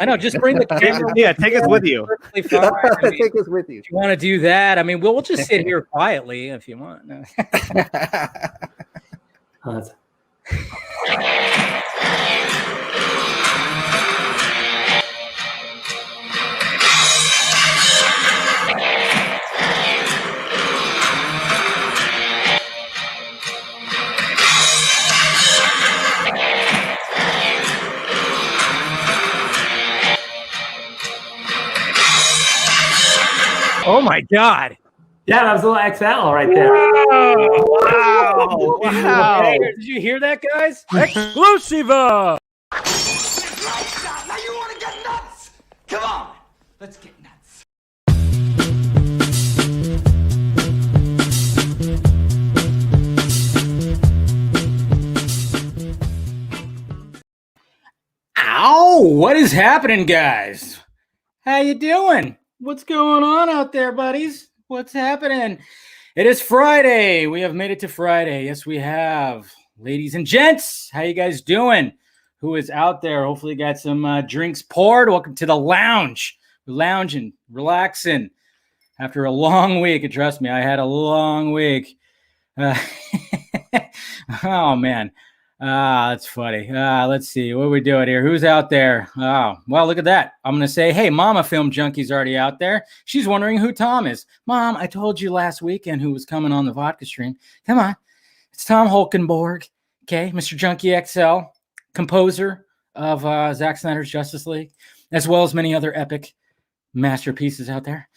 I know. Just bring the camera. Yeah, take us with you. Perfectly fine. I mean, Take us with you. if you want to do that, I mean, we'll just sit here quietly if you want. No. Oh my God. Yeah, that was a little XL right there. Wow. Hey, did you hear that, guys? Exclusive. Now you want to get nuts? Come on, let's get nuts. Ow! What is happening, guys? How you doing? What's going on out there, buddies? What's happening? It is Friday. We have made it to Friday. Yes, we have. Ladies and gents, how you guys doing? Who is out there? Hopefully you got some drinks poured. Welcome to the lounge. We're lounging, relaxing. After a long week, and trust me, I had a long week. Oh, man. That's funny. Let's see. What are we doing here? Who's out there? Oh, well, look at that. I'm going to say, hey, Mama Film Junkie's already out there. She's wondering who Tom is. Mom, I told you last weekend who was coming on the vodka stream. Come on. It's Tom Holkenborg. Okay. Mr. Junkie XL, composer of Zack Snyder's Justice League, as well as many other epic masterpieces out there.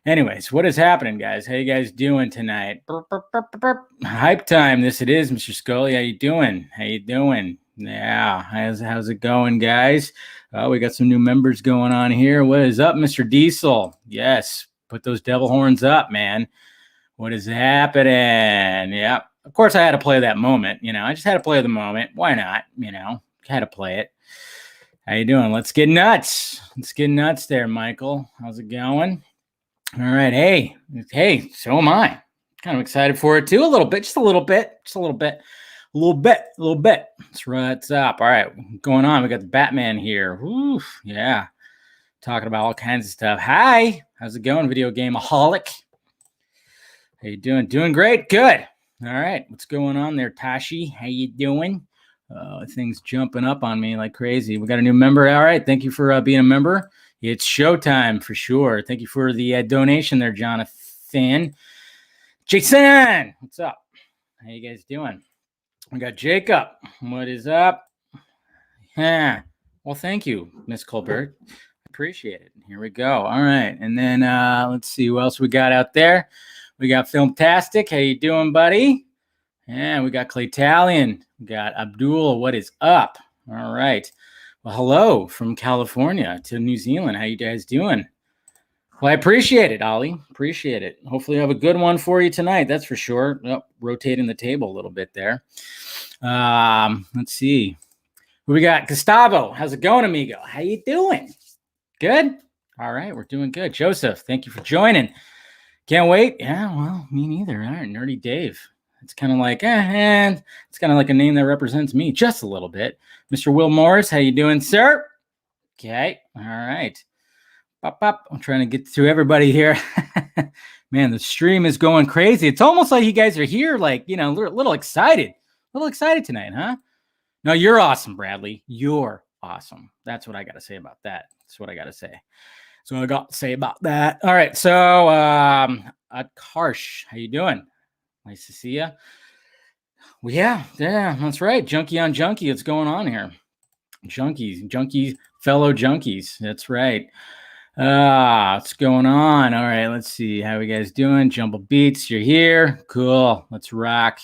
Anyways, what is happening, guys? How you guys doing tonight? Burp, burp, burp, burp, burp. Hype time. This it is, Mr. Scully. How you doing? How you doing? Yeah, how's it going, guys? Oh, we got some new members going on here. What is up, Mr. Diesel? Yes, put those devil horns up, man. What is happening? Yeah, of course I had to play that moment. I just had to play the moment. Why not? Had to play it. How you doing? Let's get nuts. Let's get nuts there, Michael. How's it going? All right. Hey, so am I. Kind of excited for it too. A little bit, just a little bit. That's right up. All right. Going on. We got the Batman here. Oof, yeah. Talking about all kinds of stuff. Hi. How's it going, video game-aholic? How you doing? Doing great. Good. All right. What's going on there, Tashi? How you doing? Things jumping up on me like crazy. We got a new member. All right. Thank you for being a member. It's showtime for sure. Thank you for the donation there, Jonathan. Jason, what's up? How you guys doing? We got Jacob. What is up? Yeah. Well, thank you, Miss Colbert. Appreciate it. Here we go. All right. And then let's see who else we got out there. We got Filmtastic. How you doing, buddy? Yeah, we got Claytalian. We got Abdul. What is up? All right. Well, hello from California to New Zealand. How you guys doing? Well, I appreciate it, Ollie. Appreciate it. Hopefully I have a good one for you tonight. That's for sure. Oh, rotating the table a little bit there. Let's see. Who we got? Gustavo. How's it going, amigo? How you doing? Good? All right. We're doing good. Joseph, thank you for joining. Can't wait. Yeah, well, me neither. All right. Nerdy Dave. It's kind of like, and it's kind of like a name that represents me just a little bit. Mr. Will Morris, how you doing, sir? Okay, all right. Pop. I'm trying to get through everybody here. Man, the stream is going crazy. It's almost like you guys are here, like, a little excited. A little excited tonight, huh? No, you're awesome, Bradley. You're awesome. That's what I got to say about that. That's what I got to say. That's what I got to say about that. All right, so Karsh, how you doing? Nice to see you. Well, yeah, that's right. Junkie on Junkie. What's going on here? Junkies, fellow junkies. That's right. What's going on? All right, let's see. How you guys doing? Jumble Beats, you're here. Cool. Let's rock.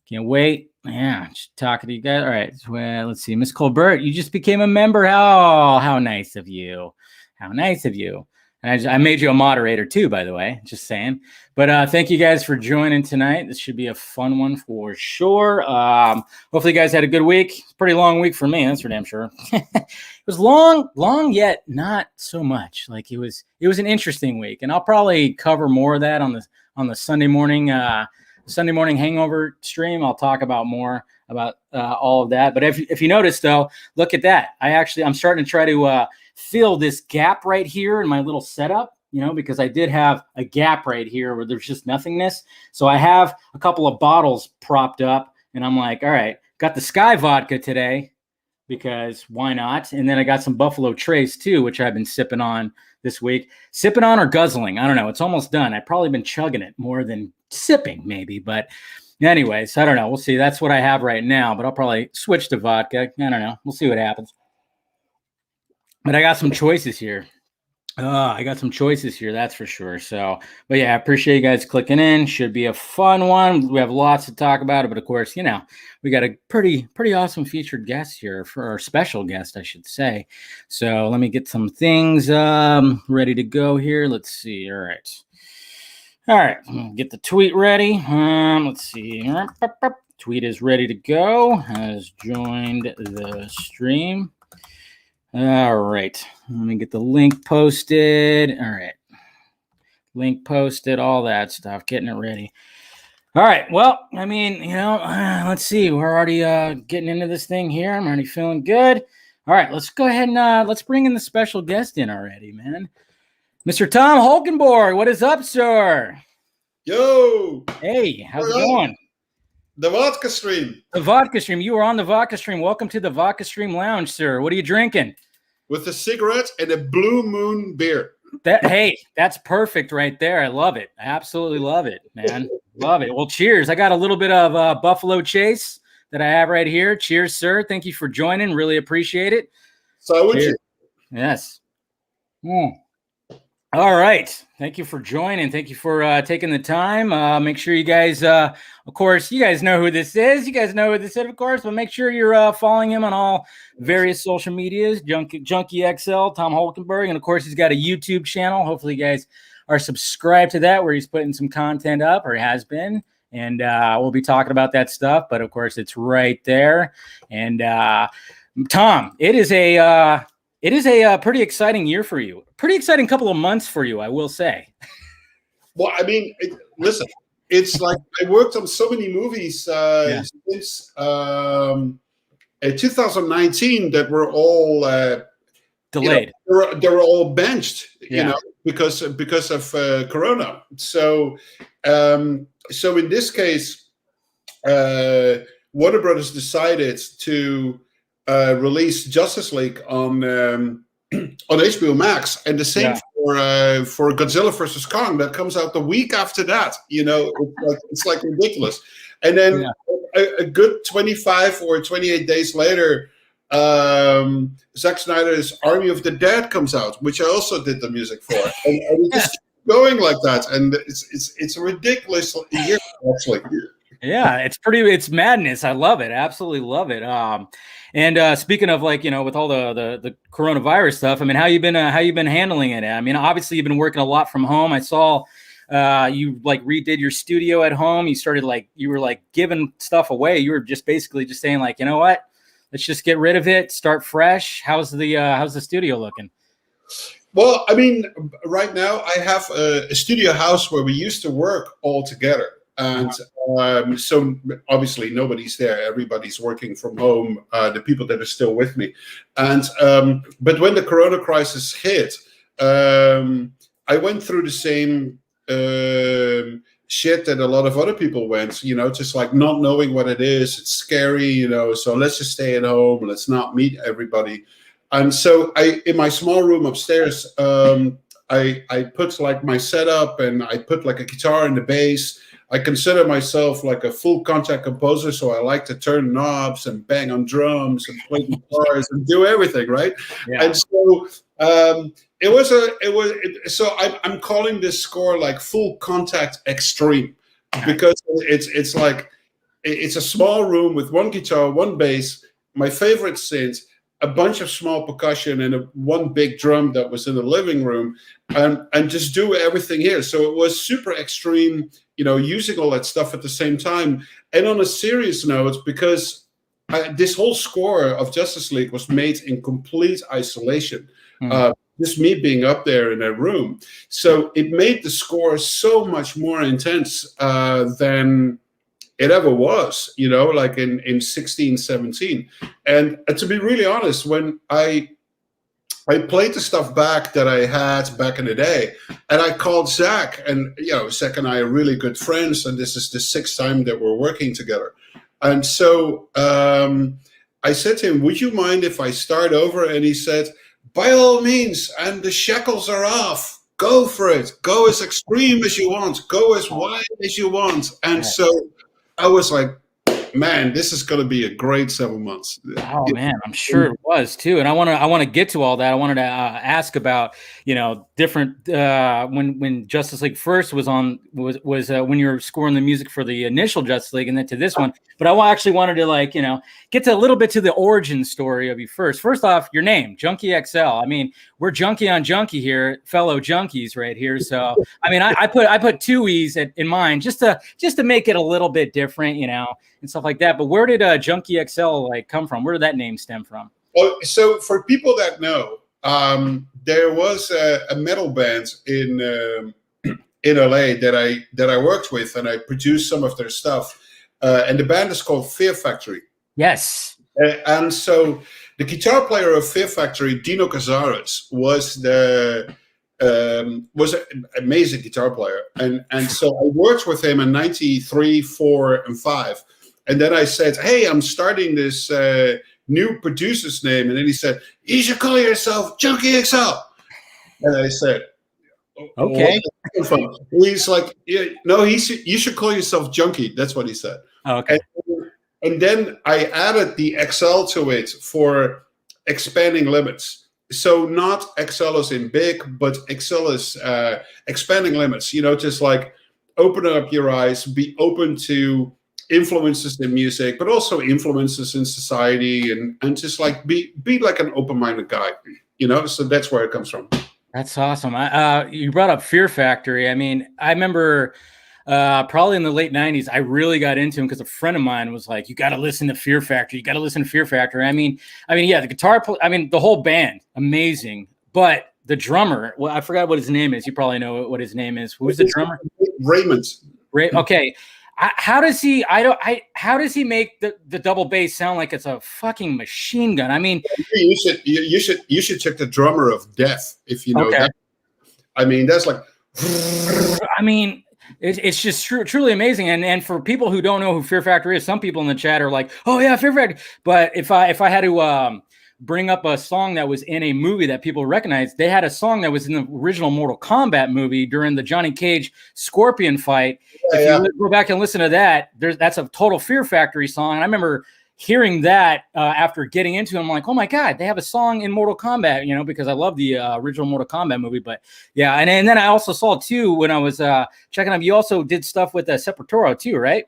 Can't wait. Yeah, just talking to you guys. All right. Well, let's see. Miss Colbert, you just became a member. How nice of you. How nice of you. And I made you a moderator too, by the way, just saying. But thank you guys for joining tonight. This should be a fun one for sure. Hopefully you guys had a good week. It's a pretty long week for me, that's for damn sure. It was long, yet not so much. Like it was an interesting week, and I'll probably cover more of that on the Sunday morning Sunday morning hangover stream. I'll talk about more about all of that. But if you notice, though, look at that. I'm starting to try to fill this gap right here in my little setup, because I did have a gap right here where there's just nothingness. So I have a couple of bottles propped up, and I'm like, all right, got the Sky vodka today because why not? And then I got some Buffalo Trace too, which I've been sipping on this week. Sipping on or guzzling? I don't know. It's almost done. I've probably been chugging it more than sipping maybe, but anyways, I don't know. We'll see. That's what I have right now, but I'll probably switch to vodka. I don't know. We'll see what happens. But I got some choices here. That's for sure. So, but yeah, I appreciate you guys clicking in. Should be a fun one. We have lots to talk about it, but of course, we got a pretty awesome featured guest here, for our special guest, I should say. So let me get some things ready to go here. Let's see. All right. Get the tweet ready. Let's see. Tweet is ready to go. Has joined the stream. All right. Let me get the link posted. All right. Link posted, all that stuff, getting it ready. All right. Well, let's see. We're already getting into this thing here. I'm already feeling good. All right. Let's go ahead and let's bring in the special guest in already, man. Mr. Tom Holkenborg. What is up, sir? Yo. Hey, how's it going? The vodka stream. The vodka stream. You were on the vodka stream. Welcome to the vodka stream lounge, sir. What are you drinking? With a cigarette and a Blue Moon beer. Hey, that's perfect right there. I love it. I absolutely love it, man. Love it. Well, cheers. I got a little bit of Buffalo Chase that I have right here. Cheers, sir. Thank you for joining. Really appreciate it. So would you? Yes. All right. Thank you for joining. Thank you for taking the time. Make sure you guys, of course, you guys know who this is. Of course, but make sure you're following him on all various social medias, Junkie XL, Tom Holkenborg. And of course, he's got a YouTube channel. Hopefully you guys are subscribed to that, where he's putting some content up, or has been. And we'll be talking about that stuff. But of course, it's right there. And Tom, it is a pretty exciting year for you. Pretty exciting couple of months for you, I will say. Well, listen, it's like I worked on so many movies since 2019 that were all delayed. They were all benched, because of Corona. So in this case, Warner Brothers decided to release Justice League on HBO Max, and the same for Godzilla vs. Kong that comes out the week after that. It's like ridiculous. And then a good 25 or 28 days later, Zack Snyder's Army of the Dead comes out, which I also did the music for, and it's just going like that, and it's a ridiculous year actually. Yeah, it's madness. I love it. Absolutely love it. And speaking of, with all the coronavirus stuff, how you been handling it? Obviously you've been working a lot from home. I saw you redid your studio at home. You started you were giving stuff away. You were just basically just saying you know what? Let's just get rid of it, start fresh. How's the studio looking? Well, right now I have a studio house where we used to work all together. And so obviously nobody's there. Everybody's working from home, the people that are still with me. And but when the Corona crisis hit, I went through the same shit that a lot of other people went, just not knowing what it is. It's scary, so let's just stay at home. Let's not meet everybody. And so in my small room upstairs, I put my setup, and I put a guitar and the bass. I consider myself a full contact composer, so I like to turn knobs and bang on drums and play guitars and do everything, right? Yeah. And so so I'm calling this score full contact extreme, because it's a small room with one guitar, one bass, my favorite synth, a bunch of small percussion, and one big drum that was in the living room, and just do everything here. So it was super extreme, using all that stuff at the same time. And on a serious note, because this whole score of Justice League was made in complete isolation. just me being up there in that room. So it made the score so much more intense than it ever was, like in 16, 17. And to be really honest, when I played the stuff back that I had back in the day, and I called Zach, and Zach and I are really good friends, and this is the 6th time that we're working together. And so I said to him, would you mind if I start over? And he said, by all means, and the shackles are off. Go for it. Go as extreme as you want. Go as wide as you want. And so I was like, man, this is going to be a great 7 months. Oh man, I'm sure it was too. And I want to get to all that. I wanted to ask about, different when Justice League first was when you were scoring the music for the initial Justice League, and then to this one. But I actually wanted to get to a little bit to the origin story of you first. First off, your name, Junkie XL. I mean, we're junkie on junkie here, fellow junkies right here. So I mean, I put 2 E's in mine just to make it a little bit different, and stuff like that. But where did Junkie XL come from? Where did that name stem from? Well, so for people that know, there was a metal band in LA that I worked with, and I produced some of their stuff. And the band is called Fear Factory. Yes. And so the guitar player of Fear Factory, Dino Cazares, was an amazing guitar player. And so I worked with him in 93, 4, and 5. And then I said, hey, I'm starting this new producer's name. And then he said, you should call yourself Junkie XL. And I said, okay. He's like, yeah, no, you should call yourself Junkie. That's what he said. Okay. And then I added the XL to it for expanding limits. So not XL as in big, but XL is expanding limits. Just like open up your eyes, be open to influences in music, but also influences in society, and just like be like an open-minded guy. So that's where it comes from. That's awesome. You brought up Fear Factory. I mean, I remember probably in the late 90s, I really got into him because a friend of mine was like, you got to listen to Fear Factory. You got to listen to Fear Factory. I mean, yeah, the guitar, the whole band, amazing. But the drummer, well, I forgot what his name is. You probably know what his name is. Who's the drummer? Raymond. Okay. How does he? How does he make the double bass sound like it's a fucking machine gun? I mean, you should check the drummer of Death if you know that. I mean, that's like. I mean, it's just truly amazing. And for people who don't know who Fear Factory is, some people in the chat are like, oh yeah, Fear Factory. But if I had to bring up a song that was in a movie that people recognize, they had a song that was in the original Mortal Kombat movie during the Johnny Cage Scorpion fight. If you go back and listen to that, that's a total Fear Factory song. And I remember hearing that after getting into it. I'm like, oh my God, they have a song in Mortal Kombat, because I love the original Mortal Kombat movie. But yeah, and then I also saw too, when I was checking up, you also did stuff with Separatoro too, right?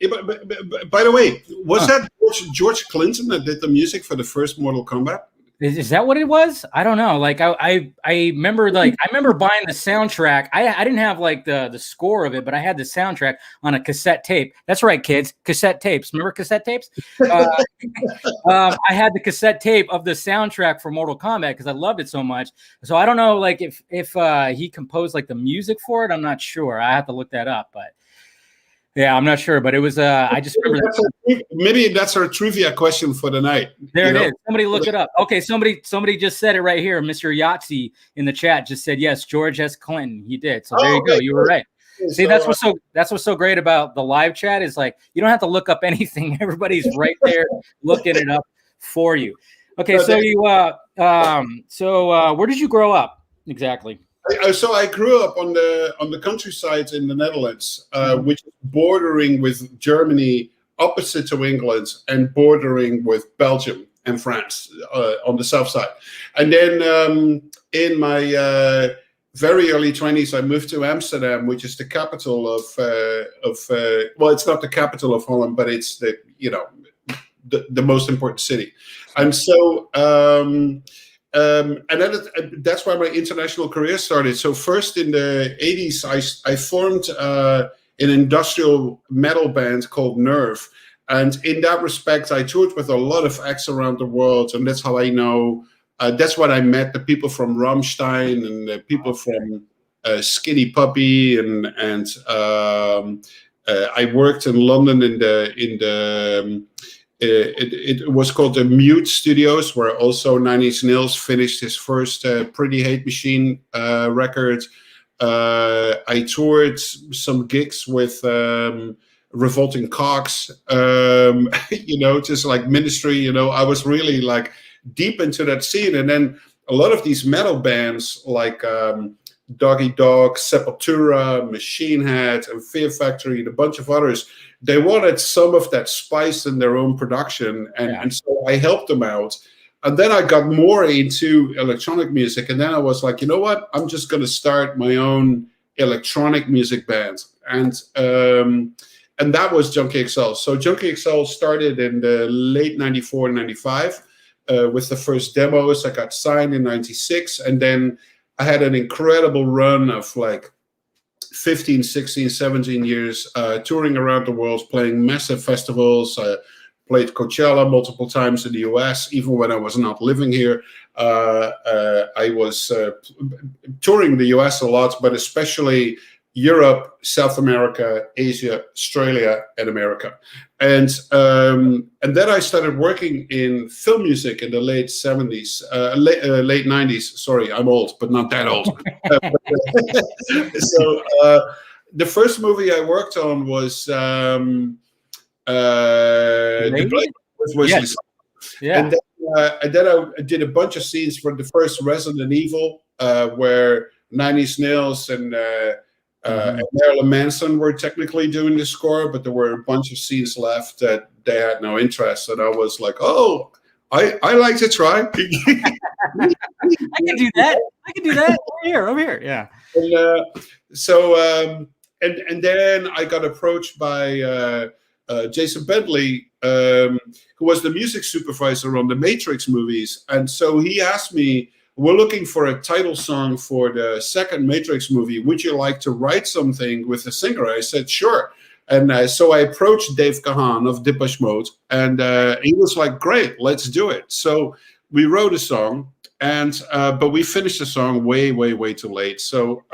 Yeah, but by the way, was that George Clinton that did the music for the first Mortal Kombat? Is that what it was? I don't know. Like I remember buying the soundtrack. I didn't have like the score of it, but I had the soundtrack on a cassette tape. That's right, kids. Cassette tapes. Remember cassette tapes? I had the cassette tape of the soundtrack for Mortal Kombat because I loved it so much. So I don't know, like if he composed like the music for it. I'm not sure. I have to look that up, but. Yeah, I'm not sure, but it was. I just remember maybe that's our trivia question for the night. There it is. Somebody look it up. Okay, somebody just said it right here. Mr. Yahtzee in the chat just said yes. George S. Clinton. He did. So there you go. You were right. See, that's what's so great about the live chat is like you don't have to look up anything. Everybody's right there looking it up for you. Okay, so you where did you grow up exactly? So I grew up on the countryside in the Netherlands, which is bordering with Germany, opposite to England, and bordering with Belgium and France on the south side. And then in my very early 20s, I moved to Amsterdam, which is the capital of well, it's not the capital of Holland, but it's the most important city. And so. And then that's where my international career started. So first in the 80s, I formed an industrial metal band called Nerve. And in that respect, I toured with a lot of acts around the world. And that's how I know that's when I met the people from Rammstein and the people from Skinny Puppy, and I worked in London in the it was called the Mute Studios, where also Nine Inch Nails finished his first Pretty Hate Machine record. I toured some gigs with Revolting Cocks, just like Ministry. I was really like deep into that scene, and then a lot of these metal bands like Doggy Dog, Sepultura, Machine Head, and Fear Factory, and a bunch of others, they wanted some of that spice in their own production, and so I helped them out. And then I got more into electronic music, and then I was like, you know what? I'm just going to start my own electronic music band, and that was Junkie XL. So Junkie XL started in the late 94, 95 with the first demos. I got signed in 96, and then I had an incredible run of like 15, 16, 17 years touring around the world, playing massive festivals. Played Coachella multiple times in the US, even when I was not living here. I was touring the US a lot, but especially Europe, South America, Asia, Australia, and America. And then I started working in film music in the late 70s, late 90s. Sorry, I'm old, but not that old. So the first movie I worked on was The Blade with Wesley Snipes. Yeah. And then I did a bunch of scenes for the first Resident Evil, where Nine Inch Nails and Marilyn Manson were technically doing the score, but there were a bunch of scenes left that they had no interest. And I was like, oh, I like to try. I can do that. Over here. Yeah. And and then I got approached by Jason Bentley, who was the music supervisor on the Matrix movies. And so he asked me, we're looking for a title song for the second Matrix movie. Would you like to write something with a singer? I said, sure. And so I approached Dave Gahan of Depeche Mode, and he was like, great, let's do it. So we wrote a song, and but we finished the song way, way, way too late. So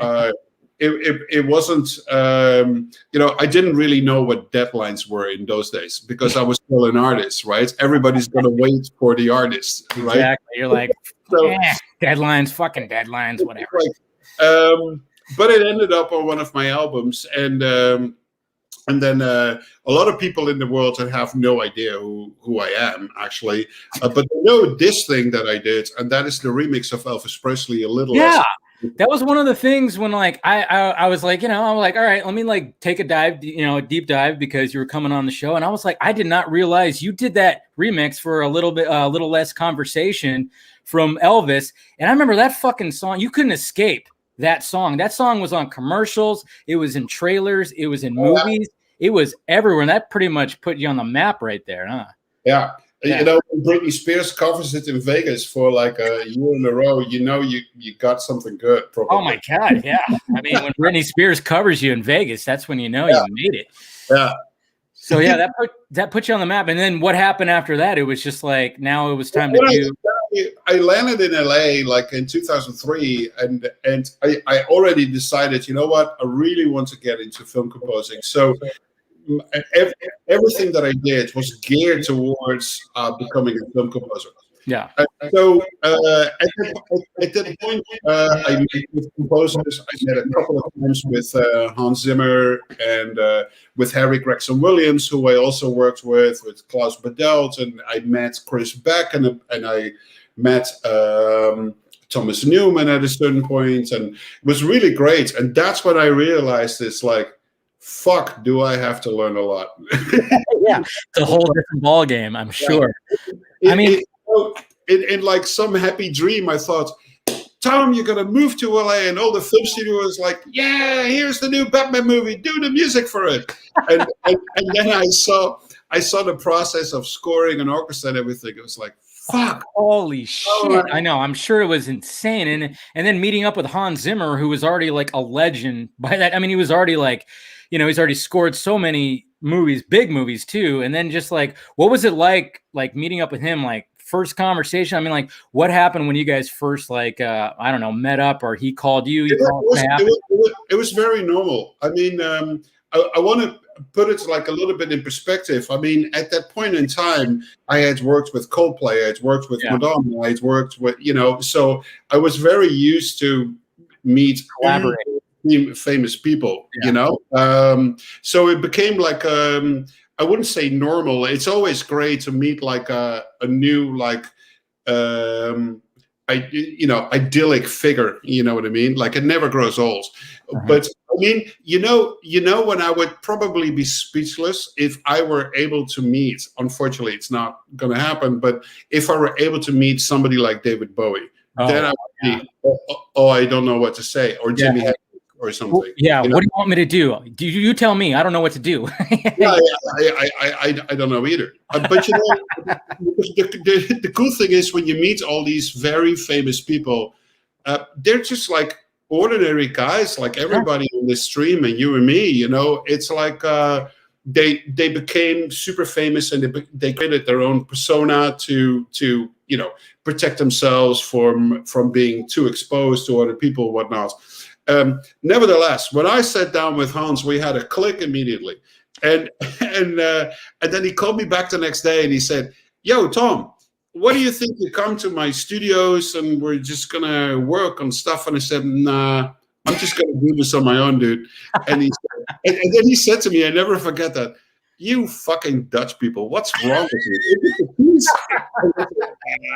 it wasn't, I didn't really know what deadlines were in those days, because I was still an artist, right? Everybody's going to wait for the artist, right? Exactly. You're like, deadlines, fucking deadlines, whatever. But it ended up on one of my albums, and then a lot of people in the world have no idea who I am, actually, but they know this thing that I did, and that is the remix of Elvis Presley, A Little Less. That was one of the things when like I was like, I'm like, all right, let me like take a dive, a deep dive, because you were coming on the show, and I was like, I did not realize you did that remix for a little less conversation from Elvis. And I remember that fucking song. You couldn't escape that song. That song was on commercials. It was in trailers. It was in movies. It was everywhere. And that pretty much put you on the map right there, huh? Yeah. When Britney Spears covers it in Vegas for like a year in a row, you got something good. Probably. Oh my God, yeah. I mean, when Britney Spears covers you in Vegas, that's when you know you made it. Yeah. So yeah, that put you on the map. And then what happened after that? It was just like, now it was time to do. I landed in LA like in 2003, and I already decided, you know what, I really want to get into film composing. So everything that I did was geared towards becoming a film composer. Yeah. So at that point, I met with composers. I met a couple of times with Hans Zimmer and with Harry Gregson Williams, who I also worked with Klaus Badelt, and I met Chris Beck, and I met Thomas Newman at a certain point, and it was really great. And that's when I realized it's like, fuck, do I have to learn a lot? Yeah, it's a whole different ball game, I'm sure. In like some happy dream, I thought, Tom, you're gonna move to LA, and all the film studios like, yeah, here's the new Batman movie, do the music for it. And then I saw the process of scoring an orchestra and everything. It was like, fuck. Holy shit. I know. I'm sure it was insane. And then meeting up with Hans Zimmer, who was already like a legend by that. I mean, he was already like, he's already scored so many movies, big movies too. And then just like, what was it like meeting up with him, like first conversation? I mean, like, what happened when you guys first, like, I don't know, met up, or he called you? It was very normal. I mean, I want to put it like a little bit in perspective. I mean, at that point in time, I had worked with Coldplay, I had worked with Madonna, I had worked with, so I was very used to meet famous people, so it became like, I wouldn't say normal. It's always great to meet like a new, like, idyllic figure, you know what I mean? Like, it never grows old. But I mean, when I would probably be speechless if I were able to meet, unfortunately it's not going to happen, but if I were able to meet somebody like David Bowie, then I would be, I don't know what to say, or Jimi Hendrix or something. What do you want me to do? You tell me. I don't know what to do. I don't know either. But the cool thing is, when you meet all these very famous people, they're just like ordinary guys, like everybody on this stream, and you and me. It's like they became super famous, and they created their own persona to protect themselves from being too exposed to other people and whatnot. Nevertheless, when I sat down with Hans, we had a click immediately, and then he called me back the next day and he said, "Yo, Tom, what do you think you come to my studios and we're just gonna work on stuff?" And I said, "Nah, I'm just gonna do this on my own, dude." And then he said to me, I never forget that, "You fucking Dutch people, what's wrong with you?"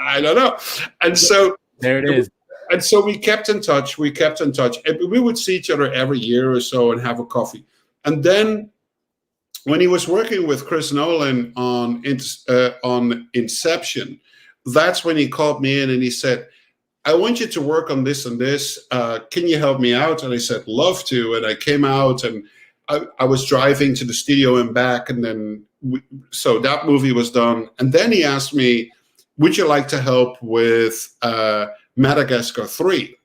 I don't know. And so there it is. And so we kept in touch. And we would see each other every year or so and have a coffee. And then when he was working with Chris Nolan on Inception, that's when he called me in and he said, "I want you to work on this and this. Can you help me out?" And I said, "Love to." And I came out, and I was driving to the studio and back. And then so that movie was done. And then he asked me, "Would you like to help with Madagascar 3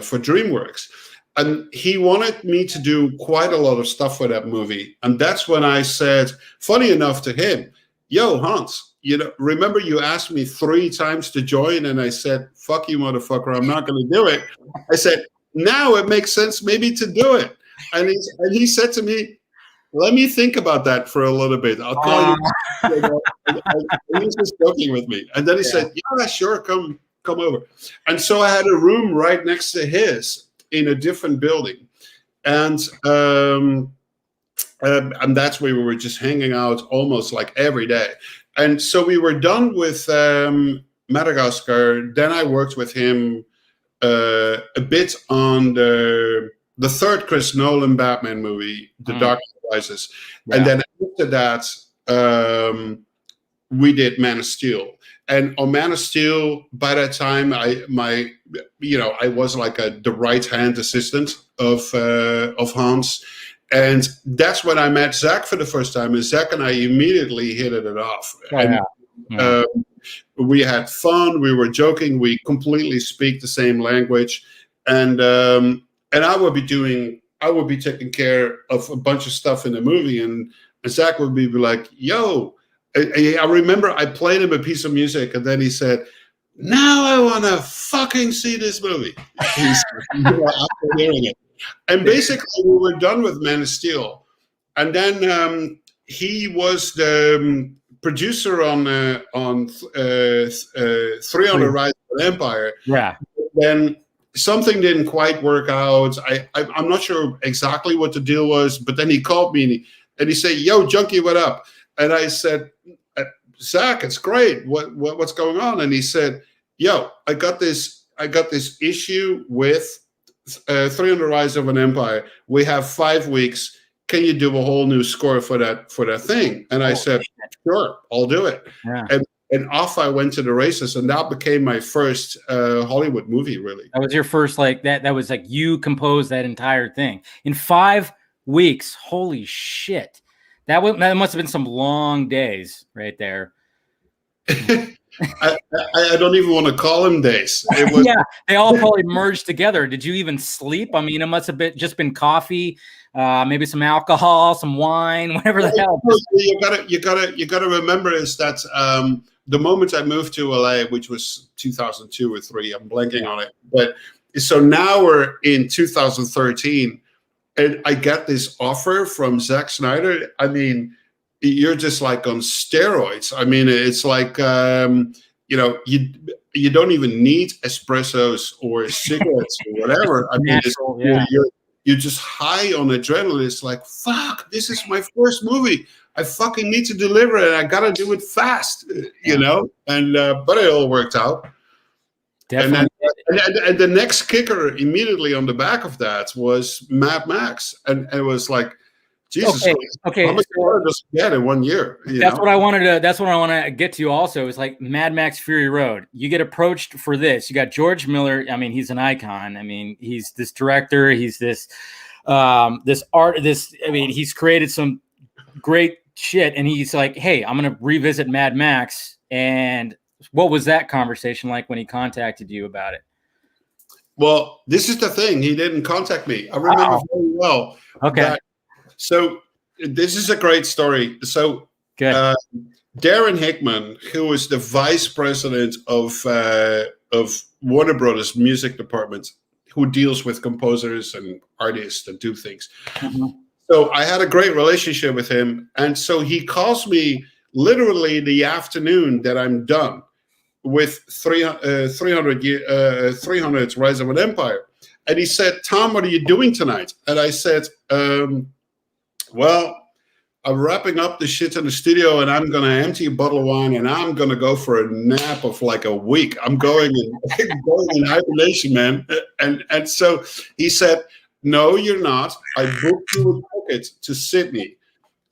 for DreamWorks?" And he wanted me to do quite a lot of stuff for that movie. And that's when I said, funny enough to him, "Yo, Hans, remember you asked me 3 times to join?" And I said, "Fuck you, motherfucker, I'm not going to do it." I said, "Now it makes sense maybe to do it." And he said to me, "Let me think about that for a little bit. I'll call you." He was just joking with me. And then he said, "Yeah, sure, come over." And so I had a room right next to his in a different building, and that's where we were just hanging out almost like every day. And so we were done with Madagascar. Then I worked with him a bit on the third Chris Nolan Batman movie, The Dark Knight Rises, and then after that we did Man of Steel. And on Man of Steel, by that time, I was like the right-hand assistant of Hans, and that's when I met Zach for the first time. And Zach and I immediately hit it off. We had fun. We were joking. We completely speak the same language, and I would be taking care of a bunch of stuff in the movie, and Zach would be like, "Yo." I remember I played him a piece of music, and then he said, "Now I want to fucking see this movie." After hearing it. And basically, we were done with Man of Steel. And then he was the producer on 300 Rise of the Empire. Yeah. Then something didn't quite work out. I'm not sure exactly what the deal was, but then he called me and he said, "Yo, Junkie, what up?" And I said, "Zach, it's great. What's going on?" And he said, "Yo, I got this issue with 300 Rise of an Empire. We have 5 weeks. Can you do a whole new score for that thing?" And I said, "Sure, I'll do it." Yeah. And off I went to the races, and that became my first Hollywood movie. Really, that was your first that was like you composed that entire thing in 5 weeks. Holy shit. That must have been some long days right there. I don't even want to call them days. It was, Yeah, they all probably merged together. Did you even sleep? I mean, it must have just been coffee, maybe some alcohol, some wine, whatever the hell. You gotta remember is that the moment I moved to LA, which was 2002 or 3, I'm blanking on it. But so now we're in 2013, and I get this offer from Zack Snyder. I mean, you're just like on steroids. I mean, it's like you don't even need espressos or cigarettes or whatever. I mean, you're just high on adrenaline. It's like, fuck, this is my first movie. I fucking need to deliver it. And I gotta do it fast, you know. And but it all worked out. Definitely. And the next kicker immediately on the back of that was Mad Max, and it was like, Jesus Christ, okay. How much more does it get in 1 year? That's what I wanted to. That's what I want to get to. Also, it's like Mad Max Fury Road. You get approached for this. You got George Miller. I mean, he's an icon. I mean, he's this director. He's this art. I mean, he's created some great shit. And he's like, hey, I'm gonna revisit Mad Max. And what was that conversation like when he contacted you about it? Well, this is the thing. He didn't contact me. I remember very well. Okay. So this is a great story. So Darren Hickman, who is the vice president of Warner Brothers music department, who deals with composers and artists that do things. Mm-hmm. So I had a great relationship with him. And so he calls me literally the afternoon that I'm done with 300's Rise of an Empire. And he said, Tom, what are you doing tonight? And I said, well, I'm wrapping up the shit in the studio, and I'm going to empty a bottle of wine, and I'm going to go for a nap of like a week. I'm going in hibernation, man. And so he said, no, you're not. I booked you a ticket to Sydney,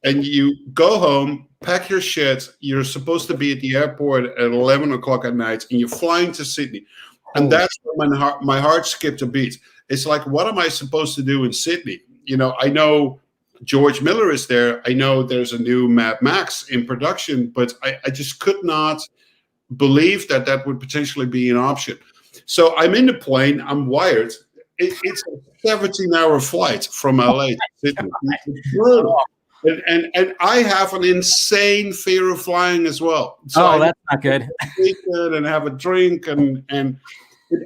and you go home, pack your shit. You're supposed to be at the airport at 11 o'clock at night, and you're flying to Sydney. And that's when my heart skipped a beat. It's like, what am I supposed to do in Sydney? You know, I know George Miller is there. I know there's a new Mad Max in production, but I just could not believe that would potentially be an option. So I'm in the plane. I'm wired. It's a 17-hour flight from LA to Sydney. It's brutal. And I have an insane fear of flying as well. So that's not good. And have a drink and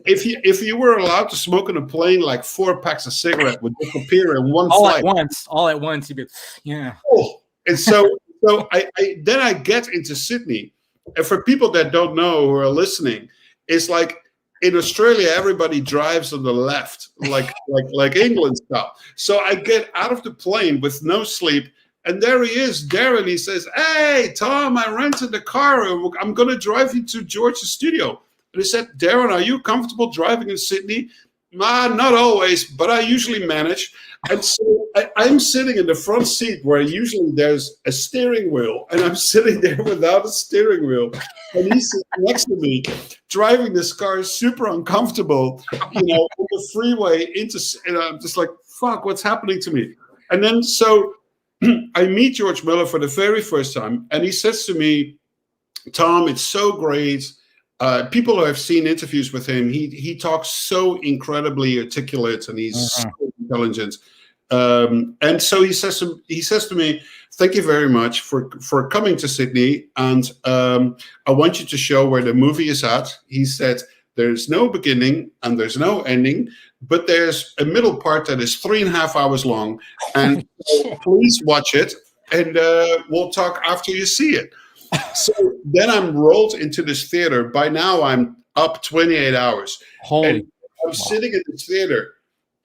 if you were allowed to smoke on a plane, like 4 packs of cigarette would disappear in one flight. All at once, you'd be, yeah. Oh, and so I then I get into Sydney, and for people that don't know who are listening, it's like in Australia everybody drives on the left, like England style. So I get out of the plane with no sleep. And there he is, Darren. He says, hey, Tom, I rented a car. I'm going to drive you to George's studio. And he said, Darren, are you comfortable driving in Sydney? Not always, but I usually manage. And so I'm sitting in the front seat where usually there's a steering wheel. And I'm sitting there without a steering wheel. And he's sitting next to me, driving this car super uncomfortable, you know, on the freeway and I'm just like, fuck, what's happening to me? And then so I meet George Miller for the very first time, and he says to me, Tom, it's so great. People who have seen interviews with him, he talks so incredibly articulate, and he's so intelligent. And so he says to me, thank you very much for coming to Sydney, and I want you to show where the movie is at. He said, there's no beginning and there's no ending, but there's a middle part that is 3.5 hours long. And please watch it, and we'll talk after you see it. So then I'm rolled into this theater. By now I'm up 28 hours. And I'm sitting in this theater,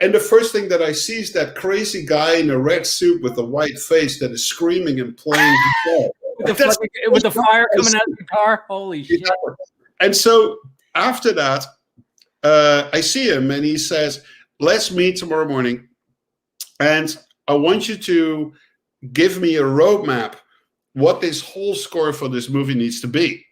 and the first thing that I see is that crazy guy in a red suit with a white face that is screaming and playing guitar. with the fire coming out of the car. Holy shit. And so after that, I see him, and he says, let's meet tomorrow morning, and I want you to give me a roadmap what this whole score for this movie needs to be.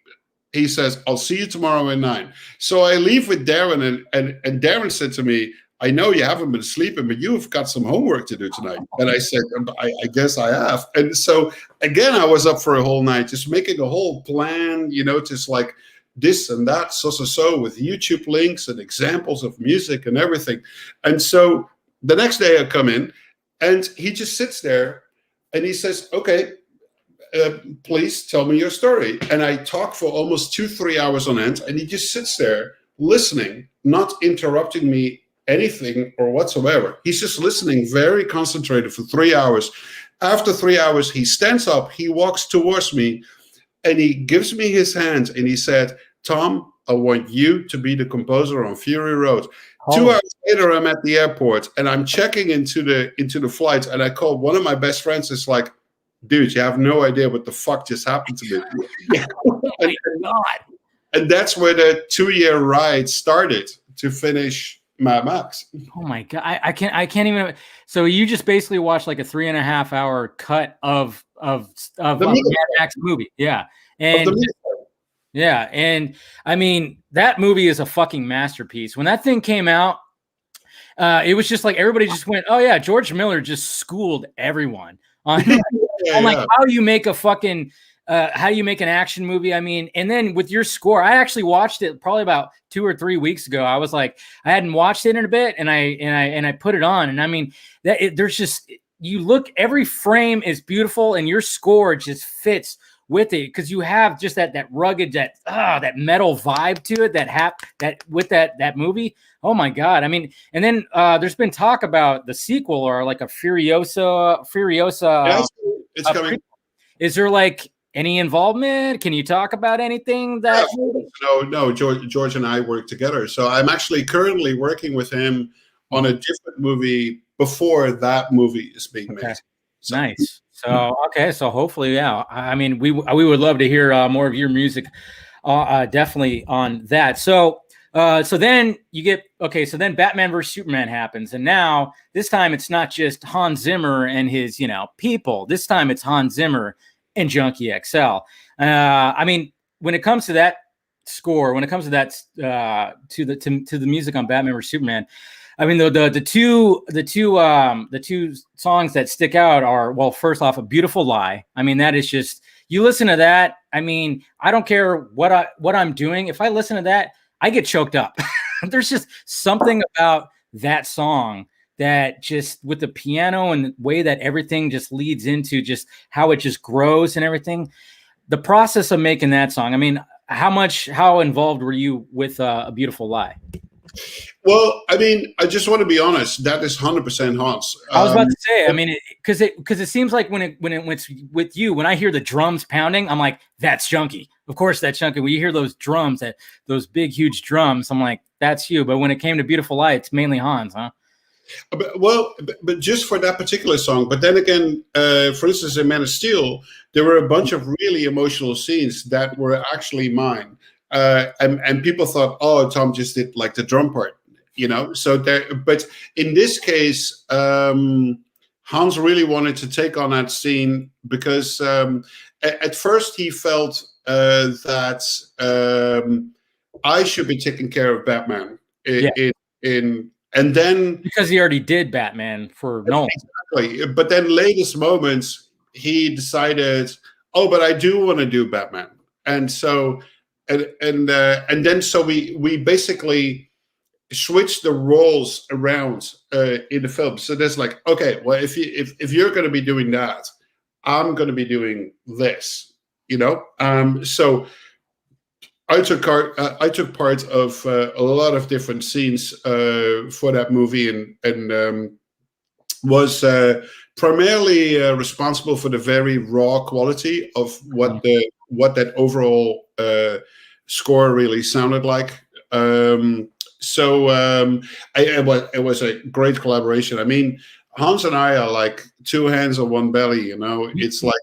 He says, I'll see you tomorrow at 9. So I leave with Darren, and Darren said to me, I know you haven't been sleeping, but you've got some homework to do tonight. And I said, I guess I have. And so again, I was up for a whole night, just making a whole plan, just like this and that, so with YouTube links and examples of music and everything. And so the next day I come in and he just sits there and he says, okay, please tell me your story. And I talk for almost 2-3 hours on end, and he just sits there listening, not interrupting me anything or whatsoever. He's just listening, very concentrated for 3 hours. After 3 hours, he stands up, he walks towards me, and he gives me his hand, and he said, Tom, I want you to be the composer on Fury Road. 2 hours later, I'm at the airport, and I'm checking into the flight, and I called one of my best friends. It's like, dude, you have no idea what the fuck just happened to me. Oh my God. And that's where the 2-year ride started to finish Mad Max. Oh my God. I can't even. So you just basically watched like a 3.5 hour cut of Mad Max movie. Yeah. And yeah. And I mean, that movie is a fucking masterpiece. When that thing came out, it was just like, everybody just went, oh yeah, George Miller just schooled everyone on like how you make a fucking how you make an action movie. I mean, and then with your score, I actually watched it probably about 2 or 3 weeks ago. I was like, I hadn't watched it in a bit, and I put it on, and I mean, there's just, you look, every frame is beautiful, and your score just fits with it because you have just that rugged, that metal vibe to it that with that movie. Oh my God. I mean, and then there's been talk about the sequel or like a Furiosa. It's coming. Is there like any involvement? Can you talk about anything that? No. George and I work together. So I'm actually currently working with him on a different movie before that movie is being made. So. Nice. So okay, so hopefully, yeah. I mean, we would love to hear more of your music, definitely on that. So then you get so then Batman vs Superman happens, and now this time it's not just Hans Zimmer and his people. This time it's Hans Zimmer and Junkie XL. I mean, when it comes to that score, when it comes to that to the music on Batman vs Superman. I mean, the two songs that stick out are, well, first off, A Beautiful Lie. I mean, that is just, you listen to that. I mean, I don't care what I'm doing. If I listen to that, I get choked up. There's just something about that song that just, with the piano and the way that everything just leads into just how it just grows and everything. The process of making that song. I mean, how involved were you with A Beautiful Lie? Well, I mean, I just want to be honest. That is 100% Hans. I was about to say. I mean, because it seems like when it's with you, when I hear the drums pounding, I'm like, that's Junkie. Of course, that's Junkie. When you hear those drums, those big, huge drums, I'm like, that's you. But when it came to Beautiful Lie, it's mainly Hans, huh? But just for that particular song. But then again, for instance, in Man of Steel, there were a bunch of really emotional scenes that were actually mine. And people thought, oh, Tom just did like the drum part, So but in this case, Hans really wanted to take on that scene because at first he felt that I should be taking care of Batman and then because he already did Batman for Nolan. Exactly. But then latest moments he decided, oh, but I do want to do Batman, and so. And then so we basically switched the roles around in the film. So there's like, okay, well, if you're going to be doing that, I'm going to be doing this, So I took part of a lot of different scenes for that movie, and was primarily responsible for the very raw quality of what that overall score really sounded like. It was a great collaboration. I mean, Hans and I are like two hands on one belly, It's like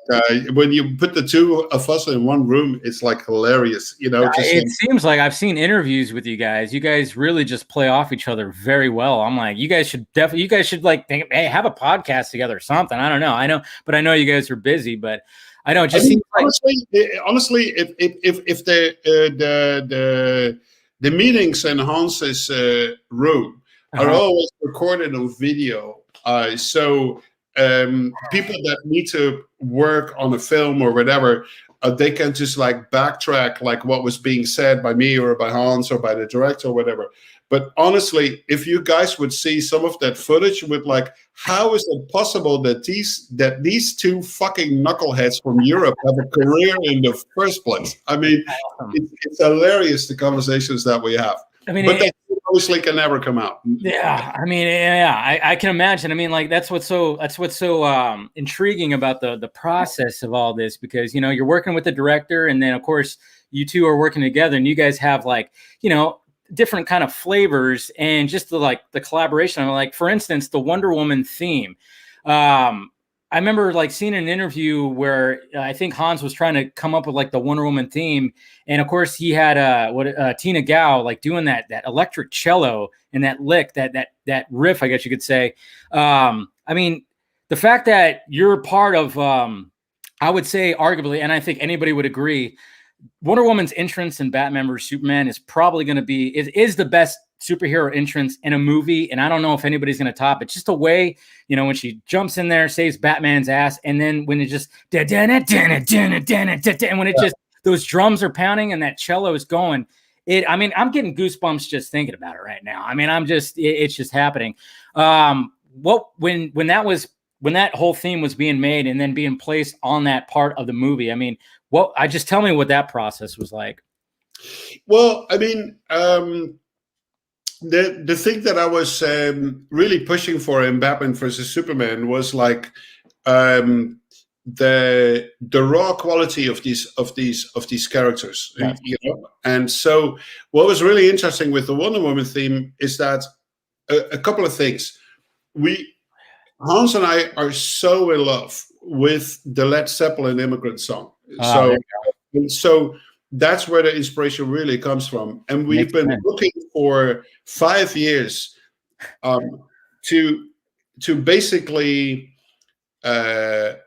when you put the two of us in one room, it's like hilarious, It seems like I've seen interviews with you guys. You guys really just play off each other very well. I'm like, you guys should like think, hey, have a podcast together or something. I don't know. But I know you guys are busy, but I know it just seems like honestly, if the meetings in Hans's room are always recorded on video. So people that need to work on a film or whatever, they can just like backtrack like what was being said by me or by Hans or by the director or whatever. But honestly, if you guys would see some of that footage with like, how is it possible that these two fucking knuckleheads from Europe have a career in the first place? I mean, it's hilarious, the conversations that we have. I mean, but that obviously can never come out. Yeah, I mean, yeah, I can imagine. I mean, like that's what's so intriguing about the process of all this, because you're working with the director, and then of course you two are working together, and you guys have like different kind of flavors, and just the collaboration. Like, for instance, the Wonder Woman theme. I remember like seeing an interview where I think Hans was trying to come up with like the Wonder Woman theme, and of course he had Tina Gao like doing that electric cello and that lick, that riff, I guess you could say. I mean, the fact that you're part of, I would say arguably, and I think anybody would agree, Wonder Woman's entrance in Batman vs Superman is probably going to be is the best superhero entrance in a movie, and I don't know if anybody's going to top it. Just a way, when she jumps in there, saves Batman's ass, and then when it just and when it just those drums are pounding and that cello is going, I mean, I'm getting goosebumps just thinking about it right now. I mean, it's just happening. When that whole theme was being made and then being placed on that part of the movie, I mean, just tell me what that process was like. Well, I mean, the thing that I was really pushing for in Batman versus Superman was like the raw quality of these characters, Yes. And so what was really interesting with the Wonder Woman theme is that a couple of things. Hans and I are so in love with the Led Zeppelin Immigrant Song. So that's where the inspiration really comes from. And we've been looking for 5 years to basically have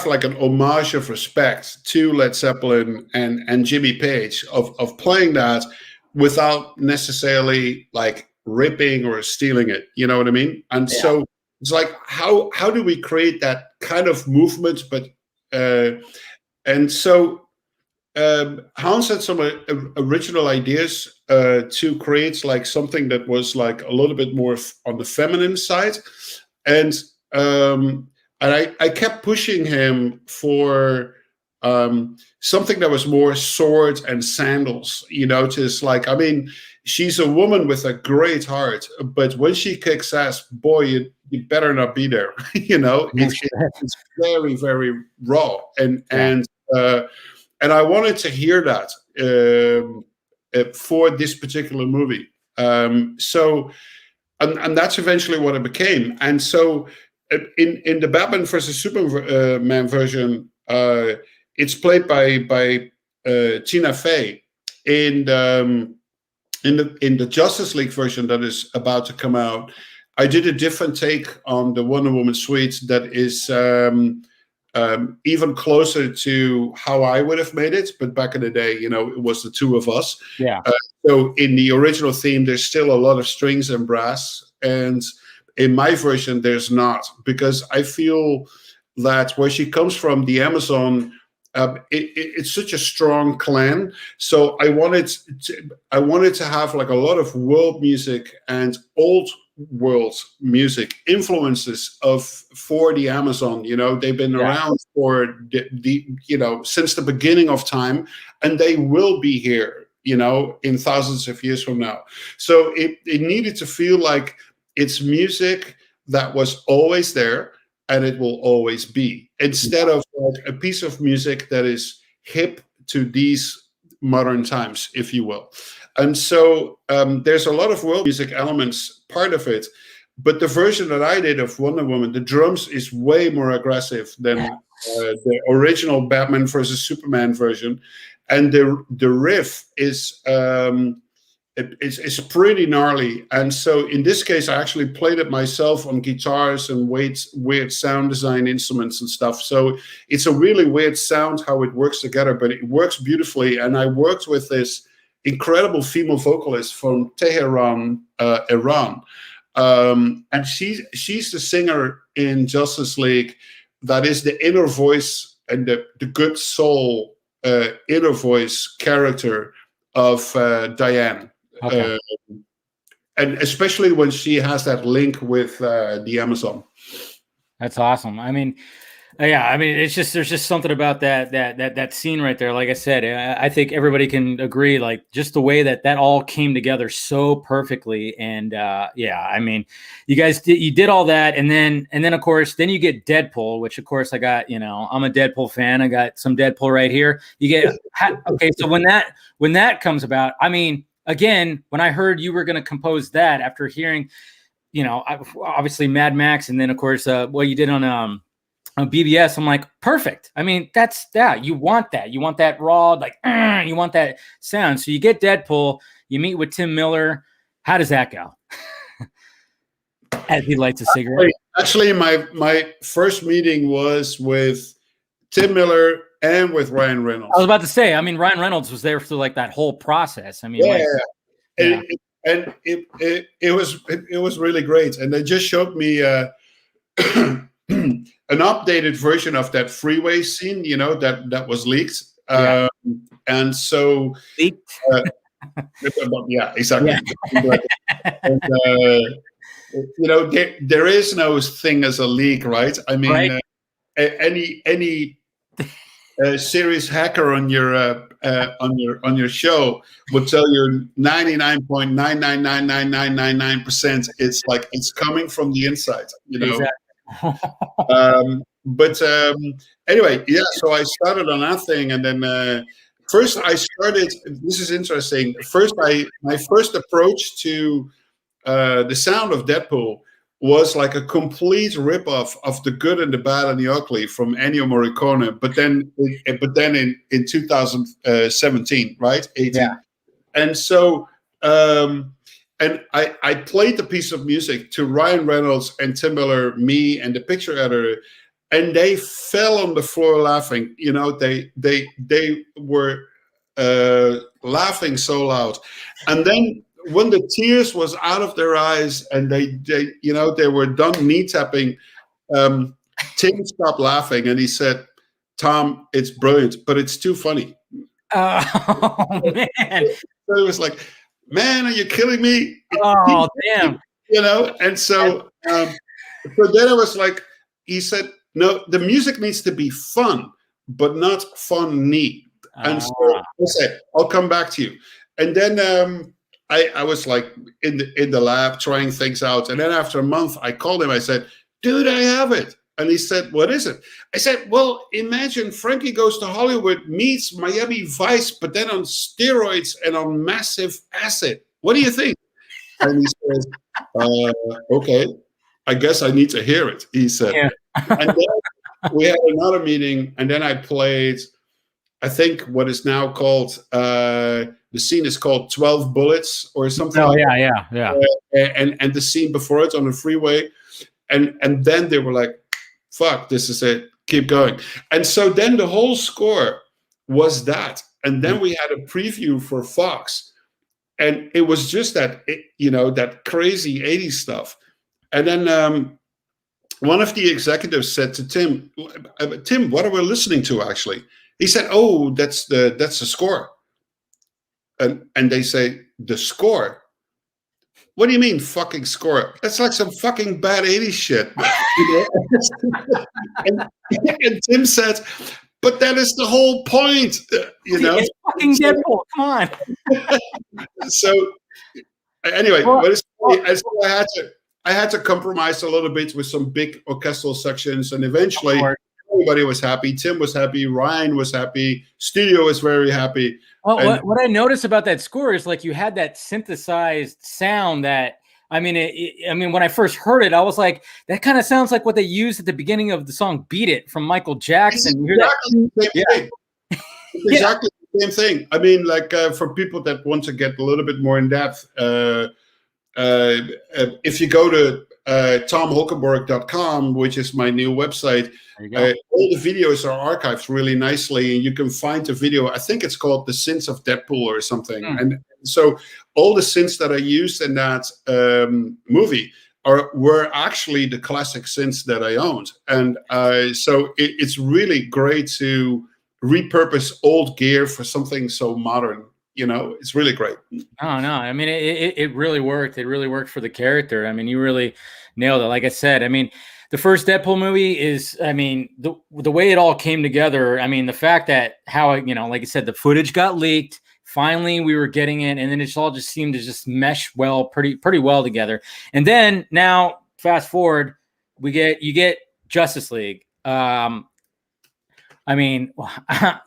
like an homage of respect to Led Zeppelin and Jimmy Page of playing that without necessarily like ripping or stealing it. You know what I mean? And so it's like, how do we create that kind of movement? But and so Hans had some original ideas to create like something that was like a little bit more on the feminine side, and I kept pushing him for something that was more swords and sandals, just like, I mean, she's a woman with a great heart, but when she kicks ass, boy, you better not be there. It's very, very raw, and I wanted to hear that for this particular movie. So that's eventually what it became. And so in the Batman versus Superman version, it's played by Tina Fey. In the Justice League version that is about to come out, I did a different take on the Wonder Woman suite that is even closer to how I would have made it. But back in the day, it was the two of us. Yeah. So in the original theme, there's still a lot of strings and brass. And in my version, there's not, because I feel that where she comes from, the Amazon, it's such a strong clan. So I wanted to have like a lot of world music and old world music influences for the Amazon. They've been around for the since the beginning of time, and they will be here, in thousands of years from now. So it needed to feel like it's music that was always there and it will always be, instead of like a piece of music that is hip to these modern times, if you will. And so there's a lot of world music elements, part of it. But the version that I did of Wonder Woman, the drums is way more aggressive than the original Batman versus Superman version. And the riff is it's pretty gnarly. And so in this case, I actually played it myself on guitars and weird sound design instruments and stuff. So it's a really weird sound how it works together, but it works beautifully. And I worked with this incredible female vocalist from Tehran, Iran. And she's the singer in Justice League that is the inner voice and the good soul inner voice character of Diane. Okay. And especially when she has that link with the Amazon. That's awesome. I mean, yeah, I mean, it's just, there's just something about that scene right there. Like I said, I think everybody can agree, like just the way that all came together so perfectly. And yeah, I mean, you did all that. And then of course, then you get Deadpool, which of course I got, I'm a Deadpool fan. I got some Deadpool right here. You get, okay. So when that comes about, I mean, again, when I heard you were going to compose that after hearing, obviously Mad Max, and then of course what you did on BBS, I'm like, perfect. I mean, that's that. You want that raw, like you want that sound. So you get Deadpool, you meet with Tim Miller. How does that go? As he lights a cigarette. Actually, my first meeting was with Tim Miller and with Ryan Reynolds. I was about to say, I mean, Ryan Reynolds was there through like that whole process. I mean, and it was really great. And they just showed me an updated version of that freeway scene, that was leaked. And so leaked. Yeah, exactly. Yeah. And, there is no thing as a leak, right? I mean, right? Any serious hacker on your show would tell you 99.9999999% it's coming from the inside, Exactly. But anyway, yeah. So I started on that thing, and then first I started. This is interesting. My first approach to the sound of Deadpool was like a complete ripoff of The Good and the Bad and the Ugly from Ennio Morricone, but then in 2017, right? 18. Yeah. And so and I played the piece of music to Ryan Reynolds and Tim Miller, me and the picture editor, and they fell on the floor laughing. They were laughing so loud. And then when the tears was out of their eyes and they were done knee tapping, Tim stopped laughing and he said, "Tom, it's brilliant, but it's too funny." Oh man! So it was like, "Man, are you killing me?" Oh damn! And so then it was like, he said, "No, the music needs to be fun, but not funny." And so I said, "I'll come back to you." And then I was like in the lab trying things out. And then after a month, I called him. I said, "Dude, I have it." And he said, "What is it?" I said, "Well, imagine Frankie Goes to Hollywood meets Miami Vice, but then on steroids and on massive acid. What do you think?" And he says, "Okay, I guess I need to hear it," he said. Yeah. And then we had another meeting, and then I played, I think, what is now called, the scene is called 12 Bullets or something. Oh, like yeah. And the scene before it on the freeway. And then they were like, "Fuck, this is it. Keep going." And so then the whole score was that. And then we had a preview for Fox. And it was just that, that crazy 80s stuff. And then one of the executives said to Tim, "Tim, what are we listening to actually?" He said, "Oh, that's the score." And they say, "The score? What do you mean fucking score? That's like some fucking bad 80s shit." and Tim said, "But that is the whole point, It's fucking Deadpool. Come on." So anyway, I had to compromise a little bit with some big orchestral sections, and eventually everybody was happy. Tim was happy. Ryan was happy. Studio was very happy. Well, what I noticed about that score is like you had that synthesized sound that, I mean, when I first heard it, I was like, that kind of sounds like what they used at the beginning of the song "Beat It" from Michael Jackson. Exactly the same thing. I mean, like for people that want to get a little bit more in depth, if you go to tomholkenborg.com, which is my new website, There you go. all the videos are archived really nicely, and you can find the video. I think it's called "The Sins of Deadpool" or something. And so all the sins that I used in that movie were actually the classic sins that I owned, and so it's really great to repurpose old gear for something so modern. It's really great. No. I mean, it really worked. It really worked for the character. I mean, you really nailed it. Like I said, I mean, the first Deadpool movie is, I mean, the way it all came together. I mean, the fact that how, like I said, the footage got leaked. Finally, we were getting it, and then it all just seemed to just mesh well, pretty well together. And then now, fast forward, you get Justice League. I mean,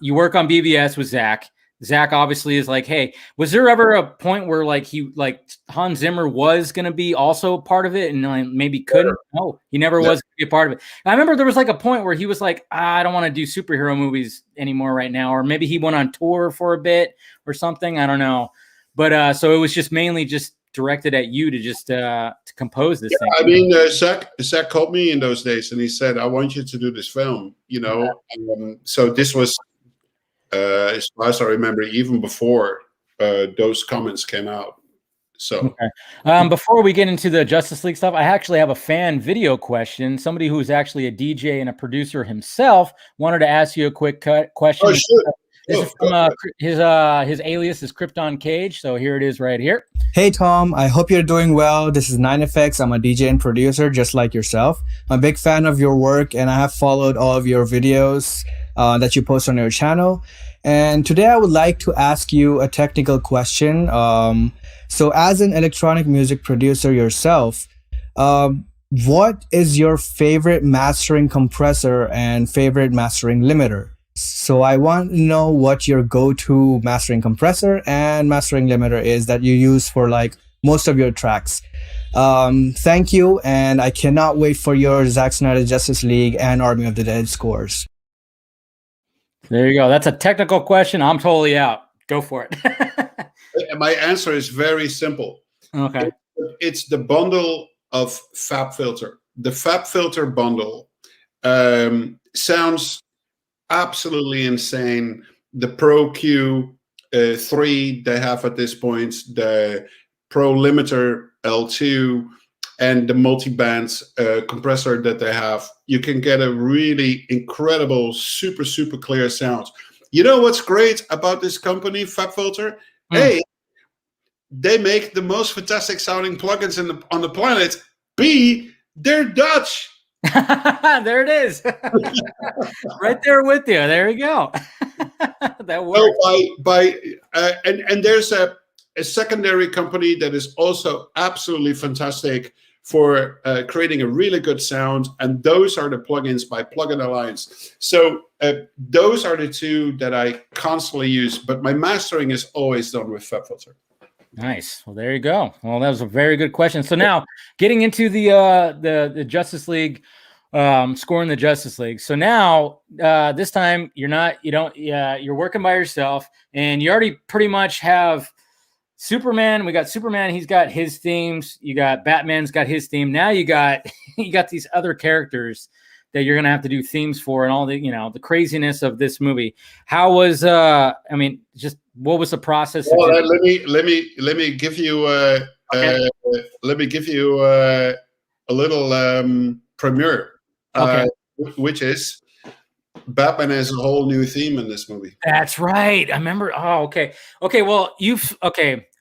you work on BVS with Zach. Zach obviously is like, hey, was there ever a point where like Hans Zimmer was going to be also part of it and maybe couldn't? No, he never was going to be a part of it. I remember there was like a point where he was like, I don't want to do superhero movies anymore right now. Or maybe he went on tour for a bit or something. I don't know. But so it was just mainly just directed at you to just to compose this thing. I mean, Zach called me in those days and he said, I want you to do this film, so this was, as far as I remember, even before those comments came out. So, before we get into the Justice League stuff, I actually have a fan video question. Somebody who's actually a DJ and a producer himself wanted to ask you a quick question. Oh, sure. This is from his alias is Krypton Cage, so here it is right here. Hey Tom, I hope you're doing well. This is 9FX. I'm a DJ and producer just like yourself. I'm a big fan of your work and I have followed all of your videos that you post on your channel. And today I would like to ask you a technical question. So as an electronic music producer yourself, what is your favorite mastering compressor and favorite mastering limiter? So I want to know what your go-to mastering compressor and mastering limiter is that you use for like most of your tracks. Thank you, and I cannot wait for your Zack Snyder Justice League and Army of the Dead scores. There you go. That's a technical question. I'm totally out. Go for it. My answer is very simple. Okay. It's the bundle of FabFilter. The FabFilter bundle sounds absolutely insane. The Pro Q3 they have at this point, the Pro Limiter L2, and the multi-band compressor that they have, you can get a really incredible, super clear sound. You know what's great about this company, FabFilter? A, they make the most fantastic sounding plugins on the planet. B, they're Dutch. There it is. Right there with you. There you go. That works. So and there's a secondary company that is also absolutely fantastic for creating a really good sound, and those are the plugins by Plugin Alliance. So those are the two that I constantly use, but my mastering is always done with FabFilter. Nice. Well, there you go. Well, that was a very good question. So now getting into the Justice League, scoring the Justice League. So now this time you're working by yourself, and you already pretty much have Superman. We got Superman. He's got his themes. You got Batman's got his theme. Now you got these other characters that you're gonna have to do themes for, and all the the craziness of this movie. How was just what was the process? Well, let me give you a little premiere, which is Batman has a whole new theme in this movie. That's right. I remember. Oh, okay. Well,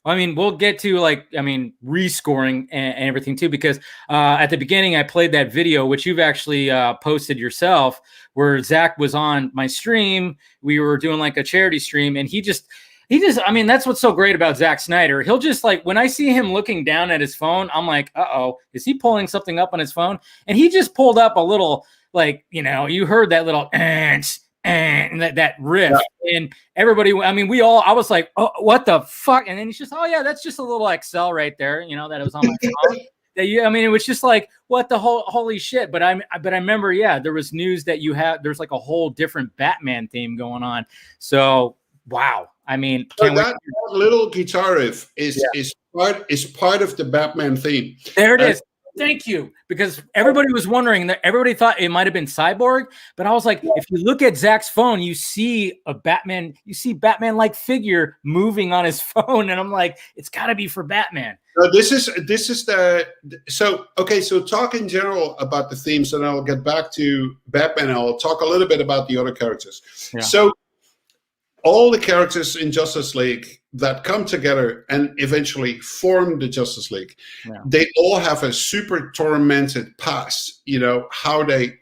I mean, we'll get to rescoring and everything too, because at the beginning I played that video, which you've actually posted yourself, where Zach was on my stream. We were doing like a charity stream, and he just, I mean, that's what's so great about Zack Snyder. He'll just when I see him looking down at his phone, I'm like, uh-oh, is he pulling something up on his phone? And he just pulled up a little, you heard that little and that riff, and everybody, I mean, I was like, oh, what the fuck? And then he's just, oh yeah, that's just a little Excel right there, that it was on my phone. It was just like, what the holy shit. But I remember, yeah, there was news that there's like a whole different Batman theme going on. So wow. I mean, that little guitar riff is part of the Batman theme. There it is. Thank you, because everybody was wondering that everybody thought it might have been Cyborg, but I was like, if you look at Zach's phone, you see a Batman, Batman-like figure moving on his phone, and I'm like, it's got to be for Batman. This is the so talk in general about the themes, and I'll get back to Batman. And I'll talk a little bit about the other characters. Yeah. So all the characters in Justice League that come together and eventually form the Justice League, they all have a super tormented past. You know how they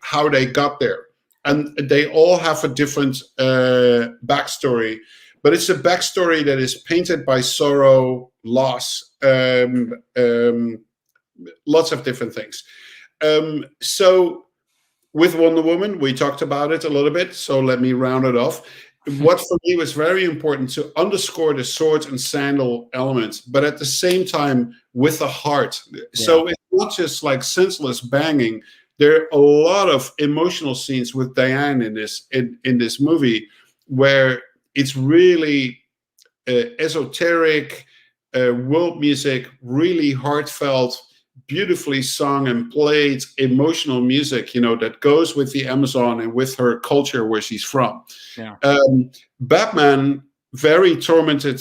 got there, and they all have a different backstory. But it's a backstory that is painted by sorrow, loss, lots of different things. So with Wonder Woman, we talked about it a little bit. So let me round it off. What for me was very important to underscore the sword and sandal element, but at the same time with a heart. Yeah. So it's not just like senseless banging. There are a lot of emotional scenes with Diane in this movie where it's really esoteric world music, really heartfelt, beautifully sung and played emotional music, that goes with the Amazon and with her culture where she's from. Yeah. Batman, very tormented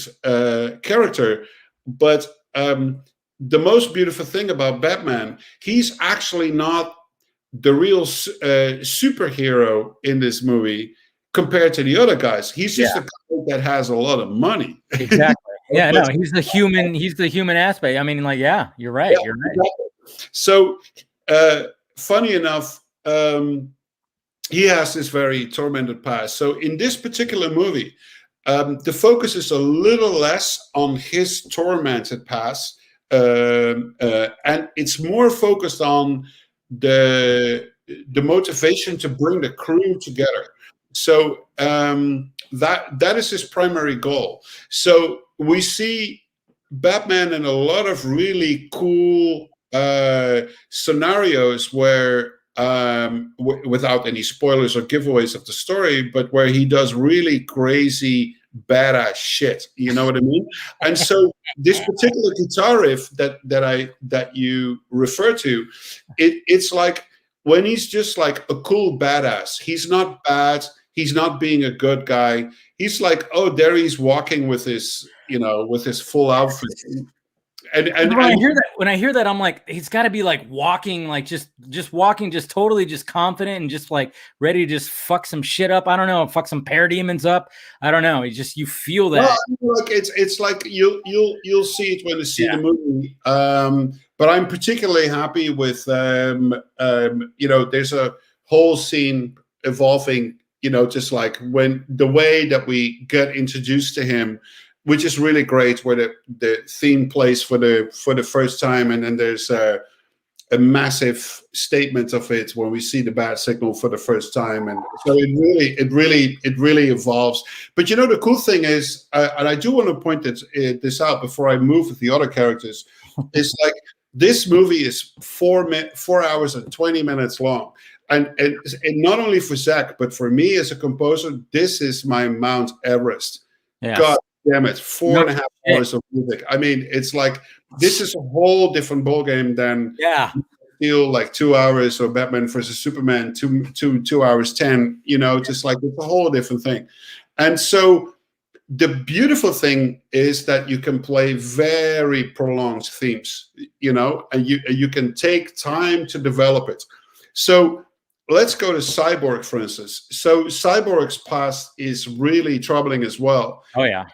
character, but the most beautiful thing about Batman, he's actually not the real superhero in this movie compared to the other guys. He's just a guy that has a lot of money. Exactly. Yeah, no, he's the human aspect. I mean, like, you're right. You're right. Exactly. So, funny enough, he has this very tormented past. So in this particular movie, the focus is a little less on his tormented past, and it's more focused on the motivation to bring the crew together. So that is his primary goal. So we see Batman in a lot of really cool scenarios where, without any spoilers or giveaways of the story, but where he does really crazy, badass shit. You know what I mean? And so this particular guitar riff that you refer to, it's like when he's just like a cool badass. He's not bad. He's not being a good guy. He's like, oh, there he's walking with his, with his full outfit. And when I hear that, I'm like, he's got to be like walking, like just walking, just totally just confident and just like ready to just fuck some shit up. I don't know, fuck some parademons up. I don't know. You feel that. Well, like it's like you'll see it when you see the movie. But I'm particularly happy with there's a whole scene evolving. Just like when the way that we get introduced to him, which is really great, where the theme plays for the first time, and then there's a massive statement of it when we see the bat signal for the first time, and so it really evolves. But the cool thing is, and I do want to point this out before I move with the other characters, is like this movie is 4 hours and 20 minutes long. And not only for Zach, but for me as a composer, this is my Mount Everest. Yeah. God damn it, 4.5 hours of music. I mean, it's like this is a whole different ballgame than feel like 2 hours or Batman versus Superman, 2 hours 10. Just like it's a whole different thing. And so the beautiful thing is that you can play very prolonged themes, and you can take time to develop it. So let's go to Cyborg, for instance. So Cyborg's past is really troubling as well. Oh, yeah.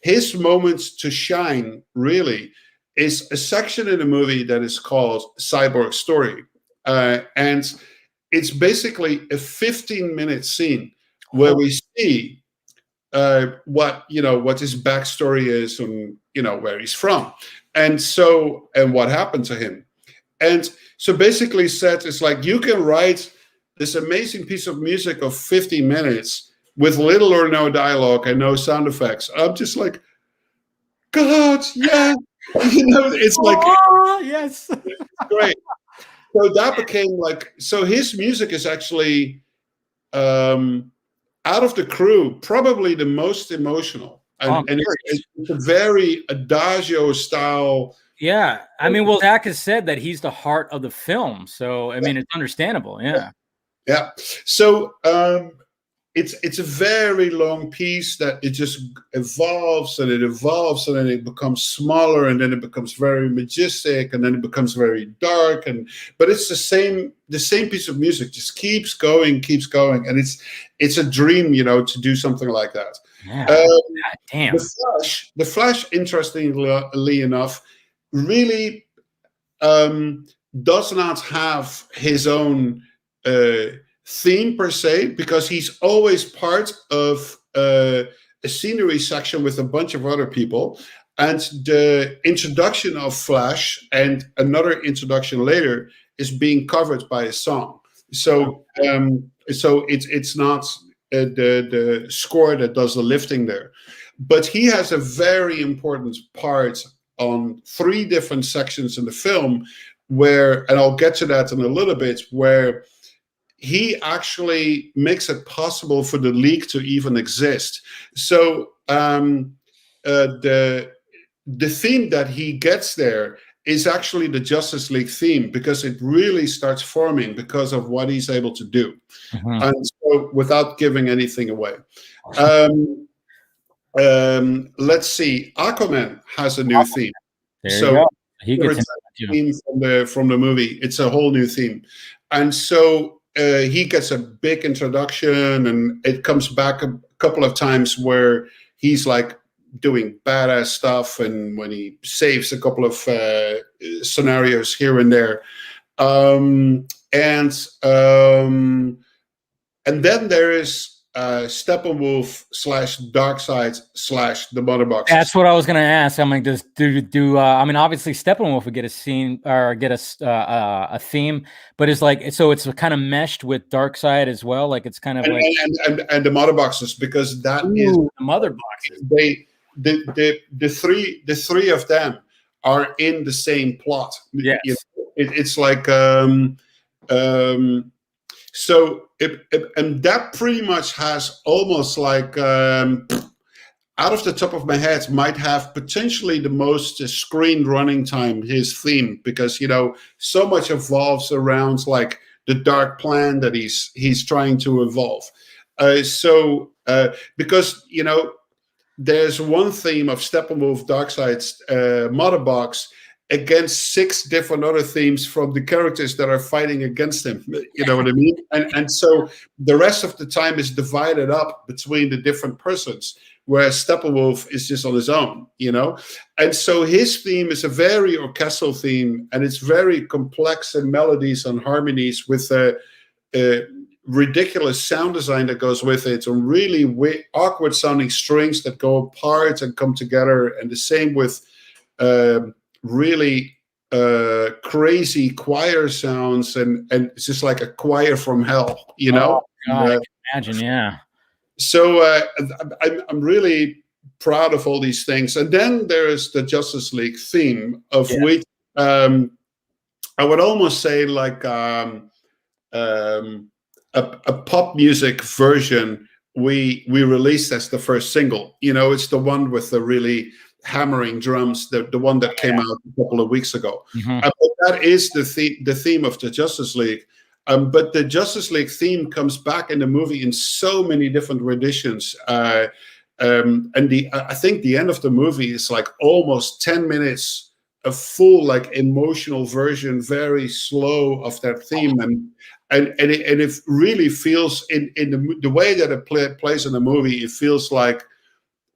His moments to shine, really, is a section in the movie that is called Cyborg's Story. And it's basically a 15-minute scene where we see what his backstory is and, where he's from. And what happened to him. And so basically said, it's like you can write this amazing piece of music of 50 minutes with little or no dialogue and no sound effects. I'm just like, God, yeah. It's like, yes. It's great. So that became like, so his music is actually, out of the crew, probably the most emotional. And it's a very adagio style Yeah, I mean, well, Zach has said that he's the heart of the film, so I mean, it's understandable. Yeah. Yeah. So it's a very long piece that it just evolves and it evolves and then it becomes smaller and then it becomes very majestic and then it becomes very dark but it's the same piece of music, just keeps going, and it's a dream, to do something like that. Yeah. Damn. The Flash, interestingly enough, really does not have his own theme per se, because he's always part of a scenery section with a bunch of other people, and the introduction of Flash and another introduction later is being covered by a song. So it's not the score that does the lifting there, but he has a very important part on 3 different sections in the film where, and I'll get to that in a little bit, where he actually makes it possible for the League to even exist. So the theme that he gets there is actually the Justice League theme, because it really starts forming because of what he's able to do. Mhm. And so, without giving anything away, let's see. Aquaman has a new theme. There you go. He gets it's a theme from the movie. It's a whole new theme, and so he gets a big introduction, and it comes back a couple of times where he's like doing badass stuff, and when he saves a couple of scenarios here and there, and then there is Steppenwolf / Darkseid / the Mother Boxes. That's what I was gonna ask. I'm like, I mean, obviously Steppenwolf would get a scene or get a theme, but it's like, so it's kind of meshed with Darkseid as well. Like it's kind of and the Mother Boxes, because that is the Mother Boxes. The three of them are in the same plot. Yes. It's like so and that pretty much has almost like out of the top of my head might have potentially the most screen running time, his theme, because so much evolves around like the dark plan that he's trying to evolve. Because there's one theme of Steppenwolf, Darkseid's Mother Box against 6 different other themes from the characters that are fighting against him. You know what I mean? And so the rest of the time is divided up between the different persons, whereas Steppenwolf is just on his own, And so his theme is a very orchestral theme, and it's very complex in melodies and harmonies with a ridiculous sound design that goes with it, and really awkward sounding strings that go apart and come together, and the same with really crazy choir sounds, and it's just like a choir from hell, Oh, God, I can imagine, yeah. So I'm really proud of all these things. And then there's the Justice League theme, of which I would almost say like a pop music version we released as the first single. It's the one with the really hammering drums, the one that came out a couple of weeks ago. But that is the theme of the Justice League. But the Justice League theme comes back in the movie in so many different renditions. And I think the end of the movie is like almost 10 minutes, a full like emotional version, very slow, of that theme. And it really feels in the way that it plays in the movie, it feels like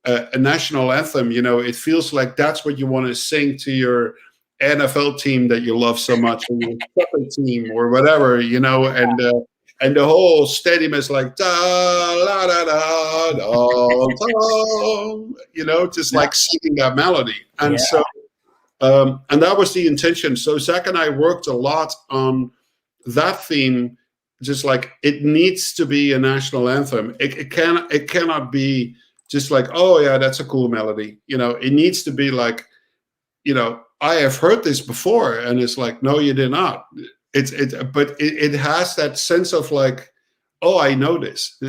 a national anthem. It feels like that's what you want to sing to your NFL team that you love so much, or your soccer team, or whatever, and the whole stadium is like da la da da da, just like singing that melody. And so and that was the intention. So Zach and I worked a lot on that theme, just like it needs to be a national anthem. It cannot be just like, oh yeah, that's a cool melody. It needs to be like, I have heard this before, and it's like, no, you did not. But it has that sense of like, oh, I know this.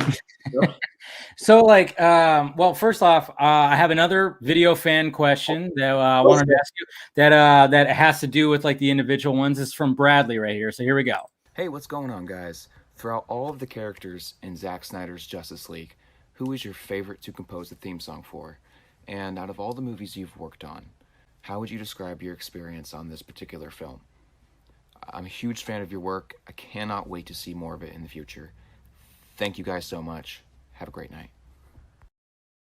So, like, well, first off, I have another video fan question that I wanted to ask you that has to do with like the individual ones. This is from Bradley right here. So here we go. Hey, what's going on, guys? Throughout all of the characters in Zack Snyder's Justice League, who is your favorite to compose the theme song for? And out of all the movies you've worked on, how would you describe your experience on this particular film? I'm a huge fan of your work. I cannot wait to see more of it in the future. Thank you guys so much. Have a great night.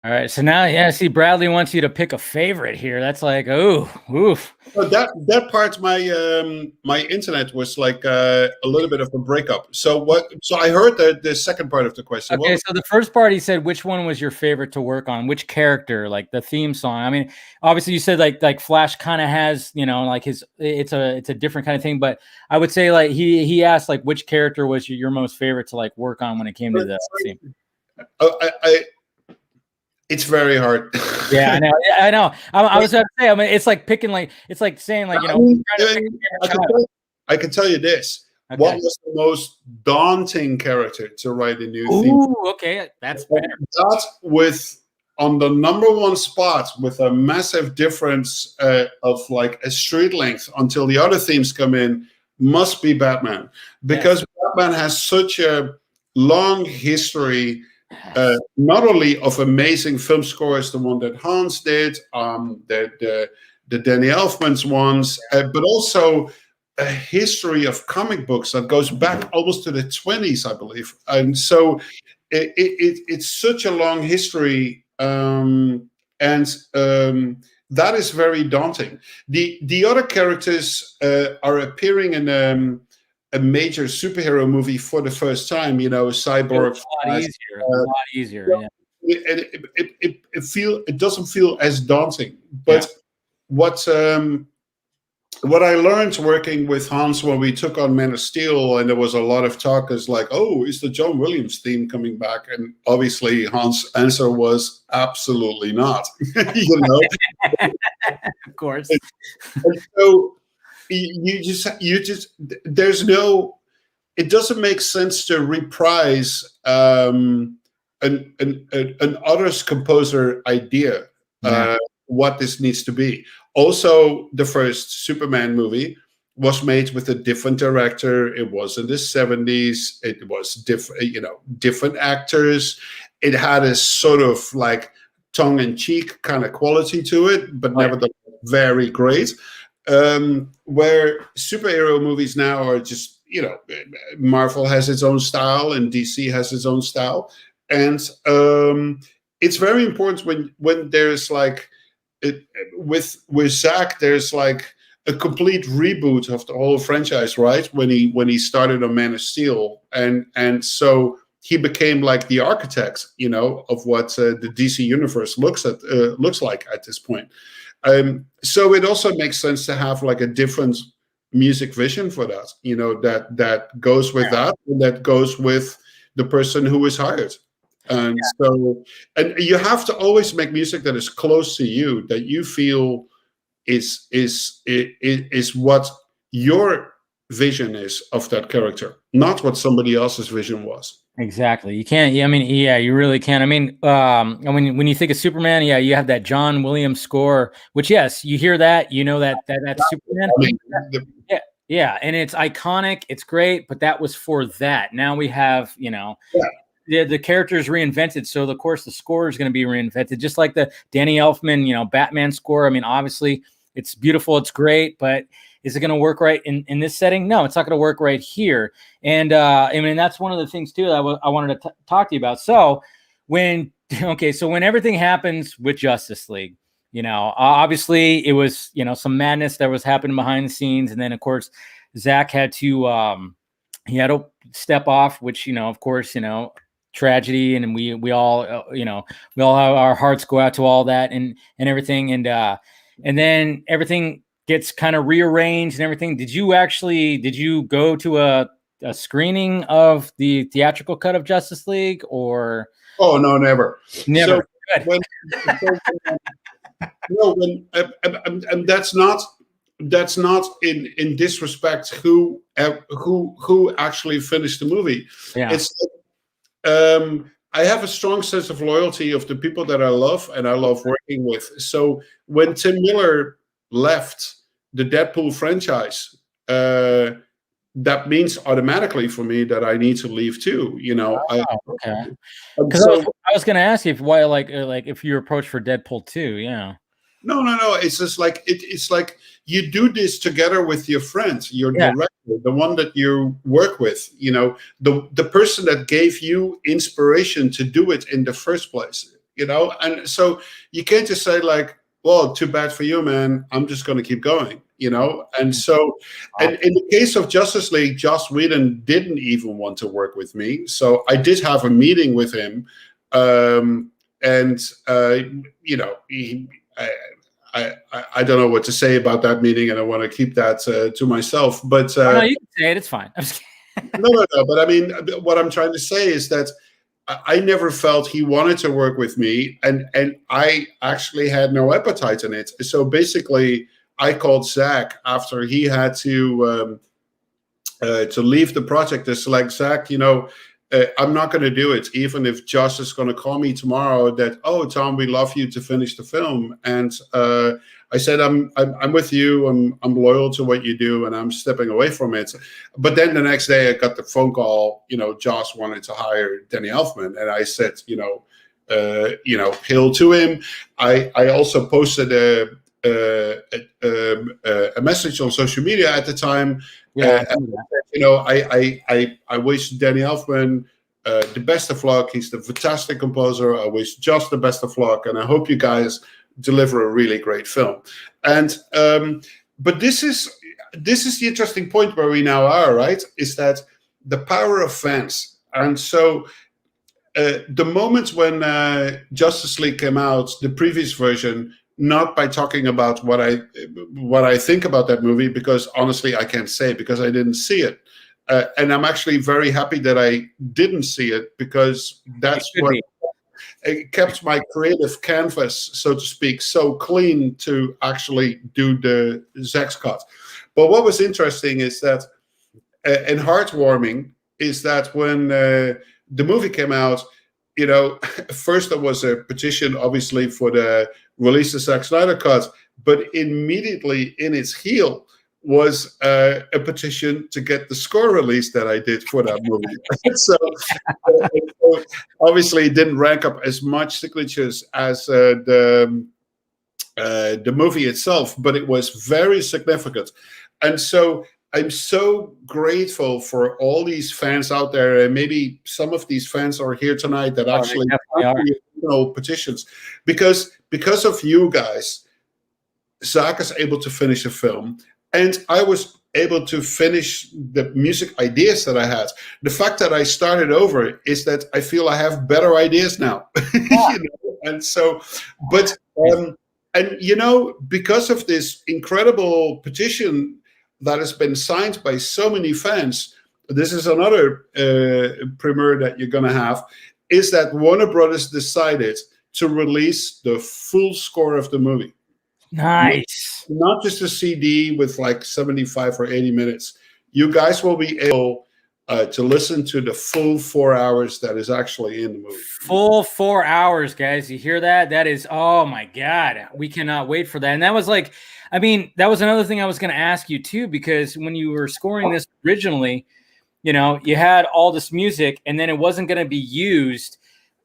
All right, so now, yeah, see, Bradley wants you to pick a favorite here. That's like, oh, oof. So that part, my internet was like a little bit of a breakup. So what? So I heard the second part of the question. Okay, so the first part, he said, which one was your favorite to work on? Which character, like the theme song? I mean, obviously, you said like Flash kind of has, you know, like it's a different kind of thing. But I would say like he asked like which character was your most favorite to like work on when it came to the theme. It's very hard. Yeah, I know. I know. I was about to say. I mean, it's like picking, like it's like saying, like, you know. I can tell you this. Okay. What was the most daunting character to write a new theme? Ooh, okay, that's better. That with on the number one spot with a massive difference of like a street length until the other themes come in must be Batman, because Batman has such a long history. Not only of amazing film scores, the one that Hans did, the Danny Elfman's ones, but also a history of comic books that goes back almost to the 20s, I believe. And so it's such a long history, and that is very daunting. The other characters are appearing in a major superhero movie for the first time, you know, Cyborg. A lot easier. Yeah. It doesn't feel as daunting. But what I learned working with Hans when we took on Man of Steel, and there was a lot of talk, is like, oh, is the John Williams theme coming back? And obviously Hans' answer was absolutely not. You know, of course. And so you just there's no, it doesn't make sense to reprise an other's composer idea what this needs to be. Also, the first Superman movie was made with a different director. It was in the 70s. It was different actors. It had a sort of like tongue-in-cheek kind of quality to it, but nevertheless very great. Where superhero movies now are just, you know, Marvel has its own style and DC has its own style, and it's very important when there's like with Zack, there's like a complete reboot of the whole franchise, right? When he started on Man of Steel, and so he became like the architect, you know, of what the DC universe looks like at this point. So it also makes sense to have like a different music vision for that, you know, that goes with that, and that goes with the person who is hired. And so, and you have to always make music that is close to you, that you feel is what your vision is of that character, not what somebody else's vision was. Exactly. You can't. I mean, yeah, you really can. I mean, when you think of Superman, yeah, you have that John Williams score, which, yes, you hear that, you know that's Superman. I mean, yeah, and it's iconic. It's great, but that was for that. Now we have, you know, the character is reinvented, so of course the score is going to be reinvented, just like the Danny Elfman, you know, Batman score. I mean, obviously it's beautiful, it's great, but is it going to work right in this setting? No, it's not going to work right here. And I mean, that's one of the things too that I wanted to talk to you about. So when everything happens with Justice League, you know, obviously it was, you know, some madness that was happening behind the scenes, and then of course Zack had to step off, which, you know, of course, you know, tragedy, and we all you know, we all have our hearts go out to all that and everything, and then everything gets kind of rearranged and everything. Did you go to a screening of the theatrical cut of Justice League, or? Oh no, never. So and that's not in disrespect who actually finished the movie. Yeah. It's I have a strong sense of loyalty of the people that I love and I love working with. So when Tim Miller left the Deadpool franchise, that means automatically for me that I need to leave too. Okay. Because So I was going to ask you why, like if you approached for Deadpool 2, yeah. no. It's just like it's like you do this together with your friends, your director, the one that you work with. The person that gave you inspiration to do it in the first place. And so you can't just say like, well, too bad for you, man. I'm just going to keep going. And so, and in the case of Justice League, Joss Whedon didn't even want to work with me. So I did have a meeting with him, I don't know what to say about that meeting, and I want to keep that to myself. But no, you can say it. It's fine. I'm just kidding. No. But I mean, what I'm trying to say is that I never felt he wanted to work with me, and I actually had no appetite in it. So basically, I called Zach after he had to leave the project. It's like, Zach, I'm not going to do it, even if Josh is going to call me tomorrow that, oh, Tom, we love you to finish the film. And I said, I'm with you. I'm loyal to what you do, and I'm stepping away from it. But then the next day I got the phone call, Josh wanted to hire Danny Elfman. And I said, hail to him. I also posted a message on social media at the time. I wish Danny Elfman the best of luck. He's the fantastic composer. I wish Josh the best of luck, and I hope you guys deliver a really great film. And but this is the interesting point where we now are, right? Is that the power of fans. And so the moment when Justice League came out, the previous version, not by talking about what I think about that movie, because honestly I can't say, because I didn't see it, and I'm actually very happy that I didn't see it, because that's what it kept my creative canvas, so to speak, so clean to actually do the Zach's cut. But what was interesting is that, and heartwarming, is that when the movie came out, first there was a petition, obviously, for the release the Zack Snyder cut, but immediately in its heel was a petition to get the score released that I did for that movie. So obviously it didn't rank up as much signatures as the movie itself, but it was very significant. And so I'm so grateful for all these fans out there, and maybe some of these fans are here tonight that actually have petitions, because of you guys, Zach is able to finish a film, and I was able to finish the music ideas that I had. The fact that I started over is that I feel I have better ideas now. And so, but and because of this incredible petition that has been signed by so many fans, this is another premiere that you're going to have, is that Warner Brothers decided to release the full score of the movie. Nice. Not just a CD with like 75 or 80 minutes. You guys will be able to listen to the full 4 hours that is actually in the movie. Full 4 hours, guys. You hear that? That is, oh my God. We cannot wait for that. And that was like, that was another thing I was going to ask you too, because when you were scoring this originally, you had all this music and then it wasn't going to be used.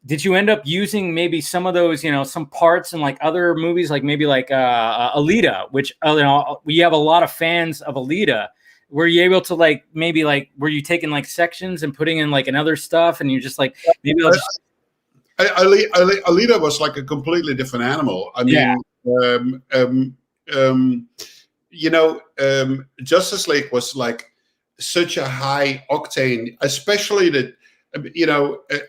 Did you end up using maybe some of those, some parts in like other movies, like maybe like Alita, which, we have a lot of fans of Alita. Were you able to were you taking like sections and putting in like another stuff, and you just like maybe Alita was like a completely different animal. I mean, Justice League was like such a high octane, especially that,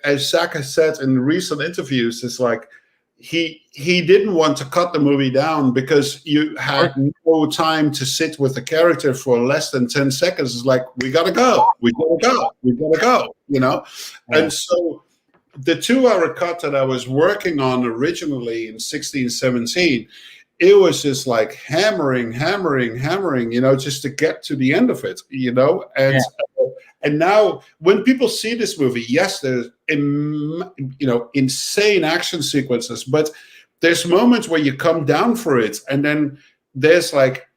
as Zach has said in recent interviews, it's like he didn't want to cut the movie down because you had no time to sit with the character for less than 10 seconds. It's like, we gotta go. Yeah. And so the 2 hour cut that I was working on originally in 16, 17, it was just like hammering, just to get to the end of it, and now when people see this movie, yes, insane action sequences, but there's moments where you come down for it, and then there's like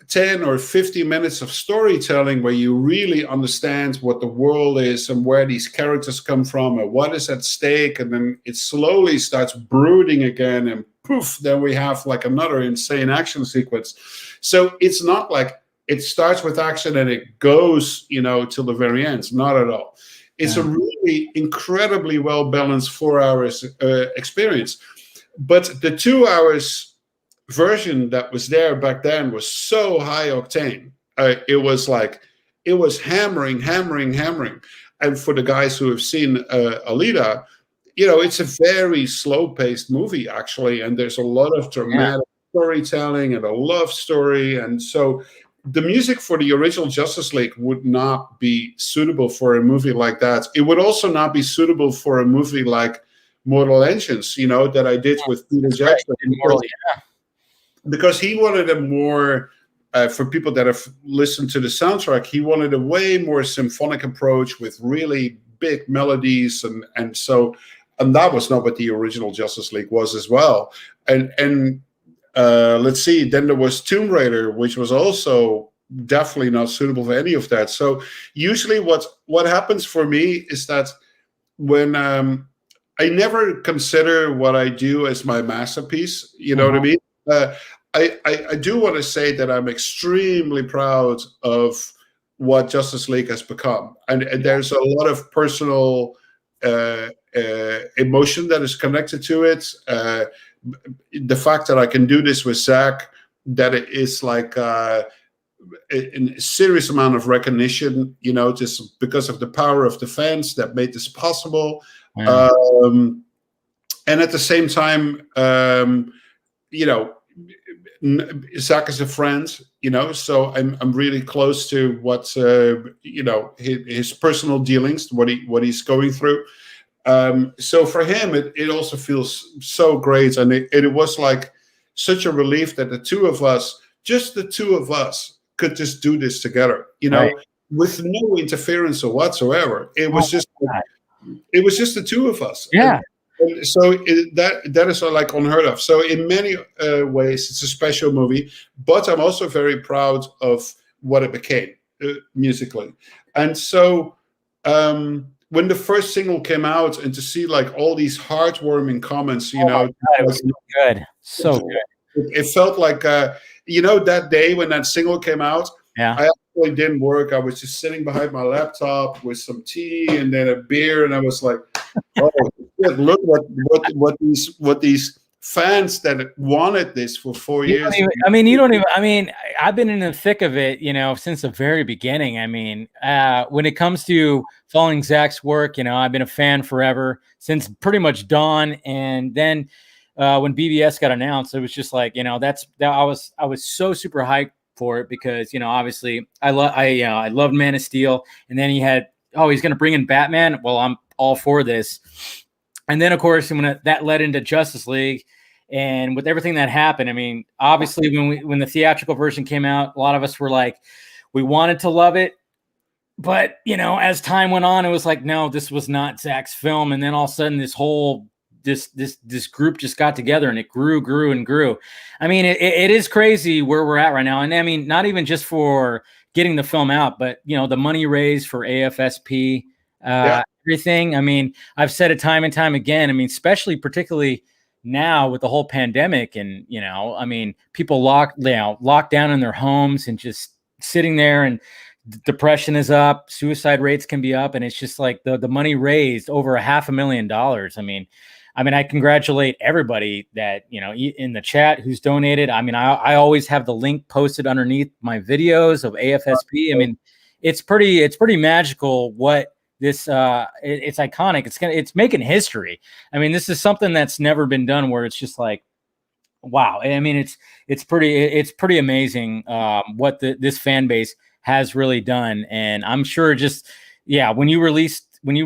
10 or 15 minutes of storytelling where you really understand what the world is and where these characters come from and what is at stake, and then it slowly starts brooding again, and poof, then we have like another insane action sequence. So it's not like it starts with action and it goes, till the very end. Not at all. It's a really incredibly well-balanced 4 hours experience. But the 2 hours version that was there back then was so high octane. It was hammering. And for the guys who have seen Alita, it's a very slow-paced movie, actually. And there's a lot of dramatic storytelling and a love story. And so the music for the original Justice League would not be suitable for a movie like that. It would also not be suitable for a movie like Mortal Engines, that I did with Peter Jackson. Because he wanted a more, for people that have listened to the soundtrack, he wanted a way more symphonic approach with really big melodies. And that was not what the original Justice League was as well. And let's see, then there was Tomb Raider, which was also definitely not suitable for any of that. So usually what happens for me is that when I never consider what I do as my masterpiece, you know what I mean? I do want to say that I'm extremely proud of what Justice League has become. And there's a lot of personal emotion that is connected to it. The fact that I can do this with Zach, that it is like a serious amount of recognition, just because of the power of the fans that made this possible. And at the same time, Zach is a friend, so I'm really close to what his personal dealings, what he's going through. So for him, it also feels so great, and it was like such a relief that the two of us, could just do this together, with no interference or whatsoever. It was just the two of us. Yeah. And so that is like unheard of. So in many ways, it's a special movie, but I'm also very proud of what it became musically. And so when the first single came out, and to see like all these heartwarming comments, it was so good. It felt like that day when that single came out. Yeah. I actually didn't work. I was just sitting behind my laptop with some tea and then a beer, and I was like, "Oh, look what these fans that wanted this for 4 years." I've been in the thick of it, since the very beginning. When it comes to following Zach's work, I've been a fan forever, since pretty much Dawn, and then when BBS got announced, it was just like, I was so super hyped for it, because obviously I loved Man of Steel, and then he's going to bring in Batman. Well, I'm all for this. And then of course when that led into Justice League, and with everything that happened, obviously when the theatrical version came out, a lot of us were like, we wanted to love it, but as time went on, it was like, no, this was not Zach's film. And then all of a sudden this group just got together, and it grew and grew. It is crazy where we're at right now. And not even just for getting the film out, but the money raised for AFSP, everything. I've said it time and time again. Especially particularly now with the whole pandemic, and people locked down in their homes and just sitting there, and depression is up, suicide rates can be up, and it's just like the money raised over $500,000. I congratulate everybody that, in the chat who's donated. I always have the link posted underneath my videos of AFSP. It's pretty magical what this, it's iconic. It's making history. This is something that's never been done, where it's just like, wow. It's pretty amazing what this fan base has really done. And I'm sure when you released when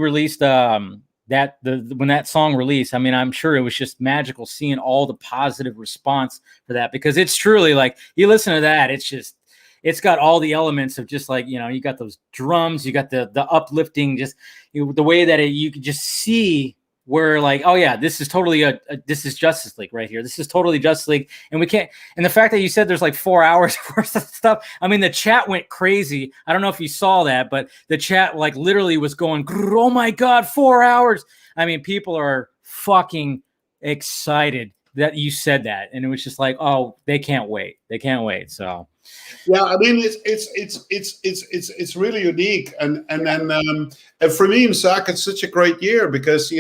that song released, I'm sure it was just magical seeing all the positive response for that, because it's truly like, you listen to that, it's got all the elements of just like, you got those drums, you got the uplifting, just, the way that you could just see where like, oh yeah, this is totally this is Justice League right here. This is totally Justice League, and we can't. And the fact that you said there's like 4 hours worth of stuff. I mean, the chat went crazy. I don't know if you saw that, but the chat like literally was going, oh my god, 4 hours. I mean, people are fucking excited that you said that, and it was just like, oh, they can't wait. They can't wait. So. Yeah, I mean it's really unique, and then and for me and Zach, it's such a great year because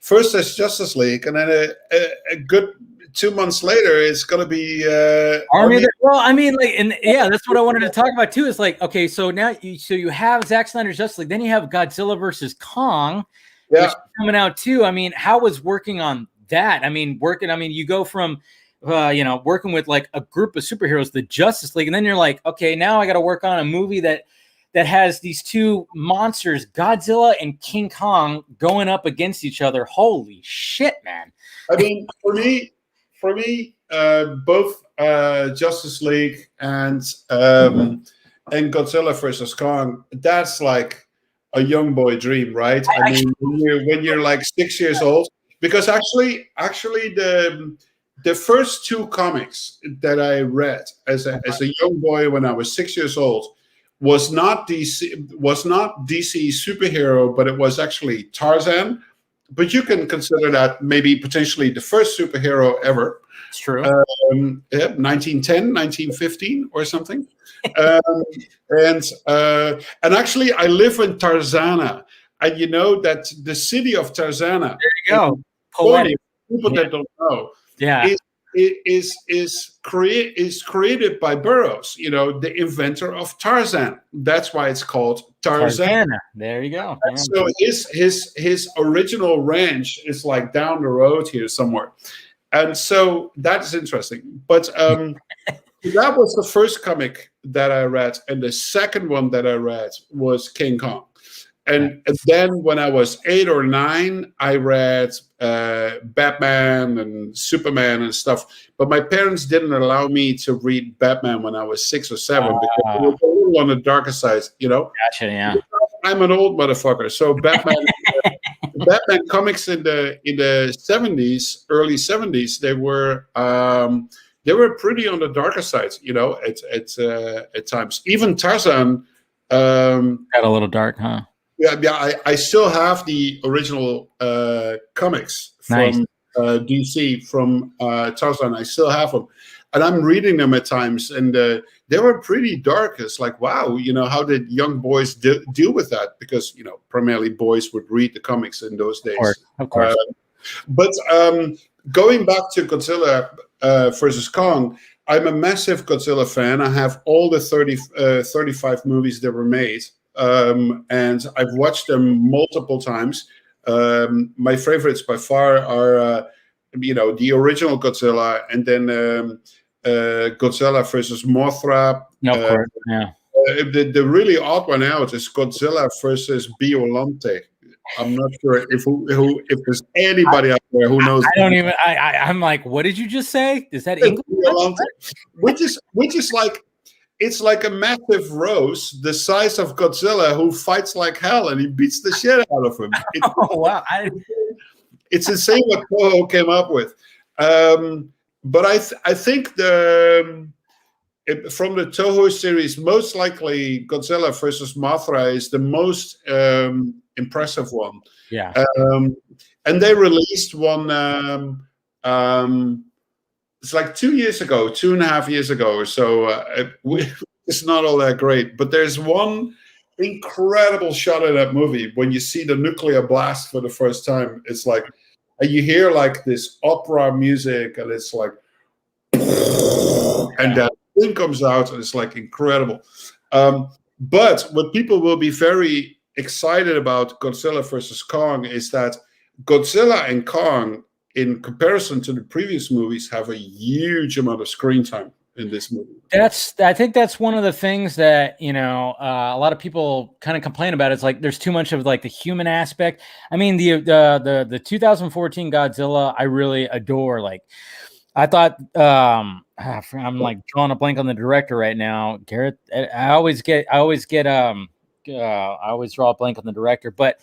first there's Justice League, and then a good 2 months later it's going to be Army. Well, I mean, like, and yeah, that's what I wanted to talk about too. Is like, okay, so now you have Zack Snyder's Justice League, then you have Godzilla versus Kong, which is coming out too. I mean, how was working on that? I mean, you go from working with like a group of superheroes, the Justice League, and then you're like, okay, now I got to work on a movie that has these two monsters, Godzilla and King Kong, going up against each other. Holy shit, man! I mean, for me, both Justice League and Godzilla versus Kong, that's like a young boy dream, right? I mean, when you're like 6 years old, because actually the first two comics that I read as a young boy when I was 6 years old was not DC superhero, but it was actually Tarzan. But you can consider that maybe potentially the first superhero ever. It's true. 1910, 1915 or something. And actually I live in Tarzana, and you know that the city of Tarzana. There you go. Poetic. People that don't know. Yeah, is created by Burroughs, the inventor of Tarzan. That's why it's called Tarzan. There you go. Yeah. So his original ranch is like down the road here somewhere, and so that is interesting. But that was the first comic that I read, and the second one that I read was King Kong. And then when I was 8 or 9, I read Batman and Superman and stuff. But my parents didn't allow me to read Batman when I was 6 or 7 because it was a little on the darker side, Gotcha, yeah. I'm an old motherfucker. So Batman comics in the 70s, early 70s, they were pretty on the darker side, at times. Even Tarzan got a little dark, huh? Yeah, I still have the original comics from DC, from Tarzan. I still have them, and I'm reading them at times, and they were pretty dark. It's like, wow, how did young boys deal with that? Because primarily boys would read the comics in those days. Of course. But going back to Godzilla versus Kong, I'm a massive Godzilla fan. I have all the 35 movies that were made. And I've watched them multiple times. My favorites by far are, the original Godzilla, and then Godzilla versus Mothra. No, of course, yeah. The really odd one out is Godzilla versus Biollante. I'm not sure if there's anybody out there who knows. I don't even. I'm like, what did you just say? Is that English? Which is like. It's like a massive rose the size of Godzilla who fights like hell, and he beats the shit out of him. Wow. It's insane what Toho came up with. But I think from the Toho series, most likely Godzilla versus Mothra is the most impressive one. Yeah. And they released one it's like 2 years ago, 2.5 years ago or so. It's not all that great, but there's one incredible shot of that movie when you see the nuclear blast for the first time. It's like, and you hear like this opera music, and it's like, and that thing comes out, and it's like incredible. But what people will be very excited about Godzilla versus Kong is that Godzilla and Kong, in comparison to the previous movies, have a huge amount of screen time in this movie. I think that's one of the things that a lot of people kind of complain about. It's like there's too much of like the human aspect. I mean, the 2014 Godzilla, I really adore. Like, I thought I'm like drawing a blank on the director right now, Gareth. I always get I always draw a blank on the director, but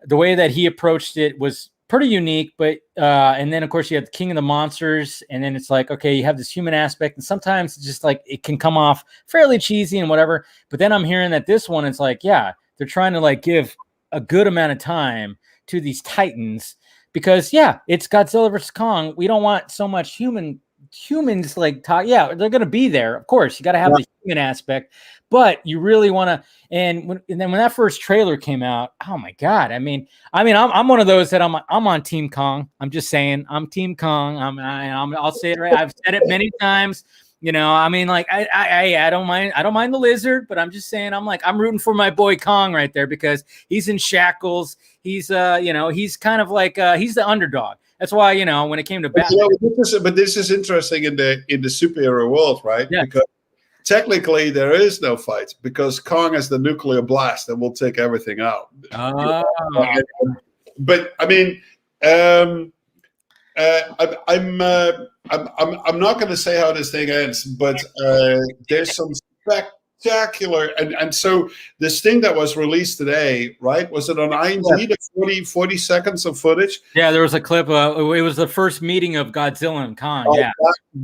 the way that he approached it was pretty unique. But and then of course you have the King of the Monsters, and then it's like, okay, you have this human aspect, and sometimes it's just like it can come off fairly cheesy and whatever. But then I'm hearing that this one, it's like, yeah, they're trying to like give a good amount of time to these titans, because yeah, it's Godzilla versus Kong. We don't want so much humans like talk. Yeah, they're gonna be there, of course. You got to have the human aspect, but you really want to. And then when that first trailer came out, oh my god! I mean, I'm one of those that I'm on Team Kong. I'm just saying, I'm Team Kong. I'll say it right. I've said it many times. You know, I mean, like I don't mind the lizard, but I'm just saying, I'm rooting for my boy Kong right there, because he's in shackles. He's he's kind of like he's the underdog. That's why, when it came to Batman. But this is interesting in the superhero world, right? Yeah. Because technically there is no fight, because Kong has the nuclear blast and will take everything out. But I mean, I'm not going to say how this thing ends, but there's some spectacular, and so this thing that was released today, right? Was it on IMDb? The 40 seconds of footage. Yeah, there was a clip. It was the first meeting of Godzilla and Kong. Yeah,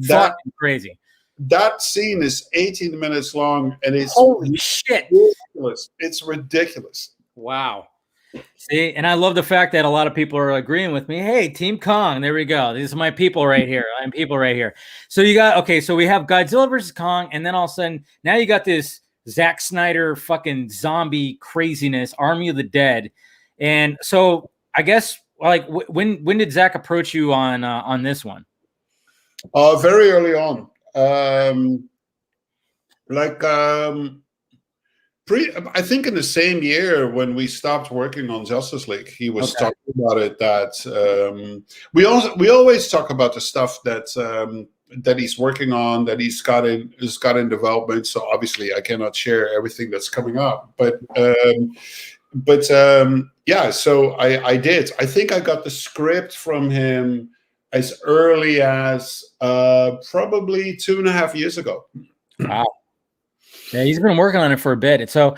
that crazy. That scene is 18 minutes long, and it's holy shit. Ridiculous. It's ridiculous. Wow. See, and I love the fact that a lot of people are agreeing with me. Hey, Team Kong, there we go. These are my people right here. I'm people right here. So so we have Godzilla versus Kong, and then all of a sudden, now you got this Zack Snyder fucking zombie craziness, Army of the Dead. And so I guess, like, when did Zack approach you on this one? Very early on. I think in the same year when we stopped working on Justice League, he was talking about it. That we always talk about the stuff that he's working on, that he's got in development. So obviously, I cannot share everything that's coming up. But yeah. So I did. I think I got the script from him as early as probably 2.5 years ago. Wow. Yeah, he's been working on it for a bit. So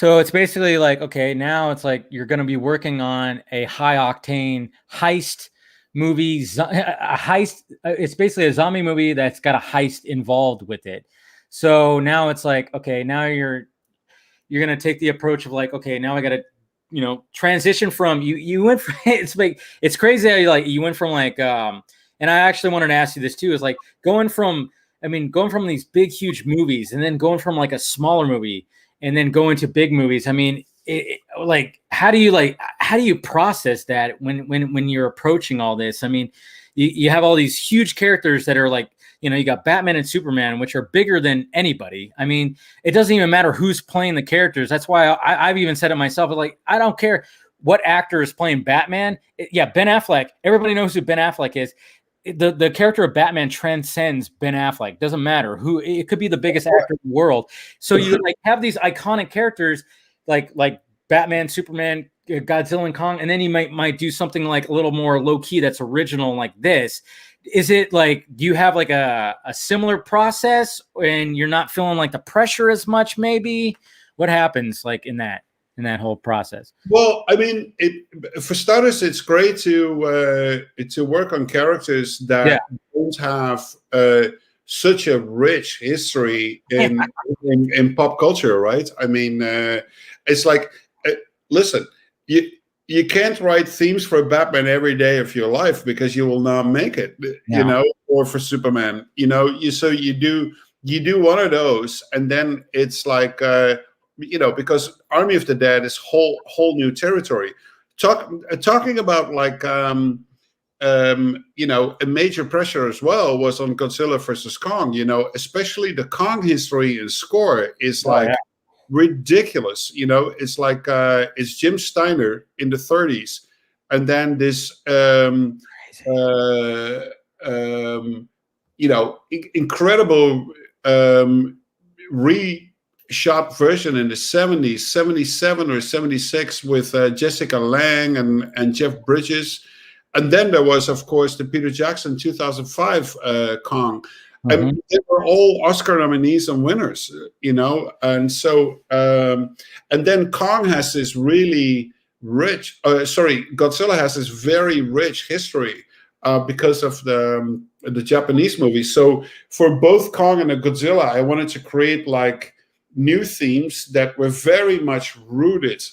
it's basically like, okay, now it's like you're going to be working on a high octane heist movie, a heist. It's basically a zombie movie that's got a heist involved with it. So now it's like, okay, now you're going to take the approach of like, okay, now I got to, transition from you went from, it's crazy how you went from like, and I actually wanted to ask you this too, is like going from these big, huge movies, and then going from like a smaller movie and then going to big movies. I mean, how do you process that when you're approaching all this? I mean, you have all these huge characters that are like, you got Batman and Superman, which are bigger than anybody. I mean, it doesn't even matter who's playing the characters. That's why I've even said it myself. Like, I don't care what actor is playing Batman. Ben Affleck. Everybody knows who Ben Affleck is. The character of Batman transcends Ben Affleck. Doesn't matter who. It could be the biggest actor in the world. So you like have these iconic characters like Batman, Superman, Godzilla, and Kong, and then you might do something like a little more low key that's original like this. Is it like, do you have like a similar process and you're not feeling like the pressure as much? Maybe what happens like in that whole process? Well, I mean, for starters, it's great to work on characters that don't have such a rich history in pop culture, right? I mean, it's like, listen, you can't write themes for Batman every day of your life because you will not make it, or for Superman, so you do one of those, and then it's like, because Army of the Dead is whole new territory. Talking about like, a major pressure as well was on Godzilla versus Kong. Especially the Kong history and score is ridiculous. It's like it's Jim Steiner in the 30s, and then this incredible shot version in the 70s, 77 or 76 with Jessica Lange and Jeff Bridges. And then there was, of course, the Peter Jackson 2005 Kong. And they were all Oscar nominees and winners, and so and then Kong has this really rich Godzilla has this very rich history because of the Japanese movies. So for both Kong and the Godzilla, I wanted to create like new themes that were very much rooted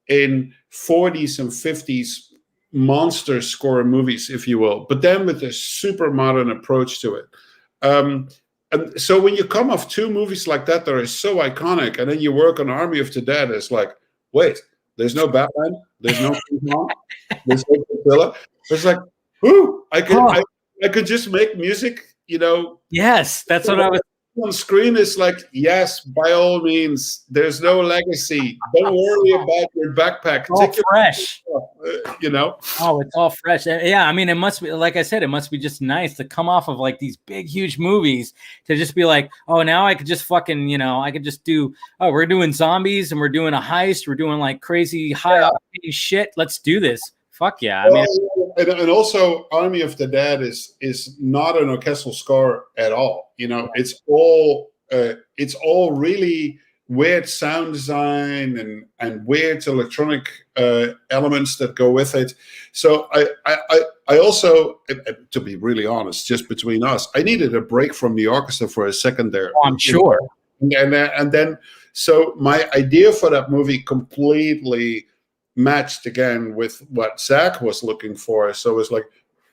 in 40s and 50s monster score movies, if you will, but then with a super modern approach to it. And so when you come off two movies like that are so iconic, and then you work on Army of the Dead, it's like, wait, there's no Batman, there's no Kong, there's no Godzilla. It's like, whoo, I could just make music, Yes, that's what I was. On screen is like, yes, by all means, there's no legacy. Don't worry about your backpack. It's all fresh. Oh, it's all fresh. Yeah, I mean, it must be, like I said, it must be just nice to come off of like these big, huge movies to just be like, oh, now I could just fucking, I could just do, oh, we're doing zombies and we're doing a heist. We're doing like crazy high octane shit. Let's do this. Fuck yeah. I mean, and also Army of the Dead is not an orchestral score at all. It's all really weird sound design and weird electronic elements that go with it. So I also, to be really honest, just between us, I needed a break from the orchestra for a second there. Oh, I'm sure. And then, so my idea for that movie completely matched again with what Zach was looking for. So it was like,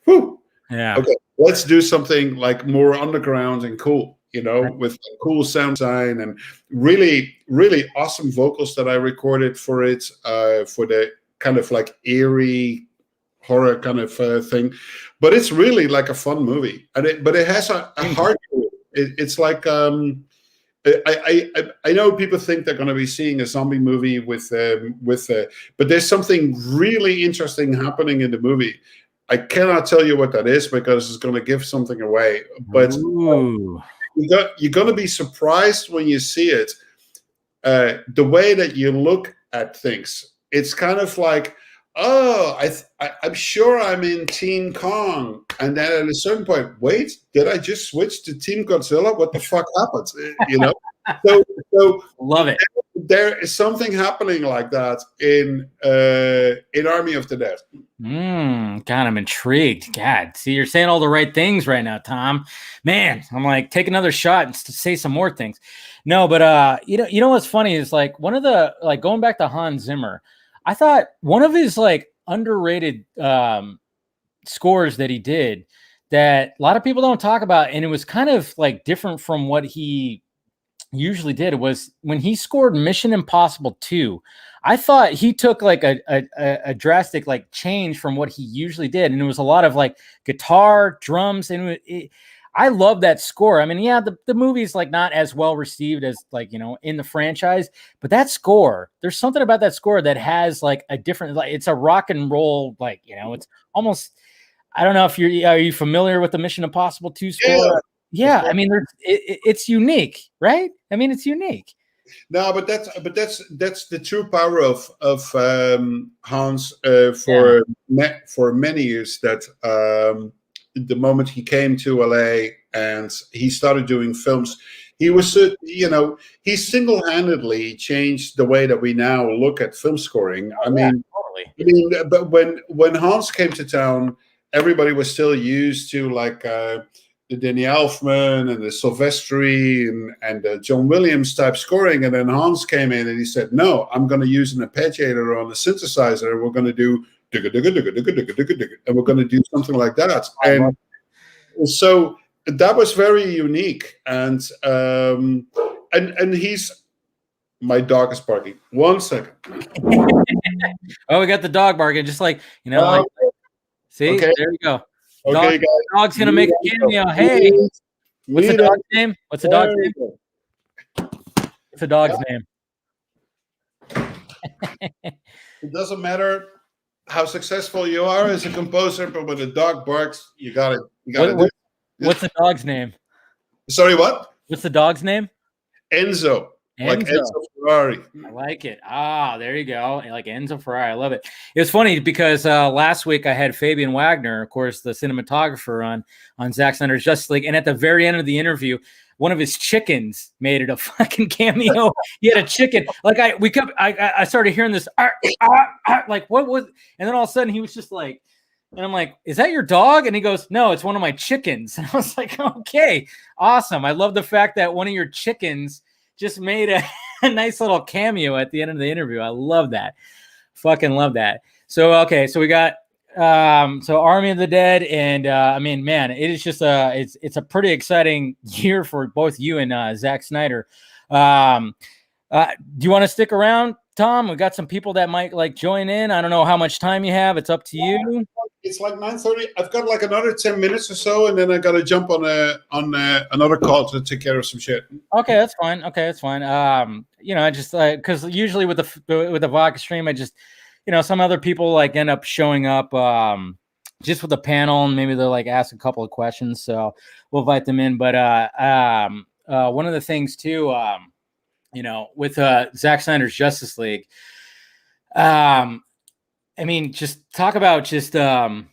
whew, yeah, okay, let's do something like more underground and cool, with cool sound design and really, really awesome vocals that I recorded for it, for the kind of like eerie horror kind of thing. But it's really like a fun movie, but it has a heart to it. It's like I know people think they're going to be seeing a zombie movie but there's something really interesting happening in the movie. I cannot tell you what that is because it's going to give something away. But you're going to be surprised when you see it. The way that you look at things, it's kind of like, oh, I'm sure I'm in Team Kong, and then at a certain point, wait, did I just switch to Team Godzilla? What the fuck happened? So love it. There is something happening like that in Army of the Dead. God, I'm intrigued. God, see, you're saying all the right things right now, Tom. Man, I'm like, take another shot and say some more things. No, but you know what's funny is like one of the going back to Hans Zimmer. I thought one of his like underrated scores that he did that a lot of people don't talk about, and it was kind of like different from what he usually did, was when he scored Mission Impossible 2. I thought he took like a drastic like change from what he usually did, and it was a lot of like guitar, drums, and I love that score. I mean, yeah, the movie's like not as well received as like, in the franchise, but that score, there's something about that score that has like a different, like it's a rock and roll, like, it's almost, I don't know if are you familiar with the Mission Impossible 2 score? Yeah. I mean, it's unique, right? I mean, it's unique. No, but that's the true power of Hans for many years, that the moment he came to LA and he started doing films, he was, he single-handedly changed the way that we now look at film scoring. Totally. But when Hans came to town, everybody was still used to like the Danny Elfman and the Silvestri and the John Williams type scoring, and then Hans came in and he said, "No, I'm going to use an arpeggiator on a synthesizer, and we're going to do." And we're going to do something like that. And so that was very unique. And he's, my dog is barking. 1 second. Oh, we got the dog barking. Just like, see, okay. There you go. Okay, guys. Dog's going to make a cameo. Hey, what's the dog's name? What's the dog's name? What's the dog's name? It doesn't matter how successful you are as a composer, but when the dog barks, you got it. What's the dog's name? Sorry, what? What's the dog's name? Enzo. like Enzo. Enzo Ferrari. I like it. Ah, there you go. Like Enzo Ferrari. I love it. It was funny because last week I had Fabian Wagner, of course, the cinematographer on Zack Snyder's Justice League. And at the very end of the interview, one of his chickens made it a fucking cameo. He had a chicken. Like I started hearing this, like what was, and then all of a sudden he was just like, and I'm like, is that your dog? And he goes, no, it's one of my chickens. And I was like, okay, awesome. I love the fact that one of your chickens just made a nice little cameo at the end of the interview. I love that. Fucking love that. So, okay. So we got, so Army of the Dead. And, I mean, man, it is just it's a pretty exciting year for both you and, Zack Snyder. Do you want to stick around, Tom? We got some people that might like join in. I don't know how much time you have. It's up to you. It's like 9:30. I've got like another 10 minutes or so, and then I got to jump on another call to take care of some shit. Okay, that's fine. You know, I just because usually with the vodka stream, I just, you know, some other people like end up showing up just with the panel, and maybe they'll like ask a couple of questions, so we'll invite them in. But one of the things too, you know, with Zack Snyder's Justice League, I mean, just talk about just the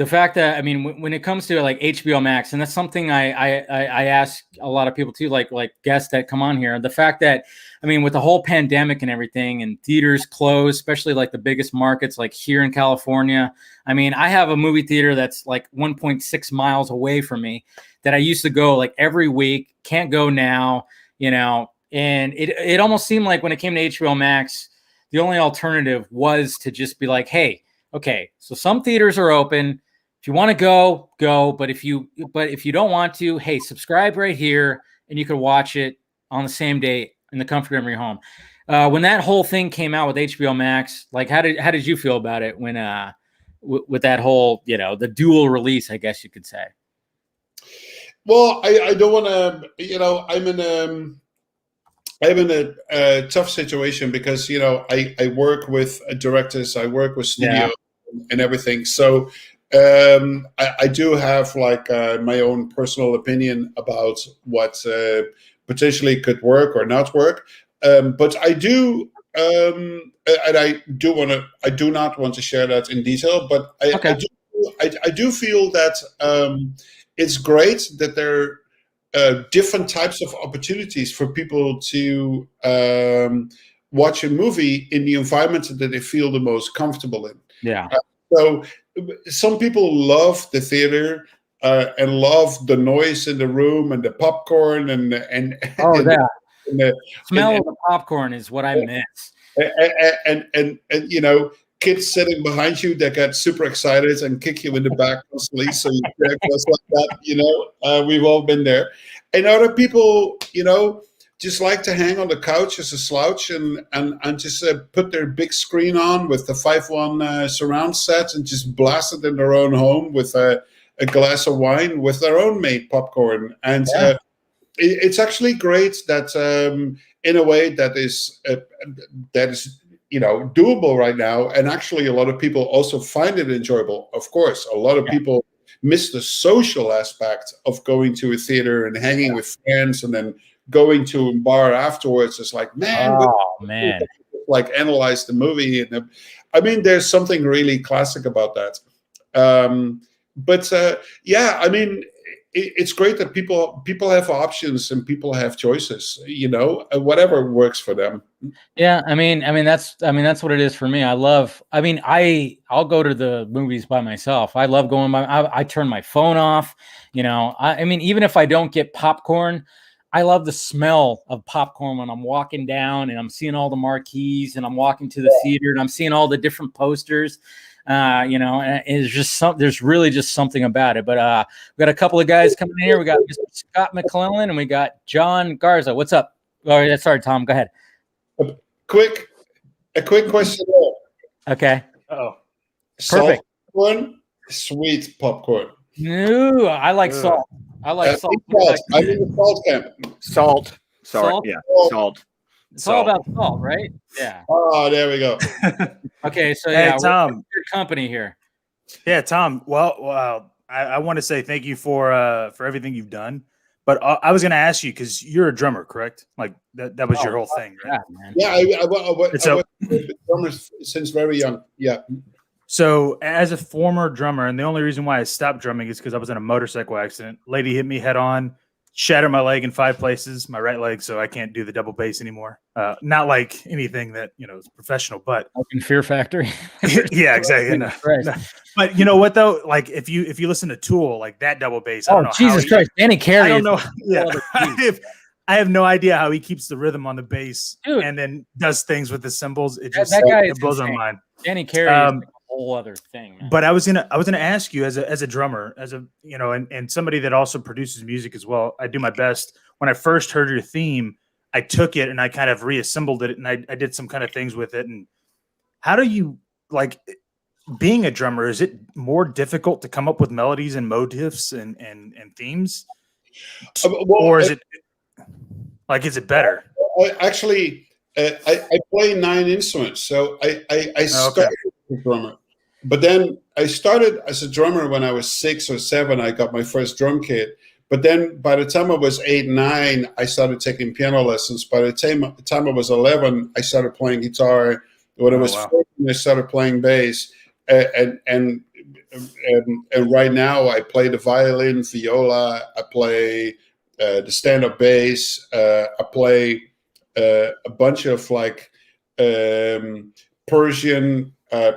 fact that, I mean, when it comes to like HBO Max, and that's something I ask a lot of people too, like guests that come on here, the fact that, I mean, with the whole pandemic and everything and theaters closed, especially like the biggest markets, like here in California. I mean, I have a movie theater that's like 1.6 miles away from me that I used to go like every week, can't go now, you know, and it almost seemed like when it came to HBO Max, the only alternative was to just be like, hey, okay, so some theaters are open. If you want to go, go. But if you don't want to, hey, subscribe right here, and you can watch it on the same day in the comfort of your home. When that whole thing came out with HBO Max, like how did you feel about it when with that whole, you know, the dual release, I guess you could say? Well, I don't want to, you know, I'm in a tough situation because, you know, I work with directors, I work with studios and everything. So I do have like my own personal opinion about what potentially could work or not work. But I do, and I do not want to share that in detail. But I do feel that it's great that there different types of opportunities for people to watch a movie in the environment that they feel the most comfortable in. Yeah. So some people love the theater and love the noise in the room and the popcorn and the smell of the popcorn is what I miss. And you know, kids sitting behind you that get super excited and kick you in the back constantly, so you get just like that. You know, we've all been there. And other people, you know, just like to hang on the couch as a slouch and just put their big screen on with the 5.1 surround set and just blast it in their own home with a glass of wine with their own made popcorn. And it's actually great that in a way that is you know, doable right now. And actually a lot of people also find it enjoyable. Of course, a lot of people miss the social aspect of going to a theater and hanging with friends and then going to a bar afterwards. It's like, man, like analyze the movie. And I mean, there's something really classic about that. But yeah, I mean, it's great that people have options and people have choices, you know, whatever works for them. Yeah, I mean that's what it is for me. I'll go to the movies by myself. I love going by. I turn my phone off. You know, I mean, even if I don't get popcorn, I love the smell of popcorn when I'm walking down and I'm seeing all the marquees and I'm walking to the theater and I'm seeing all the different posters. You know, and it's just there's really just something about it. But we got a couple of guys coming in here. We got Mr. Scott McClellan and we got John Garza. What's up? Oh, sorry, Tom. Go ahead. A quick question. Okay. Oh, Perfect. Popcorn, sweet popcorn. No, I like salt. I like salt. I'm in the salt camp. Salt. Salt? Yeah, salt. It's all about salt, right? Yeah. Oh, there we go. Okay, so Hey, yeah, Tom. your company here. Yeah, Tom. Well, I want to say thank you for everything you've done, But I was going to ask you because you're a drummer, correct? Like that was your whole thing, right? Yeah, man. Yeah, I was a drummer since very young. Yeah. So as a former drummer, and the only reason why I stopped drumming is because I was in a motorcycle accident. Lady hit me head on, shattered my leg in 5 places, my right leg, so I can't do the double bass anymore. Not like anything that is professional, but Like in Fear Factory. yeah, exactly. No. But you know what though? Like if you listen to Tool, like that double bass, I don't know. Jesus Christ, Danny Carey. I don't know. Yeah, I have no idea how he keeps the rhythm on the bass and then does things with the cymbals. It just that guy blows my mind. Danny Carey is like a whole other thing, man. But I was gonna ask you as a drummer, as a and somebody that also produces music as well. I do my best. When I first heard your theme, I took it and I kind of reassembled it and I did some kind of things with it. And how do you like being a drummer? Is it more difficult to come up with melodies and motifs and themes, or is it like is it better? Actually, I play 9 instruments, so I started as a drummer. But then I started as a drummer when I was 6 or 7. I got my first drum kit. But then by the time I was 8, 9, I started taking piano lessons. By the time I was 11, I started playing guitar. When I was 14, I started playing bass. And right now I play the violin, viola. I play the stand-up bass. I play a bunch of like Persian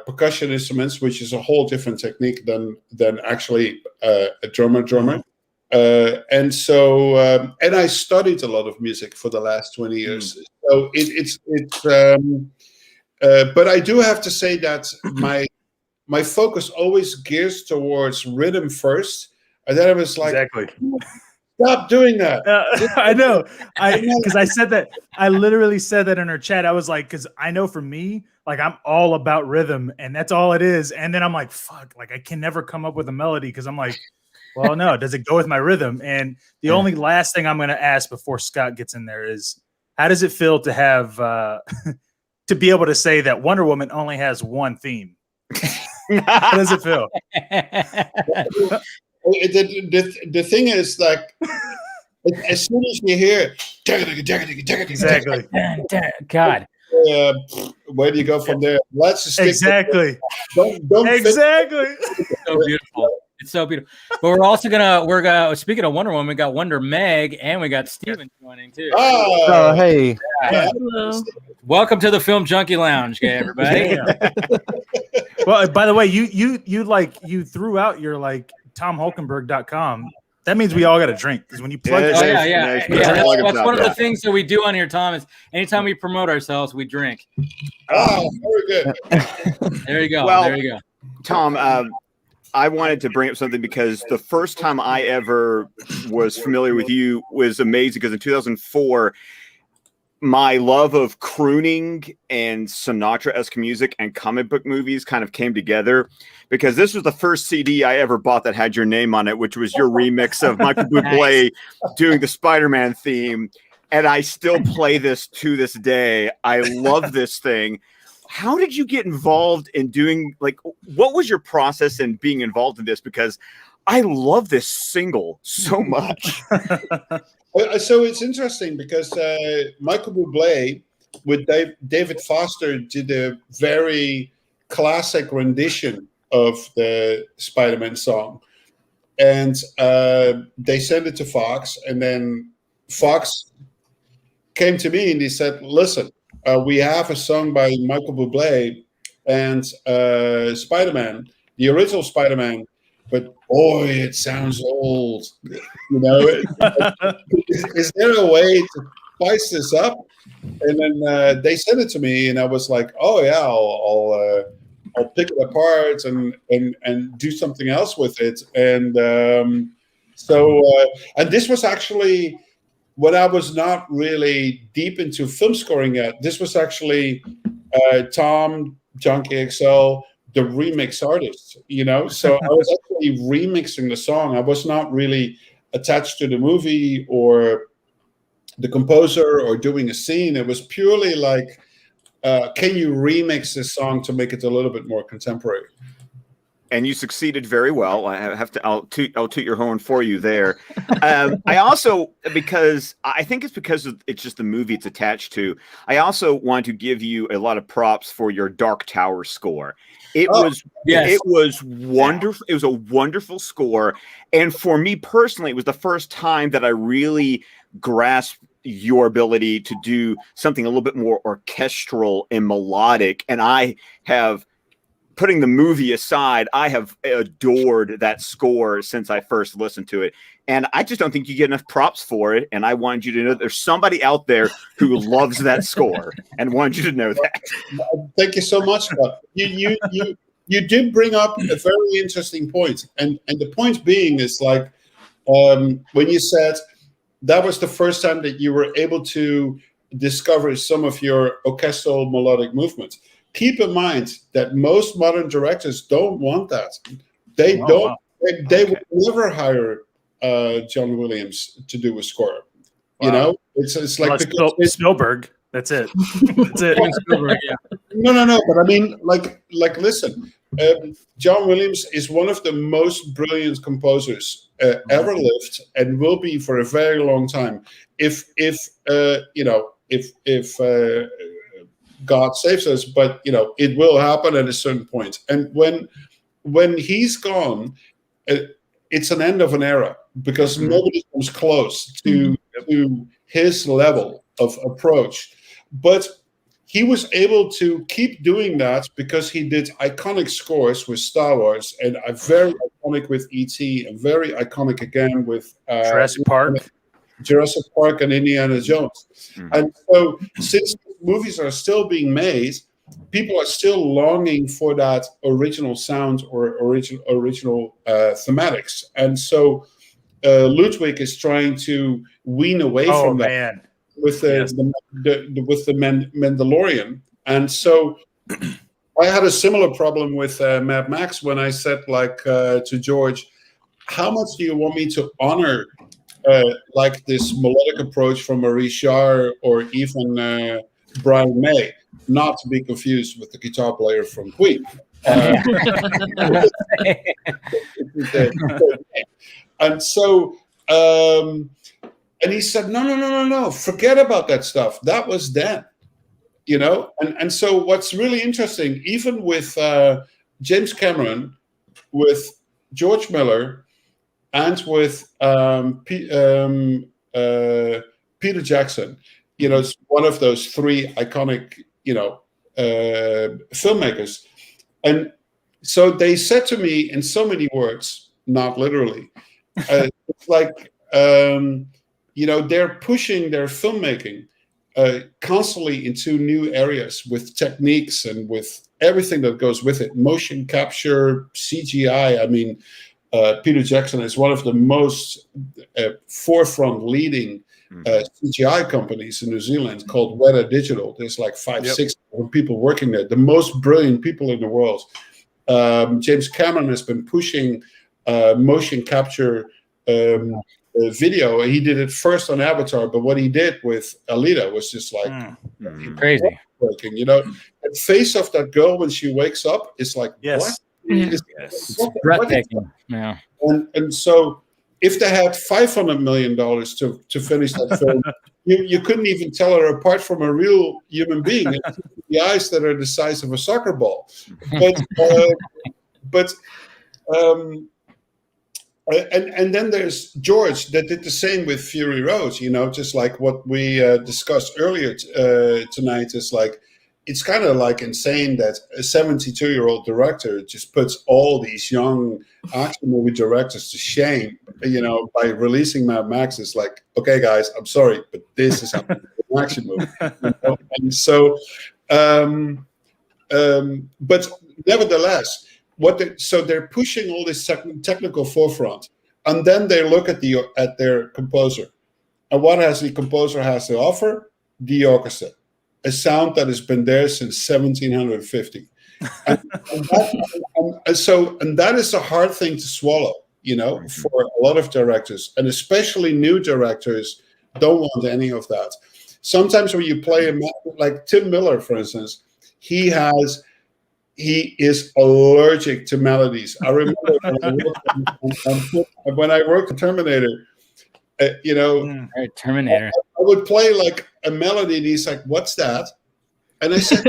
percussion instruments, which is a whole different technique than actually a drummer. And so and I studied a lot of music for the last 20 years. So it's but I do have to say that my focus always gears towards rhythm first, and then I was like, exactly. Stop doing that. I know. Because I said that. I literally said that in her chat. I was like, because I know for me, like I'm all about rhythm, and that's all it is. And then I'm like, fuck, like I can never come up with a melody because I'm like, well, no, does it go with my rhythm? And the only last thing I'm going to ask before Scott gets in there is, how does it feel to have to be able to say that Wonder Woman only has one theme? How does it feel? The thing is, like, as soon as you hear exactly, God, where do you go from there? Let's just stick exactly. Don't exactly. It's so beautiful. It's so beautiful. But we're gonna speaking of Wonder Woman, we got Wonder Meg and we got Steven joining too. Oh, hey. Yeah. Welcome to the Film Junkie Lounge, okay, everybody. Well, by the way, you threw out your like TomHolkenborg.com. That means we all got to drink because when you plug, That's one of the things that we do on here, Tom. Is anytime we promote ourselves, we drink. Oh, very good. There you go. Well, there you go. Tom, I wanted to bring up something because the first time I ever was familiar with you was amazing because in 2004, my love of crooning and Sinatra-esque music and comic book movies kind of came together because this was the first CD I ever bought that had your name on it, which was your remix of Michael Bublé doing the Spider-Man theme. And I still play this to this day. I love this thing. How did you get involved in doing, like, what was your process in being involved in this? Because I love this single so much. So it's interesting because Michael Bublé with David Foster did a very classic rendition of the Spider-Man song. And they sent it to Fox. And then Fox came to me and he said, listen, we have a song by Michael Bublé and Spider-Man, the original Spider-Man. But boy, it sounds old. You know, is there a way to spice this up? And then they sent it to me, and I was like, oh yeah, I'll pick it apart and do something else with it. And and this was actually when I was not really deep into film scoring yet. This was actually Tom, Junkie XL, the remix artist, you know? So I was actually remixing the song. I was not really attached to the movie or the composer or doing a scene. It was purely like, can you remix this song to make it a little bit more contemporary? and you succeeded very well. I'll toot your horn for you there. I also, because I think it's because it's just the movie it's attached to. I also want to give you a lot of props for your Dark Tower score. It was wonderful. It was a wonderful score, and for me personally, it was the first time that I really grasped your ability to do something a little bit more orchestral and melodic. And I have, putting the movie aside, I have adored that score since I first listened to it. And I just don't think you get enough props for it. And I wanted you to know there's somebody out there who loves that score and wanted you to know that. Thank you so much, Scott. You did bring up a very interesting point. And the point being is like, when you said that was the first time that you were able to discover some of your orchestral melodic movements. Keep in mind that most modern directors don't want that. They would never hire John Williams to do a score. You know, it's like Spielberg. That's it. That's it. Spielberg, yeah. No. But I mean, like, listen. John Williams is one of the most brilliant composers ever lived, and will be for a very long time. If God saves us, but it will happen at a certain point. And when he's gone, it's an end of an era, because nobody comes close to his level of approach. But he was able to keep doing that because he did iconic scores with Star Wars, and very iconic with E.T., and very iconic again with Jurassic Park and Indiana Jones. And so, since movies are still being made, people are still longing for that original sound or original thematics. And so, Ludwig is trying to wean away from that. With the Mandalorian. And so I had a similar problem with Mad Max when I said to George, how much do you want me to honor like this melodic approach from Maurice Jarre or even Brian May, not to be confused with the guitar player from Queen. And so and he said, no, forget about that stuff. That was then, And so what's really interesting, even with James Cameron, with George Miller, and with Peter Jackson, it's one of those three iconic, filmmakers. And so they said to me in so many words, not literally, it's like, they're pushing their filmmaking constantly into new areas with techniques and with everything that goes with it. Motion capture, CGI. I mean, Peter Jackson is one of the most forefront leading CGI companies in New Zealand, called Weta Digital. There's like 6 people working there, the most brilliant people in the world. James Cameron has been pushing motion capture video. He did it first on Avatar, but what he did with Alita was just like crazy. The face of that girl when she wakes up is like, what? It's breathtaking. Yeah. And so if they had $500 million to finish that film, you couldn't even tell her apart from a real human being. It's the eyes that are the size of a soccer ball. And then there's George that did the same with Fury Road, just like what we discussed earlier tonight. Is like, it's kind of like insane that a 72-year-old director just puts all these young action movie directors to shame, by releasing Mad Max. It's like, okay, guys, I'm sorry, but this is an action movie. And so, but nevertheless, so they're pushing all this technical forefront, and then they look at their composer, and what has the composer has to offer? The orchestra, a sound that has been there since 1750, and that is a hard thing to swallow, for a lot of directors, and especially new directors don't want any of that. Sometimes when you play like Tim Miller, for instance, he has he is allergic to melodies. I remember when I worked on Terminator, Terminator. I would play like a melody, and he's like, "What's that?" And I said,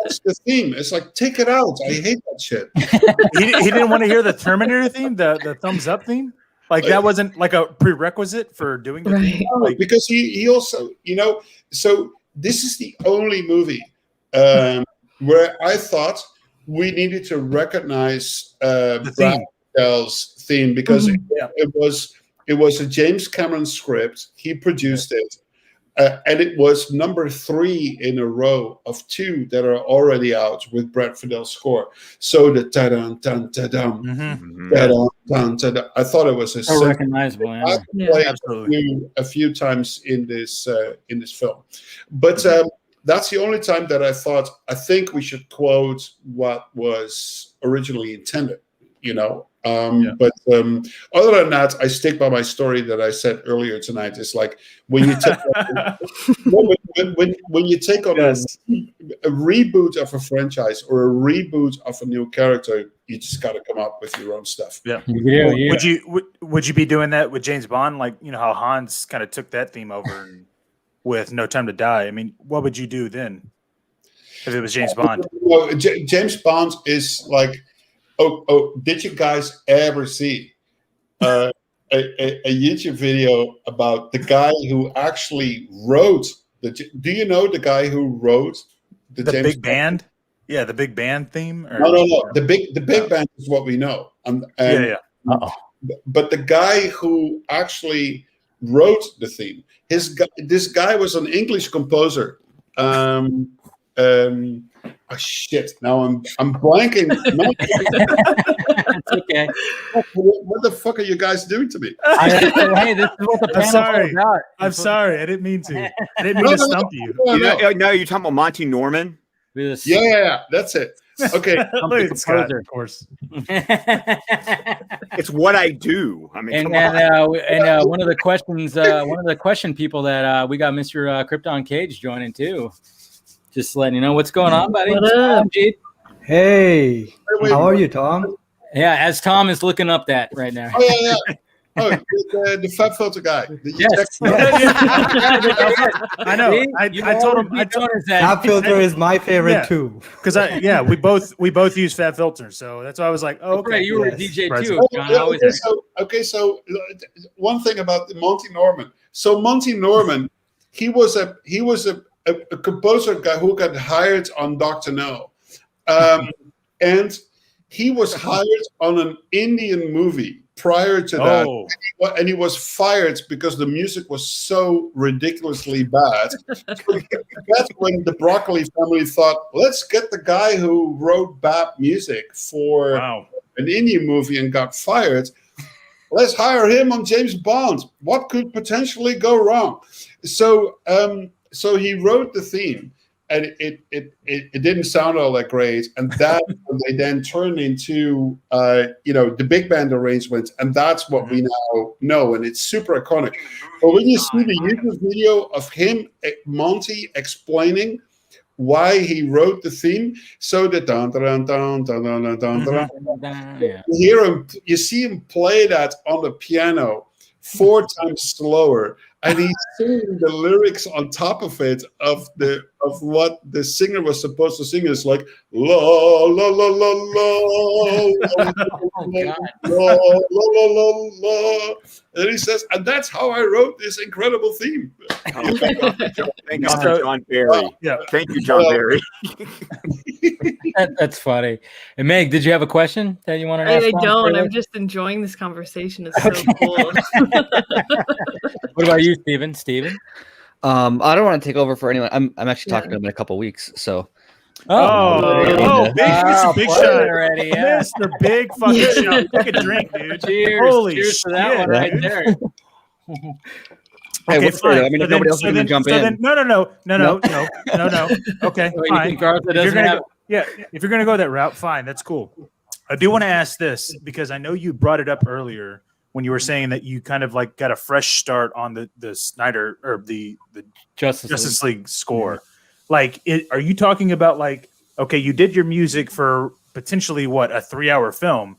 "That's the theme." It's like, take it out. I hate that shit. He didn't want to hear the Terminator theme, the thumbs up theme. Like that wasn't like a prerequisite for doing the theme. No, because he also, so this is the only movie where I thought we needed to recognize Brad Fittell's theme because it was a James Cameron script. He produced it. And it was number 3 in a row of 2 that are already out with Brad Fittell's score. So the ta-dum, ta-dum, ta-dum, ta-dum, ta-dum. I thought it was so recognizable. I played a few times in this film, but that's the only time that I thought I think we should quote what was originally intended. But other than that, I stick by my story that I said earlier tonight. It's like when you take when you take on a reboot of a franchise or a reboot of a new character, you just got to come up with your own stuff. Yeah. Would you be doing that with James Bond? Like how Hans kind of took that theme over with No Time to Die. I mean, what would you do then if it was James Bond? Well, James Bond is like. Oh! Did you guys ever see a YouTube video about the guy who actually wrote the? Do you know the guy who wrote the James big band? Yeah, the big band theme. Or? No. The big band is what we know. But the guy who actually wrote the theme, this guy was an English composer. Oh shit! Now I'm blanking. It's okay. What the fuck are you guys doing to me? Hey, this is what the panel's all about. I'm sorry. I didn't mean to. I didn't mean to stump you. No, you're talking about Monty Norman. Yeah, that's it. Okay, Scott, of course. It's what I do. I mean, one of the question people that we got Mr. Krypton Cage joining too. Just letting you know what's going on, buddy. What up? Hey, how are you, Tom? Yeah, as Tom is looking up that right now. Oh, yeah. Oh, the fat filter guy. Yes. I know. I told him. Fat filter is my favorite too. Because we both use fat filter, so that's why I was like, oh, okay. You were a DJ too. So one thing about Monty Norman. So Monty Norman, he was a composer guy who got hired on Dr. No. And he was hired on an Indian movie prior to that. And he was fired because the music was so ridiculously bad. That's when the Broccoli family thought, let's get the guy who wrote bad music for an Indian movie and got fired. Let's hire him on James Bond. What could potentially go wrong? So he wrote the theme, and it didn't sound all that great. And that they then turned into the big band arrangement, and that's what we now know, and it's super iconic. But when you see the YouTube video of him, Monty, explaining why he wrote the theme, so the dun dun dun dun dun dun dun, you see him play that on the piano 4 times slower. And he's singing the lyrics on top of it of what the singer was supposed to sing. It's like la la la la la la la la, and he says, and that's how I wrote this incredible theme. Thank you, John Barry. Thank you, John Barry. That's funny. And Meg, did you have a question that you wanted to ask? I don't. I'm just enjoying this conversation. It's so cool. What about you, Steven? I don't want to take over for anyone. I'm actually talking to him in a couple weeks, so. Big shot already, Mr. Big fucking shot. Take a drink, dude. Cheers to that one right there. Okay, fine. I mean, if nobody else is going to jump in. No. Okay, fine. If you're going to go that route, fine. That's cool. I do want to ask this because I know you brought it up earlier when you were saying that you kind of like got a fresh start on the Snyder or the Justice League score. Like, are you talking about like okay, you did your music for potentially what, a 3-hour film.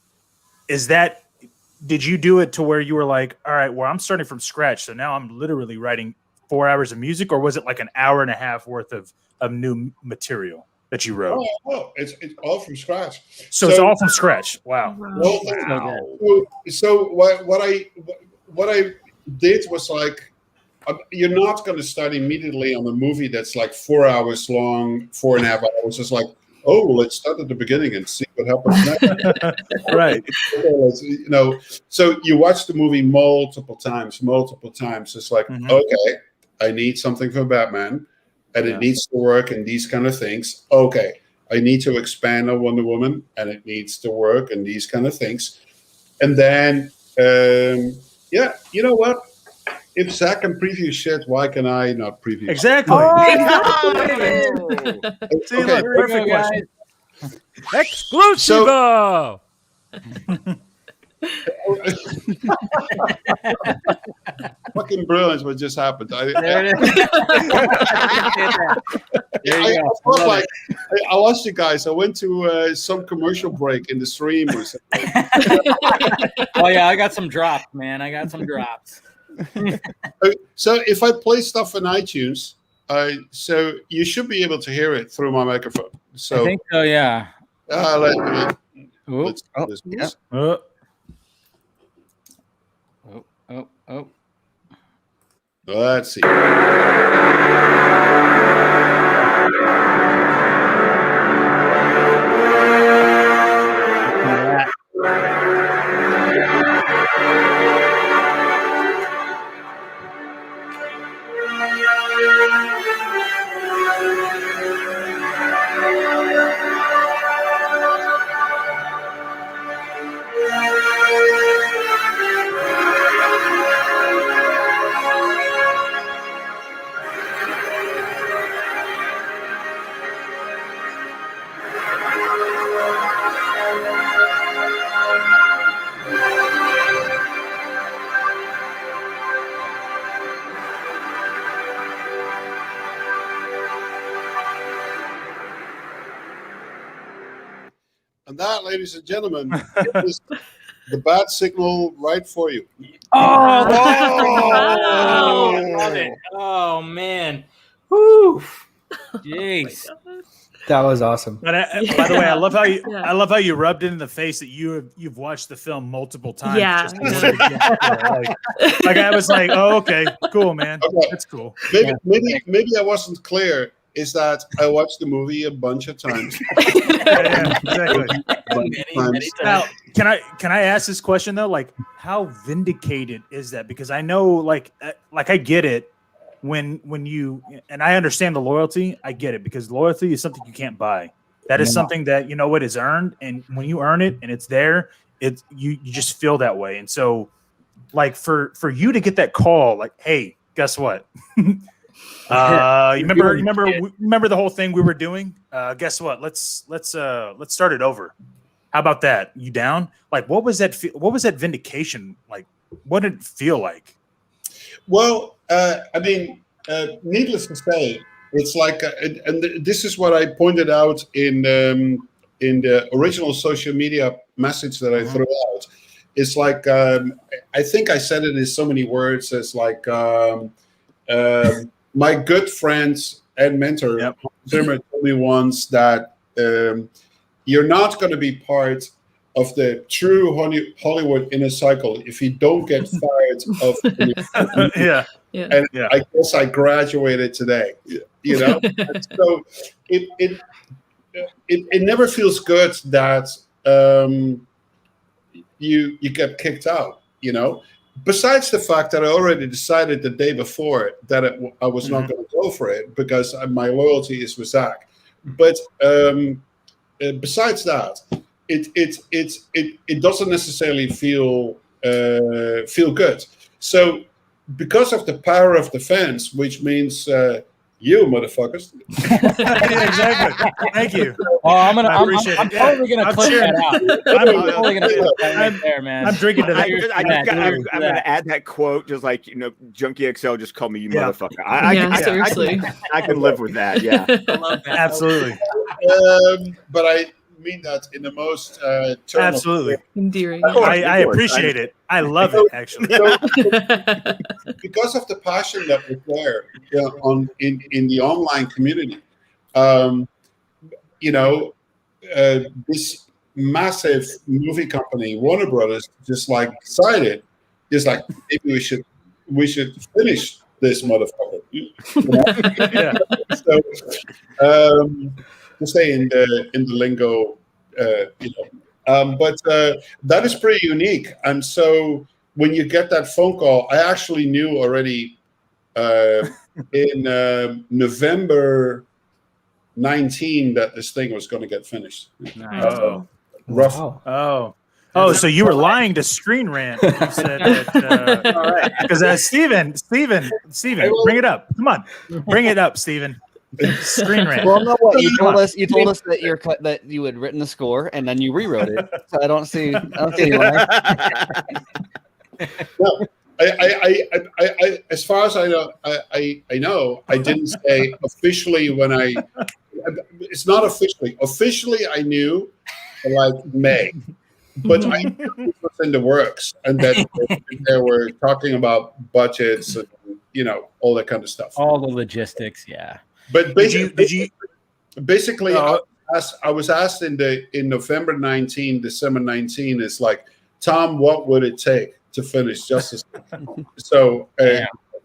Did you do it to where you were like, all right, well, I'm starting from scratch, so now I'm literally writing 4 hours of music, or was it like an hour and a half worth of new material that you wrote? Oh, it's all from scratch. So it's all from scratch. Wow. So what I did was like, you're not going to start immediately on a movie that's like 4 hours long, 4.5 hours. It's like, oh, let's start at the beginning and see what happens next. Right. So you watch the movie multiple times. It's like, okay, I need something for Batman, and it needs to work and these kind of things. Okay, I need to expand on Wonder Woman, and it needs to work and these kind of things. And then, you know what? If Zach can preview shit, why can I not preview? Exactly. See, look, perfect question. Exclusive. Fucking brilliant! What just happened? I lost you guys. I went to some commercial break in the stream or something. Oh yeah, I got some drops, man. So if I play stuff on iTunes, so you should be able to hear it through my microphone. So I think so, yeah. Let's see. And that, ladies and gentlemen, is the bat signal right for you. Oh, love it. Oh man. Woo. Jeez. That was awesome. But by the way, I love how you rubbed it in the face that you've watched the film multiple times. Yeah. Just in order to get there. Like I was like, oh, okay, cool, man. Okay. That's cool. Maybe I wasn't clear. Is that I watched the movie a bunch of times. Exactly. Many Now, can I ask this question though? Like, how vindicated is that? Because I know, like I get it when you, and I understand the loyalty. I get it, because loyalty is something you can't buy. That is something that, you know what, is earned, and when you earn it and it's there, it's you just feel that way. And so, like for you to get that call, like, hey, guess what? Remember the whole thing we were doing? Guess what? Let's start it over. How about that? You down? Like, what was that? What was that vindication like? What did it feel like? Well, needless to say, it's like, and this is what I pointed out in the original social media message that I threw out. It's like, I think I said it in so many words as like, my good friends and mentor, Zimmer, told me once that you're not going to be part of the true Hollywood inner cycle if you don't get fired of. And I guess I graduated today. You know, so it never feels good that you get kicked out. You know. Besides the fact that I already decided the day before that I was not going to go for it because my loyalty is with Zach. But besides that, it doesn't necessarily feel good. So because of the power of the fans, which means you motherfuckers. Exactly. Thank you. Oh, I'm probably gonna clip that out. I'm probably gonna clip that right there, man. I'm drinking to that. I'm gonna add that quote, just like, you know, Junkie XL just called me you motherfucker. I can live with that. Yeah, I love that. Absolutely. but I mean that in the most Absolutely endearing. I appreciate it. I love it actually. Because of the passion that was there in the online community, this massive movie company, Warner Brothers, just like decided, maybe we should finish this motherfucker. Yeah. So, to stay in the lingo, but that is pretty unique. And so when you get that phone call, I actually knew already in November 19 that this thing was going to get finished. Oh. Rough. Oh, so you were lying to Screen Rant. You said that because Steven, bring it up. Come on, bring it up, Steven. Screen Rant. Well, no, what you told us that that you had written the score and then you rewrote it. So I don't see any lie. No, I as far as I know, I didn't say officially when I. It's not officially. Officially, I knew like May, but I knew it was in the works, and that they were talking about budgets and all that kind of stuff. All the logistics, yeah. But basically, I was asked in November 19, December 19, is like, Tom, what would it take to finish Justice League? So,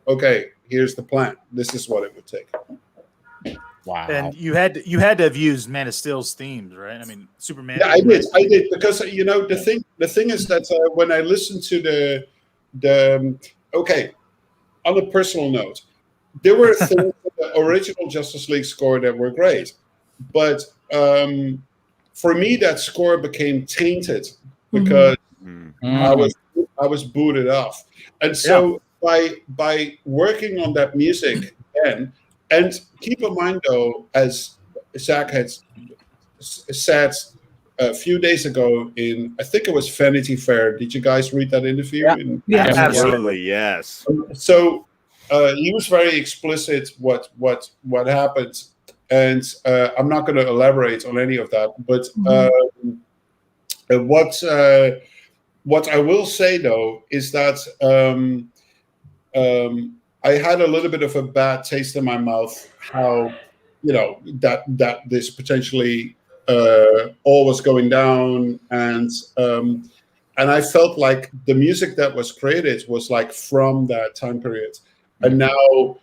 okay, here's the plan. This is what it would take. Wow. And you had to have used Man of Steel's themes, right? I mean, Superman. Yeah, I did because the thing is that when I listened to the on a personal note, there were things in the original Justice League score that were great, but for me that score became tainted because I was booted off, and so by working on that music again. And keep in mind, though, as Zach had said a few days ago I think it was Vanity Fair. Did you guys read that interview? Yeah, absolutely, yes. So he was very explicit what happened, and I'm not going to elaborate on any of that. But what I will say, though, is that I had a little bit of a bad taste in my mouth how, that this potentially all was going down. And I felt like the music that was created was like from that time period. And now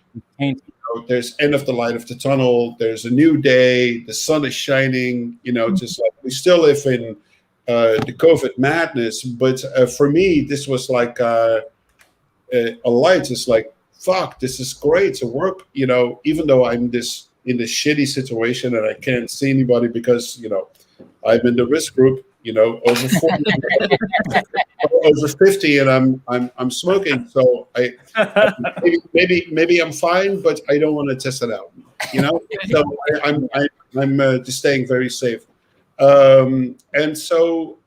there's end of the light of the tunnel. There's a new day. The sun is shining, just like we still live in the COVID madness. But for me, this was like a light. It's like, fuck, this is great to work, even though I'm in this shitty situation and I can't see anybody because, I'm in the risk group, over 40, over 50, and I'm smoking. So maybe I'm fine, but I don't want to test it out, So I'm just staying very safe. And so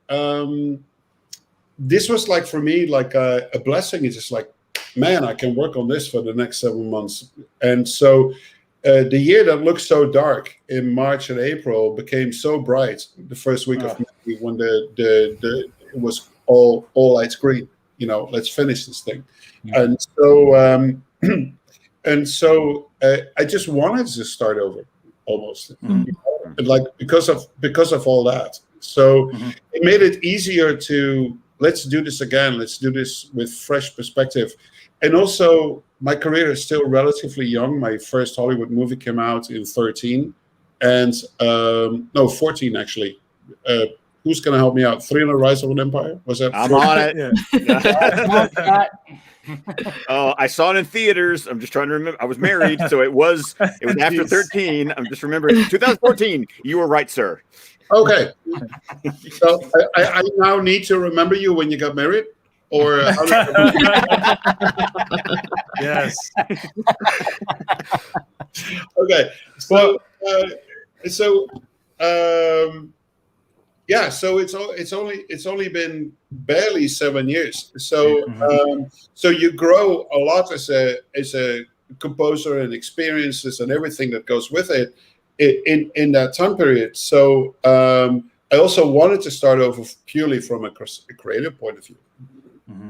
this was like, for me, like a blessing. It's just like, man, I can work on this for the next 7 months. And so the year that looked so dark in March and April became so bright the first week of May when it was all lights green. Let's finish this thing. Yeah. And so I just wanted to start over almost, like because of all that. So it made it easier to let's do this again. Let's do this with fresh perspective. And also, my career is still relatively young. My first Hollywood movie came out in 13. And, 14, actually. Who's going to help me out? 300 Rise of an Empire? Was that? I'm on it. Oh, I saw it in theaters. I'm just trying to remember. I was married, so it was after 13. I'm just remembering. 2014. You were right, sir. Okay. So I now need to remember you when you got married? Or yes. Okay. So it's only been barely 7 years. So so you grow a lot as a composer and experiences and everything that goes with it. in that time period. So I also wanted to start over purely from a creative point of view. Mm-hmm.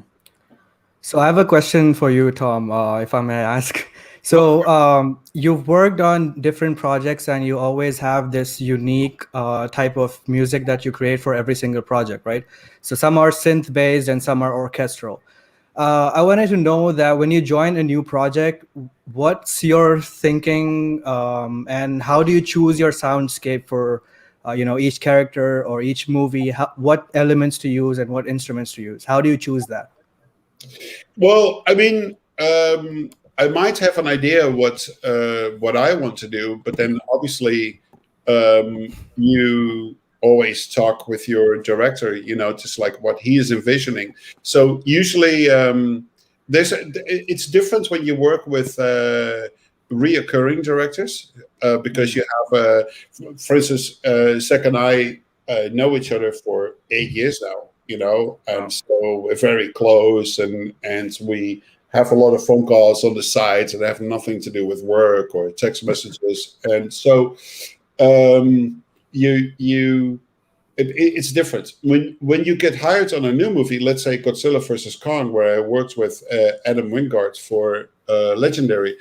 So I have a question for you, Tom, if I may ask. So you've worked on different projects and you always have this unique type of music that you create for every single project, right? So some are synth based and some are orchestral. I wanted to know that when you join a new project, what's your thinking and how do you choose your soundscape for each character or each movie? What elements to use and what instruments to use? How do you choose that? Well, I mean, I might have an idea what I want to do, but then obviously you always talk with your director, just like what he is envisioning. So usually it's different when you work with reoccurring directors because you have, for instance, Zach and I know each other for 8 years now. And so we're very close, and we have a lot of phone calls on the side that have nothing to do with work or text messages, and so it's different when you get hired on a new movie. Let's say Godzilla versus Kong, where I worked with Adam Wingard for Legendary.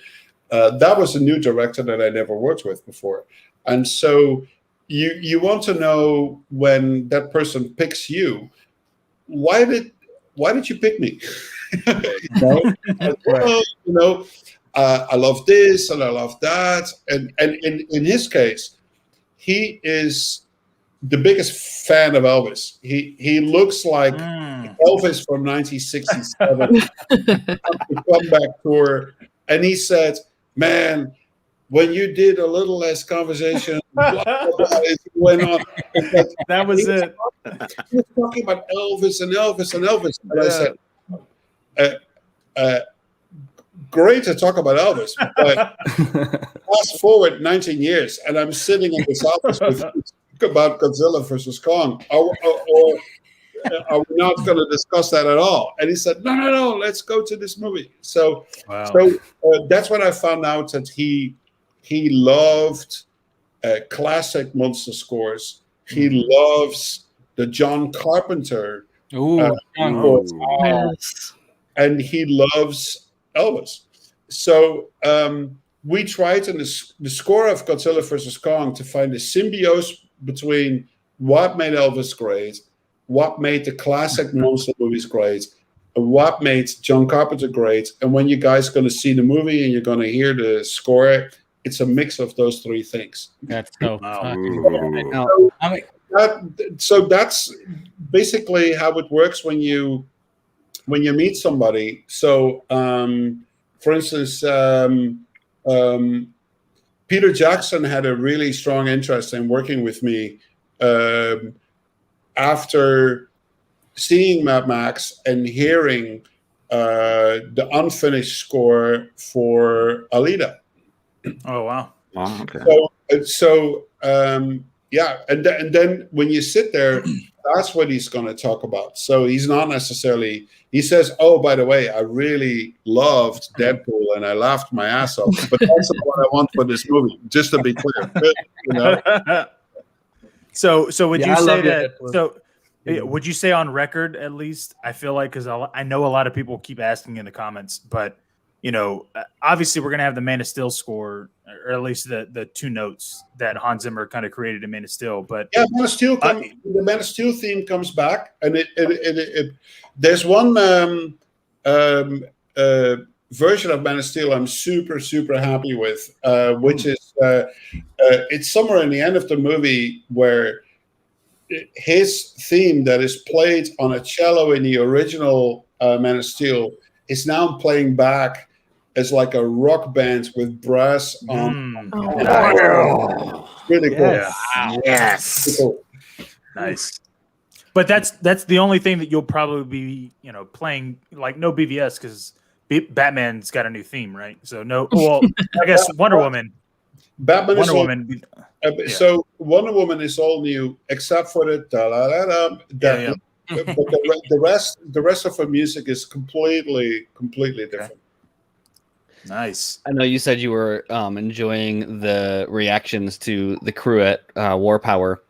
That was a new director that I never worked with before, and so you want to know when that person picks you. Why did you pick me? I love this and I love that, and in his case, he is the biggest fan of Elvis. He looks like Elvis from 1967 the comeback tour, and he said, "Man, when you did a little less conversation, blah, blah, blah, it went on." That was it. He was talking about Elvis and Elvis and Elvis. And I said, great to talk about Elvis, but fast forward 19 years, and I'm sitting in this office with you about Godzilla versus Kong. Or are we not going to discuss that at all? And he said, no, let's go to this movie. So, that's when I found out that he loved classic monster scores. He loves the John Carpenter scores, and he loves Elvis. So we tried in the score of Godzilla vs. Kong to find a symbiosis between what made Elvis great, what made the classic monster movies great, and what made John Carpenter great. And when you guys are going to see the movie and you're going to hear the score, it's a mix of those three things. That's so so that's basically how it works when you meet somebody. So for instance, Peter Jackson had a really strong interest in working with me after seeing Mad Max and hearing the unfinished score for Alita. Oh wow! Okay. So yeah, and then when you sit there, that's what he's going to talk about. So he's not necessarily. He says, "Oh, by the way, I really loved Deadpool and I laughed my ass off." But that's what I want for this movie. Just to be clear. So would you say that? So would you say on record at least? I feel like because I know a lot of people keep asking in the comments, but obviously we're gonna have the Man of Steel score, or at least the two notes that Hans Zimmer kind of created in Man of Steel. But yeah, Man of Steel the Man of Steel theme comes back, and it there's one version of Man of Steel I'm super happy with, which is it's somewhere in the end of the movie where his theme that is played on a cello in the original Man of Steel is now playing back as like a rock band with brass on. Really cool. Yes. Really cool. Nice. But that's the only thing that you'll probably be playing, like no BVS, because Batman's got a new theme, right? So no. Well, I guess Wonder Woman. Batman Wonder Woman. So Wonder Woman is all new except for the da-da-da-da. But the rest of her music is completely different. Nice. I know you said you were enjoying the reactions to the crew at War Power.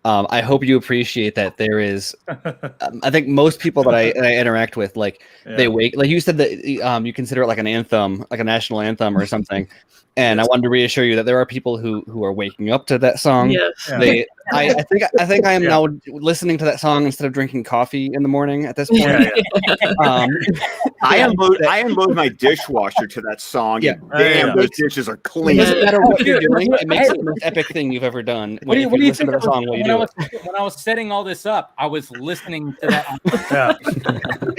I hope you appreciate that there is. I think most people that I interact with, like they wake, like you said that you consider it like an anthem, like a national anthem or something. And I wanted to reassure you that there are people who are waking up to that song. Yes. They, I think I am now listening to that song instead of drinking coffee in the morning at this point. I unload my dishwasher to that song. Yeah. And damn, those dishes are clean. It doesn't matter what you're doing. It makes it the most epic thing you've ever done. What do you listen think to the song while you do it? When I was setting all this up, I was listening to that.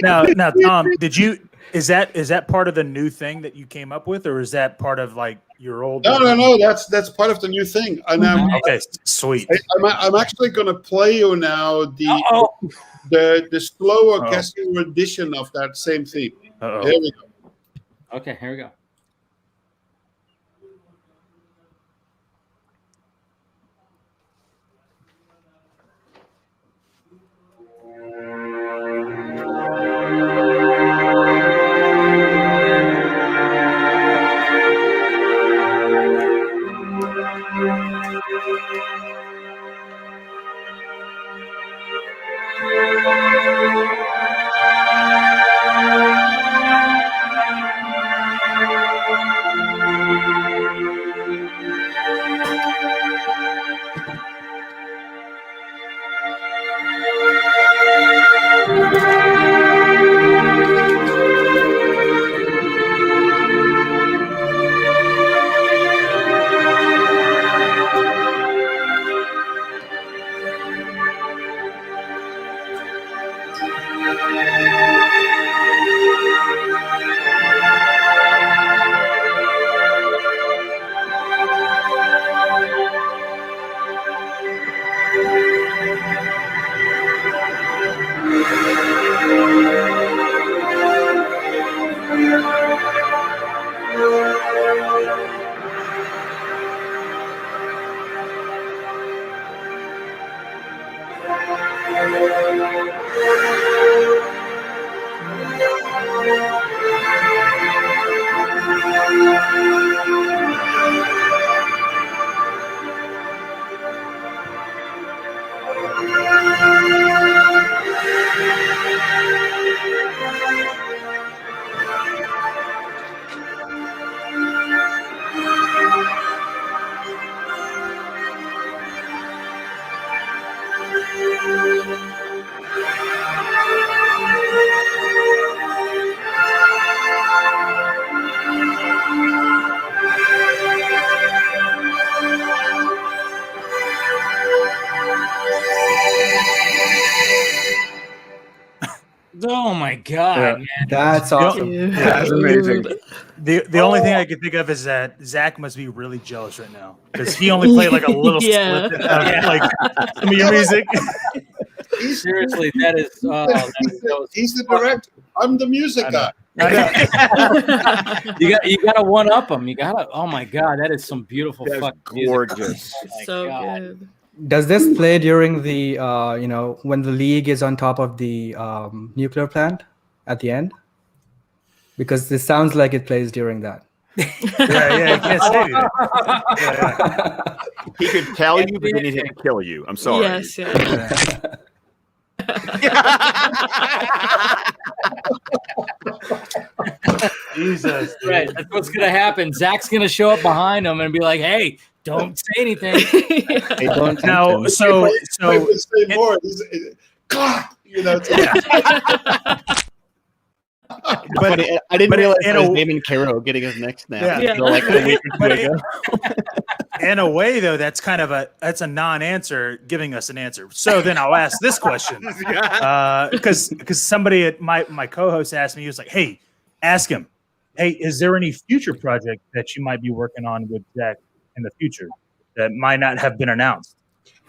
Now, Tom, is that part of the new thing that you came up with, or is that part of like your old? No. That's part of the new thing. And okay, sweet. I'm actually going to play you now the slow orchestral edition of that same theme. Here we go. Okay, here we go. Oh my god, man. That's awesome. That's amazing. The only thing I can think of is that Zach must be really jealous right now because he only played like a little split of like some of your music. Seriously, that is. He's the director. I'm the music guy. You gotta one up him. You gotta. Oh my god, that is some beautiful fucking gorgeous. Music. Oh So god. good. Does this play during the when the league is on top of the nuclear plant at the end? Because this sounds like it plays during that. You can't say anything. He could tell you, but then he'd have to kill you. I'm sorry. Yes. Yeah. Jesus. Right, that's what's gonna happen. Zach's gonna show up behind him and be like, "Hey, don't say anything." Hey, don't Now, so say more. God, you know. But I didn't realize it was Damon Caro getting his neck snapped until like a week or two ago. In a way, though, that's kind of a non-answer, giving us an answer. So then I'll ask this question because somebody at my co-host asked me, he was like, "Hey, ask him, hey, is there any future project that you might be working on with Zach in the future that might not have been announced?"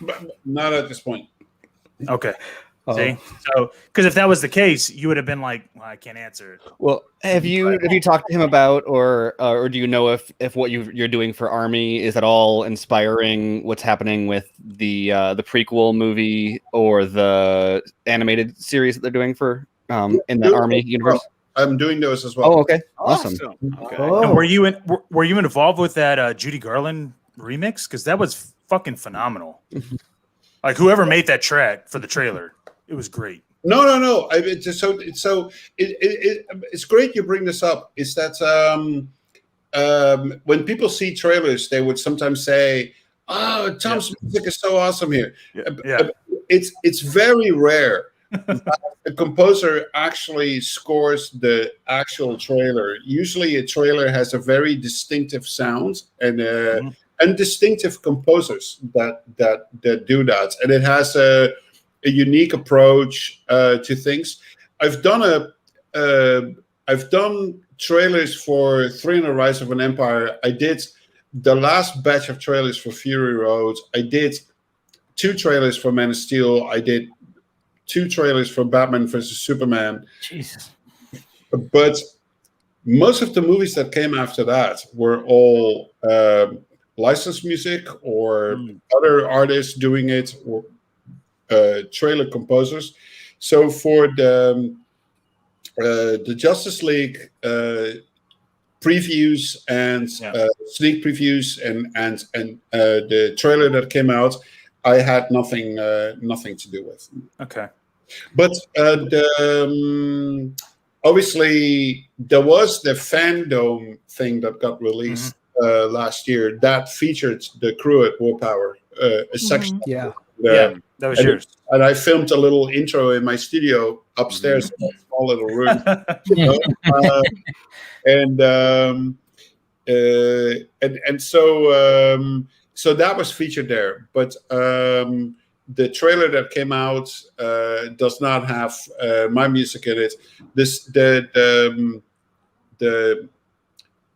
But not at this point. Okay. See, so because if that was the case, you would have been like, "Well, I can't answer it." Well, have you talked to him about, or do you know if what you're doing for Army is at all inspiring what's happening with the prequel movie or the animated series that they're doing for in that Army universe? I'm doing those as well. Oh, okay, awesome. Okay. And were you involved with that Judy Garland remix? Because that was fucking phenomenal. Like whoever made that track for the trailer, it was great. No. I mean, it's great you bring this up. Is that when people see trailers, they would sometimes say, "Oh, Tom's music is so awesome here." Yeah. It's very rare that a composer actually scores the actual trailer. Usually, a trailer has a very distinctive sound and distinctive composers that do that, and it has a unique approach to things. I've done trailers for 300 Rise of an Empire. I did the last batch of trailers for Fury Road. I did 2 trailers for Man of Steel. I did 2 trailers for Batman vs Superman. Jesus. But most of the movies that came after that were all licensed music or other artists doing it, or trailer composers. So for the Justice League previews and sneak previews and the trailer that came out, I had nothing to do with. Okay. But obviously there was the Fandom thing that got released last year that featured the crew at War Power, a section. Yeah. That was yours. And I filmed a little intro in my studio upstairs in a small little room. So that was featured there. But the trailer that came out does not have my music in it. The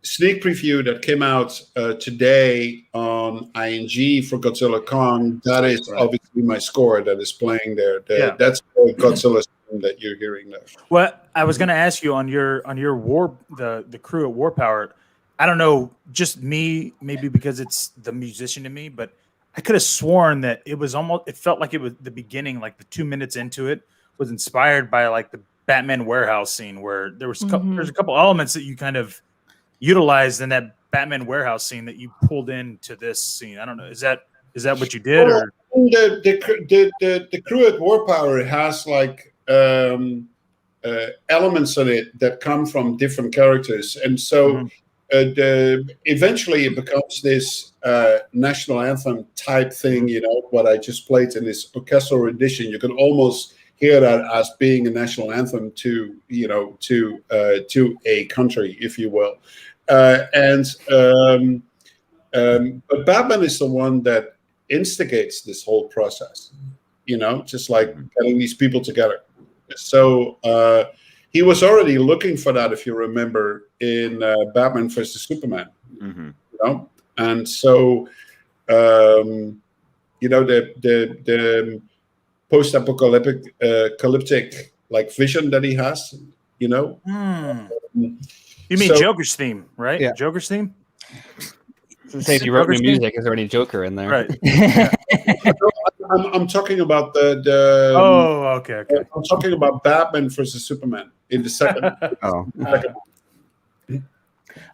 sneak preview that came out today on ING for Godzilla Kong, that is obviously my score that is playing there. That's Godzilla's theme that you're hearing there. Well, I was going to ask you on your the crew at War Power. I don't know, just me, maybe because it's the musician in me, but I could have sworn that it felt like it was the beginning, like the 2 minutes into it was inspired by like the Batman warehouse scene where there's a couple elements that you kind of utilized in that Batman warehouse scene that you pulled into this scene. I don't know. Is that what you did? Well, or the crew at War Power has like elements in it that come from different characters, and so eventually it becomes this national anthem type thing. You know what I just played in this orchestral rendition. You can almost hear that as being a national anthem to a country, if you will. But Batman is the one that instigates this whole process, just like getting these people together. So he was already looking for that, if you remember, in Batman vs Superman. And so the post-apocalyptic like vision that he has, You mean Joker's theme, right? Yeah. Joker's theme? Say if you wrote new music, is there any Joker in there? Right. I'm talking about the okay. I'm talking about Batman versus Superman in the second.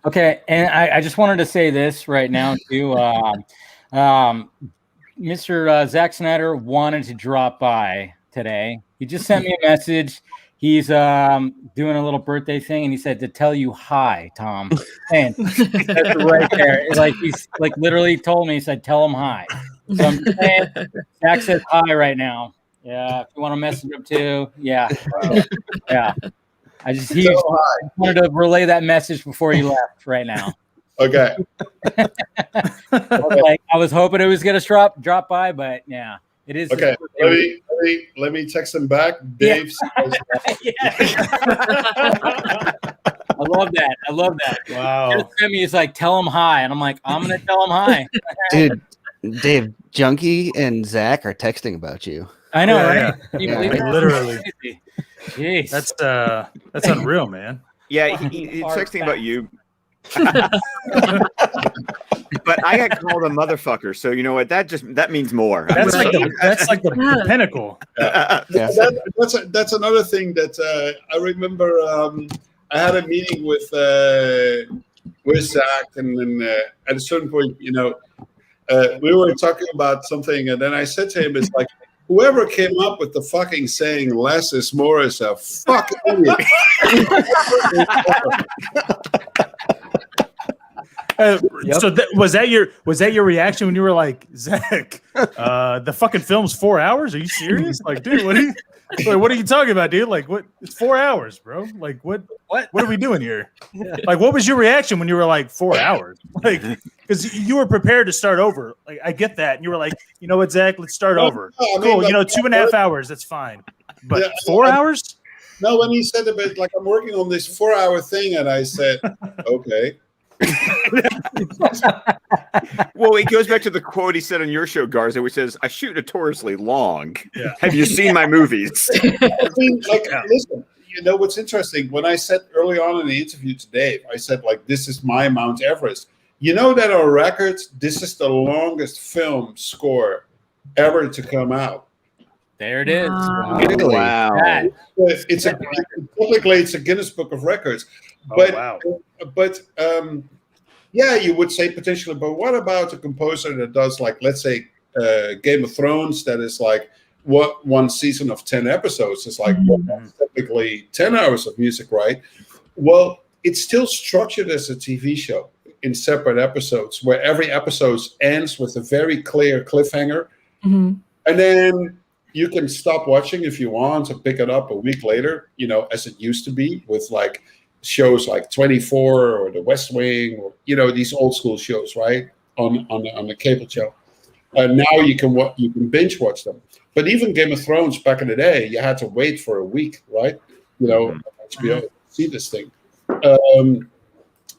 Okay, and I just wanted to say this right now too. Mr. Zack Snyder wanted to drop by today. He just sent me a message. He's doing a little birthday thing, and he said to tell you hi, Tom. And that's right there. He's literally told me. He said, "Tell him hi." So I'm just saying, Zack says hi right now. Yeah, if you want to message him too, yeah. I just wanted to relay that message before he left right now. Okay. I was hoping it was gonna drop by, but yeah, it is. Okay. Let me text him back. Dave says I love that. Wow. He's like, tell him hi. And I'm like, I'm going to tell him hi. Dude, Dave, Junkie and Zach are texting about you. I know, right? Yeah. Can you believe that? Literally. Jeez. That's unreal, man. Yeah, he's texting about you. But I got called a motherfucker, so you know what? That means more. That's like the pinnacle. That's another thing that I remember. had a meeting with Zach, and then at a certain point, we were talking about something, and then I said to him, "It's like whoever came up with the fucking saying less is more is a fucking idiot." So was that your reaction when you were like, Zach, the fucking film's 4 hours? Are you serious? Like, dude, what are you talking about, dude? Like, what? It's 4 hours, bro. Like, what are we doing here? Like, what was your reaction when you were like 4 hours? Like, because you were prepared to start over. Like, I get that, and you were like, you know what, Zach, let's start over. No, I mean, cool, like, 2.5 hours, that's fine. But 4 hours? No, when he said a bit like I'm working on this 4 hour thing, and I said, okay. Well, it goes back to the quote he said on your show, Garza, which says, "I shoot notoriously long. Yeah. Have you seen my movies?" I mean, listen, what's interesting? When I said early on in the interview to Dave, I said, like, this is my Mount Everest. You know that on records, this is the longest film score ever to come out. There it is. Wow. Technically, it's a Guinness Book of Records. But yeah, you would say potentially, but what about a composer that does, like, let's say, Game of Thrones, that is like one season of 10 episodes is like typically 10 hours of music, right? Well, it's still structured as a TV show in separate episodes, where every episode ends with a very clear cliffhanger, and then you can stop watching if you want to pick it up a week later, as it used to be with like shows like 24 or The West Wing, or these old school shows, right, on the cable channel. Now you can binge watch them. But even Game of Thrones back in the day, you had to wait for a week, right? HBO to see this thing.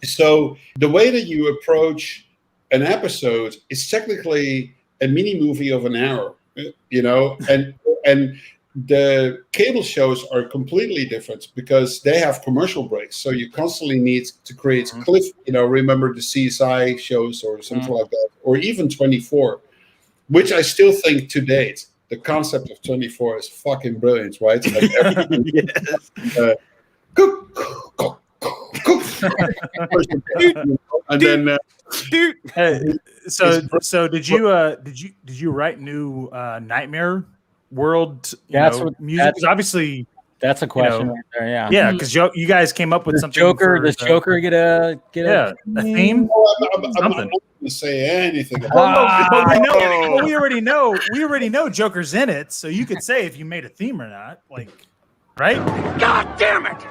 So the way that you approach an episode is technically a mini movie of an hour, and the cable shows are completely different because they have commercial breaks. So you constantly need to create cliff, remember the CSI shows or something like that, or even 24, which I still think to date, the concept of 24 is fucking brilliant, right? Like everything, and then so did you write new Nightmare World music? Because obviously that's a question right there. Yeah, because you guys came up with something. Does Joker get a theme? I'm not going to say anything but we already know Joker's in it, so you could say if you made a theme or not, like, right? God damn it!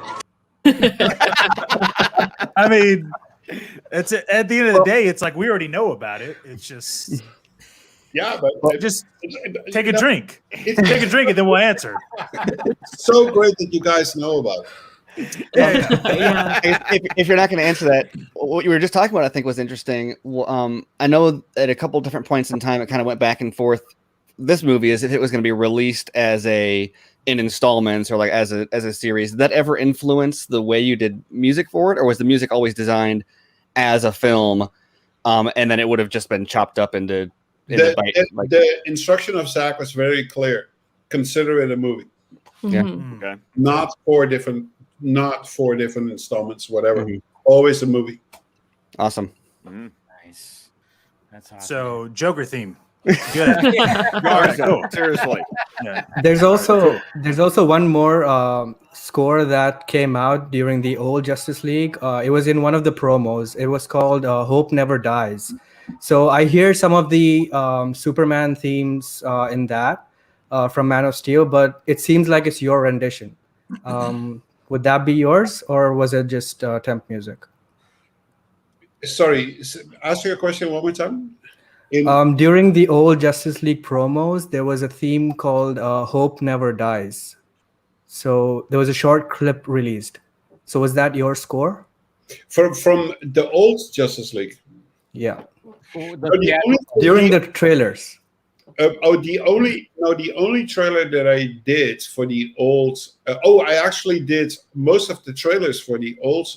I mean, it's at the end of the day, it's like we already know about it. It's just but just take a drink. Take a drink and then we'll answer. It's so great that you guys know about it. If you're not going to answer that, what you were just talking about, I think was interesting. I know at a couple different points in time, it kind of went back and forth. This movie is if it was going to be released as in installments or like as a series. Did that ever influence the way you did music for it, or was the music always designed as a film, and then it would have just been chopped up into the instruction of Zach was very clear. Consider it a movie. Yeah. Okay. Not four different installments, whatever. Always a movie. Awesome. Nice. That's awesome. So Joker theme. Good. Cool. Seriously. Yeah. There's also one more score that came out during the old Justice League. It was in one of the promos. It was called Hope Never Dies. So I hear some of the Superman themes in that from Man of Steel, but it seems like it's your rendition. Would that be yours, or was it just temp music? Sorry, ask your question one more time. During the old Justice League promos, there was a theme called Hope Never Dies. So there was a short clip released. So was that your score? From the old Justice League? Yeah. During the trailers. The only trailer that I did for the old... I actually did most of the trailers for the old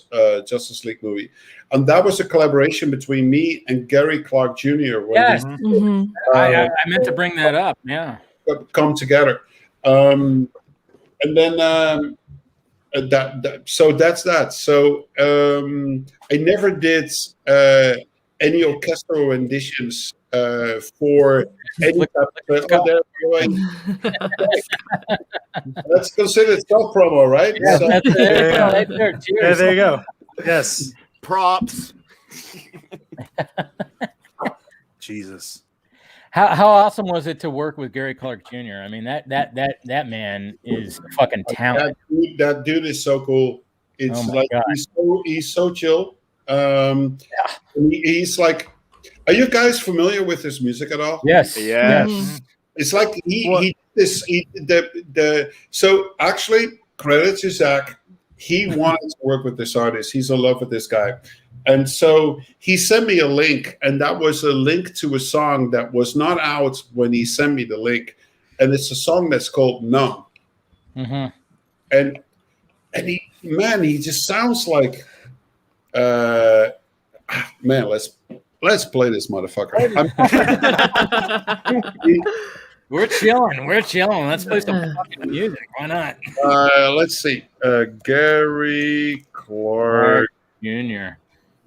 Justice League movie. And that was a collaboration between me and Gary Clark Jr. Yes. I meant to bring that up, yeah. Come together. And then So that's that. So I never did any orchestral renditions for any type of. Oh, there we go. That's considered self promo, right? Yeah, So, that's it. Right there. Yeah, Cheers. there you go. Yes. Props. Jesus. How awesome was it to work with Gary Clark Jr.? I mean, that man is fucking talent. that dude is so cool. It's Oh my like God. he's so chill. He's like, are you guys familiar with his music at all? Yes. Yes. It's like so actually credit to Zach. He wanted to work with this artist. He's in love with this guy. And so he sent me a link, and that was a link to a song that was not out when he sent me the link. And it's a song that's called Numb. Mm-hmm. And he just sounds like man, let's play this motherfucker. We're chilling. Let's play some fucking music. Why not? Let's see. Gary Clark Jr.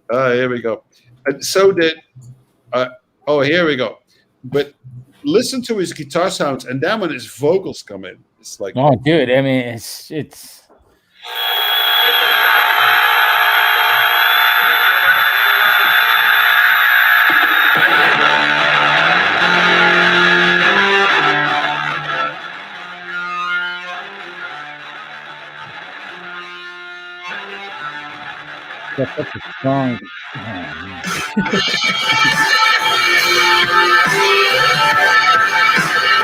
Here we go. And so did here we go. But listen to his guitar sounds, and then when his vocals come in, it's like, oh, dude. I mean, it's. That's such a strong.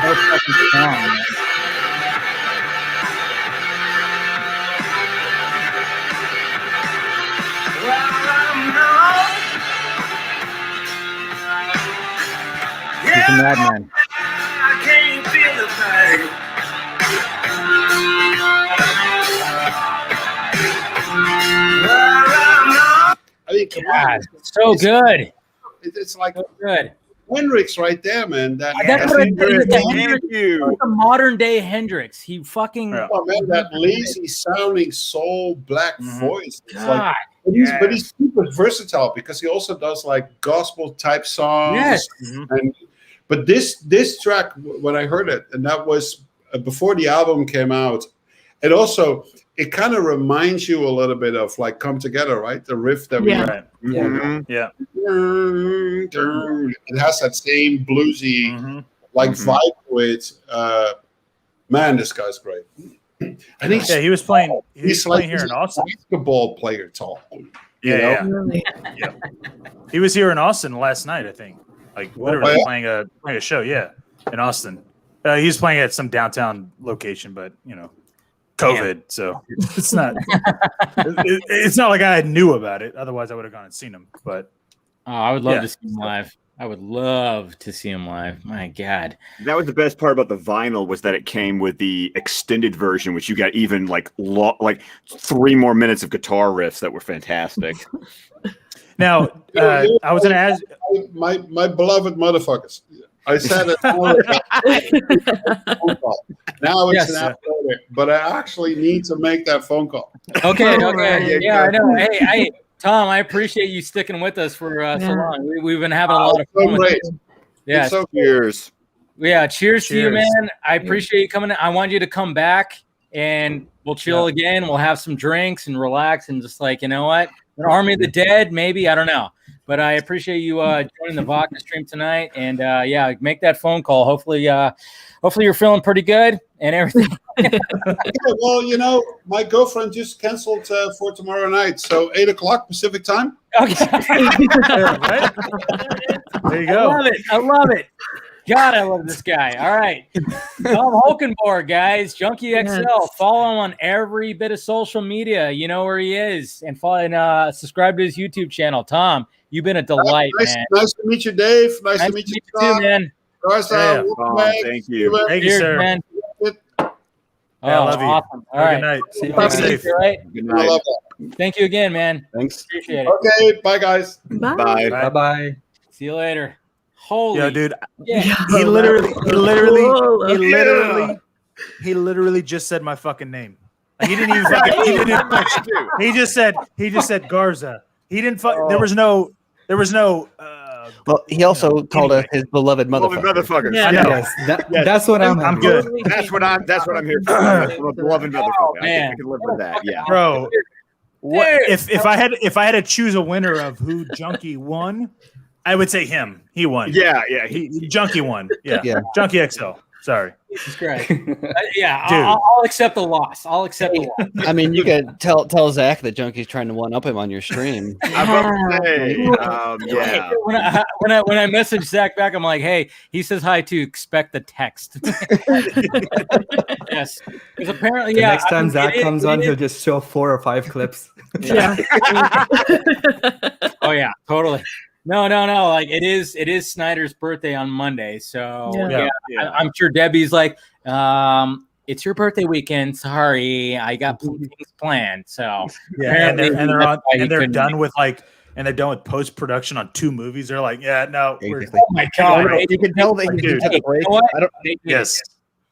So fucking strong, man. He's a madman. I can't feel a thing. I mean, come God, on. so good. It's like So good. Hendrix right there, man. That's what I think. Thank you. The modern day Hendrix. He fucking. Oh, man, that lazy sounding soul black voice. It's God. like, but he's super versatile because he also does like gospel type songs. Yes. But this track, when I heard it, and that was before the album came out, and also it kind of reminds you a little bit of like Come Together, right? The riff that we Right. Yeah. It has that same bluesy vibe to it. Man, this guy's great. And he was playing. He's playing here in Austin. Basketball player talk. Yeah. He was here in Austin last night, I think. Like literally playing a show. Yeah, in Austin. He was playing at some downtown location, but COVID, so it's not. It's not like I knew about it. Otherwise, I would have gone and seen him. But I would love to see him live. I would love to see him live. My God, that was the best part about the vinyl was that it came with the extended version, which you got even like 3 more minutes of guitar riffs that were fantastic. Now, I was going to ask my beloved motherfuckers. I said it. Now it's an hour later, but I actually need to make that phone call. Okay. Yeah, I know. Hey, Tom, I appreciate you sticking with us for so long. We've been having a lot of fun with this. Yeah. So cheers. Yeah, cheers to you, man. I appreciate you coming in. I want you to come back and we'll chill again. We'll have some drinks and relax and just like, you know what? An Army of the Dead, maybe. I don't know. But I appreciate you joining the Vodka stream tonight. And make that phone call. Hopefully you're feeling pretty good and everything. Well, my girlfriend just canceled for tomorrow night. So 8:00 Pacific time. Okay. right? There you go. I love it. God, I love this guy. All right. Tom Holkenborg, guys. Junkie XL. Follow him on every bit of social media. You know where he is. And follow and subscribe to his YouTube channel. Tom, you've been a delight, man. Nice to meet you, Dave. Nice to meet you too, man. Thank you. Thank you, sir. Man. I love you. Awesome. All right. Good night. Stay safe. Right? Good night. Thank you again, man. Thanks. Appreciate it. Okay. Bye, guys. Bye. Bye. See you later. Holy. Yo, dude. Yeah. He literally just said my fucking name. He didn't even fucking. He just said Garza. He didn't fuck. There was no. Well, he also called us his beloved motherfucker. Yeah. I know. That's what I'm good. That's what I'm here for. I'm a beloved motherfucker. I man. think we can live with that. Yeah. Bro. What if I had to choose a winner of who Junkie won, I would say him. He won. Yeah. Junkie won. Yeah. Yeah. Junkie XL. Sorry. Jesus Christ. Yeah, Dude. I'll accept the loss. I'll accept the loss. I mean, you could tell Zach that Junkie's trying to one up him on your stream. I'm about to say, yeah. When I message Zach back, I'm like, hey, he says hi to expect the text. Yes. Because apparently, The next time Zach comes on, he'll just show 4 or 5 clips. Yeah. Oh yeah, totally. No. Like it is Snyder's birthday on Monday, so Yeah. I'm sure Debbie's like, it's your birthday weekend. Sorry, I got things planned. So Yeah, and apparently they're that's why he they're couldn't done make with they're done with post production on 2 movies. They're like, yeah, no, we're, Exactly. Oh my god! You can tell that he Dude. took a break. You know what? I don't, yes,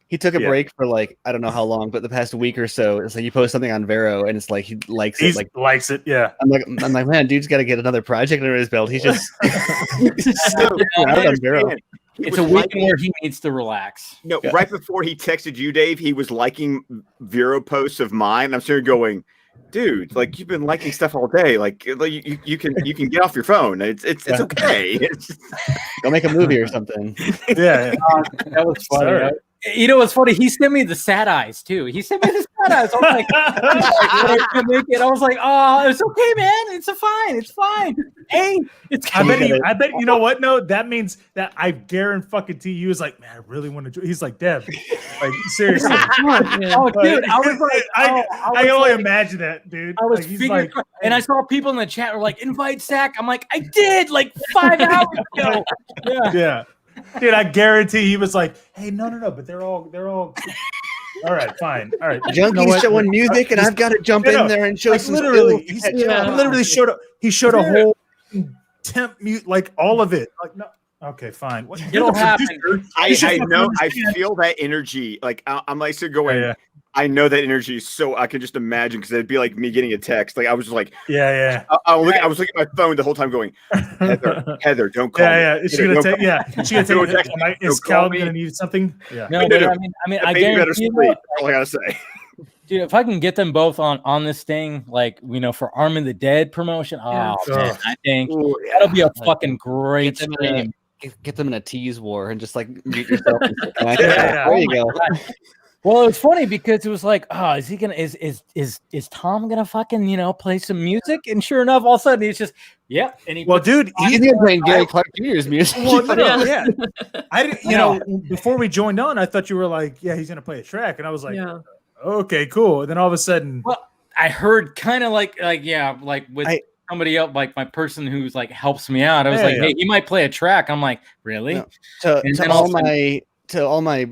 he took a Yeah. break for like I don't know how long, but the past week or so, it's like you post something on Vero and it's like he likes he it. Like likes it. Yeah, I'm like, man, dude's got to get another project under his belt. He's just No, out I on Vero. understand. He It's was a weekend liking- where he needs to relax. No, right before he texted you, Dave, he was liking Vero posts of mine. I'm sure you're going, dude, like you've been liking stuff all day. Like you can get off your phone. It's okay. Go make a movie or something. yeah. That was funny. Sorry. You know what's funny? He sent me the sad eyes too. He sent me the sad eyes. I was like, I was like, oh, it's okay, man. It's fine. It's fine. Hey, it's. I bet you know what? No, that means that I guarantee you is like, man, I really want to. He's like, Dev, like seriously. Oh, dude, I was like, I was only like- imagine that, dude. I was Like, he's figuring, like, and I saw people in the chat were like, invite Zach. I'm like, I did like 5 hours ago. Yeah. yeah, dude, I guarantee he was like, hey, no, but they're all. All right, fine. All right, Junkie's showing music, and I've got to jump in there and show like some literally. skills. He literally showed up. He showed a whole temp mute, like all of it. Like no. Okay, fine. What, It'll happen. I know. I feel that energy. Like I'm like still going. Yeah. I know that energy, so I can just imagine because it'd be like me getting a text. Like I was just like, yeah. I was looking at my phone the whole time, going, Heather, don't call me. Yeah. Is she gonna Don't take? call- Yeah, is she gonna Don't take? text me. Is Don't call Cal me. gonna need something? Yeah. No, but I mean, I Maybe better guarantee sleep. you, That's all I gotta say. dude, if I can get them both on this thing, like for Arm of the Dead promotion, Yeah. man, I think Ooh, that'll be a fucking great Get them in a- stream. Get them in a tease war and just like mute yourself. And Yeah. There you go. Well, it was funny because it was like, oh, is he gonna is Tom gonna fucking play some music? And sure enough, all of a sudden he's just and he Well, dude, He's even playing Gary Clark Jr.'s music. Well, no, Yeah. yeah. I didn't. Before we joined on, I thought you were like, yeah, he's gonna play a track, and I was like, Yeah. okay, cool. And then all of a sudden, well, I heard kind of like with somebody else, like my person who's like helps me out. I was like, hey, he might play a track. I'm like, really? No. And To then all all of a sudden-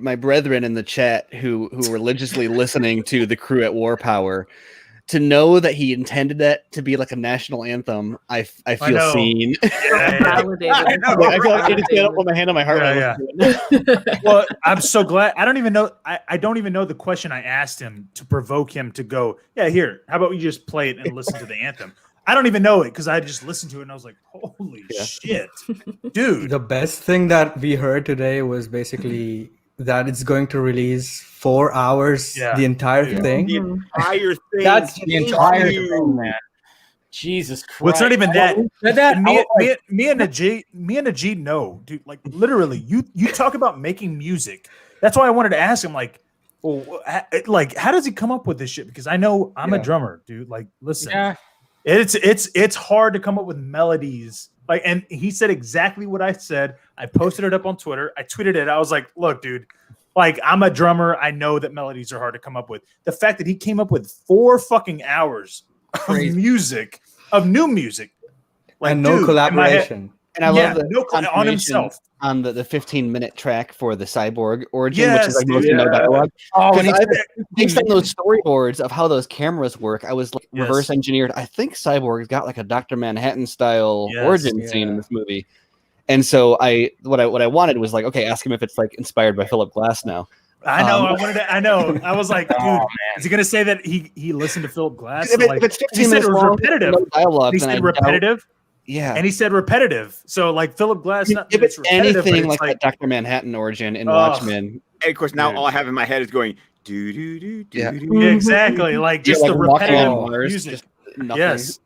my brethren in the chat who religiously listening to the crew at War Power, to know that he intended that to be like a national anthem, I feel know. seen. Validated. I feel like I just can't put my hand on my heart. Yeah, well, I'm so glad. I don't even know. I don't even know the question I asked him to provoke him to go. Yeah, here. How about we just play it and listen to the anthem? I don't even know it because I just listened to it and I was like, holy shit, dude. The best thing that we heard today was basically that it's going to release 4 hours, the entire thing. The entire thing. That's the entire thing, man. Jesus Christ. Well, it's not even that. That Me and Najee know, dude. Like literally, you talk about making music. That's why I wanted to ask him, like, well, like, how does he come up with this shit? Because I know I'm a drummer, dude. Like, listen, it's hard to come up with melodies. Like, and he said exactly what I said. I posted it up on Twitter. I tweeted it. I was like, look, dude. Like, I'm a drummer. I know that melodies are hard to come up with. The fact that he came up with 4 fucking hours of music, of new music, like, and no dude, collaboration. And I love the no on himself. On the 15-minute track for the Cyborg origin, Yes, which is like most dude. no dialogue. Oh, Because and based on those storyboards of how those cameras work, I was like Yes. reverse engineered. I think Cyborg's got like a Dr. Manhattan style Yes, origin scene in this movie. And so what I wanted was like, okay, ask him if it's like inspired by Philip Glass now. I know. I wanted to. I know. I was like, dude, is he gonna say that he listened to Philip Glass? So, like, he said it was repetitive. No dialogue, He said repetitive. Yeah, and he said repetitive. So like Philip Glass, not if that it's it's repetitive, anything but it's like that Dr. Manhattan origin in Ugh. Watchmen. And of course, now Dude. all I have in my head is going do do do do Yeah. do. Yeah, exactly. Like just like the walking on repetitive Mars, music. just nothing. Yes.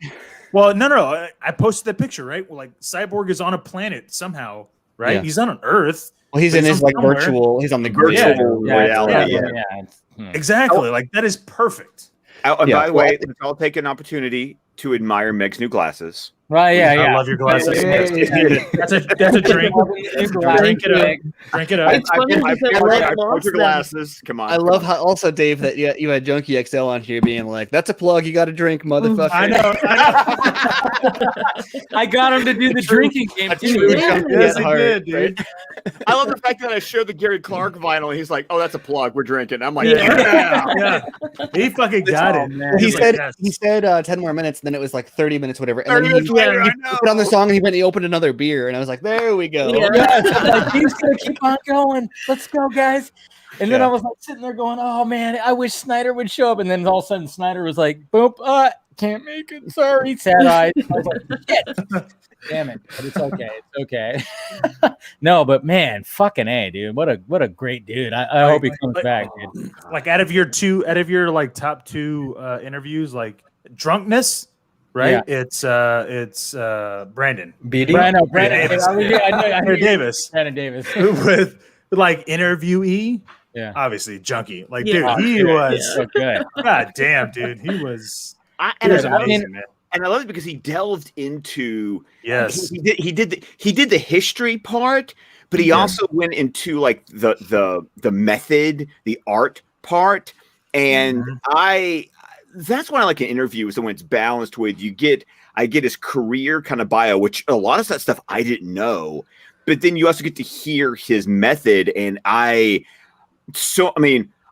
Well, no. I posted the picture, right? Well, like Cyborg is on a planet somehow, right? Yeah. He's not on Earth. Well, he's but in his on like somewhere. virtual. He's on the Virtual reality. Exactly. Like that is perfect. And Yeah. by the way, let's all take an opportunity to admire Meg's new glasses. Right? Yeah, I love your glasses. That's a drink. Drink it up. Drink it up. It's funny because I lost your them. glasses. Come on. I love how also Dave that you had Junkie XL on here being like, "That's a plug. You got to drink, motherfucker." I know. I got him to do the drinking game too. Yes, he did, dude. I love the fact that I showed the Gary Clark vinyl. And he's like, "Oh, that's a plug. We're drinking." I'm like, Yeah. He fucking got it. man. He He's said like, yes. he said 10 more minutes, and then it was like 30 minutes, whatever. And then 30 he minutes later, I know. put on the song, and he went and he opened another beer, and I was like, "There we go." Yeah. Yes, like, he's gonna keep on going. Let's go, guys. And then I was like sitting there going, "Oh man, I wish Snyder would show up." And then all of a sudden, Snyder was like, "Boop, can't make it. Sorry, sad eyes." I was like, "Shit, damn it!" But it's okay. It's okay. No, but man, fucking A, dude. What a great dude. I hope he comes back, dude. Like out of your like top two interviews, like drunkness, right? Yeah. It's Brandon. BD? Brandon Davis. Davis. Davis. Brandon Davis. With like interviewee, Yeah. obviously Junkie. Like, Yeah. dude, he Dude, was so good. god damn, dude. He was and he was I love amazing, man. And I love it because he delved into Yes. he did the history part, but he also went into like the method, the art part, and that's when I like an interview is when it's balanced with I get his career kind of bio, which a lot of that stuff I didn't know, but then you also get to hear his method, and I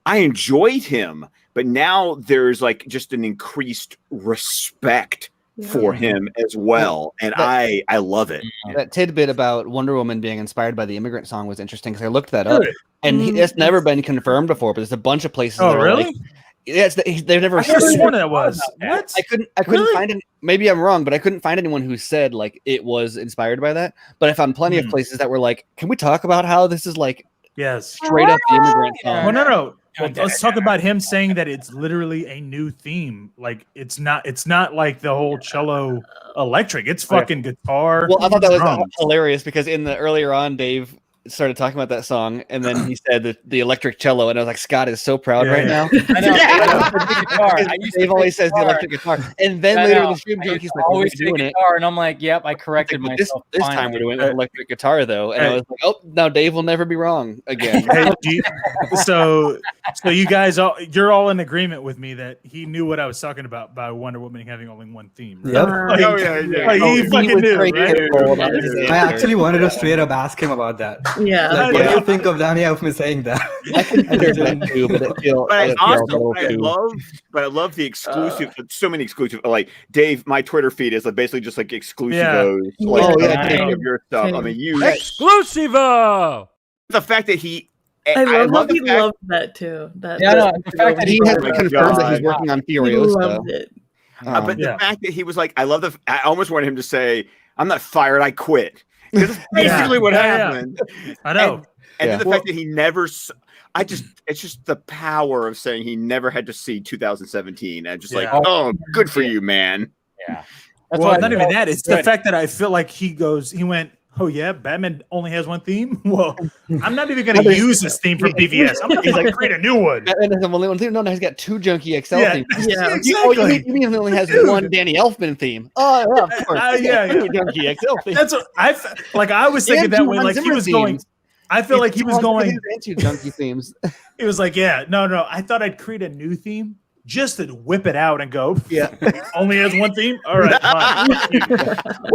enjoyed him, but now there's like just an increased respect for him as well, and I love it. That tidbit about Wonder Woman being inspired by the Immigrant Song was interesting because I looked that up, and it's never been confirmed before. But there's a bunch of places. Oh, that are really? Like, yes, they've never. I could have sworn that was. What? I couldn't find it. Maybe I'm wrong, but I couldn't find anyone who said like it was inspired by that. But I found plenty of places that were like, "Can we talk about how this is like Yes. straight up the Immigrant Song?" Well, no. Well, let's talk about him saying that it's literally a new theme. Like it's not like the whole cello electric. It's fucking guitar. Well, I thought that was drums. hilarious because in the earlier on, Dave started talking about that song, and then he said the electric cello, and I was like, Scott is so proud right now. I know. Dave always says the electric guitar, and then later in the stream, Junkie's like, always "We're doing it." guitar, and I'm like, "Yep, I corrected Like, myself." This time we're doing it with electric guitar though, and I was like, "Oh, now Dave will never be wrong again." Hey, so you guys you're all in agreement with me that he knew what I was talking about by Wonder Woman having only one theme. Right? Yep. Like, he fucking knew, right? I actually wanted to straight up ask him about that. Yeah. Like, what do you think of Danny Elfman saying that? I considered that too, but it feels. I love the exclusive. So many exclusive. Like Dave, my Twitter feed is like basically just like exclusive. Of your stuff. I mean, Exclusivo. The fact that he. I love the he fact- loved that too. The fact that he has confirmed that he's working on he Furiosa. loved it. But the fact that he was like, I almost wanted him to say, "I'm not fired, I quit." Because that's basically what happened. I know. And then the fact that he never, it's just the power of saying he never had to see 2017. And just like, oh, good for you, man. Yeah. Well, not even that. It's the fact that I feel like he went, "Oh yeah, Batman only has one theme." Well, I'm not even going to use this theme from BVS. I'm going to like create a new one. Batman has only one theme. No, he's got two Junkie XL themes. Yeah, exactly. You mean he only has one Danny Elfman theme? Oh, yeah, of course. Yeah. Junkie XL theme. That's what I was thinking And that two way. Hans Like he Zimmer was going. themes. I feel like he was going. Into Junkie themes. He was like, "Yeah, no. I thought I'd create a new theme." Just to whip it out and go, only has one theme. All right, fine.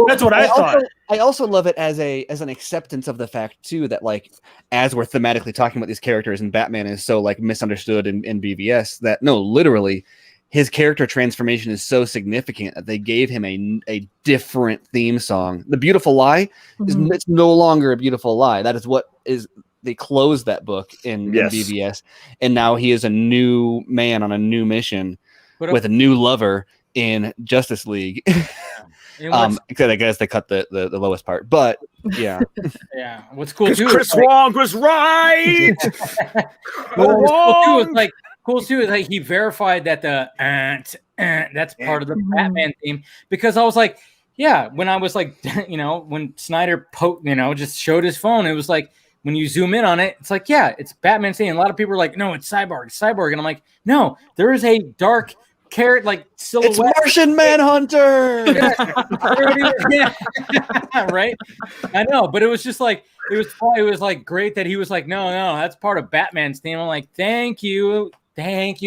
That's what I thought. I also love it as an acceptance of the fact too that like as we're thematically talking about these characters and Batman is so like misunderstood in BVS that no, literally his character transformation is so significant that they gave him a different theme song. The Beautiful Lie is it's no longer a beautiful lie. That is what is they closed that book in BVS, and now he is a new man on a new mission with a new lover in Justice League. Because I guess they cut the lowest part, but yeah. Yeah. What's cool too? Chris Wong was right. Cool too is like he verified that the that's part of the Batman theme, because I was like, yeah, when I was like, when Snyder just showed his phone, it was like when you zoom in on it, it's like, yeah, it's Batman theme. A lot of people are like, no, it's Cyborg, and I'm like, no, there is a dark carrot like silhouette. It's Martian Manhunter. Yeah. Right. I know, but it was just like it was like great that he was like, no, that's part of Batman's theme. I'm like, thank you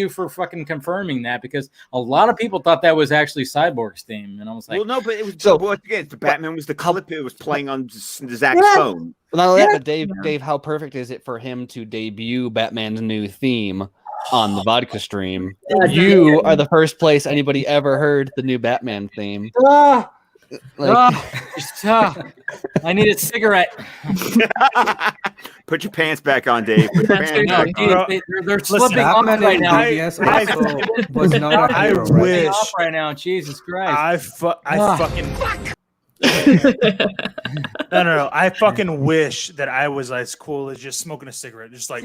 for fucking confirming that, because a lot of people thought that was actually Cyborg's theme, and I was like, well, no, but it was once again, the Batman was the clip it was playing on Zach's phone. Well, not only that, but Dave, how perfect is it for him to debut Batman's new theme on the vodka stream? You are the first place anybody ever heard the new Batman theme. I need a cigarette. Put your pants back on, Dave. Put your pants back on. They're slipping off right now. I wish off right now. Jesus Christ! I fucking. No. I fucking wish that I was as cool as just smoking a cigarette, just like,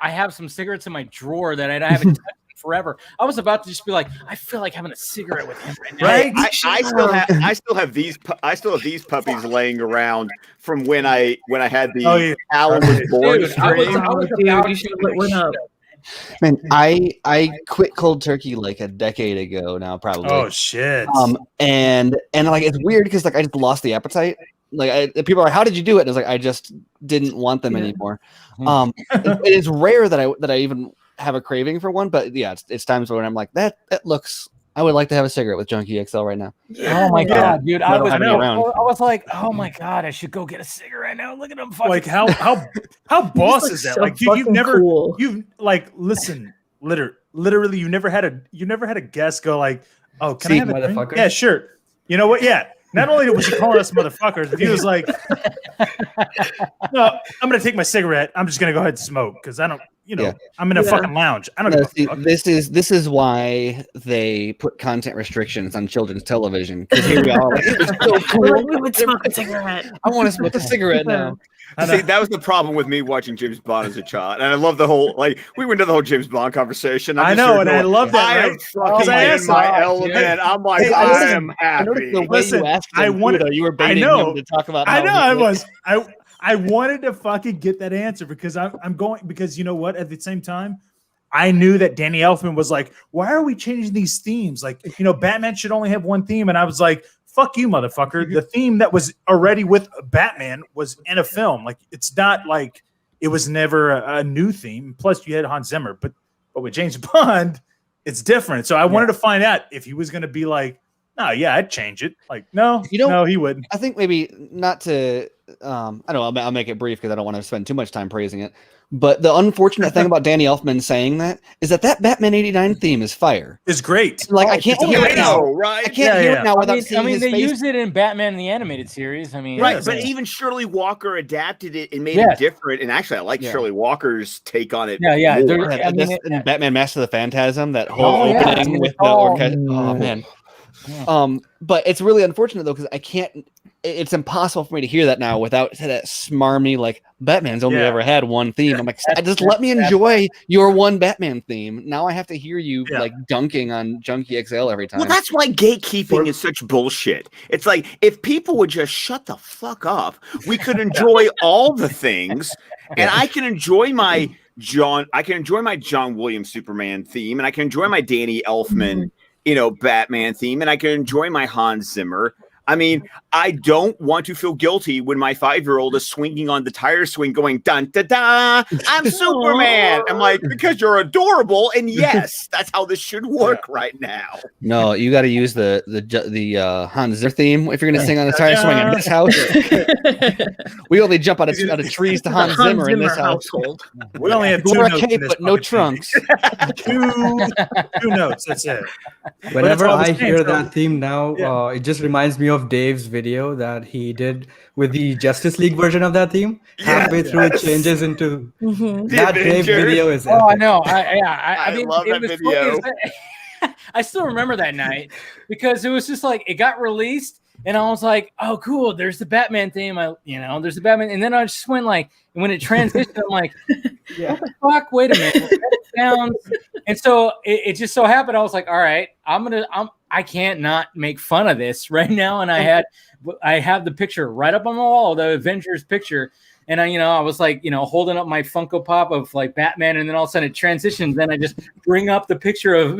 I have some cigarettes in my drawer that I haven't touched in forever. I was about to just be like, I feel like having a cigarette with him right now. Right? I still have these puppies laying around from when I had the Alan was born stream. You should have lit one up. Man, I quit cold turkey like a decade ago now, probably. Oh shit. And like it's weird because like I just lost the appetite. Like people are like, "How did you do it?" And it's like I just didn't want them anymore. It is rare that I even have a craving for one, but yeah, it's times when I'm like that looks. I would like to have a cigarette with Junkie XL right now. Oh my god, dude! I was like, oh my god, I should go get a cigarette now. Look at him, fucking. Like how boss is that? So like you've like listen, literally, you never had a guest go like, oh, can I have a drink? Yeah, sure. You know what? Yeah. Not only was he calling us motherfuckers, but he was like, no, I'm going to take my cigarette. I'm just going to go ahead and smoke because I don't, I'm in a fucking lounge. I don't know. This is why they put content restrictions on children's television. Because here we are. Like, it's so cool. We would smoke a cigarette. I want to smoke a cigarette now. See, that was the problem with me watching James Bond as a child, and I love the whole we went to the whole James Bond conversation. I know, and I love that. I am fucking in my element. I'm like, I am happy. Listen, I wanted. You were baiting him to talk about. I know. I was. I wanted to fucking get that answer because I'm going because you know what? At the same time, I knew that Danny Elfman was like, why are we changing these themes? Like, Batman should only have one theme, and I was like, fuck you, motherfucker. The theme that was already with Batman was in a film. Like, it's not like it was never a new theme. Plus, you had Hans Zimmer. But with James Bond, it's different. So I wanted to find out if he was going to be like, no, yeah, I'd change it. Like, no, he wouldn't. I think maybe not to I don't know, I'll make it brief because I don't want to spend too much time praising it. But the unfortunate thing about Danny Elfman saying that is that Batman '89 theme is fire. It's great. Like I can't hear it now. Right? I can't hear it now without seeing his they face. use it in Batman the Animated Series. I mean, right? But even Shirley Walker adapted it and made it different. And actually, I like Shirley Walker's take on it. Yeah. In Batman: Mask of the Phantasm, that whole opening with the orchestra. Oh man. Yeah. But it's really unfortunate though because I can't. It's impossible for me to hear that now without that smarmy like Batman's only ever had one theme. I'm like, just let me enjoy your one Batman theme. Now I have to hear you like dunking on Junkie XL every time. Well, that's why gatekeeping is such bullshit. It's like if people would just shut the fuck up, we could enjoy all the things, and I can enjoy my John Williams Superman theme, and I can enjoy my Danny Elfman, Batman theme, and I can enjoy my Hans Zimmer. I mean, I don't want to feel guilty when my 5-year-old is swinging on the tire swing going, dun, da, da, I'm Superman. I'm like, because you're adorable. And yes, that's how this should work right now. No, you got to use the Hans Zimmer theme if you're going to sing on the tire swing in this house. We only jump out of trees to Hans Zimmer in this household. We only have two notes cape, but no trunks. two notes, that's it. Whenever I hear that theme now, it just reminds me you of Dave's video that he did with the Justice League version of that theme? Halfway through, it changes into that Dave video is. Oh, I epic. know. I mean, love it that was video. funny as I still remember that night because it was just like it got released, and I was like, "Oh, cool! There's the Batman theme." There's the Batman, and then I just went like, when it transitioned, I'm like, "What the fuck? Wait a minute!" And so it just so happened I was like, "All right, I can't not make fun of this right now." And I have the picture right up on the wall, the Avengers picture. And I was like, holding up my Funko Pop of like Batman, and then all of a sudden it transitions. Then I just bring up the picture of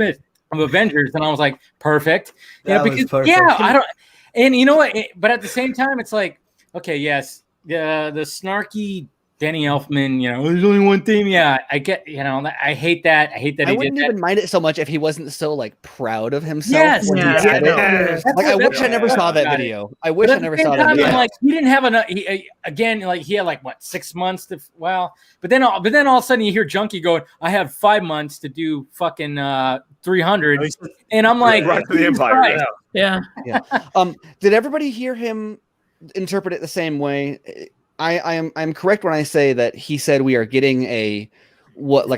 Avengers, and I was like, perfect. Was perfect. Yeah, I don't. And you know what? But at the same time, it's like, okay, yes, the snarky Danny Elfman, there's only one theme. Yeah, I get, I hate that. I hate that I he wouldn't did even that. mind it so much if he wasn't so like proud of himself. Yes, when he yeah, said it. Yes. Like I wish I never saw that video. I wish I never saw that video. Like he didn't have enough. Again, like he had like what 6 months to. Well, but then all of a sudden you hear Junkie going, "I have 5 months to do fucking 300," and I'm like, Rise of the Empire. Yeah. Did everybody hear him interpret it the same way? I'm correct when I say that he said we are getting a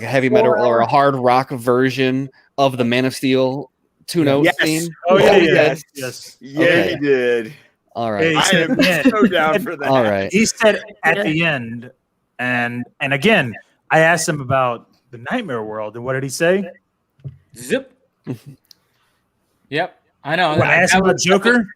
heavy metal or a hard rock version of the Man of Steel 2-note theme. Oh yeah, Yes. yes. Yeah, Okay. he did. All Yeah, right. he I said am at the so down for that. All right. He said at the end, and again, I asked him about the Nightmare World, and what did he say? zip. Yep, I know. When I asked him about Joker,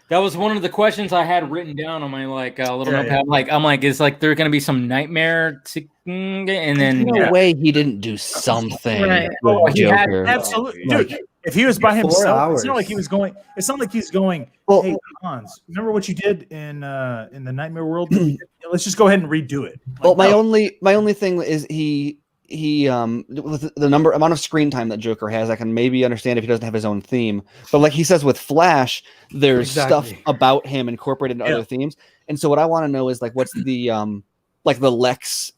That was one of the questions I had written down on my little notepad. yeah. I'm like, is like there going to be some nightmare? And then No way he didn't do something Right. with Oh, he had Joker. absolutely, Like, dude. If he was by 4 himself, hours. it's not like he was going. It's not like he's going. Well- Hey, Hans, remember what you did in the Nightmare World? Let's just go ahead and redo it. Like, Well, my no. only thing is he with the amount of screen time that Joker has, I can maybe understand if he doesn't have his own theme. But like he says with Flash, there's stuff Exactly. about him incorporated into other themes. And so what I want to know is like what's the like the Lex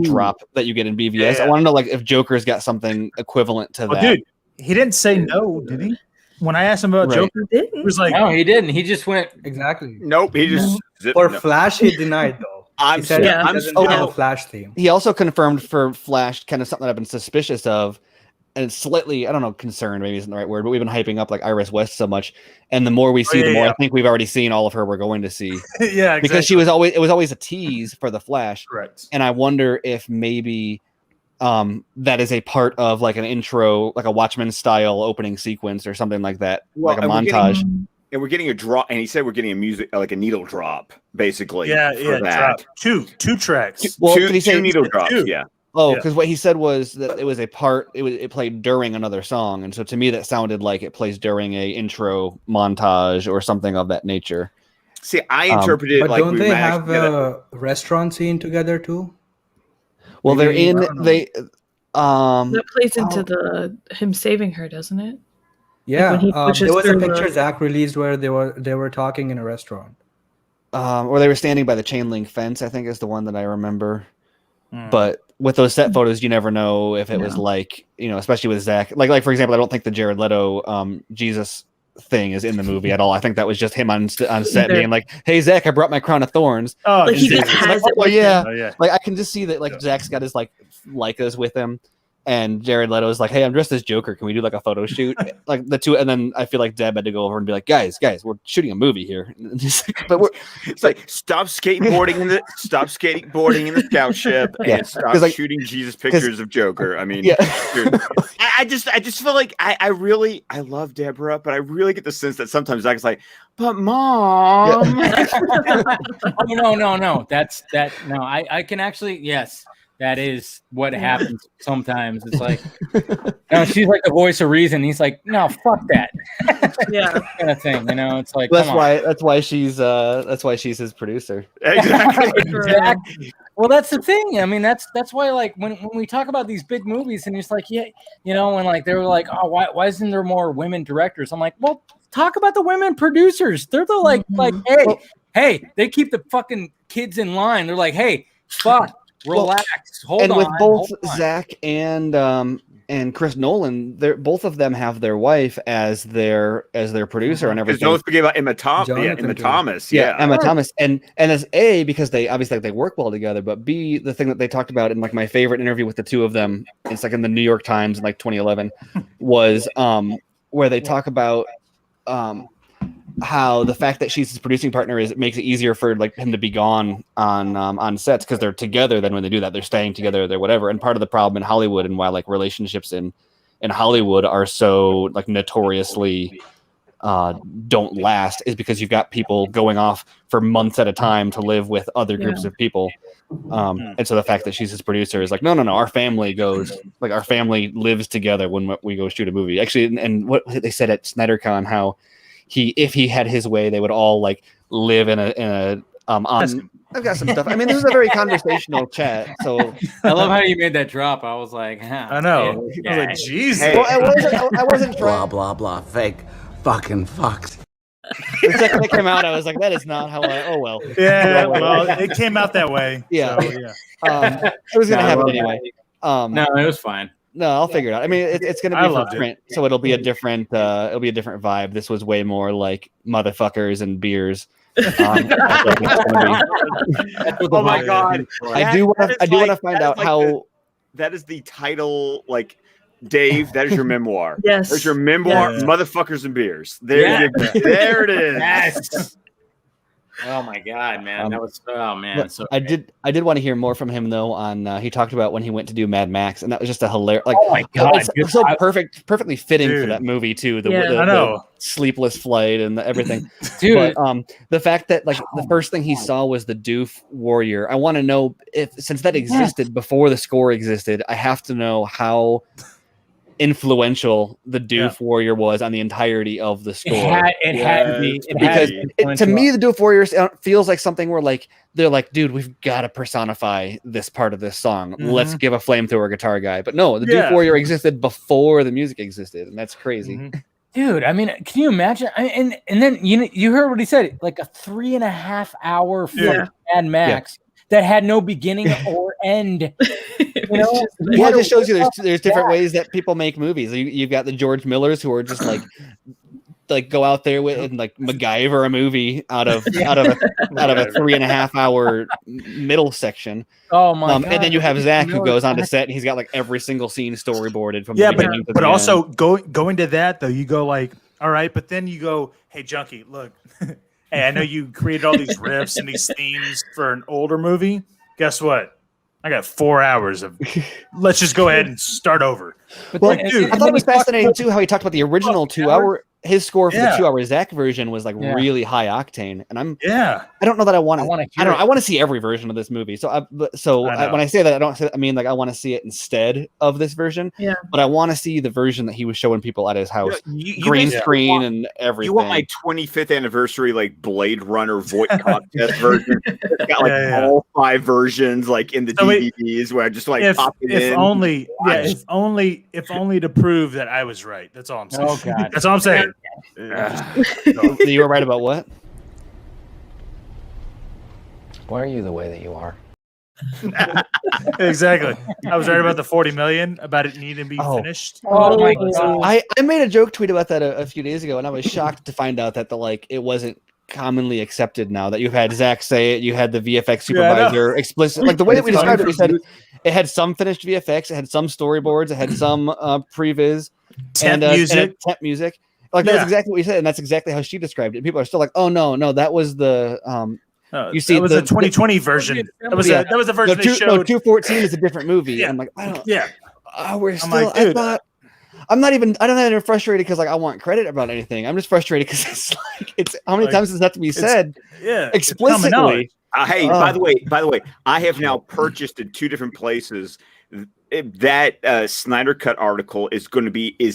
drop that you get in BVS. Yeah. I want to know like if Joker's got something equivalent to Oh, that. dude, he didn't say no, did he? When I asked him about Right. Joker, he was like, no, he didn't. He just went. Exactly. Nope, he just For no. Flash, he denied though. I'm He said Yeah. he I'm doesn't still- have a Flash theme. He also confirmed for Flash kind of something I've been suspicious of, and it's slightly, I don't know, concerned maybe isn't the right word, but we've been hyping up like Iris West so much, and the more we see, yeah, the more yeah. I think we've already seen all of her we're going to see yeah, exactly. because it was always a tease for the Flash, correct. and I wonder if maybe that is a part of like an intro, like a Watchmen style opening sequence or something like that, Well, like a and we're montage. And we're getting a drop, and he said we're getting a music like a needle drop, basically. Yeah, for yeah. that. Drop. Two tracks. Well, two, did he say two needle two? drops. Yeah. Oh, Yeah. because what he said was that it was a part. It played during another song, and so to me that sounded like it plays during a intro montage or something of that nature. See, I interpreted But like don't we they might have actually get a restaurant scene together too? Well, Maybe- they're in I don't know. they. That plays into him saving her, doesn't it? Yeah, when he pushes there was a through the- picture Zach released where they were talking in a restaurant. Or they were standing by the chain link fence. I think is the one that I remember. Hmm. But with those set photos, you never know if it was like especially with Zach. Like for example, I don't think the Jared Leto Jesus thing is in the movie at all. I think that was just him on set being like, "Hey Zach, I brought my crown of thorns." Oh, Like he just Jesus. has it. Oh with yeah. him. Oh, yeah. Like I can just see that like Zach's got his like Leicas with him, and Jared Leto's like, "Hey, I'm dressed as Joker. Can we do like a photo shoot?" Like the two, and then I feel like Deb had to go over and be like, "Guys, we're shooting a movie here." But we're It's like stop skateboarding in the scout ship Yeah, and stop 'cause, like- shooting Jesus pictures of Joker. I mean, yeah. dude, I just feel like I love Deborah, but I really get the sense that sometimes Zach's like, but mom. Oh, no. That's that. No, I can actually. Yes, that is what happens sometimes. It's like, she's like the voice of reason. He's like, no, fuck that. Yeah. Kind of thing. It's like, That's come on. why she's his producer. Exactly. Exactly. Well, that's the thing. I mean, that's why, like, when we talk about these big movies, and it's like, yeah, when like they were like, oh, why isn't there more women directors? I'm like, well, talk about the women producers. They're the like, hey, they keep the fucking kids in line. They're like, hey, fuck, relax, hold and on. with both hold on. Zach and and Chris Nolan, they're both of them have their wife as their producer and everything. Don't forget about Emma Thomas. Yeah, Emma Thomas, and as A, because they obviously they work well together, but B, the thing that they talked about in like my favorite interview with the two of them, it's like in the New York Times in like 2011, was where they talk about how the fact that she's his producing partner it makes it easier for like him to be gone on sets because they're together. Then when they do that, they're staying together, they're whatever. And part of the problem in Hollywood and why like relationships in Hollywood are so like notoriously don't last is because you've got people going off for months at a time to live with other groups of people. And so the fact that she's his producer is like, no, our family lives together when we go shoot a movie. Actually, and what they said at SnyderCon, how if he had his way, they would all like live in a I've got some stuff. I mean, this is a very conversational chat. So I love how you made that drop. I was like, I know. I was like, Jesus. Well, I wasn't trying. Blah, blah, blah. Fake. Fucking fucked. The second it came out, I was like, that is not how oh well. Yeah, well, it came out that way. Yeah. So, yeah. It was going to happen anyway. No, it was fine. No, I'll figure it out. I mean, it's going to be for print, so it'll be a different vibe. This was way more like motherfuckers and beers. Oh my god! I do want to find out how. That is the title, like Dave. That is your memoir. Yes, there's your memoir. Yes. Motherfuckers and beers. There it is. Yes. Oh my god, man! That was So I did want to hear more from him though. On he talked about when he went to do Mad Max, and that was just a hilarious. Like, oh my god, it's so perfectly fitting for that movie too. The sleepless flight and everything, dude. But the fact that like the first thing he saw was the Doof Warrior. I want to know if since that existed before the score existed, I have to know how influential the Doof Warrior was on the entirety of the score. It had to be because to me the Doof Warrior feels like something where like they're like, dude, we've got to personify this part of this song. Let's give a flamethrower guitar guy. But no, the Doof Warrior existed before the music existed, and that's crazy. Dude, I mean, can you imagine? And then you heard what he said, like a 3.5 hour Mad Max that had no beginning or end. You know, it just shows you there's different ways that people make movies. You've got the George Millers who are just like go out there with and like MacGyver a movie out of a 3.5 hour middle section. Oh my god! And then you have Zach who goes on to set and he's got like every single scene storyboarded from the beginning to the but end. also going to that though, you go like, all right, but then you go, hey Junkie, look, hey, I know you created all these riffs and these themes for an older movie. Guess what? I got 4 hours of. Let's just go ahead and start over. Well, like, dude, I thought it was fascinating too how he talked about the original 2 hour. His score for the 2 hour Zach version was like really high octane, and I don't know that I want to. I want to see every version of this movie. So when I say that, I mean like I want to see it instead of this version. Yeah. But I want to see the version that he was showing people at his house, green screen and everything. You want my 25th anniversary like Blade Runner voice contest version? It's got like all 5 versions like in the DVDs where I just like pop it in. If only to prove that I was right. That's all I'm saying. Oh god, that's all I'm saying. You were right about what? Why are you the way that you are? Exactly. I was right about the 40 million, about it needing to be finished. Oh my god. I made a joke tweet about that a few days ago, and I was shocked to find out that it wasn't commonly accepted now that you've had Zach say it, you had the VFX supervisor explicit, like the way that we described it, we said it had some finished VFX, it had some storyboards, it had some previs, temp music. Like that was exactly what we said, and that's exactly how she described it. People are still like, "Oh no, that was the you see, that was the 2020 version. That was the version they showed. No, 214 is a different movie." Yeah. I'm like, we're still. Like, I thought. I'm not even frustrated because like I want credit about anything. I'm just frustrated because it's like how many times does that have to be said? Explicitly. Hey, by the way, I have now purchased in 2 different places. That Snyder Cut article is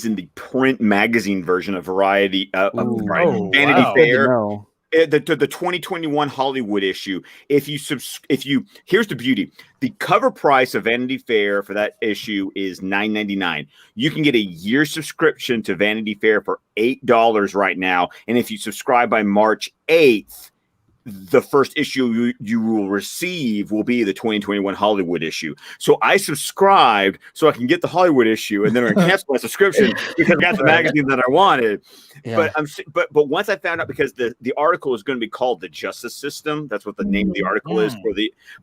in the print magazine version of Variety, Vanity Fair. The 2021 Hollywood issue. If you here's the beauty. The cover price of Vanity Fair for that issue is $9.99. You can get a year subscription to Vanity Fair for $8 right now. And if you subscribe by March 8th, the first issue you will receive will be the 2021 Hollywood issue. So I subscribed so I can get the Hollywood issue, and then I cancel my subscription because I got the magazine that I wanted. Yeah. But once I found out, because the article is going to be called The Justice System, that's what the name of the article is for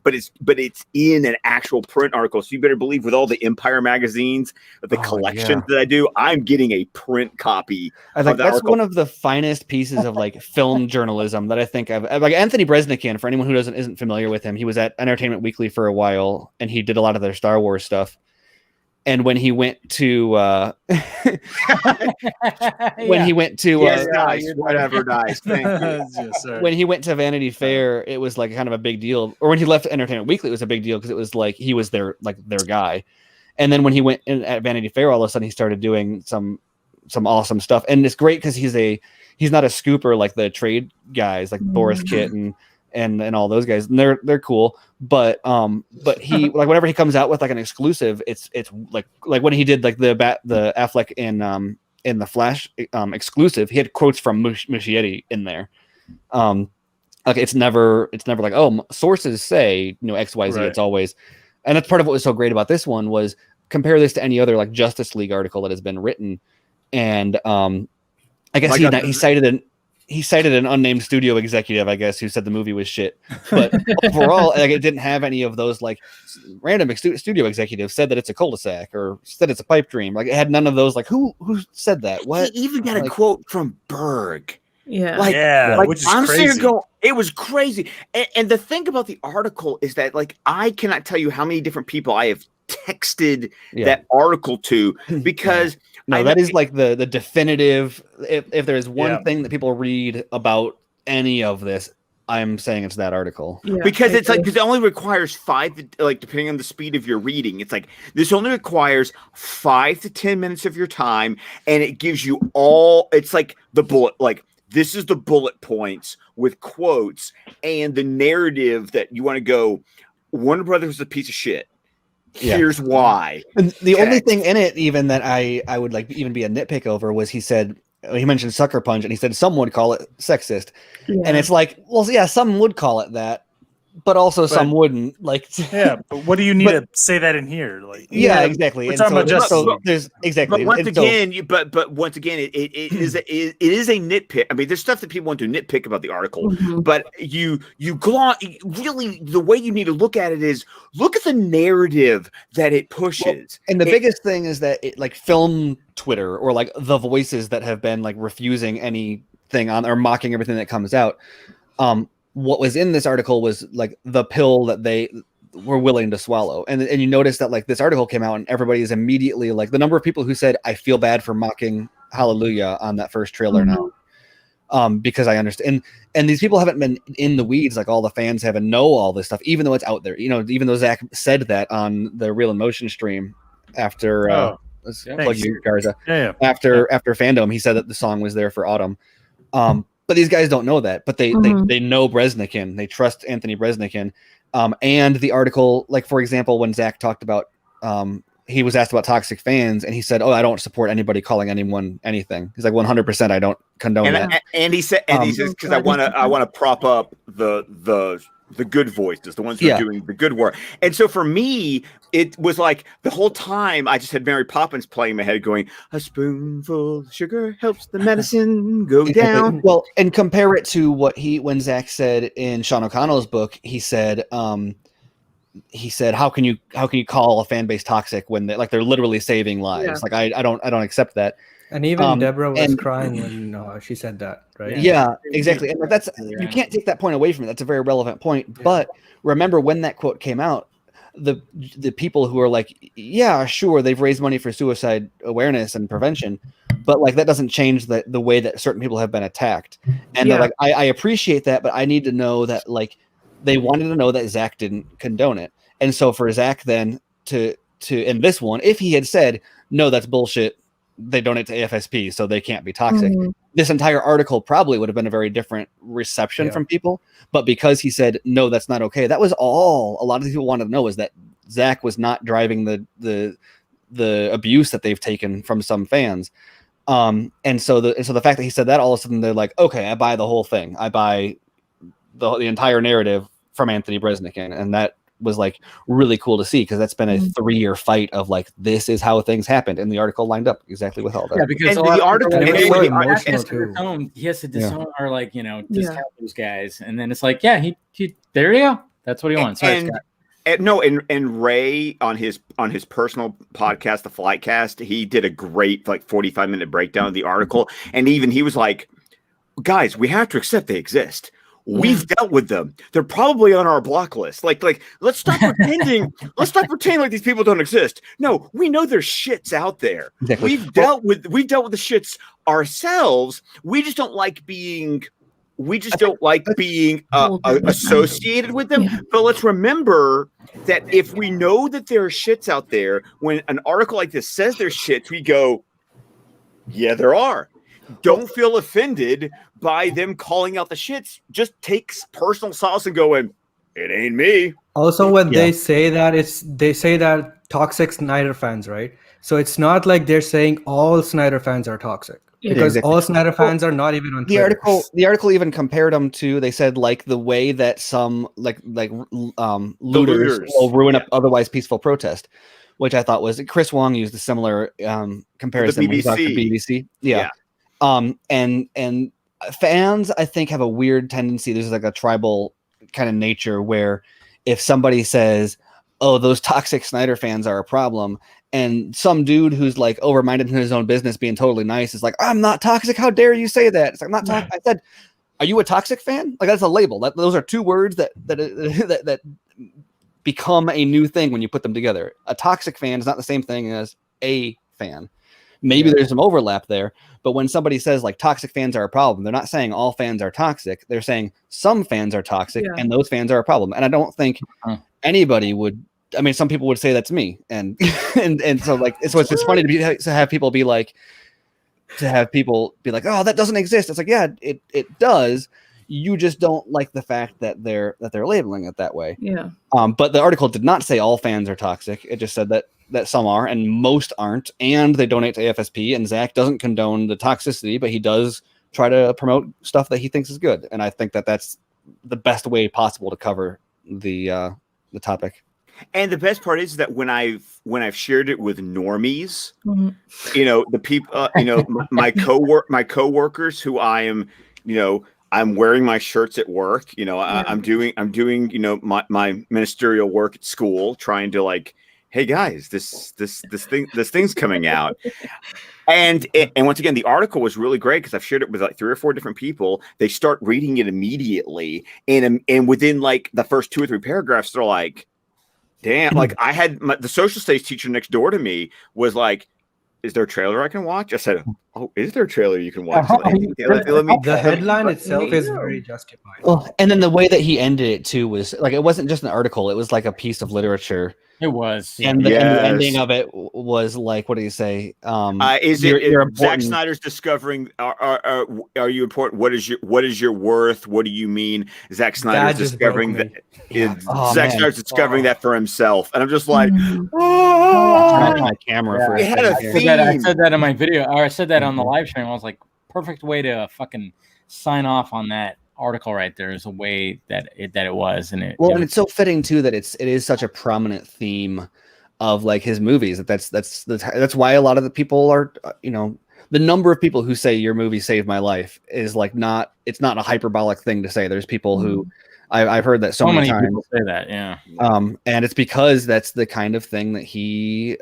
but it's in an actual print article. So you better believe, with all the Empire magazines, the collections that I do, I'm getting a print copy. I think that's one of the finest pieces of like film journalism that I think I've like. Anthony Bresnikan, for anyone who isn't familiar with him, he was at Entertainment Weekly for a while, and he did a lot of their Star Wars stuff. And when he went to nice. Thank you. Yes, when he went to Vanity Fair, it was like kind of a big deal. Or when he left Entertainment Weekly, it was a big deal because it was like he was their guy. And then when he went in at Vanity Fair, all of a sudden he started doing some awesome stuff. And it's great because he's not a scooper like the trade guys like Boris Kit and all those guys. And they're cool. But he like whenever he comes out with like an exclusive, it's like when he did like the Affleck in the Flash exclusive, he had quotes from Muschietti in there. Like it's never like, oh, sources say, XYZ. Right. It's always, and that's part of what was so great about this one was compare this to any other like Justice League article that has been written. And I guess he cited an unnamed studio executive, I guess, who said the movie was shit. But overall, like it didn't have any of those like random studio executives said that it's a cul-de-sac or said it's a pipe dream. Like it had none of those. Like who said that? What? He even got a quote from Berg. Yeah. Which is I'm crazy. It was crazy. And the thing about the article is that like I cannot tell you how many different people I have texted that article to, because that is like the definitive. If there is one thing that people read about any of this, I'm saying it's that article. Yeah, because it's like, because it only requires 5 to, like, depending on the speed of your reading, it's like this only requires 5 to 10 minutes of your time, and it gives you all. It's like the bullet, like this is the bullet points with quotes and the narrative that you want to go. Warner Brothers is a piece of shit. Here's why. And the only thing in it even that I would like even be a nitpick over was he mentioned Sucker Punch, and he said some would call it sexist. And it's like, well, yeah, some would call it that, but also some wouldn't. Like, but what do you need to say that in here? Like, exactly. We're talking about Justice League. There's exactly. But once again, it is a nitpick. I mean, there's stuff that people want to nitpick about the article, but you really the way you need to look at it is look at the narrative that it pushes. Well, and the biggest thing is that it like film Twitter or like the voices that have been like refusing anything on or mocking everything that comes out. What was in this article was like the pill that they were willing to swallow. And you notice that like this article came out and everybody is immediately like the number of people who said, I feel bad for mocking Hallelujah on that first trailer now. Because I understand. And these people haven't been in the weeds like all the fans have and know all this stuff, even though it's out there. Even though Zach said that on the Real in Motion stream after plug you, Garza. After Fandom, he said that the song was there for Autumn. But these guys don't know that, but they know Bresnikan. They trust Anthony Bresnikan. And the article, like, for example, when Zach talked about, he was asked about toxic fans, and he said, "Oh, I don't support anybody calling anyone anything." He's like, "100%, I don't condone that." And he said, because I want to prop up the good voices, the ones who are doing the good work. And so for me, it was like the whole time I just had Mary Poppins playing in my head going, a spoonful of sugar helps the medicine go down. Well, and compare it to when Zach said in Sean O'Connell's book, he said, how can you call a fan base toxic when they're literally saving lives? Like, I don't accept that. And even Deborah was crying when she said that, right? Yeah, exactly. And that's you can't take that point away from it. That's a very relevant point. But remember when that quote came out, the people who are like, yeah, sure, they've raised money for suicide awareness and prevention, but like that doesn't change the way that certain people have been attacked. And they're like, I appreciate that, but I need to know that like they wanted to know that Zach didn't condone it. And so for Zach then to in this one, if he had said, no, that's bullshit, they donate to AFSP, so they can't be toxic. This entire article probably would have been a very different reception from people. But because he said, no, that's not okay, that was all a lot of people wanted to know, is that Zach was not driving the abuse that they've taken from some fans. And so the fact that he said that, all of a sudden they're like, okay, I buy the whole thing. I buy the entire narrative from Anthony Breznican, and that was like really cool to see because that's been a 3-year fight of like this is how things happened, and the article lined up exactly with all that. Yeah, because And the article, he has to disown or like discount those guys, and then it's like he there you go, that's what he wants. And Ray on his personal podcast, the Flightcast, he did a great like 45-minute breakdown of the article, and even he was like, guys, we have to accept they exist. We've dealt with them. They're probably on our block list. Like, let's stop pretending. Let's stop pretending like these people don't exist. No, we know there's shits out there. Exactly. We've dealt with the shits ourselves. We just don't like being. Associated with them. But let's remember that if we know that there are shits out there, when an article like this says there's shits, we go, yeah, there are. Don't feel offended by them calling out the shits. Just take personal solace and going, it ain't me. Also, when they say that, they say that toxic Snyder fans, right? So it's not like they're saying all Snyder fans are toxic. Because all Snyder fans are not even on Twitter. The article even compared them to, they said, like the way that some looters will ruin up otherwise peaceful protest, which I thought was Chris Wong used a similar comparison with the BBC. Yeah. And fans, I think, have a weird tendency. There's like a tribal kind of nature where if somebody says, oh, those toxic Snyder fans are a problem, and some dude who's like over-minded in his own business being totally nice is like, I'm not toxic. How dare you say that? It's like, I'm not toxic. I said, are you a toxic fan? Like, that's a label. Those are two words that become a new thing when you put them together. A toxic fan is not the same thing as a fan. Maybe there's some overlap there, but when somebody says like toxic fans are a problem, they're not saying all fans are toxic. They're saying some fans are toxic and those fans are a problem. And I don't think anybody would. I mean, some people would say that's me, and so like it's funny to have people be like, oh, that doesn't exist. It's like, yeah, it does. You just don't like the fact that they're labeling it that way. Yeah. But the article did not say all fans are toxic. It just said that some are and most aren't, and they donate to AFSP. And Zach doesn't condone the toxicity, but he does try to promote stuff that he thinks is good. And I think that that's the best way possible to cover the topic. And the best part is that when I've shared it with normies, the people, my coworkers who I am, I'm wearing my shirts at work. I'm doing, my ministerial work at school, trying to like, hey guys, this thing's coming out. And once again, the article was really great because I've shared it with like 3 or 4 different people. They start reading it immediately, and within like the first 2 or 3 paragraphs, they're like, damn, like I had the social studies teacher next door to me was like, is there a trailer I can watch? I said, oh, is there a trailer you can watch? The headline itself is very justified. Well, and then the way that he ended it too was like, it wasn't just an article. It was like a piece of literature. It was. And the ending of it was like, what do you say? You're Zack Snyder's discovering, are you important? What is your worth? What do you mean? Zack Snyder's discovering that. Zack Snyder's discovering that for himself. And I'm just like, my camera for it had a theme. I said that in my video, or I said that on the live stream. I was like, perfect way to fucking sign off on that article right there is a way that it was. And it's so fitting too that it is such a prominent theme of like his movies. That's why a lot of the people are, the number of people who say your movie saved my life is like it's not a hyperbolic thing to say. There's people who I've heard that so many times. People say that, yeah. And it's because that's the kind of thing that he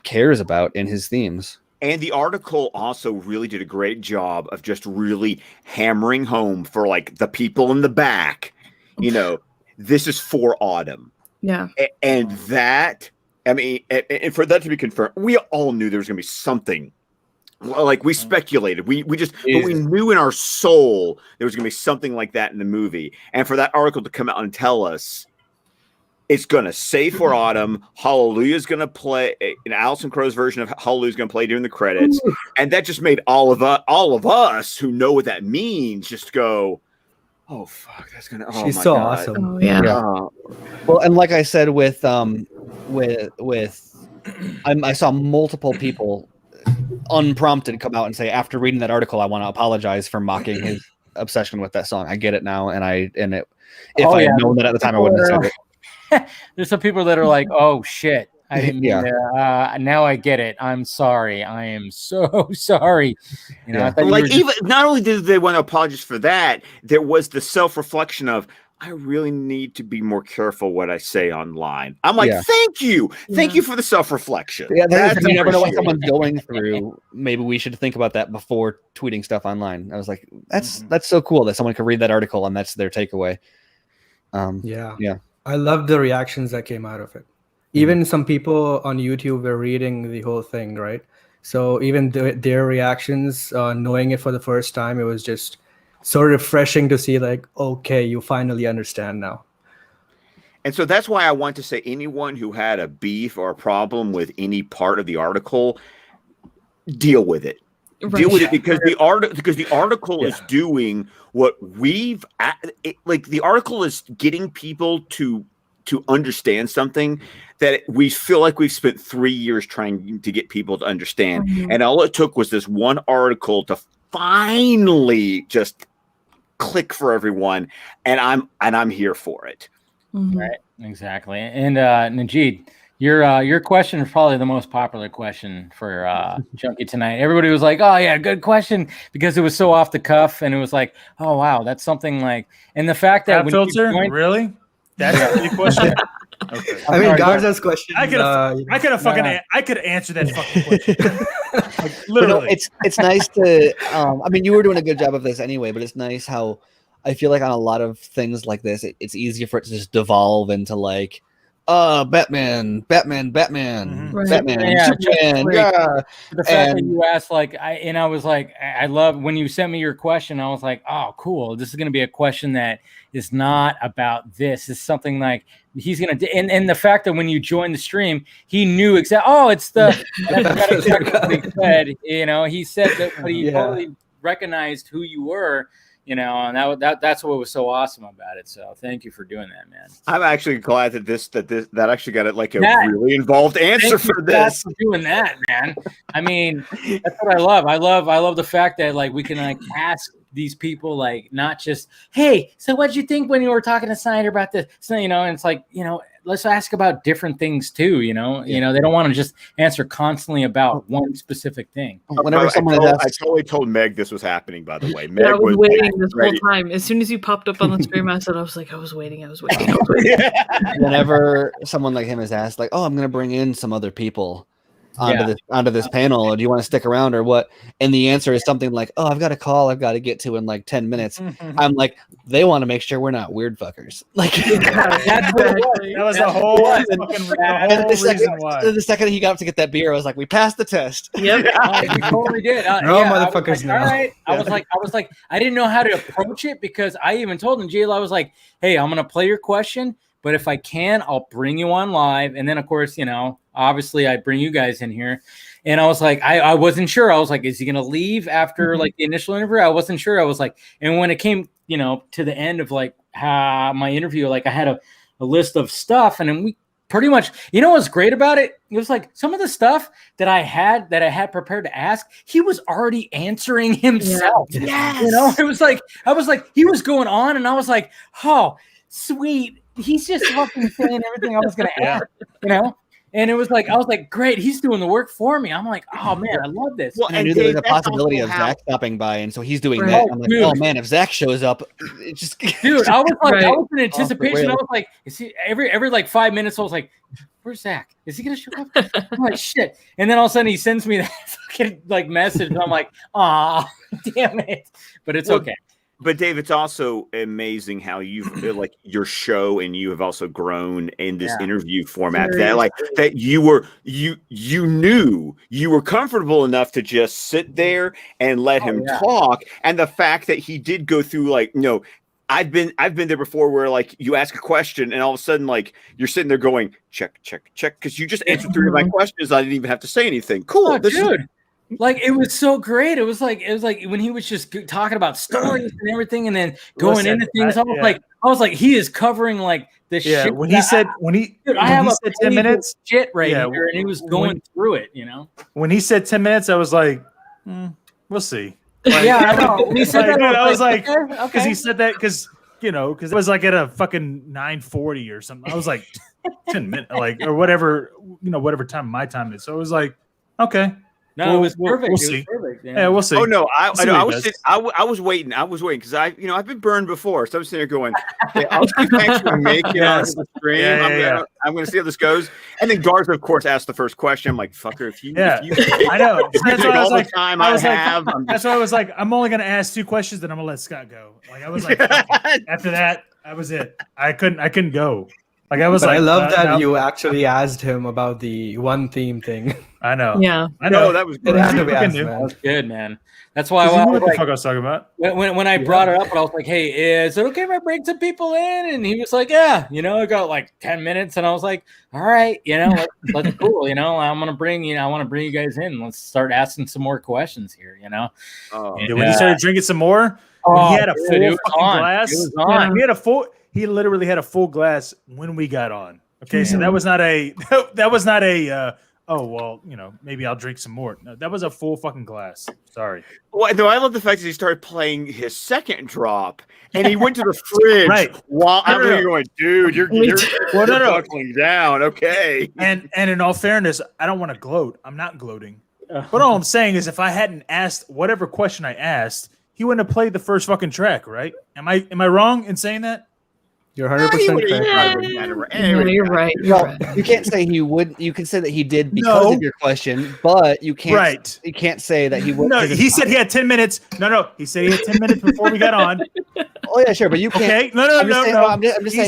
cares about in his themes. And the article also really did a great job of just really hammering home for like the people in the back, this is for Autumn. Yeah. And that, I mean, and for that to be confirmed, we all knew there was going to be something. Like we speculated, we knew in our soul there was going to be something like that in the movie. And for that article to come out and tell us it's going to say for Autumn, Hallelujah is going to play, an Alison Crow's version of Hallelujah is going to play during the credits. And that just made all of us who know what that means just go, oh, fuck, that's going to, oh, she's my so God. awesome. Oh, yeah. Well, and like I said, I saw multiple people unprompted come out and say, after reading that article, I want to apologize for mocking his obsession with that song. I get it now, and if Oh, I yeah. had known that at the time, I wouldn't have said it. There's some people that are like, "Oh shit, I didn't mean Yeah. to. Now I get it. I'm sorry. I am so sorry." You know, I Yeah. thought you Like were even not only did they want to apologize for that, there was the self-reflection of I really need to be more careful what I say online. I'm like, Yeah. thank you for the self-reflection. Yeah, That's you never know what appreciated. someone's going through. Maybe we should think about that before tweeting stuff online. I was like, that's so cool that someone could read that article and that's their takeaway. Yeah. I love the reactions that came out of it. Even some people on YouTube were reading the whole thing, right? So even their reactions, knowing it for the first time, it was just so refreshing to see, like, okay, you finally understand now. And so that's why I want to say anyone who had a beef or a problem with any part of the article, deal with it. Right. Deal with it because the article is doing what the article is getting people to understand something that we feel like we've spent 3 years trying to get people to understand. And all it took was this one article to finally just click for everyone. And I'm here for it. right. Exactly. And Najid, your question is probably the most popular question for Junkie tonight. Everybody was like, "Oh yeah, good question," because it was so off the cuff, and it was like, "Oh wow, that's something like." And the fact that when filter, really, that's the question. Okay. I mean, Garza's question. I could answer that fucking question. Like, literally, no, it's nice to. I mean, you were doing a good job of this anyway, but it's nice how I feel like on a lot of things like this, it's easier for it to just devolve into like, Batman, Right. Batman, Yeah, Superman, like, yeah. the fact that you asked, like, I was like, I love when you sent me your question. I was like, oh, cool. This is going to be a question that is not about this. It's something like he's going to, and the fact that when you joined the stream, he knew exactly. Oh, it's the. That's exactly what he said. You know, he said that, but he totally recognized who you were. You know, and that's what was so awesome about it. So thank you for doing that, man. I'm actually glad that actually got it like a really involved answer for this. For doing that, man. I mean, that's what I love. I love the fact that like we can like ask these people like not just, hey, so what'd you think when you were talking to Snyder about this? So, you know, and it's like, you know, let's ask about different things too. You know, they don't want to just answer constantly about one specific thing. Whenever I totally told Meg this was happening. By the way, Meg I was waiting this ready. whole time. As soon as you popped up on the screen, I was waiting. Whenever someone like him is asked, like, "Oh, I'm going to bring in some other people onto this panel, or do you want to stick around, or what?" And the answer is something like, "Oh, I've got a call I've got to get to in like 10 minutes." I'm like, they want to make sure we're not weird fuckers. Like that was the whole reason why. The second he got up to get that beer, I was like, we passed the test. Yep. We totally did. No motherfuckers All right. I was like, I didn't know how to approach it because I even told him, Jayla, I was like, hey, I'm gonna play your question, but if I can, I'll bring you on live. And then of course, you know, obviously I bring you guys in here. And I was like, I wasn't sure. I was like, is he gonna leave after like the initial interview? I wasn't sure. I was like, and when it came, you know, to the end of like my interview, like I had a list of stuff, and then we pretty much, you know what's great about it? It was like some of the stuff that I had prepared to ask, he was already answering himself. Yes. You know, it was like, I was like, he was going on, and I was like, oh, sweet. He's just fucking saying everything I was going to ask, you know? And it was like, I was like, great, he's doing the work for me. I'm like, oh man, I love this. Well, and I knew there was a possibility of Zach stopping by, and so he's doing that. I'm like, oh man, if Zach shows up, it just dude, I was like, I was in anticipation. I was like, is he every like 5 minutes? I was like, where's Zach? Is he gonna show up? I'm like, shit. And then all of a sudden he sends me that fucking like message, and I'm like, ah, damn it. But it's okay. But Dave, it's also amazing how you've like your show and you have also grown in this interview format. That like that you knew you were comfortable enough to just sit there and let him talk. And the fact that he did go through like, you know, I've been there before where like you ask a question and all of a sudden like you're sitting there going check because you just answered 3 of my questions. I didn't even have to say anything. Cool, dude. Like it was so great. It was like when he was just talking about stories and everything, and then going into things. I was like, he is covering like this shit. When he said 10 minutes, shit right here, and he was going through it. You know, when he said 10 minutes, I was like, we'll see. Yeah, I know. When he said that, I was like, okay. because he said that because it was like at a fucking 9:40 or something. I was like 10 minutes, like or whatever, whatever time my time is. So it was like, okay. No, it was perfect. We'll it see. was perfect. Yeah, we'll see. Oh no, I was waiting because I've been burned before, so I'm sitting there going, okay, I'll see if I actually make it onto the stream. I'm going to see how this goes. And then Garza, of course, asked the first question. I'm like, fucker, if you I know. That's why I was like, time that's why I was like, I'm only going to ask 2 questions, then I'm going to let Scott go. Like I was like, after that, that was it. I couldn't go. Like I was But like, I love that no. you actually asked him about the one theme thing. I know. Yeah. I know. that was It great. had to be asked, That man. was good, man. That's why You I knew was what the like, fuck I was talking about. when I brought it up, and I was like, "Hey, is it okay if I bring some people in?" And he was like, "Yeah." I got like 10 minutes, and I was like, "All right, let's cool. I'm gonna bring I want to bring you guys in. Let's start asking some more questions here. When he started drinking some more, he had a full fucking glass. It was on. He literally had a full glass when we got on. Okay, so that was not a oh well, maybe I'll drink some more. No, that was a full fucking glass. Sorry. Well, no, I love the fact that he started playing his second drop, and he went to the fridge while I'm going, dude, you're buckling down, okay. And in all fairness, I don't want to gloat. I'm not gloating. But all I'm saying is, if I hadn't asked whatever question I asked, he wouldn't have played the first fucking track, right? Am I wrong in saying that? You're 100% correct. You're right. Well, you can't say he would. You can say that he did because of your question, but you can't. Right. You can't say that he would. No, he said he had 10 minutes. No, he said he had 10 minutes before we got on. Oh yeah, sure, but you can't. Okay, no. I'm just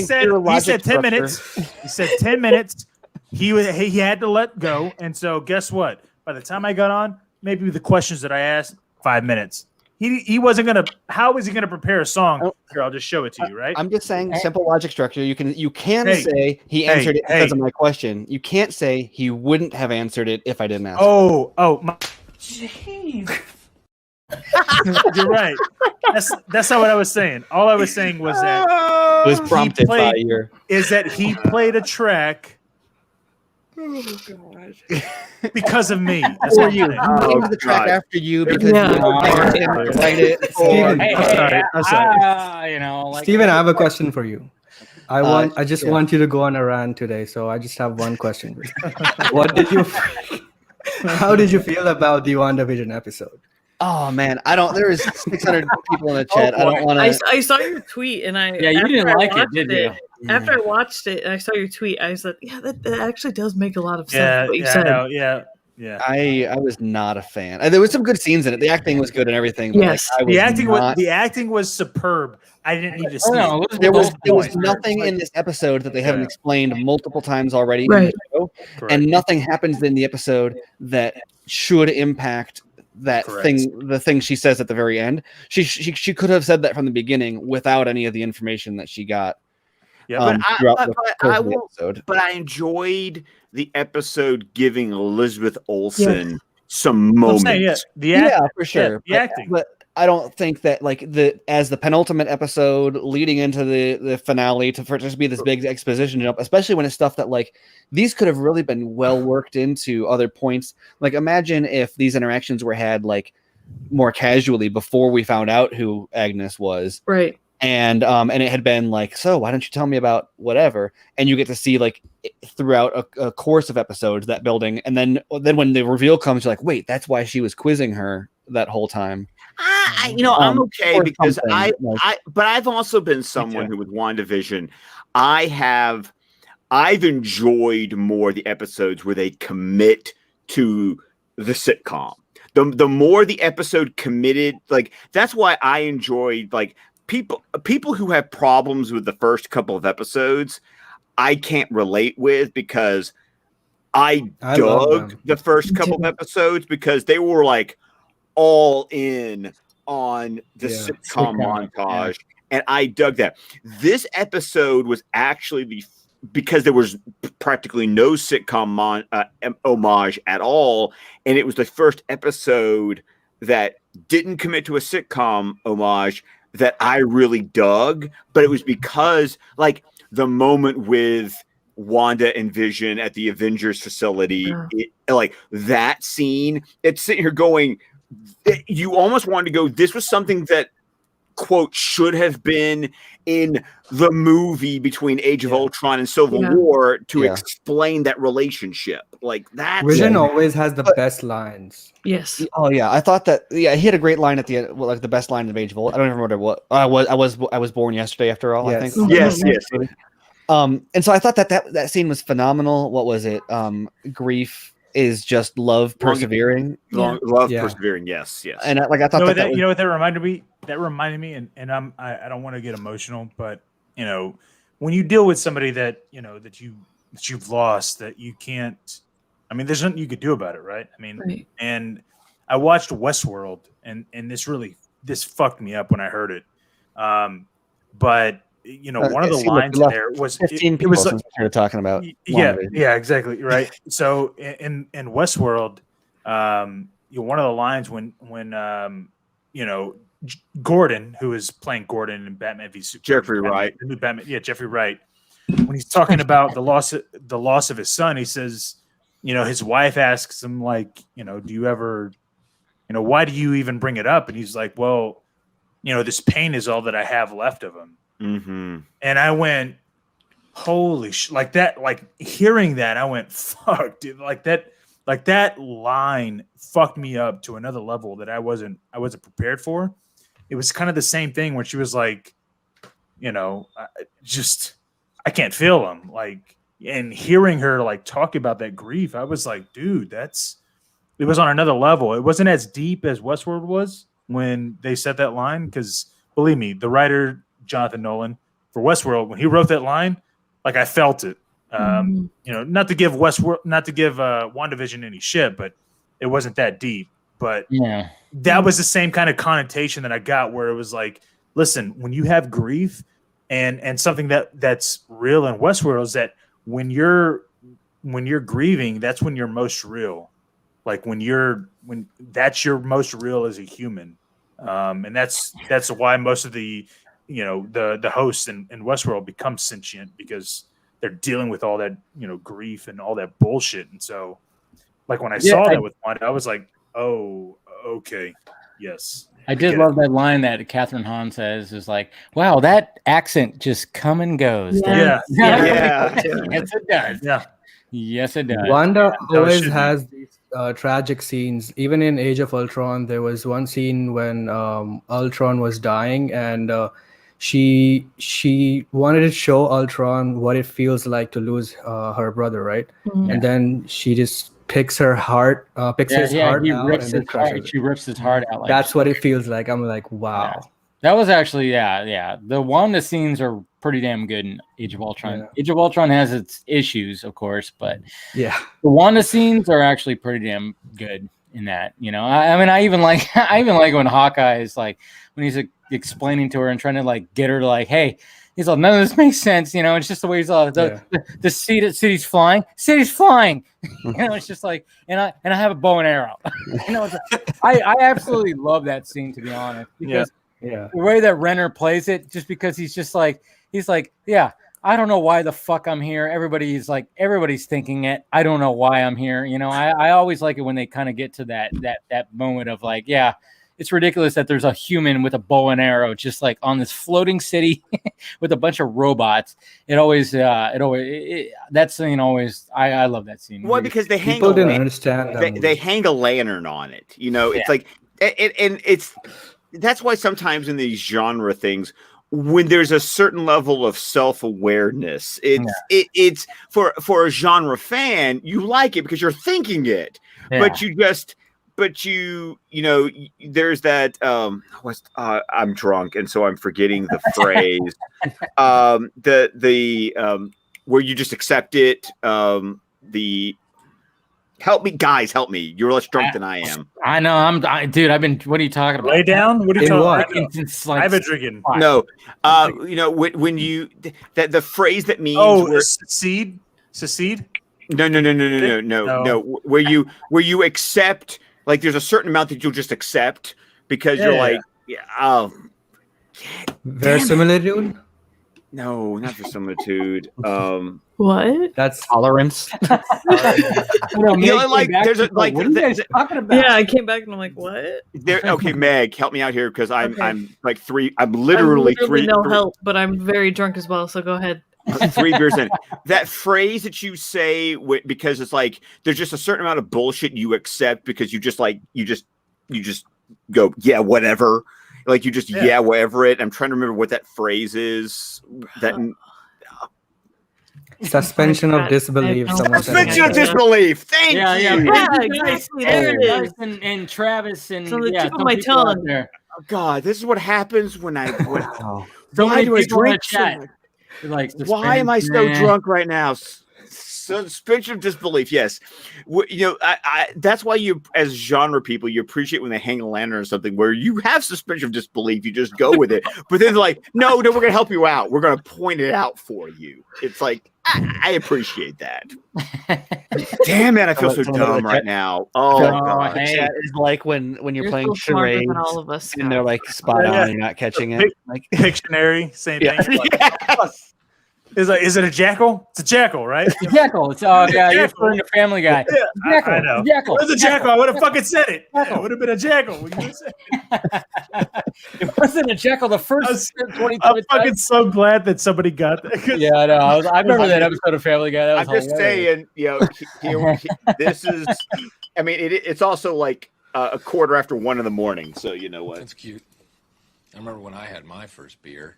saying. He said 10 minutes. He said 10 minutes. He had to let go, and so guess what? By the time I got on, maybe the questions that I asked, 5 minutes. He wasn't gonna. How was he gonna prepare a song? Here, I'll just show it to you. Right. I'm just saying simple logic structure. You can say he answered it because of my question. You can't say he wouldn't have answered it if I didn't ask. Jeez. You're right. That's not what I was saying. All I was saying was that it was prompted by your. Is that he played a track. Oh God! Because of me, that's or you. Came to the track after you because you write it. I'm sorry. Steven, I have a question for you. I just want you to go on a rant today, so I just have one question for you. How did you feel about the WandaVision episode? Oh man, there is 600 people in the chat. I don't want to. I saw your tweet and you didn't like it, did you? After I watched it and I saw your tweet, I said, "Yeah, that actually does make a lot of sense." What you said. Yeah. I was not a fan. There was some good scenes in it. The acting was good and everything. But yes, the acting was superb. I didn't need to see it. There was nothing in this episode that they haven't explained multiple times already. Right. In the show, and nothing happens in the episode that should impact that thing. The thing she says at the very end. She could have said that from the beginning without any of the information that she got. Yeah, but I enjoyed the episode giving Elizabeth Olsen some moments. For sure. The acting. But I don't think that as the penultimate episode leading into the finale for it to be this big exposition jump, especially when it's stuff that these could have really been well worked into other points. Like imagine if these interactions were had more casually before we found out who Agnes was. Right. And it had been so why don't you tell me about whatever? And you get to see throughout a course of episodes that building, and then when the reveal comes, you're like, wait, that's why she was quizzing her that whole time. I'm okay because but I've also been someone who with WandaVision, I've enjoyed more the episodes where they commit to the sitcom. The more the episode committed, that's why I enjoyed people who have problems with the first couple of episodes, I can't relate with because I dug the first couple of episodes because they were all in on the sitcom montage, and I dug that. This episode was actually because there was practically no sitcom homage at all, and it was the first episode that didn't commit to a sitcom homage that I really dug, but it was because the moment with Wanda and Vision at the Avengers facility, that scene, it's sitting here going, you almost wanted to go, this was something that, quote, should have been in the movie between Age of Ultron and Civil War to explain that relationship. Like that. Vision always has the best lines. Yes. Oh yeah, I thought that. Yeah, he had a great line at the end. Well, like the best line of Age of Ultron. I don't even remember what I was born yesterday. After all, Yes. I think. Yes. And so I thought that scene was phenomenal. What was it? Grief is just love persevering. Love persevering. Yes. And I thought you know what that reminded me. That reminded me, and I don't want to get emotional, but you know, when you deal with somebody that you know that you've lost, that you can't. I mean, there's nothing you could do about it, right? I mean, and I watched Westworld, and this fucked me up when I heard it. But you know, one of the lines there was 15 people. It was like, we were talking about. Yeah, exactly, right. So in Westworld, one of the lines when you know, Gordon, who is playing Gordon in Batman v Superman, Jeffrey Wright, the new Batman, Jeffrey Wright, when he's talking about the loss of his son, he says, you know, his wife asks him, like, you know, do you ever, you know, why do you even bring it up? And he's like, well, you know, this pain is all that I have left of him. Mm-hmm. And I went, holy shit, like that, like hearing that, I went, fuck, dude, like that line fucked me up to another level that I wasn't prepared for. It was kind of the same thing when she was like, you know, I can't feel him. Like, and hearing her like talk about that grief, I was like, dude, it was on another level. It wasn't as deep as Westworld was when they said that line. Because believe me, the writer Jonathan Nolan for Westworld, when he wrote that line, like I felt it. You know, not to give WandaVision any shit, but it wasn't that deep. But that was the same kind of connotation that I got, where it was like, listen, when you have grief and something that's real in Westworld is that when you're grieving, that's when you're most real. Like when that's your most real as a human. And that's why most of the, you know, the hosts in Westworld become sentient, because they're dealing with all that, you know, grief and all that bullshit. And so, like, when I saw that with Wanda, I was like, oh, okay, yes. I did love that line that Catherine Hahn says, is like, wow, that accent just come and goes. Yeah. Yes, it does. Yeah. Yes, it does. Wanda always has these tragic scenes. Even in Age of Ultron, there was one scene when Ultron was dying, and she wanted to show Ultron what it feels like to lose her brother, right? Mm-hmm. And then she just picks his heart out, she rips his heart out. Like that's what it feels like. I'm like, wow. Yeah. That was actually, the Wanda scenes are pretty damn good in Age of Ultron. Yeah. Age of Ultron has its issues, of course, but the Wanda scenes are actually pretty damn good in that. You know, I mean, I even like when Hawkeye is like, when he's explaining to her and trying to like get her to like, hey, he's like, none of this makes sense. You know, it's just the way he's like, the city's flying. You know, it's just like, and I have a bow and arrow. You know, I absolutely love that scene, to be honest, because the way that Renner plays it, just because he's like, I don't know why the fuck I'm here. Everybody's thinking it. I don't know why I'm here. You know, I always like it when they kind of get to that moment of like, it's ridiculous that there's a human with a bow and arrow just like on this floating city with a bunch of robots. I love that scene. Well, because they hang people didn't understand they hang a lantern on it. You know, it's like that's why sometimes in these genre things, when there's a certain level of self-awareness, it's for a genre fan, you like it because you're thinking it, but you know, there's that I'm drunk and so I'm forgetting the phrase, where you just accept it, help me, guys, help me. You're less drunk than I am. I know. What are you talking about? Lay down? What are you talking about? Like, I haven't drinking. No. You know, when you, the phrase that means. Secede? No. Where you accept, like, there's a certain amount that you'll just accept because you're like, verisimilitude? No, not verisimilitude. What? That's tolerance. There's a like. What are you guys talking about? Yeah, I came back and I'm like, what? Okay, Meg, help me out here because I'm like three. I'm literally three. No help, but I'm very drunk as well. So go ahead. 3 beers in. That phrase that you say because it's like there's just a certain amount of bullshit you accept because you just go whatever. Like you just whatever it. I'm trying to remember what that phrase is. That suspension of disbelief. Suspension of disbelief. Thank you. Yeah, exactly. There it is. And Travis and it's on the tip of my tongue. There. Oh God, this is what happens when I. So why do I drink? Like, why am I so drunk right now? Suspension of disbelief. Yes, I that's why you, as genre people, you appreciate when they hang a lantern or something where you have suspension of disbelief. You just go with it, but then they're like, no, we're going to help you out. We're going to point it out for you. It's like I appreciate that. Damn it, I feel so dumb right now. Oh God, it's like when you're playing charades, all of us, and they're like spot on, and you're not catching it. Like Pictionary, same thing. Is it a jackal? It's a jackal, right? It's a jackal. It's you're referring to Family Guy. Yeah, Jackal. I know. Jackal. It was a jackal. I would have fucking said it. Yeah, it would have been a jackal. It wasn't a jackal the first 20 I'm fucking so glad that somebody got that. Yeah, I know. I remember that episode of Family Guy. That was I'm just saying, this is. I mean, it's also like a quarter after 1 in the morning. So you know what? That's cute. I remember when I had my first beer.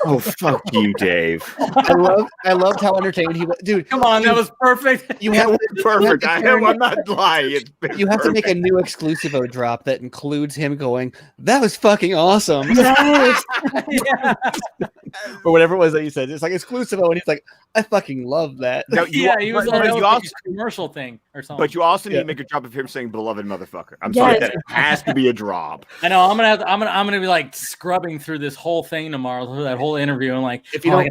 Oh fuck you, Dave! I loved how entertained he was, dude. Come on, that was perfect. That was perfect. I'm not lying. You have to make a new exclusivo drop that includes him going, "That was fucking awesome," or whatever it was that you said. It's like exclusivo, and he's like, "I fucking love that." No, he was on a commercial thing or something. But you also need to make a drop of him saying "beloved motherfucker." I'm sorry, that has to be a drop. I know. I'm gonna be like scrubbing through this whole thing tomorrow, through that whole interview, and like, if you don't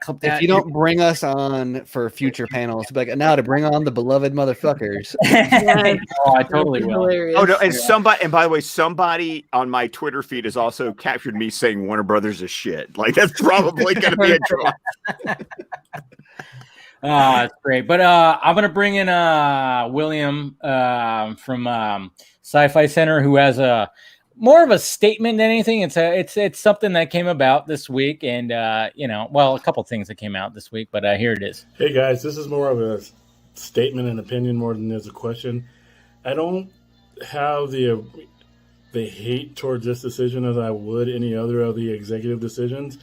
clip that, if you don't bring us on for future panels, to be like, now to bring on the beloved motherfuckers. Oh, I totally will. Hilarious. Oh no, and by the way, somebody on my Twitter feed has also captured me saying Warner Brothers is shit. Like that's probably gonna be a drop. It's great. But I'm gonna bring in William from Sci-Fi Center, who has more of a statement than anything. It's something that came about this week, and a couple things that came out this week, but here it is. Hey guys, this is more of a statement and opinion more than there's a question. I don't have the hate towards this decision as I would any other of the executive decisions,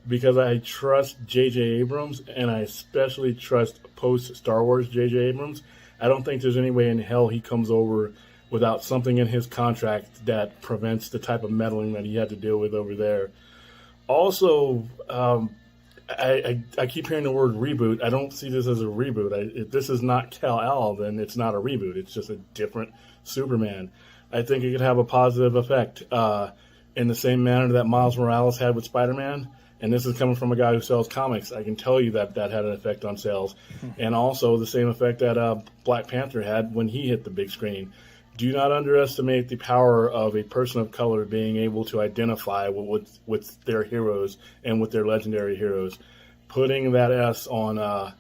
because I trust J.J. Abrams, and I especially trust post-Star Wars J.J. Abrams. I don't think there's any way in hell he comes over without something in his contract that prevents the type of meddling that he had to deal with over there. Also, I keep hearing the word reboot. I don't see this as a reboot. If this is not Kal-El, then it's not a reboot. It's just a different Superman. I think it could have a positive effect in the same manner that Miles Morales had with Spider-Man. And this is coming from a guy who sells comics. I can tell you that had an effect on sales. And also the same effect that Black Panther had when he hit the big screen. Do not underestimate the power of a person of color being able to identify with their heroes and with their legendary heroes. Putting that S on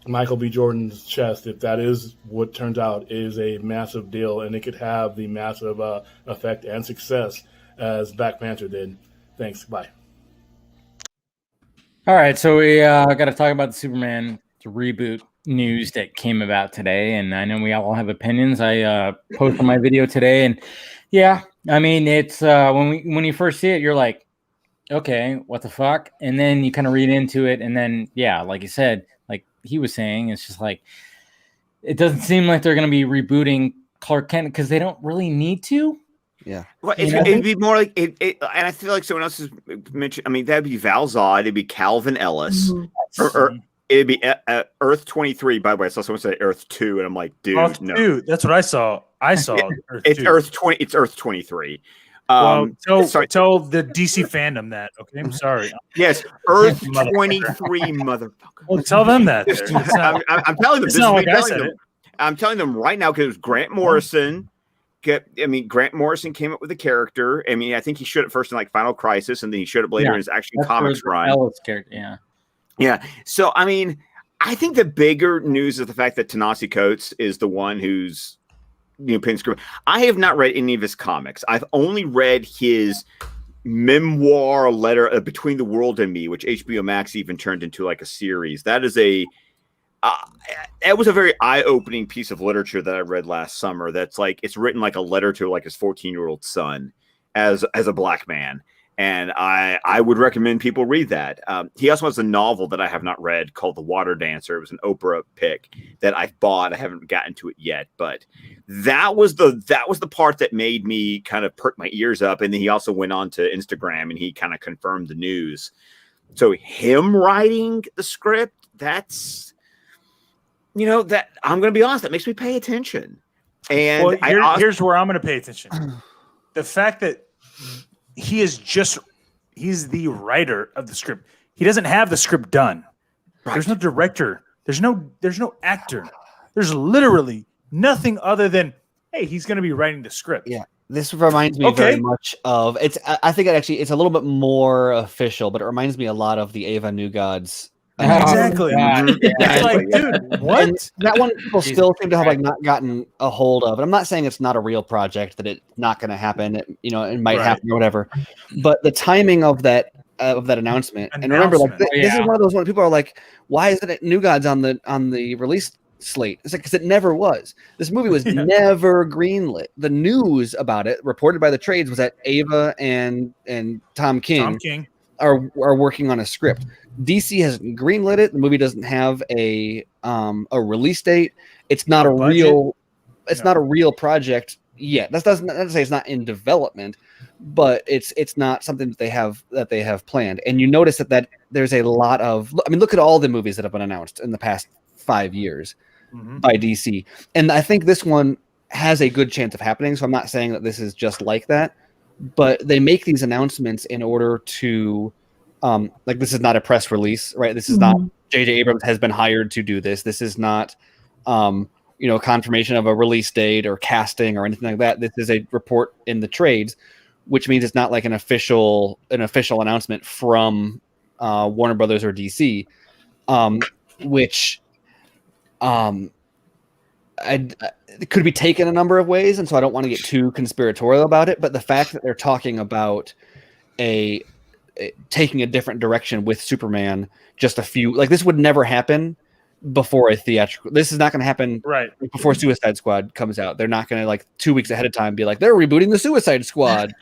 Michael B. Jordan's chest, if that is what turns out, is a massive deal, and it could have the massive effect and success as Black Panther did. Thanks. Bye. All right, so we got to talk about the Superman reboot news that came about today, and I know we all have opinions. I posted my video today, and yeah, I mean, it's when you first see it, you're like, okay, what the fuck? And then you kind of read into it, and then yeah, like you said, like he was saying, it's just like it doesn't seem like they're going to be rebooting Clark Kent because they don't really need to. Yeah. Well, it'd be more like it, and I feel like someone else has mentioned. I mean, that'd be Val Zod, it'd be Calvin Ellis, or it'd be Earth 23. By the way, I saw someone say Earth 2, and I'm like, dude, Earth no. 2. That's what I saw. It's 2. Earth 20. It's Earth 23. Well, tell the DC fandom that. Okay, I'm sorry. Yes, Earth 23, motherfucker. Well, tell them that. I'm telling them. It's not like I said it. I'm telling them right now because it was Grant Morrison Grant Morrison came up with a character. I mean, I think he showed up first in like Final Crisis, and then he showed up later in his Action Comics run. Ellis character, yeah. Yeah. So, I mean, I think the bigger news is the fact that Ta-Nehisi Coates is the one who's paying script. I have not read any of his comics. I've only read his memoir letter, Between the World and Me, which HBO Max even turned into like a series. That is it was a very eye-opening piece of literature that I read last summer. That's like, it's written like a letter to like his 14-year-old son as a black man. And I would recommend people read that. He also has a novel that I have not read called The Water Dancer. It was an Oprah pick that I bought. I haven't gotten to it yet, but that was the part that made me kind of perk my ears up. And then he also went on to Instagram and he kind of confirmed the news. So him writing the script, that's, that I'm going to be honest, that makes me pay attention. And here's where I'm going to pay attention. The fact that he's the writer of the script. He doesn't have the script done. Right. There's no director. There's no actor. There's literally nothing other than, hey, he's going to be writing the script. Yeah. This reminds me very much of I think it's a little bit more official, but it reminds me a lot of the Ava New Gods. Exactly. Like, dude, what? And that one people still seem to have like not gotten a hold of. And I'm not saying it's not a real project, that it's not going to happen. It might happen or whatever. But the timing of that announcement. And remember, like this is one of those ones people are like, why isn't it New Gods on the release slate? It's like, because it never was. This movie was never greenlit. The news about it, reported by the trades, was that Ava and Tom King are working on a script. DC hasn't greenlit it. The movie doesn't have a release date. It's not not a real project yet. That doesn't say it's not in development, but it's not something that they have planned. And you notice that there's a lot of, look at all the movies that have been announced in the past 5 years by DC. And I think this one has a good chance of happening. So I'm not saying that this is just like that, but they make these announcements in order to, like, this is not a press release, right? This is not J.J. Abrams has been hired to do this. This is not, confirmation of a release date or casting or anything like that. This is a report in the trades, which means it's not like an official announcement from Warner Brothers or DC, which it could be taken a number of ways, and so I don't want to get too conspiratorial about it. But the fact that they're talking about taking a different direction with Superman, this would never happen before a theatrical. This is not going to happen before Suicide Squad comes out. They're not going to, like, 2 weeks ahead of time, be like, they're rebooting the Suicide Squad.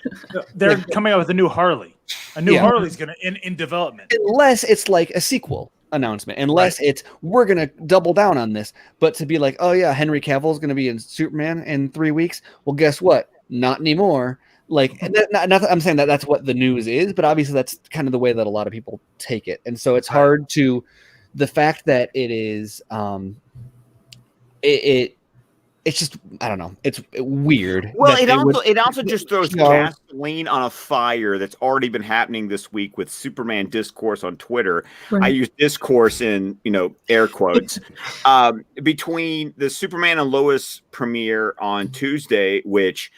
They're coming out with a new Harley. A new Harley's going to in development. Unless it's like a sequel announcement, unless it's we're going to double down on this. But to be like, oh yeah, Henry Cavill is going to be in Superman in 3 weeks. Well, guess what? Not anymore. Like, I'm saying that's what the news is, but obviously that's kind of the way that a lot of people take it. And so it's hard to, the fact that it is, it's just, I don't know. It's weird. Well, it also just throws gasoline on a fire that's already been happening this week with Superman discourse on Twitter. Right. I use discourse in, air quotes, between the Superman and Lois premiere on Tuesday, which,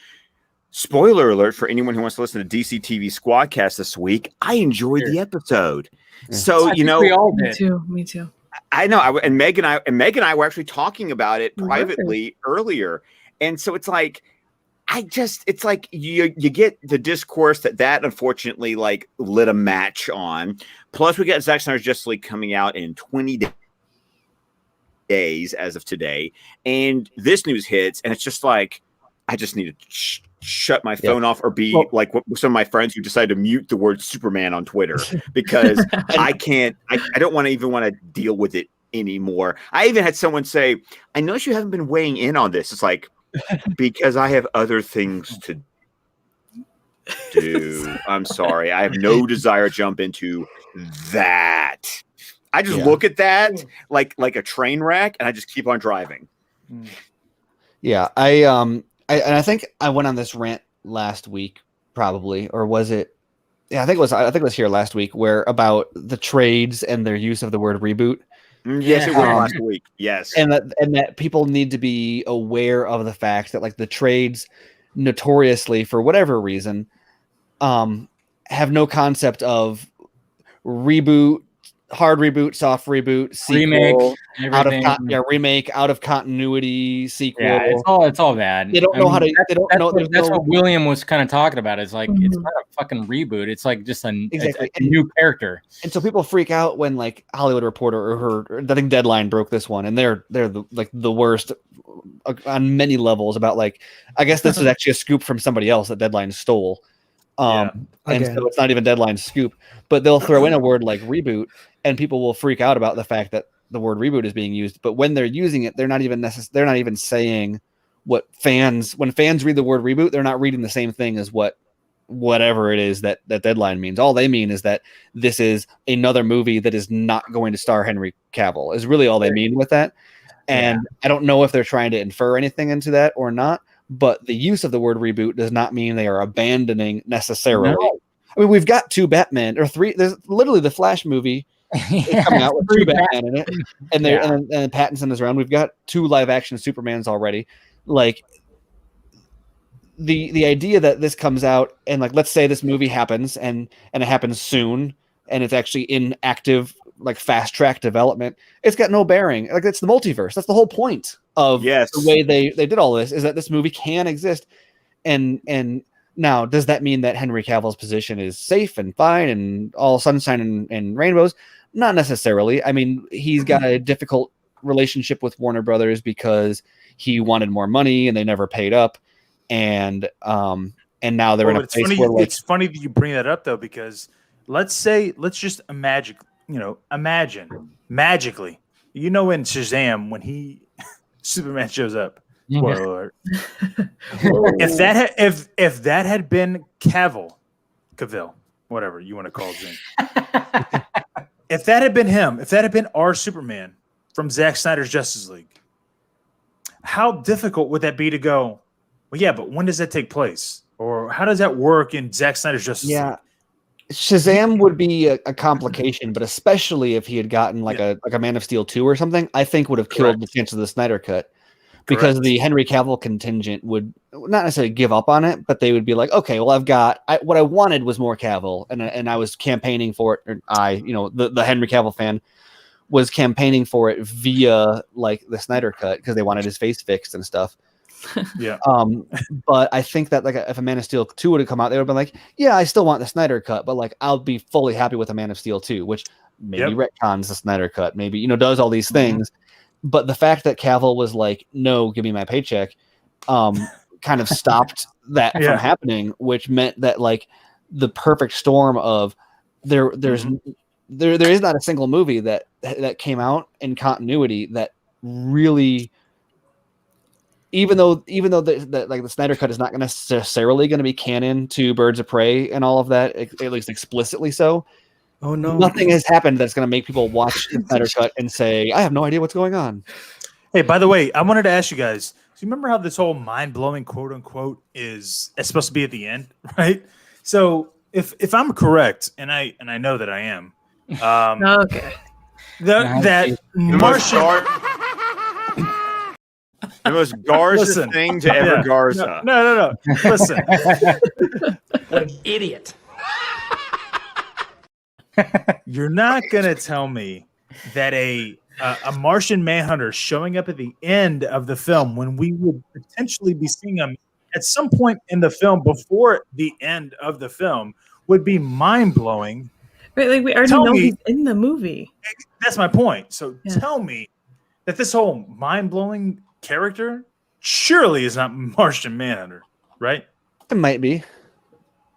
spoiler alert for anyone who wants to listen to DC TV Squadcast this week, I enjoyed the episode. So, we all did. Me too. I know. And Meg and I were actually talking about it privately earlier. And so it's like, it's like you get the discourse that unfortunately like lit a match on. Plus we got Zack Snyder's Justice League coming out in 20 days as of today. And this news hits and it's just like, I just need to shut my phone off or be like some of my friends who decide to mute the word Superman on Twitter because I don't want to deal with it anymore. I even had someone say, I notice you haven't been weighing in on this. It's like, because I have other things to do. I'm sorry. I have no desire to jump into that. I just look at that like a train wreck and I just keep on driving. Yeah. I think I went on this rant last week, probably, or was it? Yeah, I think it was here last week, where about the trades and their use of the word reboot. Yes, it was last week. Yes, and that people need to be aware of the fact that like the trades notoriously, for whatever reason, have no concept of reboot, hard reboot, soft reboot, sequel, remake, out of continuity, sequel. Yeah, it's all bad. They don't know how to. They don't know. That's what William was kind of talking about. It's like it's not a fucking reboot. It's like just a new character. And so people freak out when like Hollywood Reporter or I think Deadline broke this one, and they're the worst on many levels about like, I guess this is actually a scoop from somebody else that Deadline stole. And so it's not even Deadline's scoop, but they'll throw in a word like reboot, and people will freak out about the fact that the word reboot is being used. But when they're using it, they're not even saying what fans, when fans read the word reboot, they're not reading the same thing as whatever it is that Deadline means. All they mean is that this is another movie that is not going to star Henry Cavill, is really all they mean with that. And I don't know if they're trying to infer anything into that or not, but the use of the word reboot does not mean they are abandoning necessarily. No. I mean, we've got 2 Batman or 3. There's literally the Flash movie is coming out with 2 Batman in it, and and Pattinson is around. We've got 2 live action Supermans already. Like the idea that this comes out and like, let's say this movie happens and it happens soon and it's actually in active like fast track development, it's got no bearing. Like, it's the multiverse. That's the whole point of the way they did all this, is that this movie can exist. And now, does that mean that Henry Cavill's position is safe and fine and all sunshine and rainbows? Not necessarily. I mean, he's got a difficult relationship with Warner Brothers because he wanted more money and they never paid up. And now they're in a place where like, it's funny that you bring that up though, because let's just imagine magically, in Shazam when Superman shows up. Spoiler alert. If that had been Cavill, whatever you want to call him, if that had been him, if that had been our Superman from Zack Snyder's Justice League, how difficult would that be to go? Well, yeah, but when does that take place, or how does that work in Zack Snyder's Justice League? Shazam would be a complication, but especially if he had gotten like a Man of Steel 2 or something, I think would have killed the chance of the Snyder Cut, because the Henry Cavill contingent would not necessarily give up on it, but they would be like, okay, well, what I wanted was more Cavill, and I was campaigning for it. Or the Henry Cavill fan was campaigning for it via like the Snyder Cut because they wanted his face fixed and stuff. Yeah. But I think that like if a Man of Steel 2 would have come out, they would have been like, yeah, I still want the Snyder Cut, but like I'll be fully happy with a Man of Steel 2, which maybe retcons the Snyder Cut, maybe does all these things. But the fact that Cavill was like, no, give me my paycheck, kind of stopped that from happening, which meant that like the perfect storm of there is not a single movie that came out in continuity that really, even though the Snyder Cut is not necessarily going to be canon to Birds of Prey and all of that, at least explicitly so. Oh no! Nothing has happened that's going to make people watch the Snyder Cut and say, "I have no idea what's going on." Hey, by the way, I wanted to ask you guys. Do you remember how this whole mind-blowing quote unquote is supposed to be at the end, right? So if I'm correct, and I know that I am, okay, that Martian. The most Garza thing to ever Garza. No. Listen. What an idiot. You're not going to tell me that a Martian Manhunter showing up at the end of the film, when we would potentially be seeing him at some point in the film before the end of the film, would be mind-blowing. Right, like we already know he's in the movie. That's my point. So tell me that this whole mind-blowing character surely is not Martian Manhunter, right? It might be.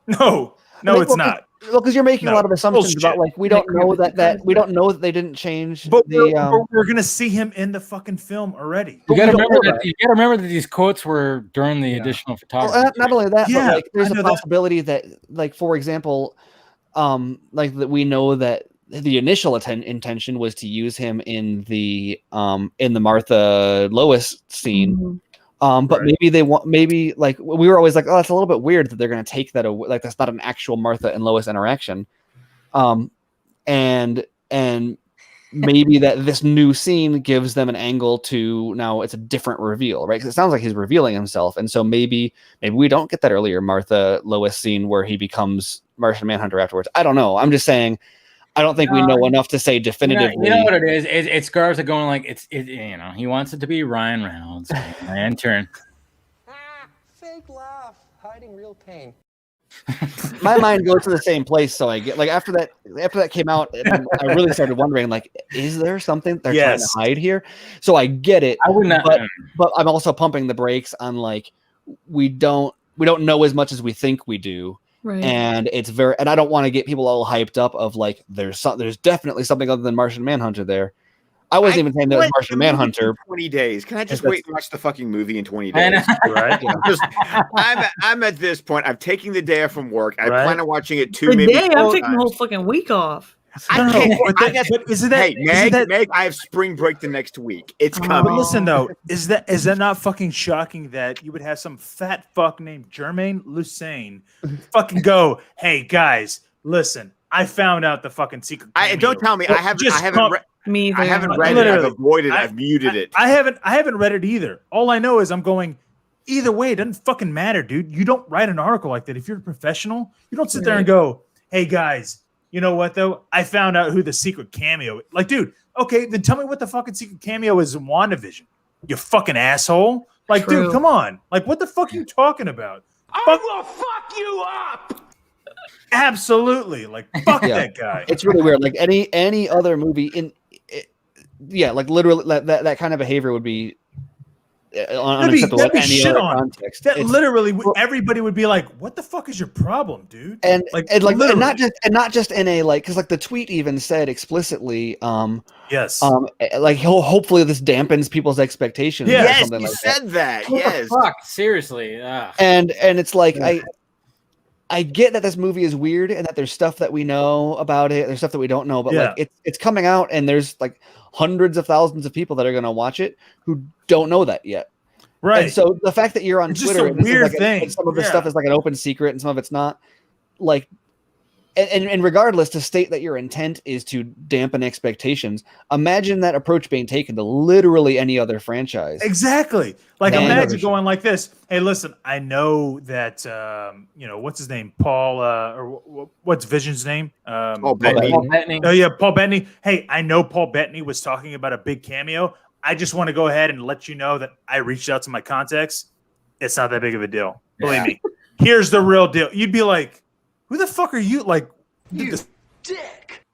No, it's not. Well, because you're making a lot of assumptions about like we don't know that we don't know that they didn't change. But we're gonna see him in the fucking film already. You gotta remember that these quotes were during the additional photography. Well, not only that, but like there's a possibility that, like, for example, like that we know that the initial intention was to use him in the Martha Lois scene. But maybe like we were always like, oh, it's a little bit weird that they're going to take that away. Like that's not an actual Martha and Lois interaction. And maybe that this new scene gives them an angle to now it's a different reveal, right? Because it sounds like he's revealing himself, and so maybe we don't get that earlier Martha Lois scene where he becomes Martian Manhunter afterwards. I don't know. I'm just saying. I don't think we know enough to say definitively. You know what it is? It's Garza going like he wants it to be Ryan Reynolds. My intern. Fake laugh, hiding real pain. My mind goes to the same place, so I get like after that came out, I really started wondering like, is there something they're trying to hide here? So I get it. I would not, but I'm also pumping the brakes on like we don't know as much as we think we do. Right. And and I don't want to get people all hyped up of like there's definitely something other than Martian Manhunter there. I wasn't even saying that was Martian Manhunter. 20 days. Can I just wait and watch the fucking movie in 20 days? Right. I'm at this point. I'm taking the day off from work. I plan on watching it I'm taking the whole fucking week off. But isn't that? Hey, Meg, I have spring break the next week. It's coming. But listen though, is that not fucking shocking that you would have some fat fuck named Jermaine Lucene fucking go, hey guys, listen, I found out the fucking secret. Don't tell me. I haven't read it. I've avoided it. I've muted it. I haven't read it either. All I know is I'm going. Either way, it doesn't fucking matter, dude. You don't write an article like that if you're a professional. You don't sit there and go, hey guys. You know what though? I found out who the secret cameo. Like, dude, okay, then tell me what the fucking secret cameo is in WandaVision. You fucking asshole. Like, dude, come on. Like, what the fuck are you talking about? I will fuck you up. Absolutely. Like, fuck that guy. It's really weird. Like any other movie like literally that kind of behavior would be unacceptable in any other context. That literally everybody would be like, "What the fuck is your problem, dude?" And not just in a like because like the tweet even said explicitly, like hopefully this dampens people's expectations. Yes, or something he like said that. What yes, the fuck, seriously. And it's like I get that this movie is weird and that there's stuff that we know about it, there's stuff that we don't know, but like it's coming out and there's like hundreds of thousands of people that are going to watch it who don't know that yet. Right. And so the fact that you're on Twitter, just a weird thing. And some of this stuff is like an open secret and some of it's not, like, and regardless, to state that your intent is to dampen expectations, imagine that approach being taken to literally any other franchise. Exactly. Like, imagine going like this. Hey, listen, I know that, what's his name? Paul, or what's Vision's name? Paul Bettany. Oh, yeah, Paul Bettany. Hey, I know Paul Bettany was talking about a big cameo. I just want to go ahead and let you know that I reached out to my contacts. It's not that big of a deal. Believe me. Here's the real deal. You'd be like, who the fuck are you? Like, you dick.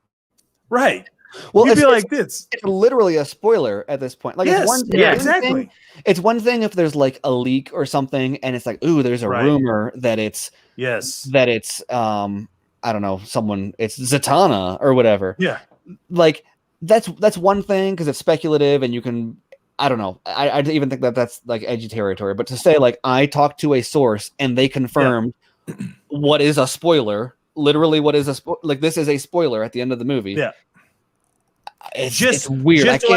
Right. Well, you'd be like this. It's literally a spoiler at this point. Like, exactly. It's one thing if there's like a leak or something, and it's like, ooh, there's a rumor that it's I don't know, it's Zatanna or whatever. Yeah. Like that's one thing because it's speculative and you can. I don't know. I even think that's like edgy territory. But to say like I talked to a source and they confirmed what is a spoiler, literally what is like this is a spoiler at the end of the movie. Yeah. It's weird. Just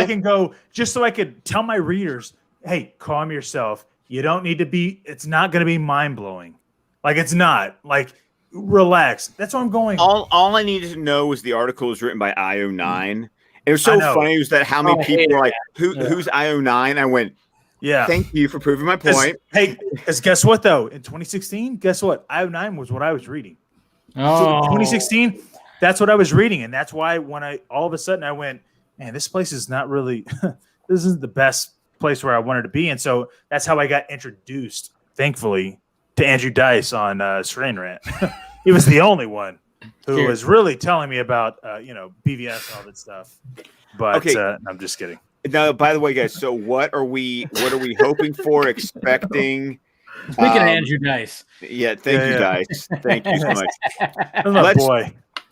so I could tell my readers, hey, calm yourself. You don't need to be. It's not going to be mind blowing. Like it's not. Like relax. That's what I'm going. All I needed to know was the article was written by IO9. It was so funny was that how many people were like, who's IO9? I went, thank you for proving my point. Because guess what, though? In 2016, guess what? IO9 was what I was reading. So 2016, that's what I was reading. And that's why when all of a sudden I went, man, this place is not really, this isn't the best place where I wanted to be. And so that's how I got introduced, thankfully, to Andrew Dice on Serene Rant. He was the only one who was really telling me about, BVS and all that stuff. But I'm just kidding. Now, by the way, guys, so what are we hoping for, expecting? Speaking of Andrew Dice. Yeah, thank you, Dice. Thank you so much.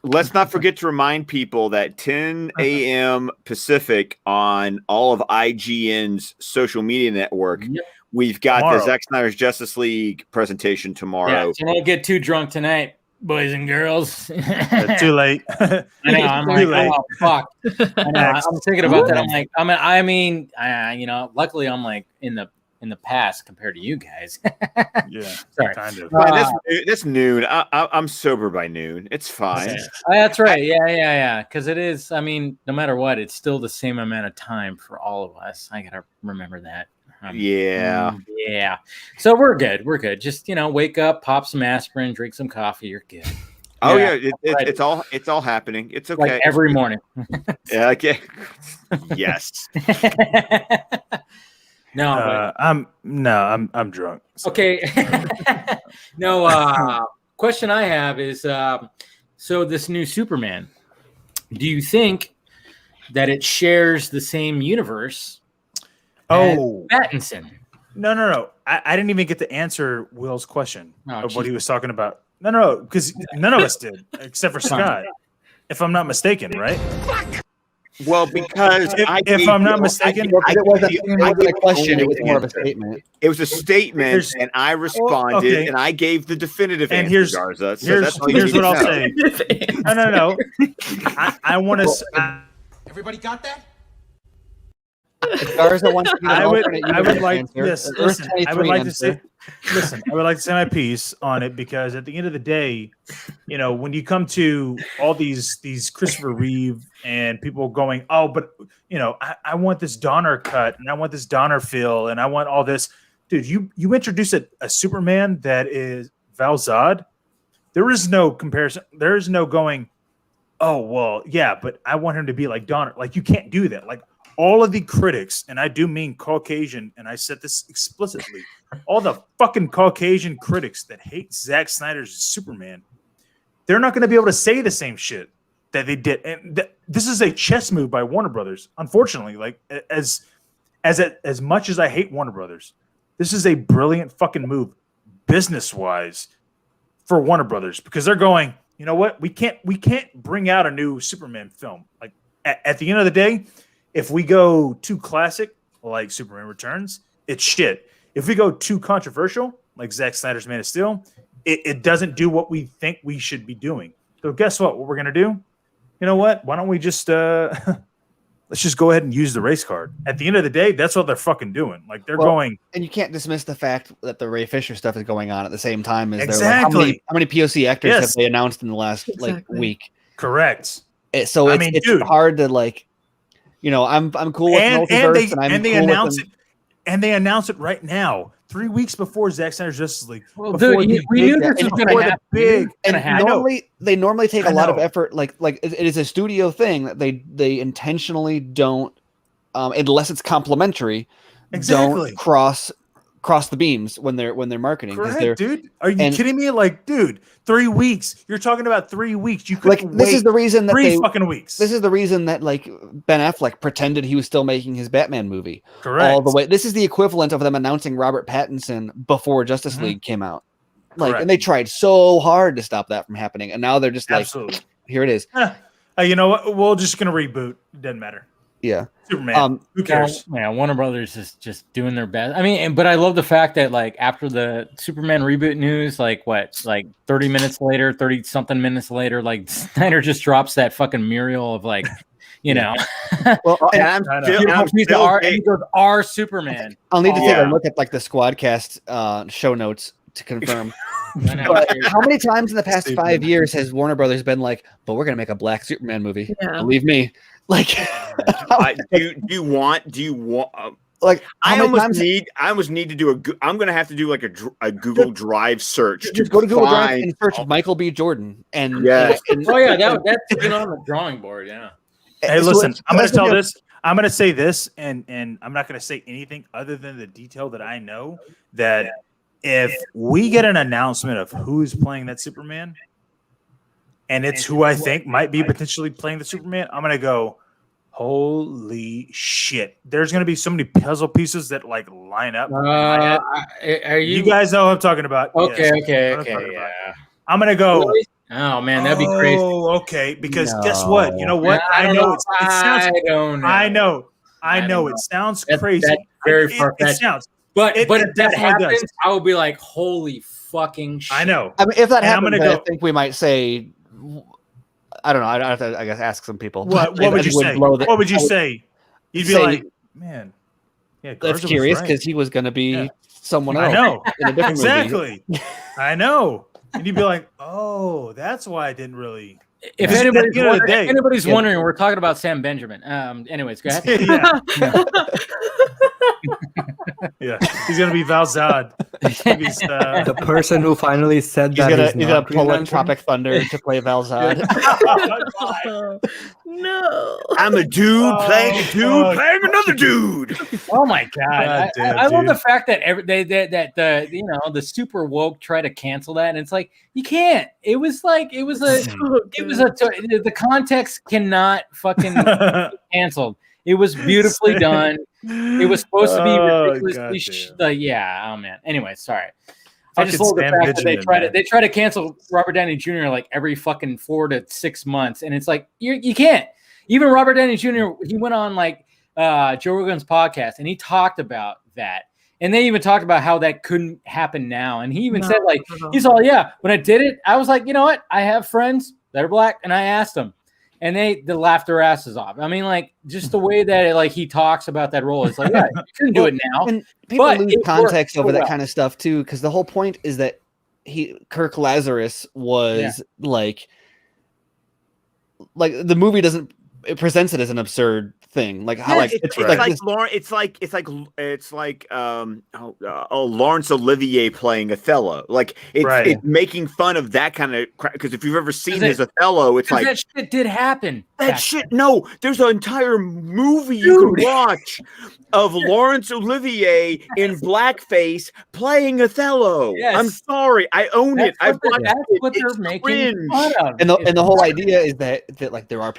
Let's not forget to remind people that 10 a.m. Pacific on all of IGN's social media network, we've got the Zack Snyder's Justice League presentation tomorrow. Yeah, so don't get too drunk tonight, boys and girls. Too late. I know. I'm like, oh fuck. I know, I'm thinking about that. I'm like, luckily I'm like in in the past compared to you guys. Yeah, sorry. kind of. Man, that's noon. I'm sober by noon. It's fine. That's right. Yeah. Because it is. I mean, no matter what, it's still the same amount of time for all of us. I gotta remember that. Yeah. Yeah. So we're good. We're good. Just wake up, pop some aspirin, drink some coffee. You're good. Oh yeah, it's all happening. It's okay. Like every morning. Yeah. Okay. Yes. No, I'm drunk. So. Okay. No. Question I have is, so this new Superman, do you think that it shares the same universe? Oh, Pattinson. No. I didn't even get to answer Will's question of what he was talking about. No, because none of us did, except for Scott, if I'm not mistaken, right? Well, because if I'm not mistaken, it wasn't a question; it was more of a statement. It was a statement, and I responded, and I gave the definitive and answer, Garza. So here's what I'll say. No. I want to. Everybody got that? Garza wants to I would like this. Listen, I would like to say. Listen, I would like to say my piece on it because at the end of the day, when you come to all these Christopher Reeve and people going, oh, but I want this Donner cut and I want this Donner feel and I want all this, dude. You introduce a Superman that is Val Zod. There is no comparison. There is no going, oh well, yeah, but I want him to be like Donner. Like you can't do that. Like all of the critics, and I do mean Caucasian, and I said this explicitly. All the fucking Caucasian critics that hate Zack Snyder's Superman, they're not going to be able to say the same shit that they did. And this is a chess move by Warner Brothers. Unfortunately, like as much as I hate Warner Brothers, this is a brilliant fucking move business wise for Warner Brothers because they're going, you know what? We can't bring out a new Superman film. Like at the end of the day, if we go too classic, like Superman Returns, it's shit. If we go too controversial, like Zack Snyder's Man of Steel, it doesn't do what we think we should be doing. So guess what? What we're going to do? You know what? Why don't we just let's just go ahead and use the race card. At the end of the day, that's what they're fucking doing. Like they're going. And you can't dismiss the fact that the Ray Fisher stuff is going on at the same time as exactly. Like, how many POC actors have they announced in the last week? Correct. So it's hard to like. I'm cool with multiverse, and they announce it, and they announce it right now, 3 weeks before Zack Snyder's Justice League. Well, dude, we knew this was going to happen. They normally take a lot of effort. Like it is a studio thing that they intentionally don't, unless it's complimentary, don't cross the beams when they're marketing. Correct, dude. Are you kidding me? Like, dude, 3 weeks. You're talking about 3 weeks. You could this is the reason that 3 fucking weeks. This is the reason that like Ben Affleck pretended he was still making his Batman movie. Correct. All the way. This is the equivalent of them announcing Robert Pattinson before Justice League came out. Like, and they tried so hard to stop that from happening, and now they're just like, here it is. You know what? We're just gonna reboot. It doesn't matter. Yeah. Superman. Who cares? Yeah, Warner Brothers is just doing their best. I mean, but I love the fact that like after the Superman reboot news, like 30 minutes later, 30 something minutes later, like Snyder just drops that fucking mural of like, Well, and our Superman. I'll need to take a look at like the Squadcast show notes to confirm. But how many times in the past 5 years has Warner Brothers been like, but we're going to make a black Superman movie? Yeah. Believe me. Like, do you want like I almost need to do I'm going to have to do like a Google Drive search. Just go to Google Drive and search Michael B. Jordan. And that's been on the drawing board. Yeah. Hey, listen, I'm going to tell this. I'm going to say this, and I'm not going to say anything other than the detail that I know that if we get an announcement of who's playing that Superman, and it's who I think might be potentially playing the Superman, I'm going to go, holy shit. There's going to be so many puzzle pieces that like line up. Are you guys know what I'm talking about? Okay, yes, okay, yeah. I'm going to go. Really? Oh, man, that'd be crazy. Oh, okay, because guess what? You know what? I know it sounds. I know it sounds crazy. That's very far-fetched. It sounds. But if that happens, I will be like, holy fucking shit. I know. I mean, if that happens, I think we might say, I don't know. I have to, I guess, ask some people. What would you say? What would you say? You'd be like, man, Yeah, That's Garza was curious right. because he was going to be Yeah. someone I else. know. In a different movie. Exactly. I know. And you'd be like, oh, that's why I didn't really. If Because at anybody's, the end of the wondering, day- if anybody's Yeah. wondering, we're talking about Sam Benjamin. Anyways, go ahead. Yeah. Yeah. He's gonna be Valzad. He's, The person who finally said He's that gonna he's gonna not pull Green like Lantern. Tropic Thunder to play Valzad. No. I'm a dude playing a dude fuck. playing another dude. Oh my god! God damn, I love dude. the fact that the super woke try to cancel that, and it's like you can't. It was the context cannot fucking be canceled. It was beautifully done. It was supposed to be ridiculously oh man. Anyway, sorry. I just love the fact that they try to cancel Robert Downey Jr. like every fucking 4 to 6 months, and it's like you can't. Even Robert Downey Jr. He went on like Joe Rogan's podcast, and he talked about that, and they even talked about how that couldn't happen now. And he even said like he's all when I did it, I was like, you know what? I have friends that are black, and I asked them, and they laughed their asses off. I mean, like just the way that he talks about that role is like, you couldn't do it now. And people But lose it context worked over so that well. kind of stuff too, because the whole point is that Kirk Lazarus was like the movie doesn't. It presents it as an absurd thing, like how it's like Laurence Olivier playing Othello. Like it's making fun of that kind of because if you've ever seen his Othello, it's like that shit did happen. That shit. No, there's an entire movie you can watch of Laurence Olivier in blackface playing Othello. Yes. I'm sorry, I own it. I've watched That's it. what they're It's making cringe. fun of. And the whole idea is that like there are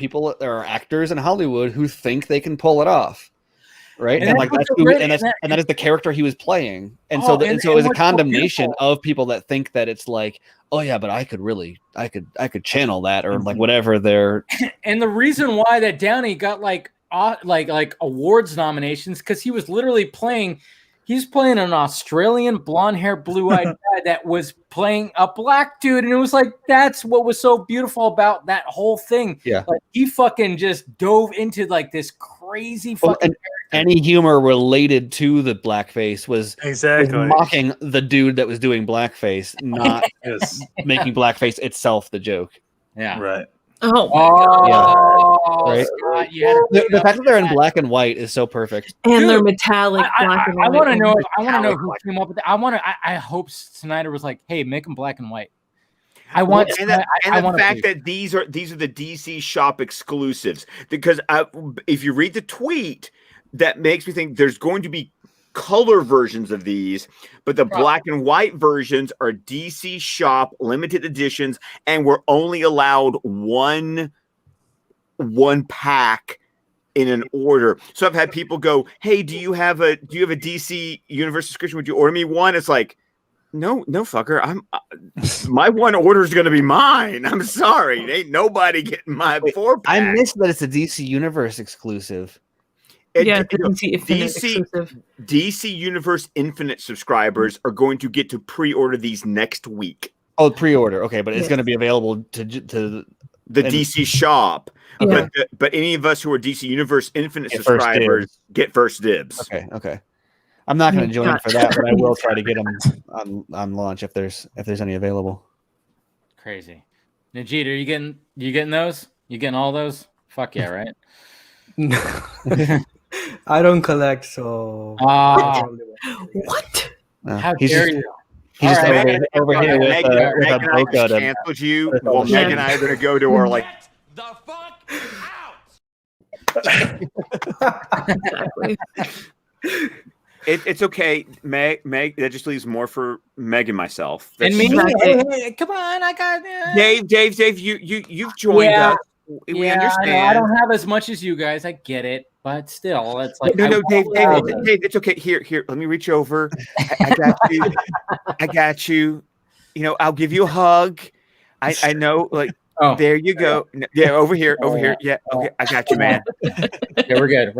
actors in Hollywood who think they can pull it off, right? And like that's who, and that is the character he was playing, and so it was a condemnation of people that think that it's like, oh yeah, but I could channel that or like whatever they're. And the reason why that Downey got like awards nominations because he was literally playing. He's playing an Australian blonde-haired, blue-eyed guy that was playing a black dude, and it was like that's what was so beautiful about that whole thing. Yeah, like he fucking just dove into like this crazy fucking. Any humor related to the blackface was mocking the dude that was doing blackface, not making blackface itself the joke. Yeah, right. Oh, my God. Right. Scott, The fact that they're in black and white is so perfect, and they're metallic black and white. I want to know. I want to know who came up with that. I hope Snyder was like, "Hey, make them black and white." I want the fact that these are the DC shop exclusives because if you read the tweet, that makes me think there's going to be color versions of these, but the black and white versions are DC shop limited editions, and we're only allowed one pack in an order. So I've had people go, "Hey, do you have a DC Universe subscription? Would you order me one?" It's like, no, fucker. My one order is going to be mine. I'm sorry, ain't nobody getting my 4-pack. I missed that it's a DC Universe exclusive. DC Universe Infinite subscribers are going to get to pre-order these next week. Oh, pre-order. Okay, but it's going to be available to the DC shop. Yeah. But any of us who are DC Universe Infinite subscribers get first dibs. Okay. I'm not going to join for that, but I will try to get them on launch if there's any available. Crazy. Najit, are you getting those? You getting all those? Fuck yeah, right? I don't collect, so. What? How dare you? He's just over here with a Boca to canceled you. Well, Meg and I are going to go to our like. The fuck out! Exactly. It's okay, Meg. That just leaves more for Meg and myself. And me? Hey, come on, I got Dave. You've joined us. We understand. I don't have as much as you guys. I get it, but still, it's like no, Dave. It's okay. Here. Let me reach over. I got you. I got you. You know, I'll give you a hug. I know. Like, there you go. Yeah, over here. Yeah. Okay, I got you, man. Yeah, we're good.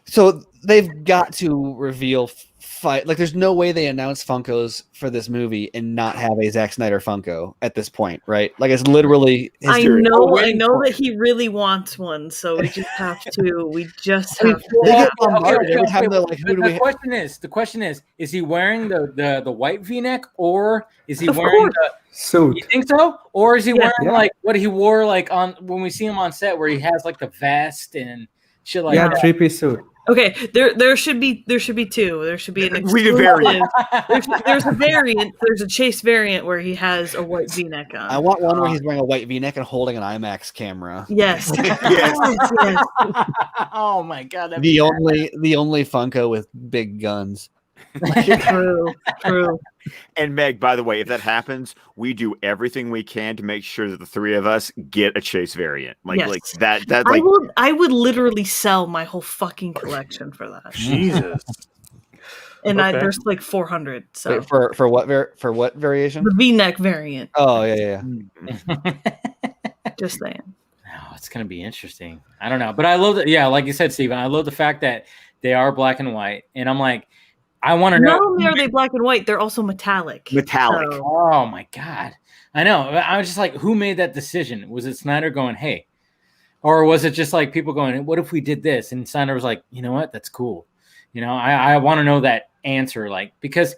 So they've got to reveal fight. Like, there's no way they announce Funkos for this movie and not have a Zack Snyder Funko at this point, right? Like, it's literally. I know that he really wants one, so we just have to. We just have to. The question is he wearing the white V-neck, or is he wearing the suit? You think so? Or is he wearing like what he wore like on when we see him on set, where he has like the vest and shit like that? 3-piece suit. Okay, there should be two. There should be an We exclusive. variant. There's a variant. There's a Chase variant where he has a white V-neck on. I want one where he's wearing a white V-neck and holding an IMAX camera. Yes. Yes. Oh my god! The only Funko with big guns. True. And Meg, by the way, if that happens, we do everything we can to make sure that the three of us get a Chase variant. Yes. Like that. Like I would literally sell my whole fucking collection for that. Jesus. And Okay. there's like 400. So Wait, for what variation? the V-neck variant. Oh yeah. Just saying. Oh, it's gonna be interesting. I don't know, but I love that. Yeah, like you said, Steven, I love the fact that they are black and white, and I'm like, I want to know. Not only are they black and white, they're also metallic. Metallic. So, Oh my god, I know. I was just like, who made that decision? Was it Snyder going, hey, or was it just like people going, what if we did this? And Snyder was like, you know what, that's cool. You know, I want to know that answer, like, because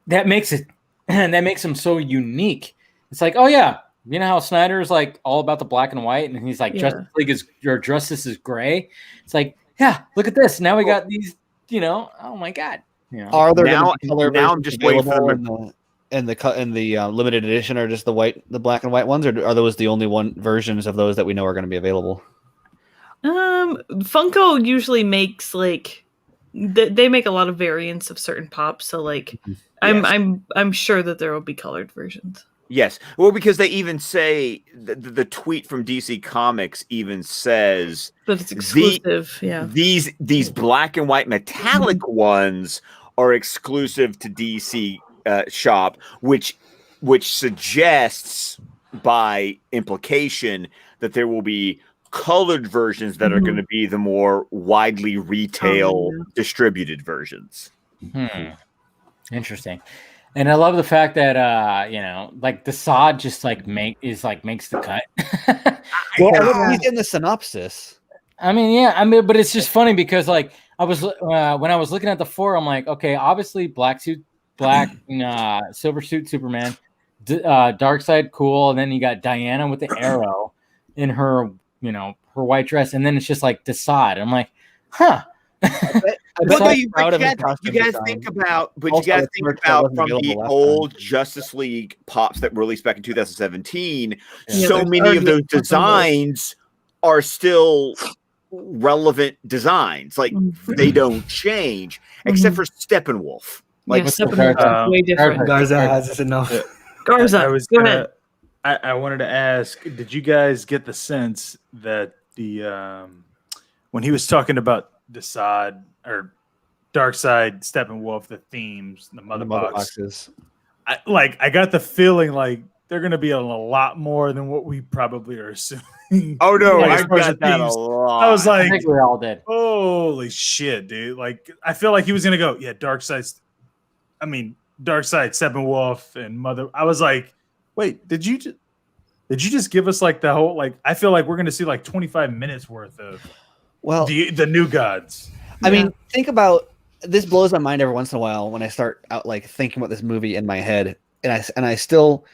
that makes it, and that makes him so unique. It's like, oh yeah. You know how Snyder is like all about the black and white, and he's like, Justice League is your Justice is gray. It's like, yeah, look at this. Now we got these, you know, oh my god. You know. Are there Now color I'm just waiting for available in the limited edition, or just the black and white ones, or are those the only versions of those that we know are going to be available? Funko usually makes like they make a lot of variants of certain pops, so like I'm sure that there will be colored versions. Yes. Well, because they even say the tweet from DC Comics even says But it's exclusive. These black and white metallic ones are exclusive to DC shop, which suggests by implication that there will be colored versions that are going to be the more widely retail distributed versions. Interesting. And I love the fact that you know, like the sod just like makes the cut. Well, he's in the synopsis. I mean, but it's just funny because like I was when I was looking at the four, I'm like, okay, obviously black silver suit Superman, dark side cool, and then you got Diana with the arrow in her, you know, her white dress, and then it's just like the sod. I'm like, huh. You guys think about from the old Justice League pops that were released back in 2017. So many of those designs are still relevant designs. Like they don't change, except for Steppenwolf. Like Steppenwolf is way different. Garza has this enough. Garza, go ahead. I wanted to ask, did you guys get the sense that the when he was talking about the sod or Dark Side, Steppenwolf, the themes, the mother boxes, I got the feeling like they're going to be a lot more than what we probably are assuming. Oh no, like, I got that a lot. I was like, I think we all did. Holy shit, dude! Like, I feel like he was going to go, Dark Side, Steppenwolf, and Mother. I was like, wait, did you just give us like the whole like? I feel like we're going to see like 25 minutes worth of the new gods. I mean, think about this. Blows my mind every once in a while when I start out like thinking about this movie in my head, and I still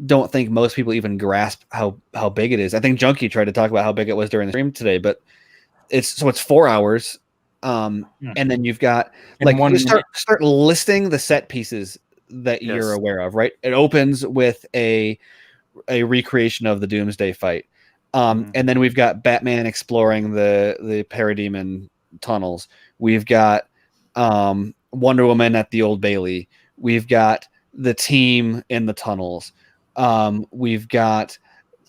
don't think most people even grasp how big it is. I think Junkie tried to talk about how big it was during the stream today, but it's 4 hours, and then you've got like start listing the set pieces that you're aware of. Right, it opens with a recreation of the Doomsday fight, and then we've got Batman exploring the Parademon tunnels. We've got Wonder Woman at the Old Bailey. We've got the team in the tunnels. We've got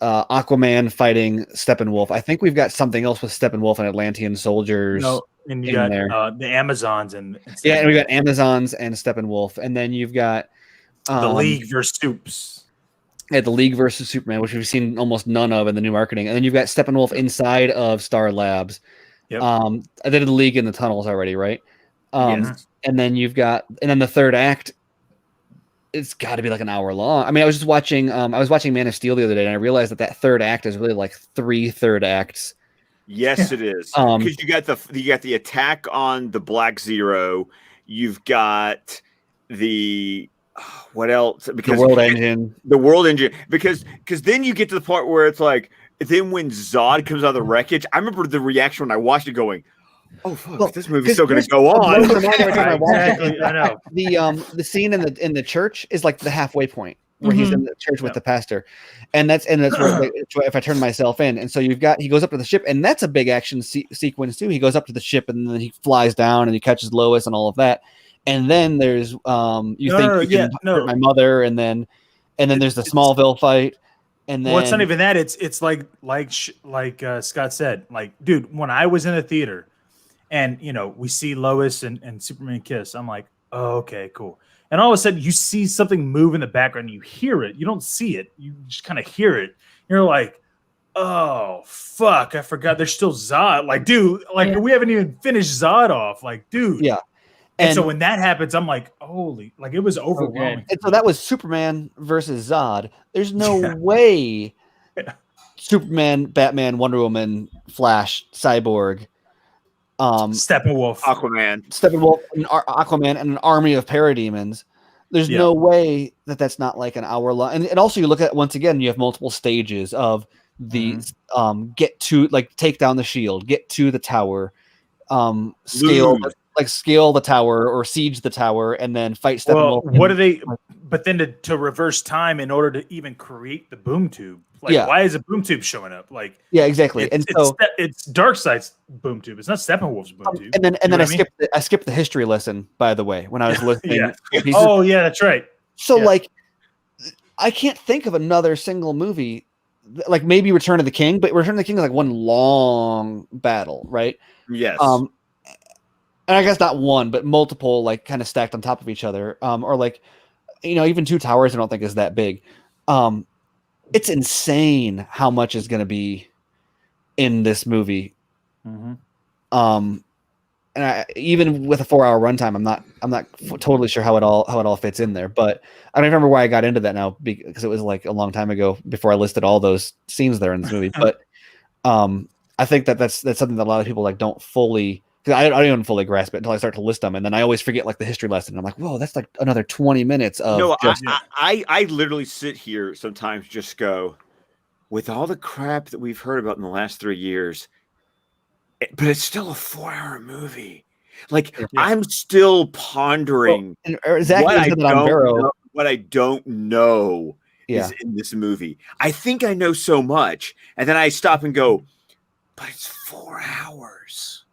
Aquaman fighting Steppenwolf. I think we've got something else with Steppenwolf and Atlantean soldiers. No, and you got the Amazons and and we got Amazons and Steppenwolf, and then you've got the League versus Supes. Yeah, the League versus Superman, which we've seen almost none of in the new marketing, and then you've got Steppenwolf inside of Star Labs. Yep. I did the League in the Tunnels already, right? Yes. And then the third act, it's got to be like an hour long. I mean, I was watching Man of Steel the other day, and I realized that third act is really like 3 third acts. Yes, it is. Because you got the attack on the Black Zero. You've got the what else? Because the world engine. Because then you get to the part where it's like, then when Zod comes out of the wreckage, I remember the reaction when I watched it going, "Oh fuck, this movie's still going to go on." Exactly, I know. The scene in the church is like the halfway point where he's in the church with the pastor, and that's where like, if I turn myself in, and so he goes up to the ship, and that's a big action sequence too. He goes up to the ship, and then he flies down, and he catches Lois and all of that, and then there's you can hurt my mother, and then there's the Smallville fight. And then, well, it's not even that. It's like Scott said. Like, dude, when I was in a theater, and we see Lois and Superman kiss, I'm like, oh, okay, cool. And all of a sudden, you see something move in the background. You hear it. You don't see it. You just kind of hear it. You're like, oh fuck, I forgot. There's still Zod. Like, dude, we haven't even finished Zod off. Like, dude, yeah. And so when that happens, I'm like, holy, like it was overwhelming. And so that was Superman versus Zod. There's no way Superman, Batman, Wonder Woman, Flash, Cyborg, Steppenwolf, Aquaman, and an army of parademons. There's no way that's not like an hour long. And also you look at, once again, you have multiple stages of the take down the shield, get to the tower, scale the tower or siege the tower, and then fight Steppenwolf. Well, what are they? But then to reverse time in order to even create the boom tube. Like, why is a boom tube showing up? Like, yeah, exactly. It's Darkseid's boom tube. It's not Steppenwolf's boom tube. And then I skipped the history lesson, by the way, when I was listening. Yeah, that's right. So like, I can't think of another single movie, like maybe Return of the King, but Return of the King is like one long battle, right? Yes. And I guess not one, but multiple, like kind of stacked on top of each other. Or like, even 2 towers, I don't think is that big. It's insane how much is going to be in this movie. And even with a 4-hour runtime, I'm not totally sure how it all fits in there. But I don't remember why I got into that now, because it was like a long time ago before I listed all those scenes there in this movie. But I think that's something that a lot of people like don't fully. I don't even fully grasp it until I start to list them, and then I always forget like the history lesson. I'm like, whoa, that's like another 20 minutes of. No, I literally sit here sometimes just go, with all the crap that we've heard about in the last 3 years, but it's still a 4-hour movie. Like I'm still pondering what I don't know is in this movie. I think I know so much, and then I stop and go, but it's 4 hours.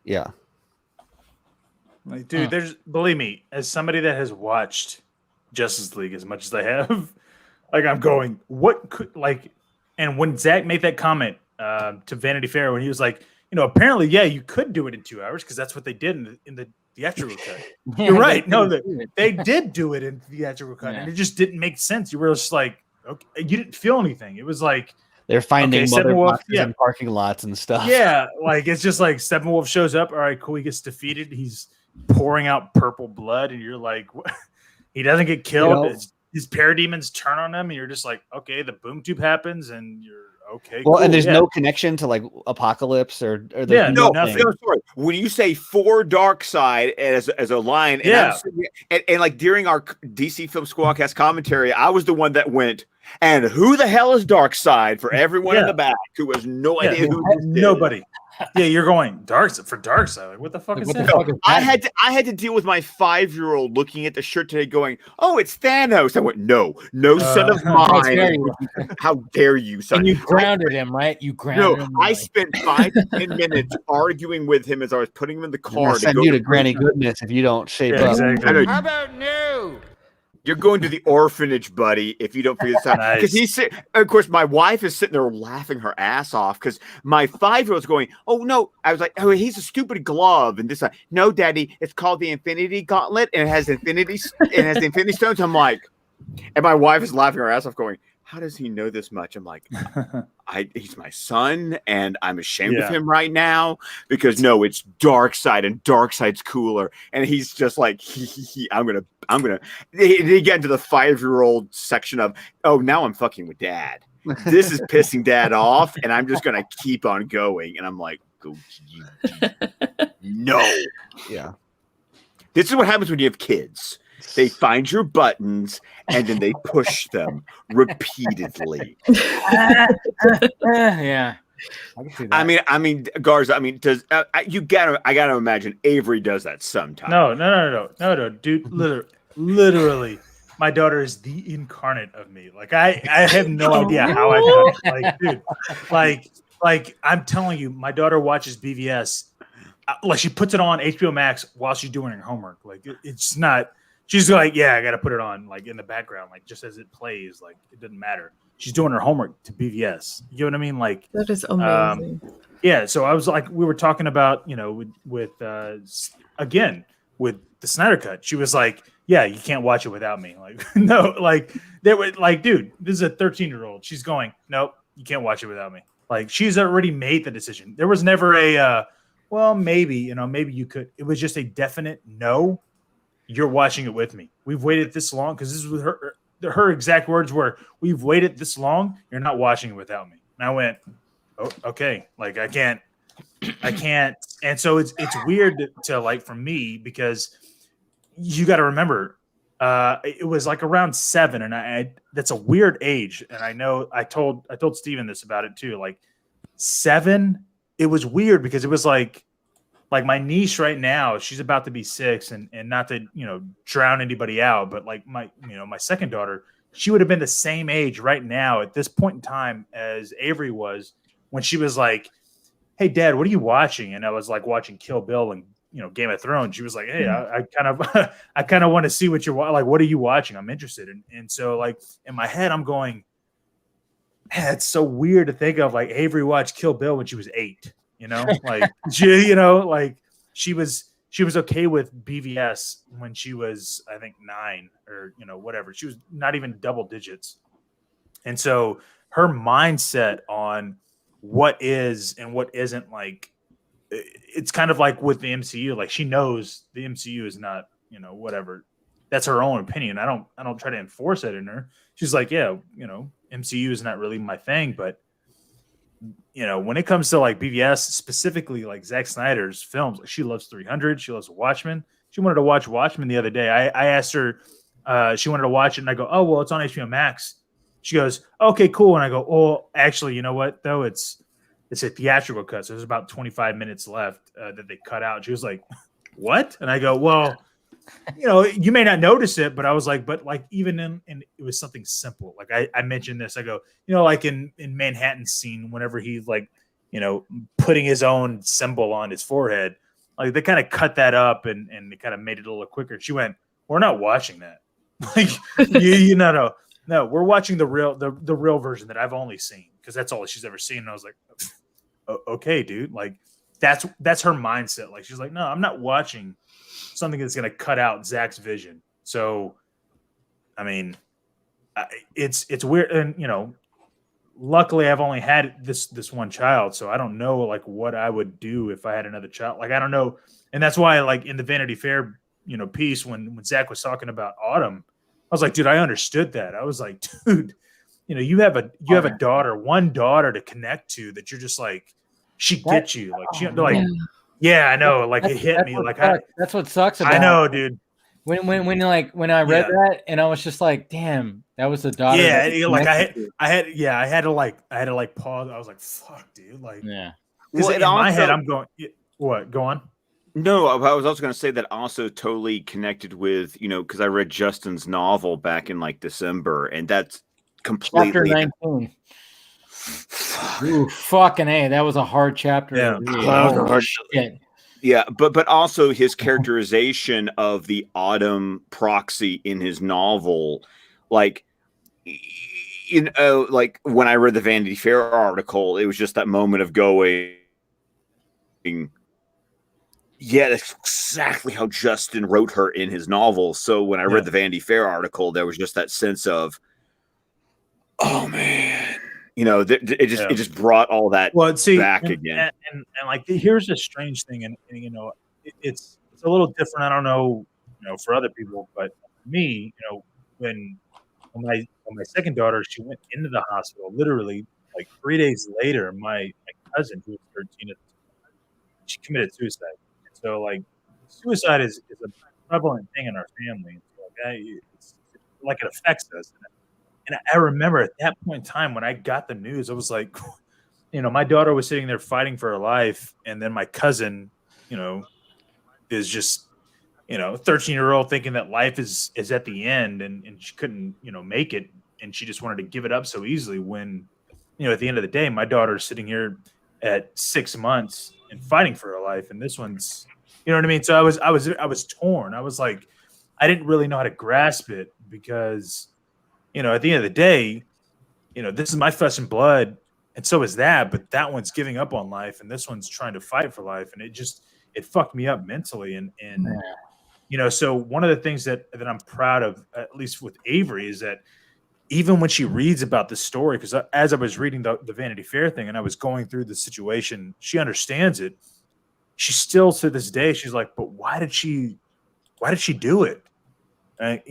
Yeah. Like, dude, believe me, as somebody that has watched Justice League as much as I have, like I'm going, what could and when Zach made that comment to Vanity Fair when he was like, apparently, you could do it in 2 hours because that's what they did in the theatrical cut. You're right. No, they did do it in the theatrical cut, and it just didn't make sense. You were just like, okay, you didn't feel anything. It was like, they're finding mother boxes in parking lots and stuff. Yeah, like it's just like Steppenwolf shows up. All right, cool. He gets defeated. He's pouring out purple blood, and you're like, what? He doesn't get killed. His parademons turn on him, and you're just like, okay, the boom tube happens, and you're okay. Well, cool. And there's no connection to like Apocalypse or no. Sorry. When you say for Darkseid as a line, and like during our DC Film Squadcast commentary, I was the one that went. And who the hell is Darkseid for everyone in the back who has no idea who this is? Nobody. Yeah, you're going Darkseid. Like, what the fuck is that? No, I had to deal with my 5-year-old looking at the shirt today, going, "Oh, it's Thanos." I went, "No, son of mine! How dare you, son?" And you grounded him, right? You grounded him. I spent 5 to 10 minutes arguing with him as I was putting him in the car. Send you to Granny Goodness if you don't shape up. Exactly. How about no? You're going to the orphanage, buddy, if you don't figure this out. Because of course, my wife is sitting there laughing her ass off because my 5-year-old's going, "Oh no!" I was like, "Oh, he's a stupid glove." And this, no, Daddy, it's called the Infinity Gauntlet, and it has the Infinity Stones. I'm like, and my wife is laughing her ass off, going, how does he know this much? I'm like, he's my son, and I'm ashamed of him right now because no, it's Darkseid, and Darkseid's cooler. And he's just like, I'm gonna. They get into the 5-year-old section of, oh, now I'm fucking with dad. This is pissing dad off, and I'm just gonna keep on going. And I'm like, go, no, yeah. This is what happens when you have kids. They find your buttons and then they push them repeatedly. Yeah, I can see that. I mean, Garza. I mean, does I gotta imagine Avery does that sometimes. No, dude. Literally, my daughter is the incarnate of me. Like I have no idea how I've done it. Like, dude, like I'm telling you, my daughter watches BVS. Like she puts it on HBO Max while she's doing her homework. Like it's not. She's like, yeah, I got to put it on like in the background, like just as it plays. Like it doesn't matter. She's doing her homework to BVS. You know what I mean? Like that is amazing. Yeah. So I was like, we were talking about, with again with the Snyder Cut. She was like, yeah, you can't watch it without me. Like no, like they were like, dude, this is a 13-year-old. She's going, nope, you can't watch it without me. Like she's already made the decision. There was never a well, maybe maybe you could. It was just a definite no. You're watching it with me. We've waited this long because this was her exact words were, we've waited this long. You're not watching it without me. And I went, oh, okay. Like I can't. And so it's weird to like for me because you got to remember it was like around 7 and I that's a weird age. And I know I told Steven this about it too. Like 7, it was weird because it was like my niece right now, she's about to be 6 and not to, drown anybody out, but like my second daughter, she would have been the same age right now at this point in time as Avery was when she was like, hey dad, what are you watching? And I was like watching Kill Bill and, Game of Thrones. She was like, hey, I kind of want to see what you're like. What are you watching? I'm interested. And so like in my head, I'm going, man, it's so weird to think of like Avery watched Kill Bill when she was 8. Like she was okay with BVS when she was, I think 9 or, whatever. She was not even double digits. And so her mindset on what is and what isn't, like, it's kind of like with the MCU, like she knows the MCU is not, whatever. That's her own opinion. I don't try to enforce it in her. She's like, yeah, MCU is not really my thing, but when it comes to like BVS, specifically like Zack Snyder's films, like she loves 300. She loves Watchmen. She wanted to watch Watchmen the other day. I asked her, she wanted to watch it, and I go, oh, well, it's on HBO Max. She goes, okay, cool. And I go, oh, actually, you know what, though? It's a theatrical cut. So there's about 25 minutes left that they cut out. She was like, what? And I go, well, you may not notice it, but I was like, but like even in it was something simple. Like I mentioned this, I go, like in Manhattan's scene, whenever he's like, putting his own symbol on his forehead, like they kind of cut that up and they kind of made it a little quicker. She went, we're not watching that. Like, no, we're watching the real version that I've only seen because that's all she's ever seen. And I was like, okay, dude, like that's her mindset. Like she's like, no, I'm not watching something that's going to cut out Zach's vision. So, I mean, it's weird. And, luckily I've only had this one child. So I don't know like what I would do if I had another child. Like, I don't know. And that's why like in the Vanity Fair, piece when Zach was talking about Autumn, I was like, dude, I understood that. I was like, dude, you have a daughter, one daughter to connect to that you're just like, she gets you. Like, she like, yeah, I know. Like it hit me. Like that's what sucks about I know, dude. When I read that and I was just like, damn, that was the daughter. Yeah, like I had to pause. I was like, fuck, dude. Like, yeah. Well, in my head, I'm going, what? Go on. No, I was also going to say that also totally connected with, because I read Justin's novel back in like December, and that's completely Chapter 19. Ooh, fucking A, that was a hard chapter. Yeah, hard shit. Yeah, but also his characterization of the Autumn proxy in his novel, like, like when I read the Vanity Fair article, it was just that moment of going, yeah, that's exactly how Justin wrote her in his novel. So when I read the Vanity Fair article, there was just that sense of, oh man, it just brought all that back again. And like, here's a strange thing, and it's a little different. I don't know, for other people, but for me, when my second daughter, she went into the hospital, literally like 3 days later, my cousin, who was 13 at the time, she committed suicide. And so like suicide is a prevalent thing in our family. It's like it affects us. And I remember at that point in time when I got the news, I was like, my daughter was sitting there fighting for her life, and then my cousin, is just 13-year-old thinking that life is at the end, and she couldn't make it, and she just wanted to give it up so easily, when at the end of the day my daughter's sitting here at 6 months and fighting for her life, and this one's what I mean. So I was torn. I was like, I didn't really know how to grasp it, because at the end of the day, this is my flesh and blood, and so is that, but that one's giving up on life, and this one's trying to fight for life, and it fucked me up mentally. And so one of the things that I'm proud of, at least with Avery, is that even when she reads about the story, because as I was reading the Vanity Fair thing and I was going through the situation, she understands it. She still, to this day, she's like, but why did she do it? The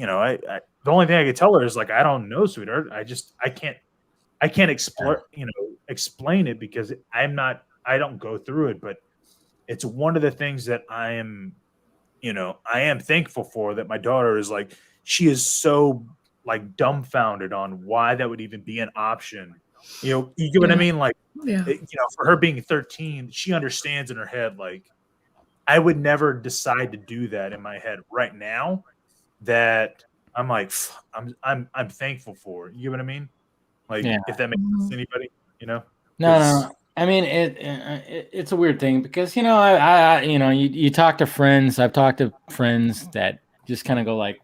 only thing I could tell her is like, I don't know, sweetheart. I can't explain it, because I don't go through it, but it's one of the things that I am thankful for, that my daughter is like, she is so like dumbfounded on why that would even be an option. You get what I mean? Like, for her being 13, she understands in her head, like, I would never decide to do that in my head right now. That I'm like, I'm thankful for. You get what I mean? Like, if that makes sense to anybody, No. I mean, it's a weird thing, because I you talk to friends. I've talked to friends that just kind of go like,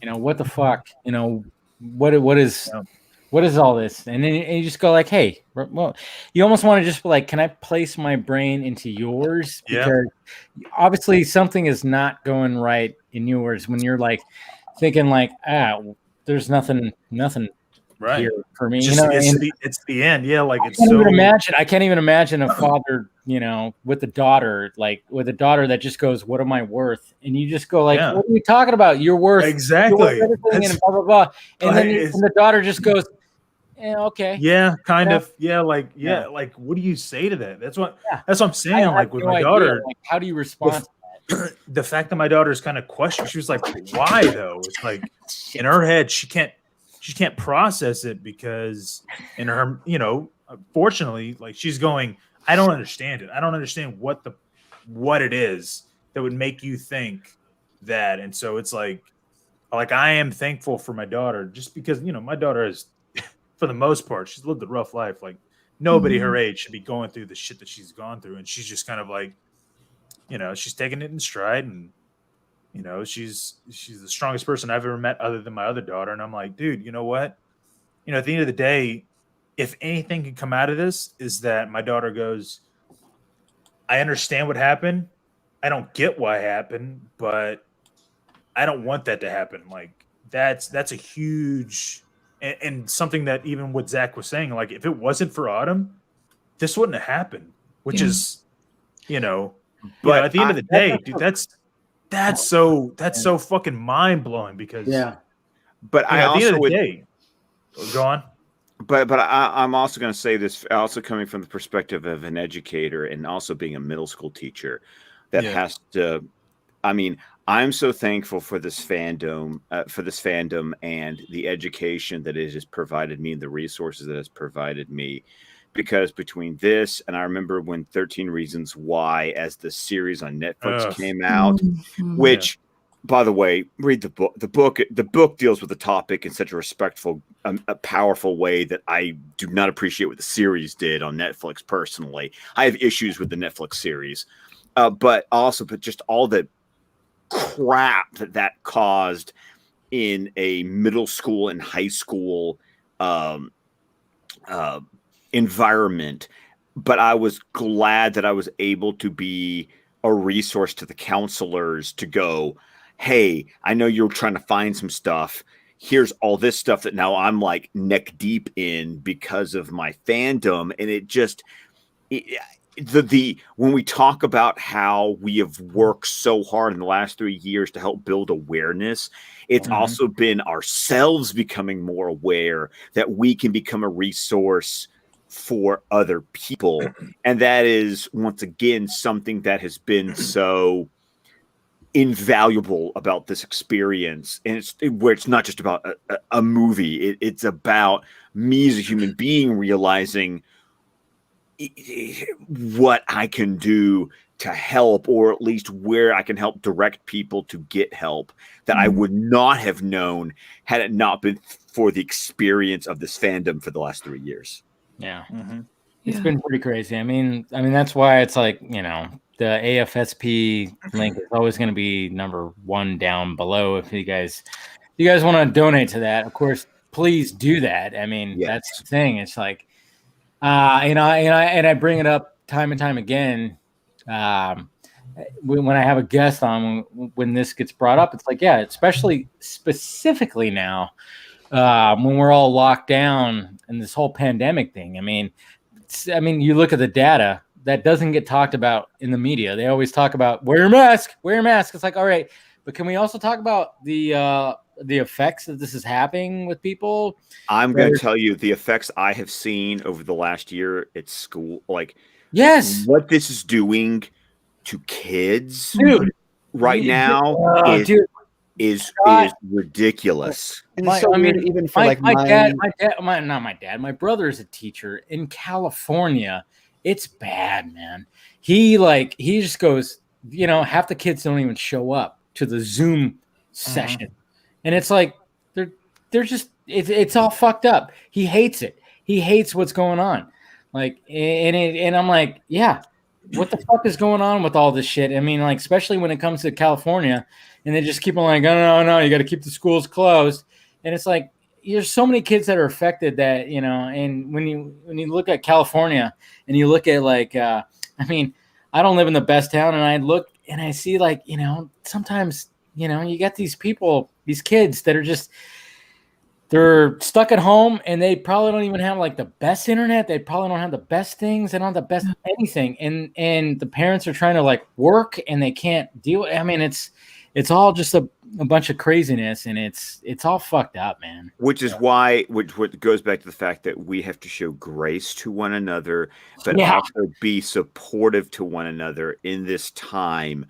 what the fuck, what is all this? And then you just go like, hey, well, you almost want to just be like, can I place my brain into yours? Because obviously something is not going right in yours when you're like thinking like, there's nothing right here for me. It's the end. Yeah, like I can't even imagine a father, with a daughter, that just goes, what am I worth? And you just go like, what are we talking about? You're worth exactly everything, and blah blah blah. And then the daughter just goes, okay. Yeah, kind of. Yeah, like what do you say to that? That's what I'm saying. Like with my daughter, like, how do you respond? The fact that my daughter's kind of questioning, she was like, why though? It's like in her head, she can't process it, because in her, fortunately, like, she's going, I don't understand it. I don't understand what it is that would make you think that. And so it's like I am thankful for my daughter, just because, my daughter is, for the most part, she's lived a rough life. Like, nobody her age should be going through the shit that she's gone through. And she's just kind of like, she's taking it in stride, and she's the strongest person I've ever met, other than my other daughter. And I'm like, dude, you know what? At the end of the day, if anything can come out of this, is that my daughter goes, I understand what happened. I don't get why it happened, but I don't want that to happen. Like, that's a huge, and something that even what Zach was saying, like, if it wasn't for Autumn, this wouldn't have happened, which is, but at the end of the day, dude, that's so fucking mind blowing, because but I at the also end of the would day, go on. But I'm also going to say this, also coming from the perspective of an educator and also being a middle school teacher, that has to. I mean, I'm so thankful for this fandom, and the education that it has provided me, and the resources that it has provided me. Because between this, and I remember when 13 Reasons Why, as the series on Netflix came out, which, by the way, read the book. The book deals with the topic in such a respectful, a powerful way that I do not appreciate what the series did on Netflix. Personally, I have issues with the Netflix series, but just all the crap that caused in a middle school and high school environment. But I was glad that I was able to be a resource to the counselors to go, hey, I know you're trying to find some stuff. here's all this stuff that now I'm like neck deep in because of my fandom. And it just, when we talk about how we have worked so hard in the last 3 years to help build awareness, it's also been ourselves becoming more aware that we can become a resource for other people. And that is, once again, something that has been so invaluable about this experience. And where it's not just about a movie, it's about me as a human being realizing what I can do to help, or at least where I can help direct people to get help that I would not have known had it not been for the experience of this fandom for the last 3 years. Yeah. It's been pretty crazy. I mean, that's why it's like, you know, the AFSP link is always going to be number 1 down below. If you guys want to donate to that, of course, please do that. I mean, that's the thing. It's like, and I bring it up time and time again. When I have a guest on, when this gets brought up, it's like, yeah, especially specifically now, when we're all locked down and this whole pandemic thing. I mean, you look at the data that doesn't get talked about in the media. They always talk about wear your mask. It's like, all right, but can we also talk about the effects that this is having with people? I'm going to tell you the effects I have seen over the last year at school, like what this is doing to kids, dude, right now is ridiculous. And so even for my brother is a teacher in California. It's bad, man. He just goes, you know, half the kids don't even show up to the Zoom session. And it's like, they're just, it's all fucked up. He hates it. He hates what's going on. Like, and I'm like, yeah, what the fuck is going on with all this shit? I mean, like, especially when it comes to California, and they just keep on like, oh, no, you got to keep the schools closed. And it's like, there's so many kids that are affected that, you know, and when you look at California and you look at like, I mean, I don't live in the best town, and I look and I see, like, you know, sometimes, you know, you got these people, these kids that are just, they're stuck at home, and they probably don't even have like the best internet. They probably don't have the best things. They don't have the best anything. And the parents are trying to like work, and they can't deal. I mean, it's all just a bunch of craziness, and it's all fucked up, man. Which is why, what goes back to the fact that we have to show grace to one another, but also be supportive to one another in this time,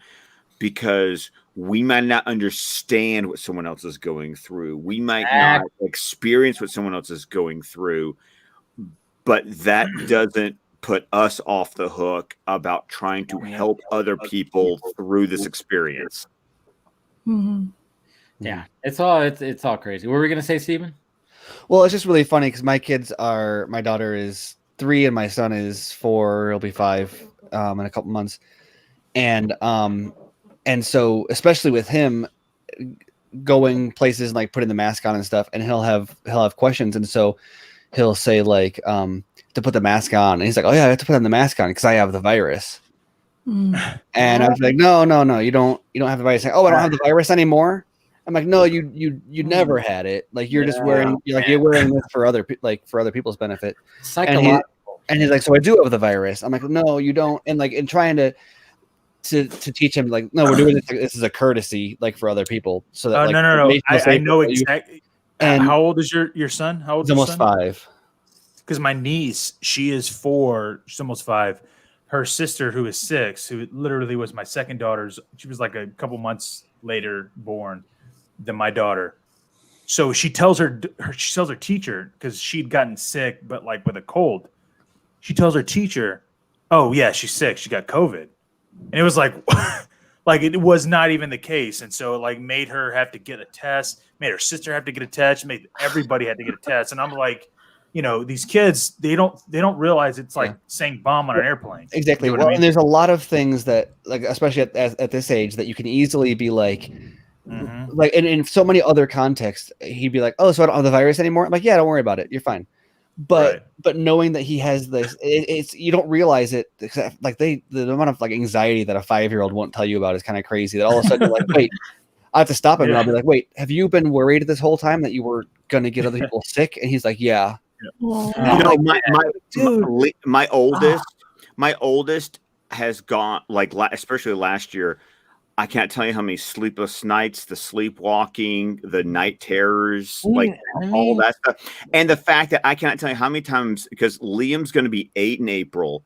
because we might not understand what someone else is going through. We might not experience what someone else is going through, but that doesn't put us off the hook about trying to help other people through this experience. Yeah, it's all crazy. What were we gonna say, Steven? Well, it's just really funny because my daughter is 3 and my son is 4. He'll be 5 in a couple months, and so especially with him going places and like putting the mask on and stuff, and he'll have questions, and so he'll say like to put the mask on, and he's like, oh yeah, I have to put on the mask on because I have the virus. And I was like, no, you don't have the virus. Like, oh, I don't have the virus anymore. I'm like, no, you never had it. Like, you're just wearing, you're wearing this for other people's benefit. Psychological. And he's like, so I do have the virus. I'm like, no, you don't. And like, in trying to teach him, like, no, we're doing this as a courtesy, like, for other people. So that no. I know exactly. And how old is your son? How old is he's almost 5. Because my niece, she is 4. She's almost 5. Her sister, who is 6, who literally was my second daughter's, she was like a couple months later born than my daughter. So she tells her teacher, because she'd gotten sick, but like with a cold. She tells her teacher, "Oh yeah, she's sick. She got COVID," and it was like, like it was not even the case. And so it like made her have to get a test, made her sister have to get a test, made everybody had to get a test. And I'm like, you know, these kids, they don't realize it's like saying bomb on an airplane. Exactly. You know what I mean? And there's a lot of things that, like, especially at this age, that you can easily be like, like, in so many other contexts, he'd be like, oh, so I don't have the virus anymore. I'm like, yeah, don't worry about it. You're fine. But knowing that he has this, it's you don't realize it. Like the amount of like anxiety that a 5-year-old won't tell you about is kind of crazy. That all of a sudden you're like, wait, I have to stop him and I'll be like, wait, have you been worried this whole time that you were going to get other people sick? And he's like, yeah. You know, my oldest has gone, like, especially last year. I can't tell you how many sleepless nights, the sleepwalking, the night terrors, like all that stuff. And the fact that I cannot tell you how many times, because Liam's going to be 8 in April.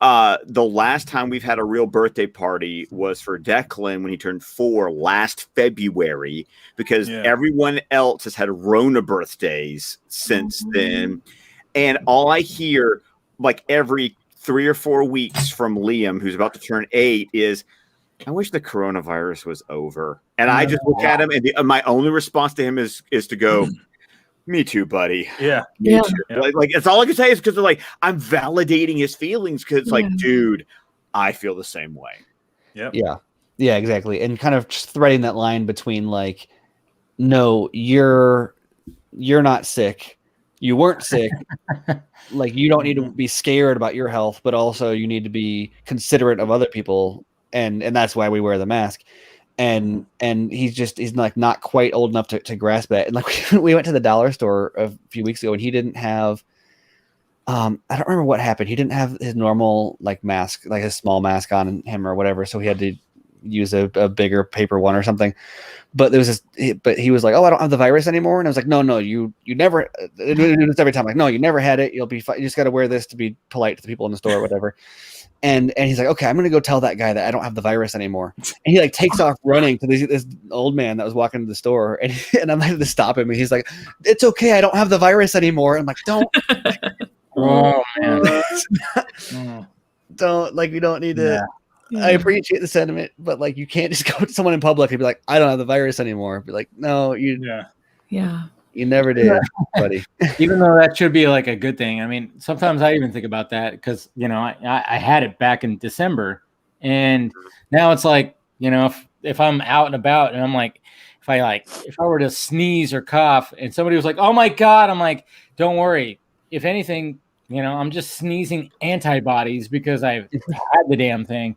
The last time we've had a real birthday party was for Declan when he turned 4 last February, because everyone else has had Rona birthdays since then. And all I hear, like every 3 or 4 weeks from Liam, who's about to turn 8, is, I wish the coronavirus was over. And I just look at him, and my only response to him is to go, me too, buddy. Yeah. Me too. Like it's all I can say is because like I'm validating his feelings, because it's like, dude, I feel the same way. Yeah, exactly. And kind of just threading that line between like, no, you're not sick. You weren't sick. Like, you don't need to be scared about your health, but also you need to be considerate of other people. And that's why we wear the mask. And he's like not quite old enough to grasp that. And like we went to the dollar store a few weeks ago, and he didn't have I don't remember what happened. He didn't have his normal like mask, like a small mask on him or whatever. So he had to use a bigger paper one or something. But there was but he was like, oh, I don't have the virus anymore. And I was like, no, you never do this every time. Like, no, you never had it. You'll be fine. You just got to wear this to be polite to the people in the store or whatever. And he's like, okay, I'm going to go tell that guy that I don't have the virus anymore. And he like takes off running to this old man that was walking to the store. And I'm like to stop him. And he's like, it's okay. I don't have the virus anymore. I'm like, don't. Oh, man. Don't, like, we don't need to. I appreciate the sentiment, but like, you can't just go to someone in public and be like, I don't have the virus anymore. Be like, no, you never did, buddy. Even though that should be like a good thing. I mean, sometimes I even think about that because, you know, I had it back in December, and now it's like, you know, if I'm out and about and I'm like, if I were to sneeze or cough and somebody was like, oh my God, I'm like, don't worry. If anything, you know, I'm just sneezing antibodies because I've had the damn thing.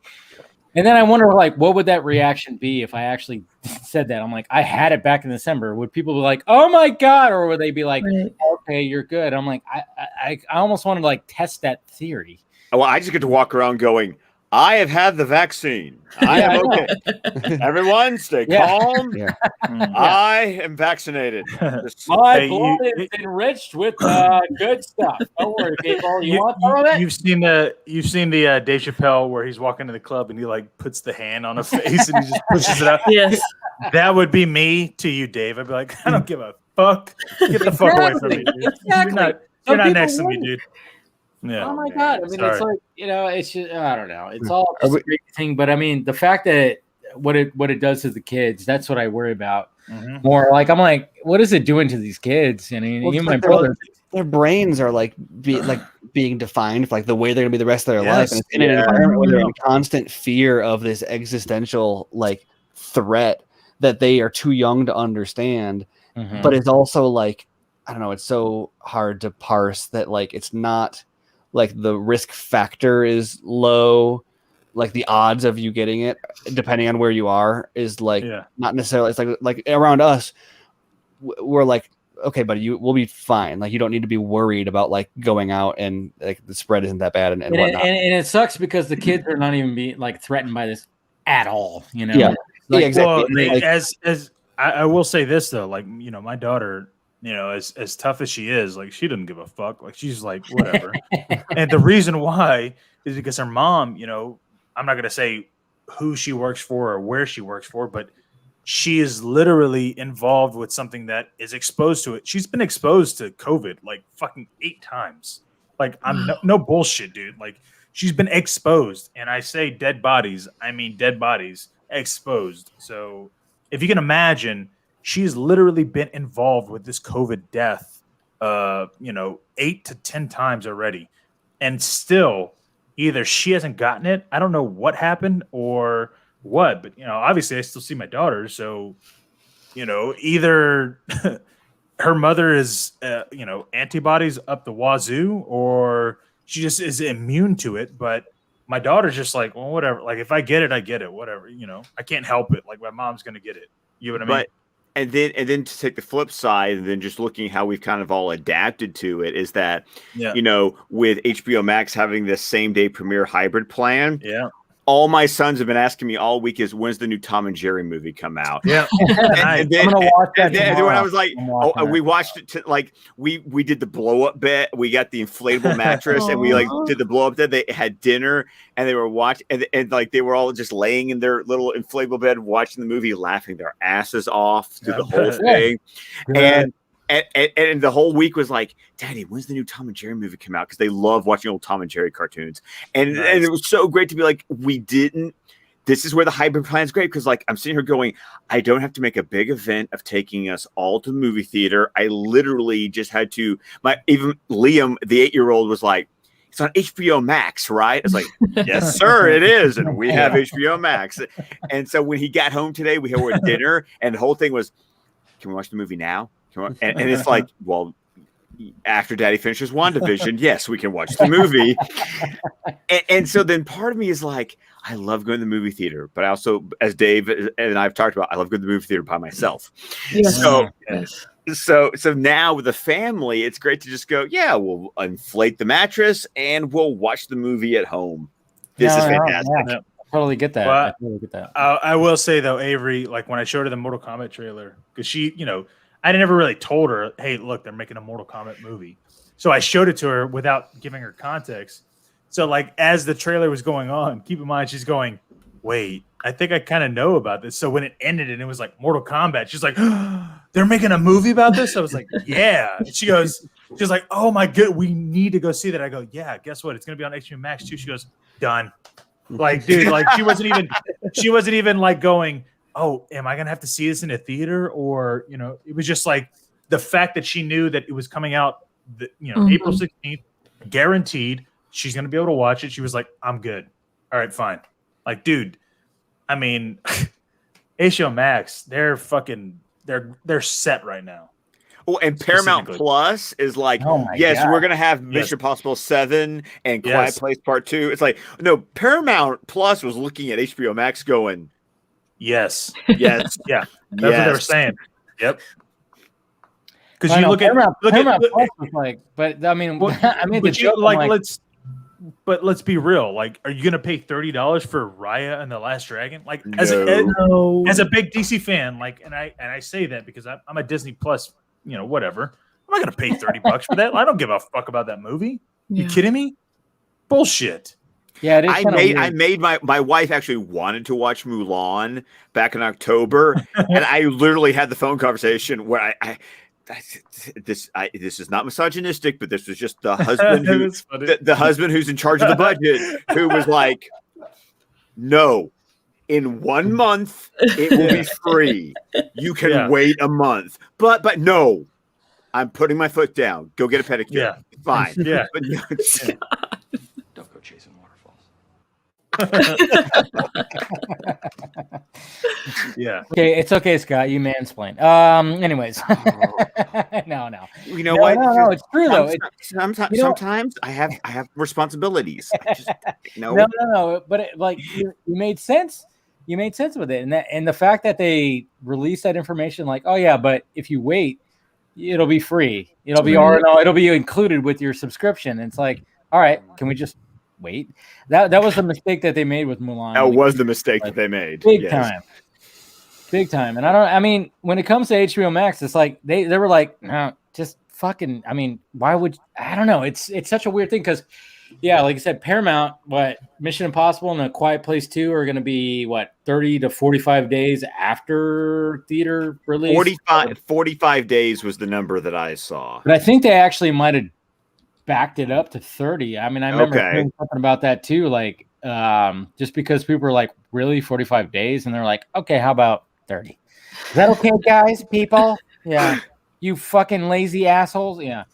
And then I wonder, like, what would that reaction be if I actually said that? I'm like, I had it back in December. Would people be like, oh my God? Or would they be like, okay, you're good? I'm like, I almost want to like test that theory. Well, I just get to walk around going, I have had the vaccine. I am okay. Everyone stay calm. I am vaccinated. My blood is enriched with good stuff. Don't worry, people. You want some of it? You've seen the Dave Chappelle where he's walking to the club and he like puts the hand on a face and he just pushes it out. Yes. That would be me to you, Dave. I'd be like, I don't give a fuck. Get the fuck away from me, dude. You're not next to me, dude. Yeah. Oh my God. I mean, it's like, you know, it's just, I don't know. It's all just a great thing. But I mean, the fact that what it does to the kids, that's what I worry about more. Like, I'm like, what is it doing to these kids? I mean, even my brother, their brains are like being defined for like the way they're gonna be the rest of their life. And it's in an environment where they're in constant fear of this existential like threat that they are too young to understand. But it's also like, I don't know, it's so hard to parse that like it's not like the risk factor is low, like the odds of you getting it, depending on where you are, is like not necessarily. It's like around us, we're like, okay, buddy, we'll be fine. Like, you don't need to be worried about like going out and like the spread isn't that bad and whatnot. And it sucks because the kids are not even being like threatened by this at all. You know? Yeah, like, exactly. Well, as I will say this though, like, you know, my daughter, you know, as tough as she is, like, she doesn't give a fuck. Like, she's like, whatever. And the reason why is because her mom, you know, I'm not going to say who she works for or where she works for, but she is literally involved with something that is exposed to it. She's been exposed to COVID like fucking 8 times. Like, I'm no bullshit, dude. Like, she's been exposed. And I say dead bodies, I mean dead bodies exposed. So if you can imagine, she's literally been involved with this COVID death, you know, 8 to 10 times already. And still, either she hasn't gotten it, I don't know what happened or what, but, you know, obviously I still see my daughter. So, you know, either her mother is, you know, antibodies up the wazoo, or she just is immune to it. But my daughter's just like, well, whatever. Like, if I get it, I get it. Whatever, you know, I can't help it. Like, my mom's going to get it. You know what I mean? And then to take the flip side, and then just looking how we've kind of all adapted to it, is that with HBO Max having this same day premiere hybrid plan, all my sons have been asking me all week is, when's the new Tom and Jerry movie come out? Yeah. And then when I was like, we watched it we did the blow up bed. We got the inflatable mattress and we did the blow up bed. They had dinner and they were watching and they were all just laying in their little inflatable bed watching the movie, laughing their asses off through the whole thing. And the whole week was like, Daddy, when's the new Tom and Jerry movie come out? Because they love watching old Tom and Jerry cartoons. And it was so great to be like, this is where the hybrid plan is great. Because I'm sitting here going, I don't have to make a big event of taking us all to the movie theater. I literally just had to, even Liam, the 8-year-old, was like, it's on HBO Max, right? It's like, yes, sir, it is. And we have HBO Max. And so when he got home today, we had dinner and the whole thing was, can we watch the movie now? And it's like, well, after Daddy finishes WandaVision, yes, we can watch the movie. and so then part of me is like, I love going to the movie theater, but I also, as Dave and I've talked about, I love going to the movie theater by myself. Yes. So now with the family, it's great to just go, we'll inflate the mattress and we'll watch the movie at home. This is fantastic. Yeah. Totally get that. Well, I totally get that. I will say though, Avery, when I showed her the Mortal Kombat trailer, because she, I never really told her, hey, look, they're making a Mortal Kombat movie. So I showed it to her without giving her context. So as the trailer was going on, keep in mind, she's going, wait, I think I kind of know about this. So when it ended and it was like Mortal Kombat, she's like, they're making a movie about this? I was like, yeah. And she's like, oh my God, we need to go see that. I go, yeah, guess what? It's going to be on HBO Max too. She goes, done. Dude, she wasn't even going, oh, am I going to have to see this in a theater? Or, it was just the fact that she knew that it was coming out, April 16th, guaranteed she's going to be able to watch it. She was like, I'm good. All right, fine. Dude, I mean, HBO Max, they're set right now. Oh, and Paramount Plus is like, yes, we're going to have Mission Impossible 7 and Quiet Place Part 2. It's like, no, Paramount Plus was looking at HBO Max going, yes. Yeah. That's what they were saying. Yep. Because you look at Paramount Plus was but I mean, let's be real. Are you gonna pay $30 for Raya and the Last Dragon? As a big DC fan, and I say that because I'm a Disney Plus, whatever. I'm not gonna pay $30 for that. I don't give a fuck about that movie. Yeah. You kidding me? Bullshit. Yeah, it is I made my wife actually wanted to watch Mulan back in October, and I literally had the phone conversation where this is not misogynistic, but this was just the husband the husband who's in charge of the budget who was like, no, in 1 month it will be free. You can wait a month, but no, I'm putting my foot down. Go get a pedicure. Yeah, fine. Yeah, but don't go chasing waterfalls. Yeah. Okay, it's okay, Scott. You mansplain. Anyways. No. You know what? No, it's true though. Sometimes I have responsibilities. No. But you made sense. You made sense with it, and the fact that they released that information, but if you wait, it'll be free. It'll be included with your subscription. And it's like, all right, can we just wait? That was the mistake that they made with Mulan. That was the mistake that they made. Big time. And I mean, when it comes to HBO Max, it's like they were like, no, just fucking. I mean, why would I don't know? It's such a weird thing because, like I said, Paramount, Mission Impossible and A Quiet Place 2 are going to be 30 to 45 days after theater release. 45 days was the number that I saw. But I think they actually might have backed it up to 30. I mean, I remember hearing something about that too. Just because people were like, really 45 days? And they're like, okay, how about 30? Is that okay, guys? People? Yeah. You fucking lazy assholes. Yeah.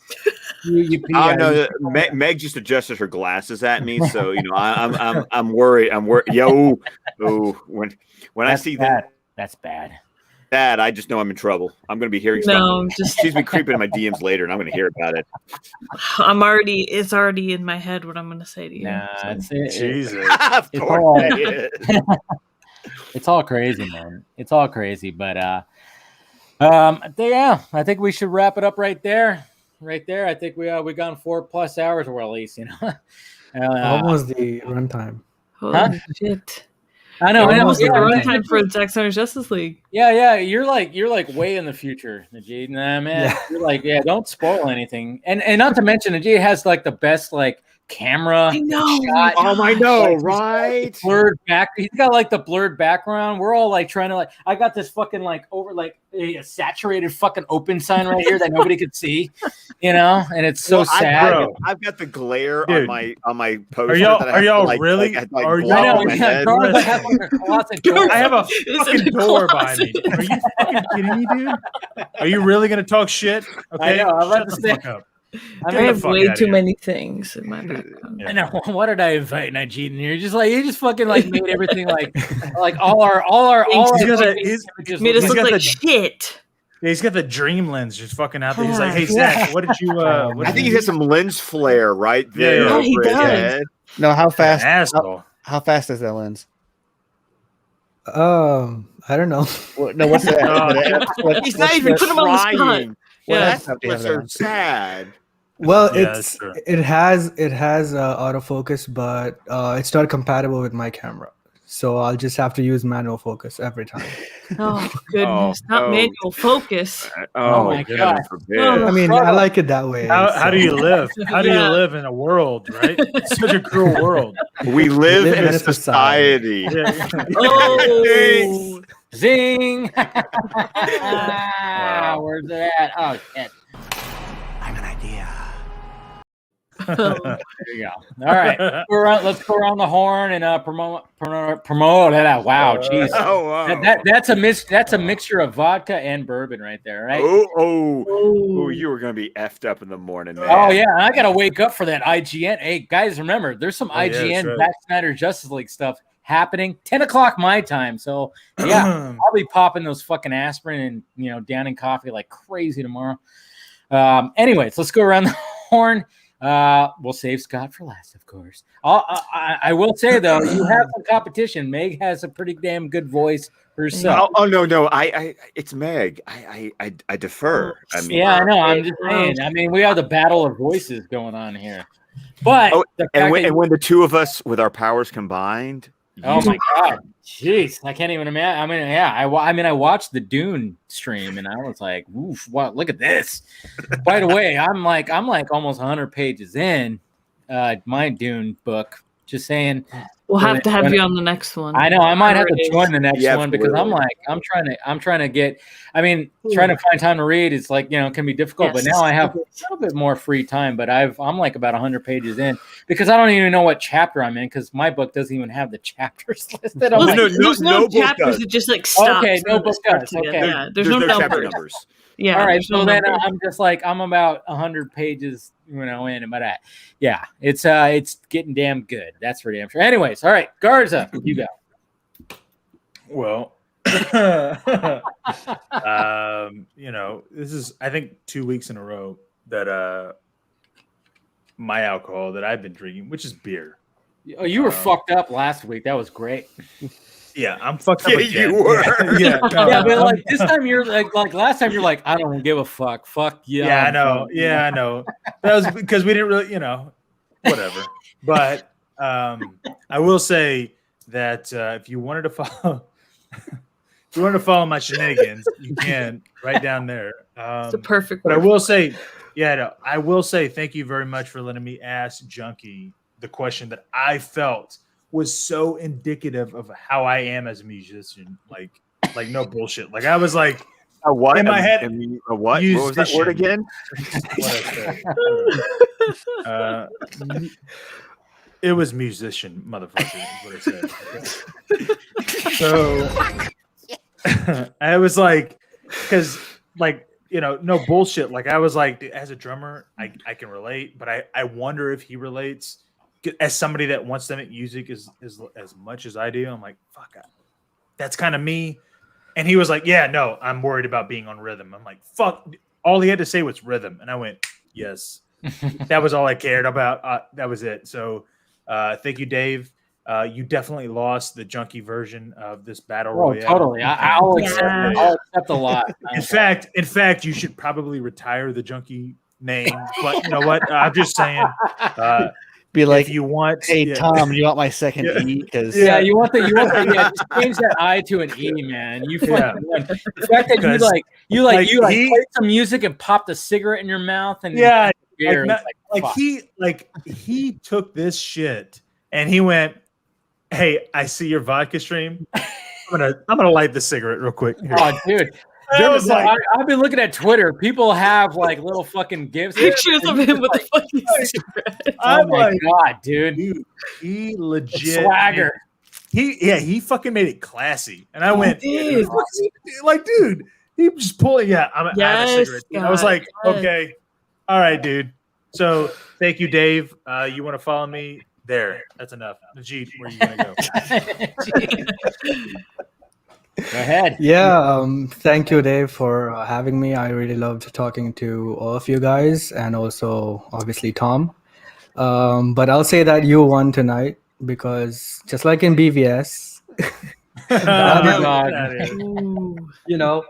Meg just adjusted her glasses at me. So, I'm worried. Yo. When I see that. That's bad. That I just know I'm in trouble. I'm going to be hearing stuff. She's been creeping in my DMs later, and I'm going to hear about it. It's already in my head what I'm going to say to you. Nah, that's it. Jesus. Of course it is. It's all crazy, man. It's all crazy. But yeah, I think we should wrap it up right there. Right there. I think we gone 4+ hours, or at least, you know. Almost the runtime. Holy shit. I know. Almost the Yeah, runtime for Zack Snyder's Justice League. Yeah. You're like way in the future, Najee. Nah, man. Yeah. You're like, don't spoil anything. And not to mention, Najee has like the best like camera shot. I know, Like, right? Blurred back. He's got like the blurred background. We're all like trying to like. I got this fucking like over like a saturated fucking open sign right here that nobody could see, you know, and it's so sad. I've got the glare Dude. on my poster. Are y'all, that I are have y'all to, like, really? Like, like, are block y'all? on my head. Garza has like a closet door. I have a fucking door behind me. Are you fucking kidding me, dude? Are you really gonna talk shit? Okay, I know. I'm about shut to the say. fuck up. I have way too many things in my background. I know. What did I invite Najee in here? Just like you just fucking like made everything like all our He's made us look got like the- shit. Yeah, he's got the dream lens just fucking out there. He's like, hey Zach, what did you? What I did think you he has some lens flare right there. Yeah, he over his does. head. No, how fast? asshole. How fast is that lens? I don't know. No, what's that? He's not even Put him on the spot. trying. What Yeah, app do you that's have what's so that sad. Well, Yeah, that's true. it has autofocus, but it's not compatible with my camera. So I'll just have to use manual focus every time. Oh goodness, not manual focus. Oh my God! God. Forbid. I mean, I like it that way. How do so- you live? How do Yeah. you live in a world, right? It's such a cruel world. We live live in a society. Yeah. Oh, zing. Wow. Where's it at? Oh shit. I'm an idea. There you go. All right, let's go around the horn and promote that. Wow, jeez. Oh, wow. That's a mixture of vodka and bourbon right there, right? Oh, you were gonna be effed up in the morning, man. Oh yeah, I gotta wake up for that IGN. Hey guys, remember there's some yeah, IGN that's right. Zack Snyder Justice League stuff happening 10 o'clock my time. So yeah, I'll be popping those fucking aspirin and downing coffee like crazy tomorrow. Anyways, let's go around the horn. We'll save Scott for last, of course. I will say though, you have some competition. Meg has a pretty damn good voice herself. Oh no! I it's Meg. I defer. I mean, Yeah, I know. I'm just saying. I mean, we have the battle of voices going on here. But the fact that and when the two of us with our powers combined. oh my god, jeez, I can't even imagine. I mean, yeah, I watched the Dune stream and I was like, "Oof, what? Look at this!" By the way, I'm like almost 100 pages in my Dune book. Just saying. we'll have to have you on the next one. I know I might have to join the next Yeah, one because I'm absolutely. like I'm trying to get. I mean, trying to find time to read. It's like can be difficult, but Yes. now I have a little bit more free time. But I'm like about 100 pages in because I don't even know what chapter I'm in because my book doesn't even have the chapters listed. I'm Listen, like, there's no no book chapters. does. It just like stops. Okay, no and it book starts does. again. Okay. Yeah, there's no chapter numbers. numbers. Yeah. all right, there's no so then numbers. I'm just like I'm about 100 pages, in. But yeah, it's getting damn good. That's for damn sure. Anyways, all right, Garza, you go. Well, this is I think 2 weeks in a row that my alcohol that I've been drinking, which is beer. Oh, you were fucked up last week. That was great. Yeah, I'm fucked up. Yeah, again. you were. Yeah, no, Yeah, but I'm- like this time you're like last time you're like I don't give a fuck. Fuck yeah. Yeah, I know. Yeah, I know. That was because we didn't really, whatever. But I will say that if you wanted to follow, my shenanigans, you can right down there. It's a perfect. But I word will for say, I will say thank you very much for letting me ask Junkie the question that I felt was so indicative of how I am as a musician. Like no bullshit. Like I was like, A what? In my head, a what? What was that word again? what I said. It was musician, motherfucker. Is what I said. So I was like, because no bullshit. Like I was like, as a drummer, I can relate, but I wonder if he relates as somebody that wants to make music as much as I do. I'm like, fuck, that's kind of me. And he was like, yeah, no, I'm worried about being on rhythm. I'm like, fuck. All he had to say was rhythm. And I went, yes. That was all I cared about. That was it. So thank you, Dave. you definitely lost the Junkie version of this battle Oh, royale. totally. I'll accept a lot. In fact, you should probably retire the Junkie name. But you know what? I'm just saying. Be like, if you want, hey Tom, you want my second E? Because you want the just change that I to an E, man. You fucking win. The fact that you played some music and popped a cigarette in your mouth and beer, he took this shit and he went, "Hey, I see your vodka stream. I'm gonna light the cigarette real quick." Here. Oh, dude. I've been looking at Twitter. People have like little fucking gifts, pictures of him with the fucking cigarette. Oh my god, dude! He legit swagger. He fucking made it classy, and I went, dude, he just pulled. Yeah, I have a cigarette. I was like, okay, all right, dude. So thank you, Dave. You want to follow me? There, that's enough. Najee, where are you gonna go? Go ahead. Yeah, thank you, Dave, for having me. I really loved talking to all of you guys and also obviously Tom. But I'll say that you won tonight because just like in BVS, you know.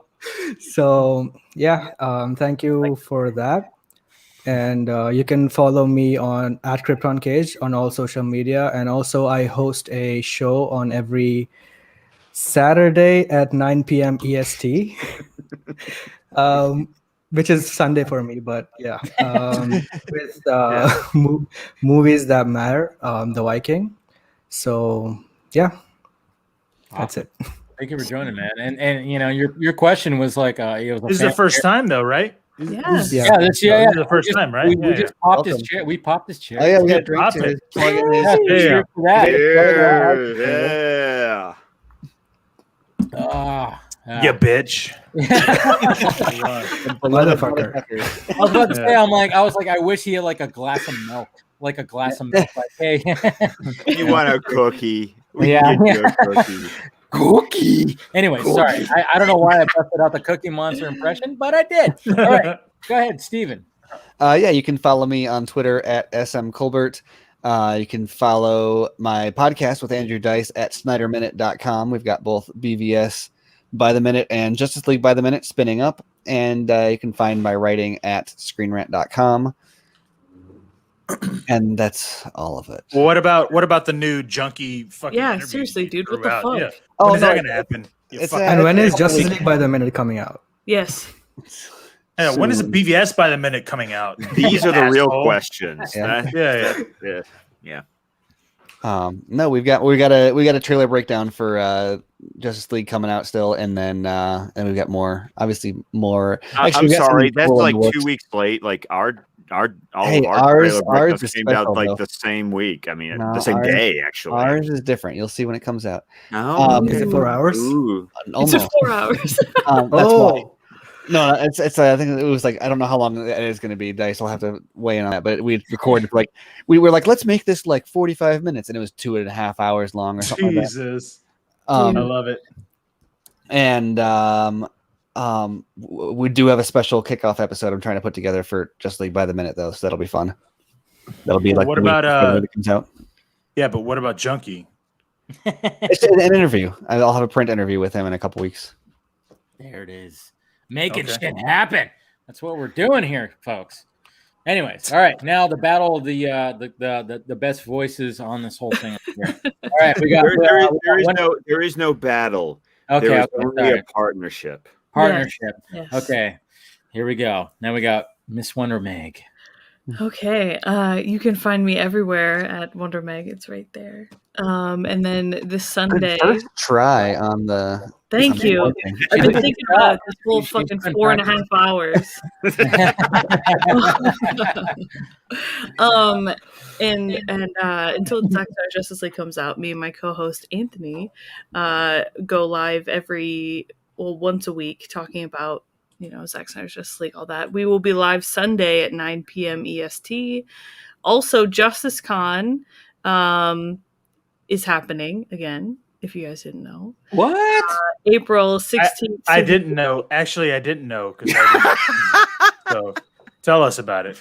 So yeah, thank you for that. And you can follow me on @KryptonCage on all social media, and also I host a show on every Saturday at 9 p.m. EST, which is Sunday for me, but yeah, with movies that matter, The Viking. So yeah, that's it. Thank you for joining, man. And you know, your question was like, it was. This is the first time, though, right? Yes. This is the first time, right? We just popped his chair. We popped his chair. Oh yeah, we got drinks. Yeah. You bitch. Motherfucker. I was about to say, I was like, I wish he had like a glass of milk. Like a glass of milk. Like, hey. You want a cookie? We Yeah. can get you a cookie. Cookie. Anyway, sorry. I don't know why I busted out the Cookie Monster impression, but I did. All right. Go ahead, Steven. Yeah, you can follow me on Twitter at smcolbert. You can follow my podcast with Andrew Dice at SnyderMinute.com. We've got both BVS by the minute and Justice League by the minute spinning up. And you can find my writing at ScreenRant.com. And that's all of it. Well, what about the new Junkie fucking interview seriously, dude, what the throughout? fuck? Yeah. Oh, When is that no, gonna happen? And when is Justice League by the minute coming out? Yes. Yeah, when is the BVS by the minute coming out? These are the real Asshole. questions. Yeah. No, we've got a trailer breakdown for Justice League coming out still, and then and we've got more. Obviously, more. I'm sorry, that's like 2 weeks late. Like ours is came out special, like though. the same week. I mean, No, the same ours- day actually. Ours is different. You'll see when it comes out. Oh, Is it 4 hours? Ooh. Almost. It's 4 hours. That's why. No, it's. I think it was like I don't know how long it is going to be. Dice will have to weigh in on that. But we recorded we were like, let's make this like 45 minutes, and it was 2.5 hours long or something. Jesus, like that. I love it. And we do have a special kickoff episode I'm trying to put together for Justice League by the minute though, so that'll be fun. That'll be like What the week about before it comes out. Yeah, but what about Junkie? It's an interview. I'll have a print interview with him in a couple weeks. There it is. Making shit happen. That's what we're doing here, folks. Anyways, all right. Now the battle of the best voices on this whole thing. Here. All right, we got. There is no battle. Okay, there is okay, only sorry. a partnership. Partnership. Yes. Okay, here we go. Now we got Miss Wonder Meg. Okay, you can find me everywhere at Wonder Meg. It's right there. And then this Sunday. First try on the. Thank you. I've been thinking about it this whole fucking 4.5 hours. And until Zack Snyder Justice League comes out, me and my co-host Anthony go live once a week talking about Zack Snyder's Justice League, all that. We will be live Sunday at 9 p.m. EST. Also, Justice Con is happening again. If you guys didn't know. What? April 16th. I didn't know. Actually, I didn't know because so tell us about it.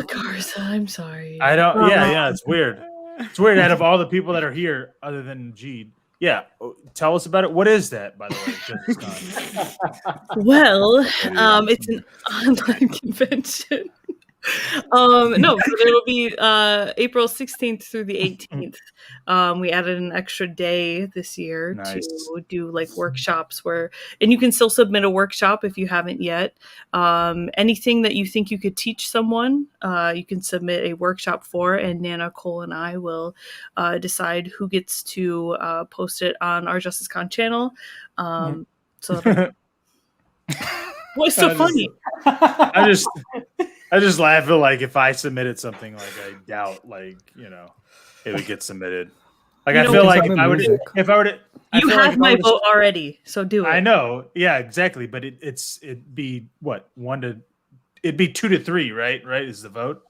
Garza, I'm sorry. I don't. Yeah, it's weird. It's weird. Out of all the people that are here, other than Jeed, yeah, tell us about it. What is that, by the way? Well, it's an online convention. No, so it'll be April 16th through the 18th. We added an extra day this year to do like workshops and you can still submit a workshop if you haven't yet. Anything that you think you could teach someone, you can submit a workshop for, and Nana, Cole, and I will decide who gets to post it on our Justice Con channel. So what's so funny? I just laugh at like if I submitted something, like I doubt it would get submitted. Like I feel like if I were to you have my vote already, so do it. I know, yeah, exactly. But it'd be what it'd be 2 to 3, right? Right is the vote.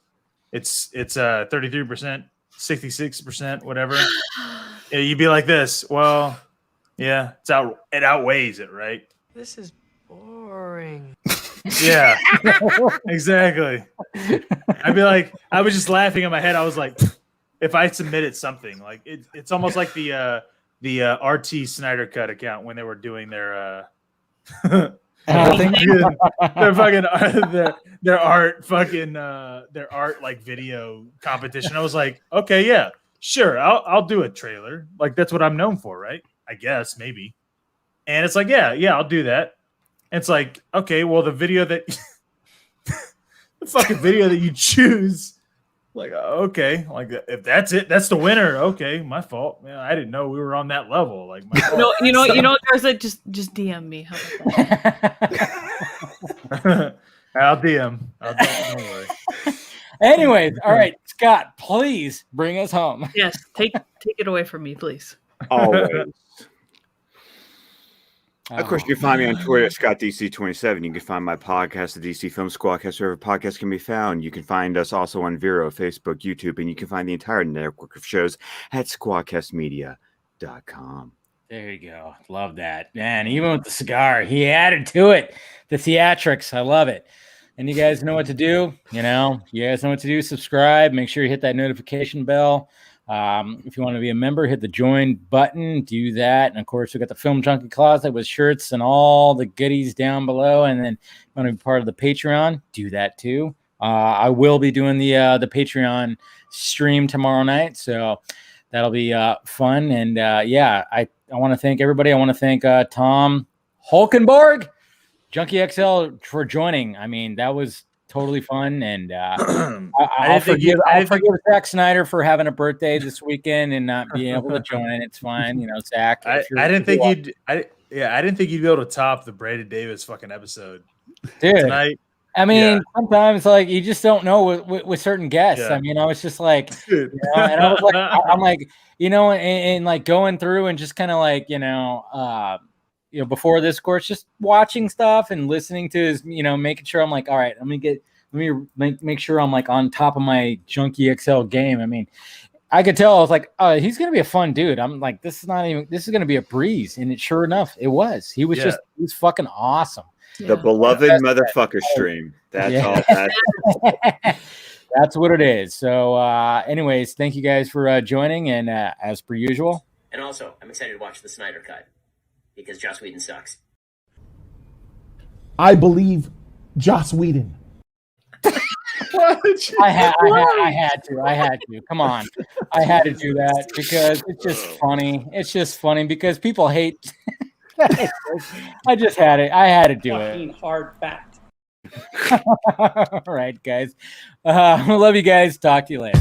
It's 33%, 66%, whatever. You'd be like this. Well, yeah, it outweighs it, right? This is boring. Yeah, exactly. I'd be like, I was just laughing in my head. I was like, if I submitted something, like it's almost like the RT Snyder Cut account when they were doing their their art like video competition. I was like, okay, yeah, sure, I'll do a trailer. Like that's what I'm known for, right? I guess maybe. And it's like, yeah, I'll do that. It's like, okay, well, the video that the fucking video that you choose, like, okay, like if that's it, that's the winner. Okay, my fault. Man, I didn't know we were on that level. Like, my fault. you know, guys, like just DM me. How about that? I'll DM. Don't worry. Anyways, all right, Scott, please bring us home. Yes, take it away from me, please. Always. Of course, you can find me on Twitter at ScottDC27. You can find my podcast, the DC Film Squadcast, wherever podcasts can be found. You can find us also on Vero, Facebook, YouTube, and you can find the entire network of shows at squadcastmedia.com. There you go. Love that. Man, even with the cigar, he added to it. The theatrics. I love it. And you guys know what to do. You guys know what to do. Subscribe. Make sure you hit that notification bell. If you want to be a member, hit the join button, do that. And of course, we got the Film Junkie closet with shirts and all the goodies down below. And then if you want to be part of the Patreon, do that too. I will be doing the Patreon stream tomorrow night. So that'll be fun. And I want to thank everybody. I want to thank Tom Holkenborg, Junkie XL for joining. I mean, that was totally fun, and I'll forgive Zack Snyder for having a birthday this weekend and not being able to join. It's fine, Zach. I didn't think you'd be able to top the Brandon Davis fucking episode, dude. Tonight. I mean, sometimes like you just don't know with certain guests. Yeah. I mean, I was just like, and I was like, I'm like, and like going through and just kind of like, before this course, just watching stuff and listening to his, making sure I'm like, all right, let me make sure I'm like on top of my Junkie XL game. I mean, I could tell I was like, oh, he's going to be a fun dude. I'm like, this is going to be a breeze. And sure enough, it was. He was he was fucking awesome. The beloved motherfucker stream. That's all. That's what it is. So anyways, thank you guys for joining. And as per usual. And also, I'm excited to watch the Snyder Cut. Because Joss Whedon sucks. I believe Joss Whedon. I had to. Come on. I had to do that because it's just funny. It's just funny because people hate. I just had it. I had to do it. Hard fact. All right, guys. I love you guys. Talk to you later.